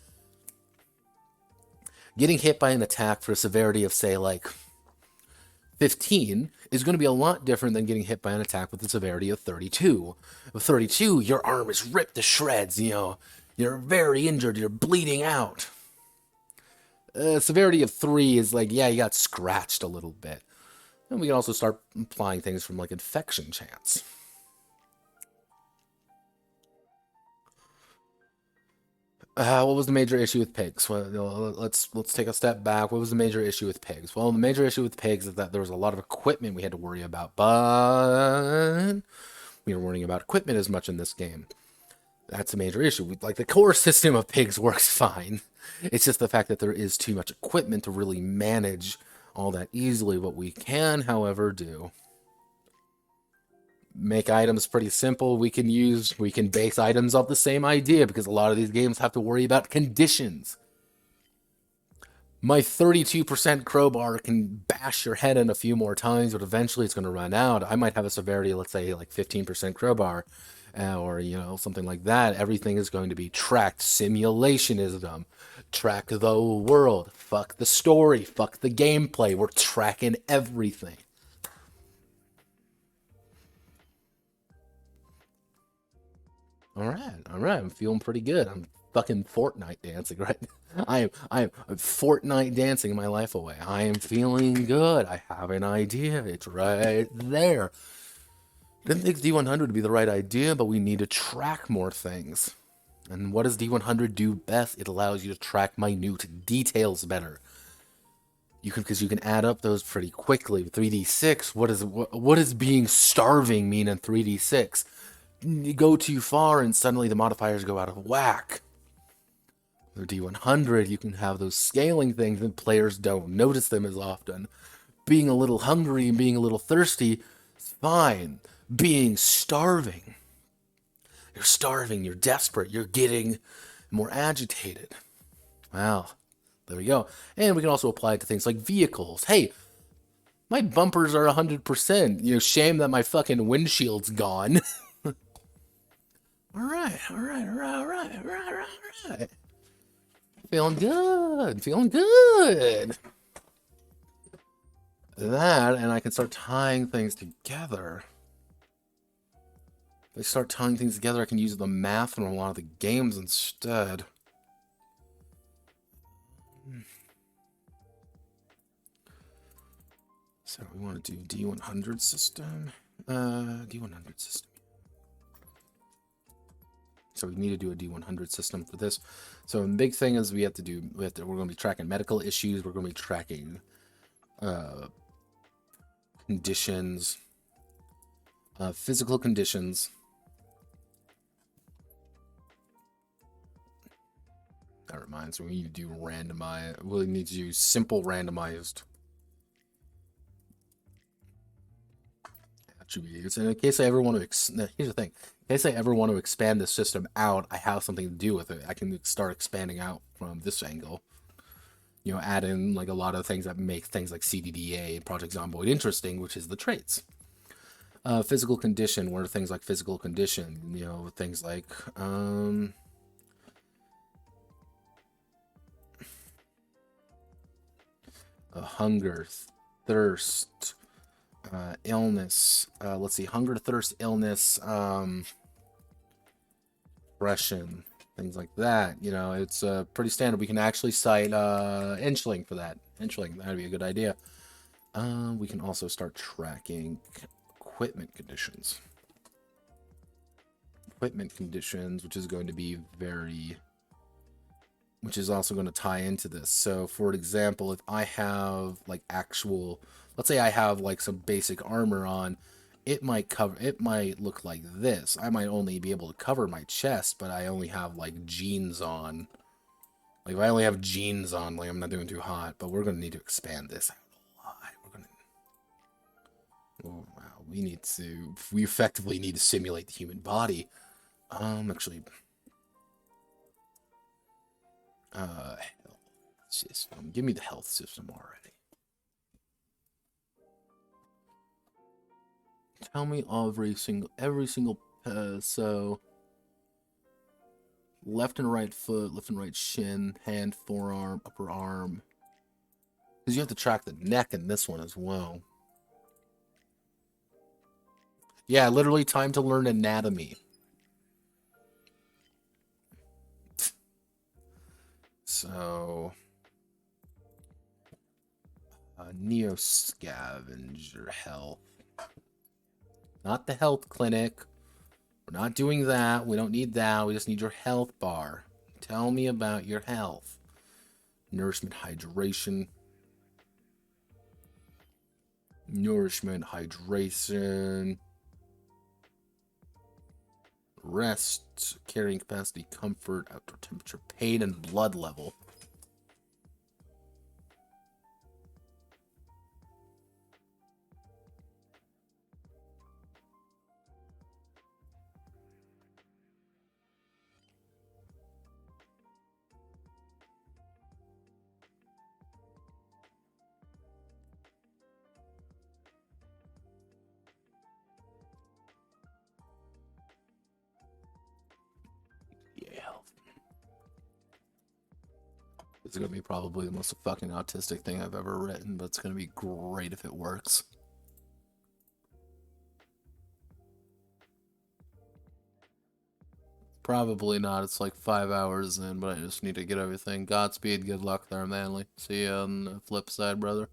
Getting hit by an attack for a severity of, say, like 15 is going to be a lot different than getting hit by an attack with a severity of 32. With 32, your arm is ripped to shreds, You're very injured, you're bleeding out. Severity of 3 is like, yeah, you got scratched a little bit. And we can also start applying things from, like, infection chance. What was the major issue with pigs? Well, let's take a step back. What was the major issue with pigs? Well, the major issue with pigs is that there was a lot of equipment we had to worry about, but we weren't worrying about equipment as much in this game. That's a major issue. Like, the core system of pigs works fine. It's just the fact that there is too much equipment to really manage all that easily. What we can, however, do... make items pretty simple. We can base items off the same idea, because a lot of these games have to worry about conditions. My 32% crowbar can bash your head in a few more times, but eventually it's going to run out. I might have a severity, let's say, like 15% crowbar, or, something like that. Everything is going to be tracked. Simulationism. Track the world. Fuck the story. Fuck the gameplay. We're tracking everything. All right. I'm feeling pretty good. I'm fucking Fortnite dancing, right? I am Fortnite dancing my life away. I am feeling good. I have an idea. It's right there. Didn't think D100 would be the right idea, but we need to track more things. And what does D100 do best? It allows you to track minute details better. Because you can add up those pretty quickly. 3D6, what does being starving mean in 3D6? You go too far and suddenly the modifiers go out of whack. The D100, you can have those scaling things and players don't notice them as often. Being a little hungry and being a little thirsty is fine. Being starving. You're starving, you're desperate, you're getting more agitated. Well, there we go. And we can also apply it to things like vehicles. Hey, my bumpers are 100%. Shame that my fucking windshield's gone. All right. Feeling good. That, and I can start tying things together. If I start tying things together, I can use the math from a lot of the games instead. So we want to do D100 system. D100 system. So we need to do a D100 system for this. So the big thing is we're going to be tracking medical issues. We're going to be tracking conditions, physical conditions. design, so we need to do randomized. We need to do simple randomized attributes. And in case I ever want to, here's the thing: in case I ever want to expand the system out, I have something to do with it. I can start expanding out from this angle. You know, add in like a lot of things that make things like CDDA and Project Zomboid interesting, which is the traits. Physical condition. What are things like physical condition? You know, things like hunger, thirst, illness. Let's see, hunger, thirst, illness, depression, things like that. You know, it's pretty standard. We can actually cite Inchling for that. Inchling, that'd be a good idea. We can also start tracking equipment conditions. Equipment conditions, which is going to be which is also going to tie into this. So for example, if I have like let's say I have like some basic armor on, it might look like this. I might only be able to cover my chest, but I only have like jeans on. Like if I only have jeans on, like I'm not doing too hot, but we're going to need to expand this out a lot. Oh wow, we effectively need to simulate the human body. Actually, health system. Give me the health system already. Tell me every single so left and right foot, left and right shin, hand, forearm, upper arm. Because you have to track the neck in this one as well. Yeah, literally time to learn anatomy. So, Neo Scavenger health. Not the health clinic. We're not doing that. We don't need that. We just need your health bar. Tell me about your health. Nourishment, hydration. Nourishment, hydration. Rest, carrying capacity, comfort, outdoor temperature, pain, and blood level. It's going to be probably the most fucking autistic thing I've ever written, but it's going to be great if it works. Probably not. It's like 5 hours in, but I just need to get everything. Godspeed, good luck there, Manly. See you on the flip side, brother.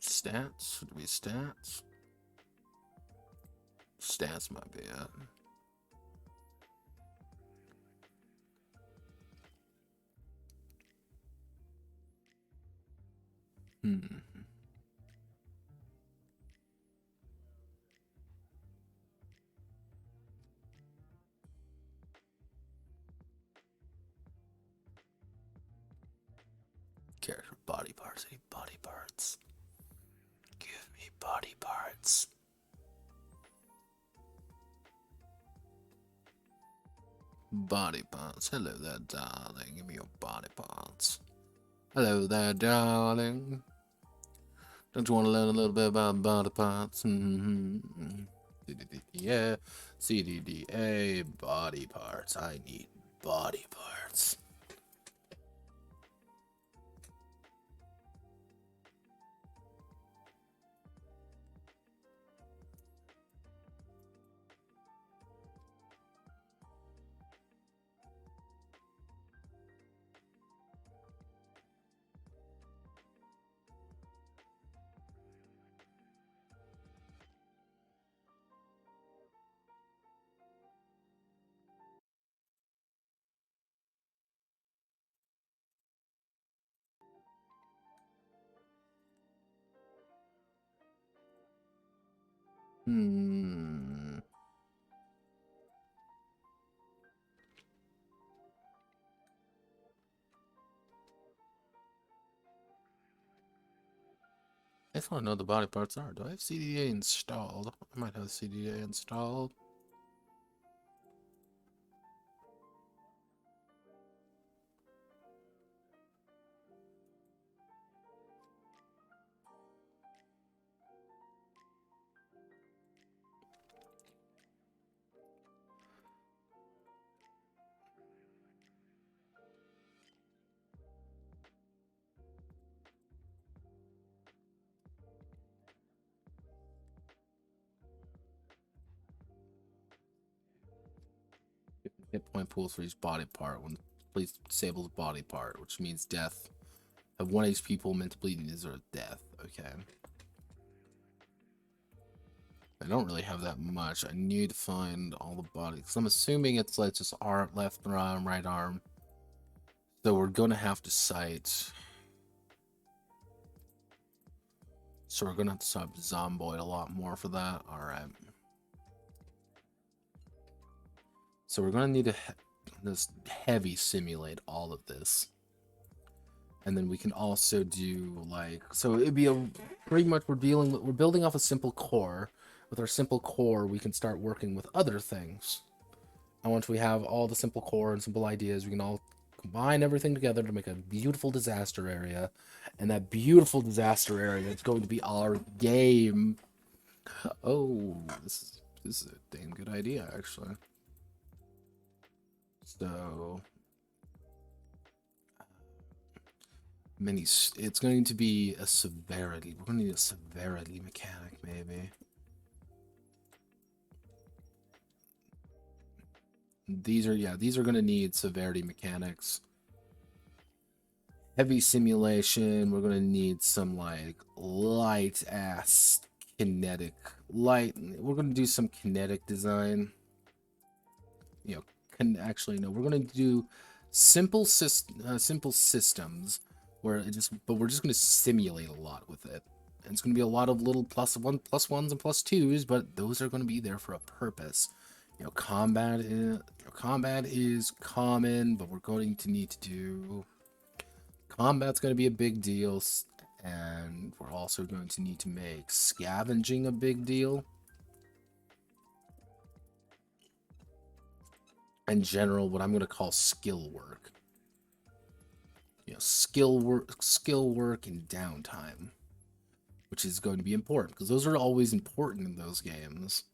Stats? Should be stats? Stats might be it. Character body parts. Any body parts? Give me body parts. Body parts. Hello there, darling. Give me your body parts. Hello there, darling. Don't you want to learn a little bit about body parts? Yeah. CDDA, body parts. I need body parts. Hmm. I just want to know what the body parts are. Do I have CDA installed? I might have CDA installed. Hit point pools for each body part. When please disables body part, which means death. Have 1 HP pool meant to bleeding is or death. Okay. I don't really have that much. I need to find all the bodies. I'm assuming it's like just arm, left arm, right arm. So we're gonna have to cite. So we're gonna have to sub Zomboid a lot more for that. Alright. So we're gonna need to just heavy simulate all of this. And then we can also do like, so it'd be a pretty much we're building off a simple core. With our simple core, we can start working with other things. And once we have all the simple core and simple ideas, we can all combine everything together to make a beautiful disaster area. And that beautiful disaster area is going to be our game. Oh, this is a damn good idea, actually. So it's going to be a severity. We're going to need a severity mechanic, maybe. These are going to need severity mechanics. Heavy simulation, we're going to need some like light ass kinetic light. We're going to do some kinetic design. You know, actually no, we're going to do simple systems where but we're just going to simulate a lot with it. And it's going to be a lot of little +1, +1s and +2s, but those are going to be there for a purpose. You know, combat is common, but we're going to need to do combat's going to be a big deal, and we're also going to need to make scavenging a big deal. In general, what I'm going to call skill work. You know, skill work and downtime, which is going to be important because those are always important in those games.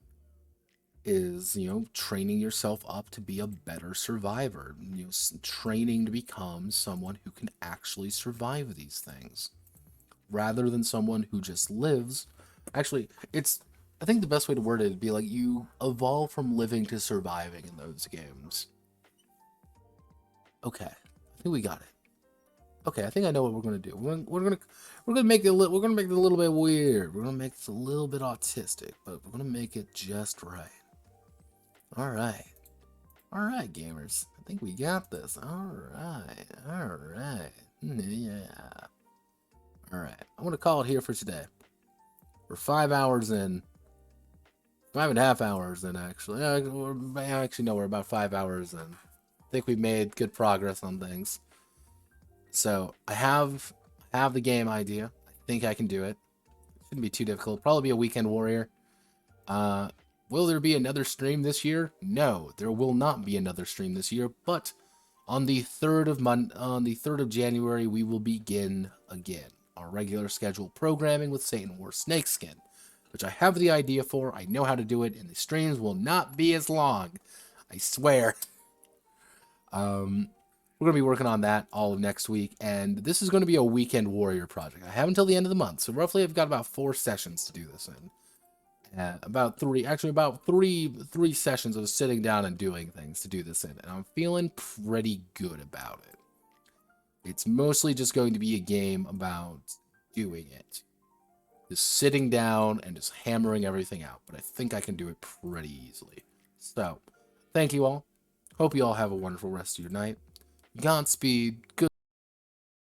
Is, you know, training yourself up to be a better survivor, you know, training to become someone who can actually survive these things rather than someone who just lives. Actually, I think the best way to word it would be like you evolve from living to surviving in those games. Okay, I think we got it. Okay, I think I know what we're gonna do. We're gonna make it we're gonna make it a little bit weird. We're gonna make it a little bit autistic, but we're gonna make it just right. All right, gamers. I think we got this. All right. Yeah. All right. I'm gonna call it here for today. We're 5 hours in. 5.5 hours in, actually. Actually, no, we're about 5 hours in. I think we made good progress on things. So I have the game idea. I think I can do it. Shouldn't be too difficult. Probably be a weekend warrior. Will there be another stream this year? No, there will not be another stream this year. But on the 3rd of January, we will begin again our regular scheduled programming with Satan War Snakeskin, which I have the idea for. I know how to do it, and the streams will not be as long. I swear. We're going to be working on that all of next week, and this is going to be a weekend warrior project. I have until the end of the month, so roughly I've got about 4 sessions to do this in. About three sessions of sitting down and doing things to do this in, and I'm feeling pretty good about it. It's mostly just going to be a game about doing it. Just sitting down and just hammering everything out, but I think I can do it pretty easily. So, thank you all. Hope you all have a wonderful rest of your night. Godspeed. Good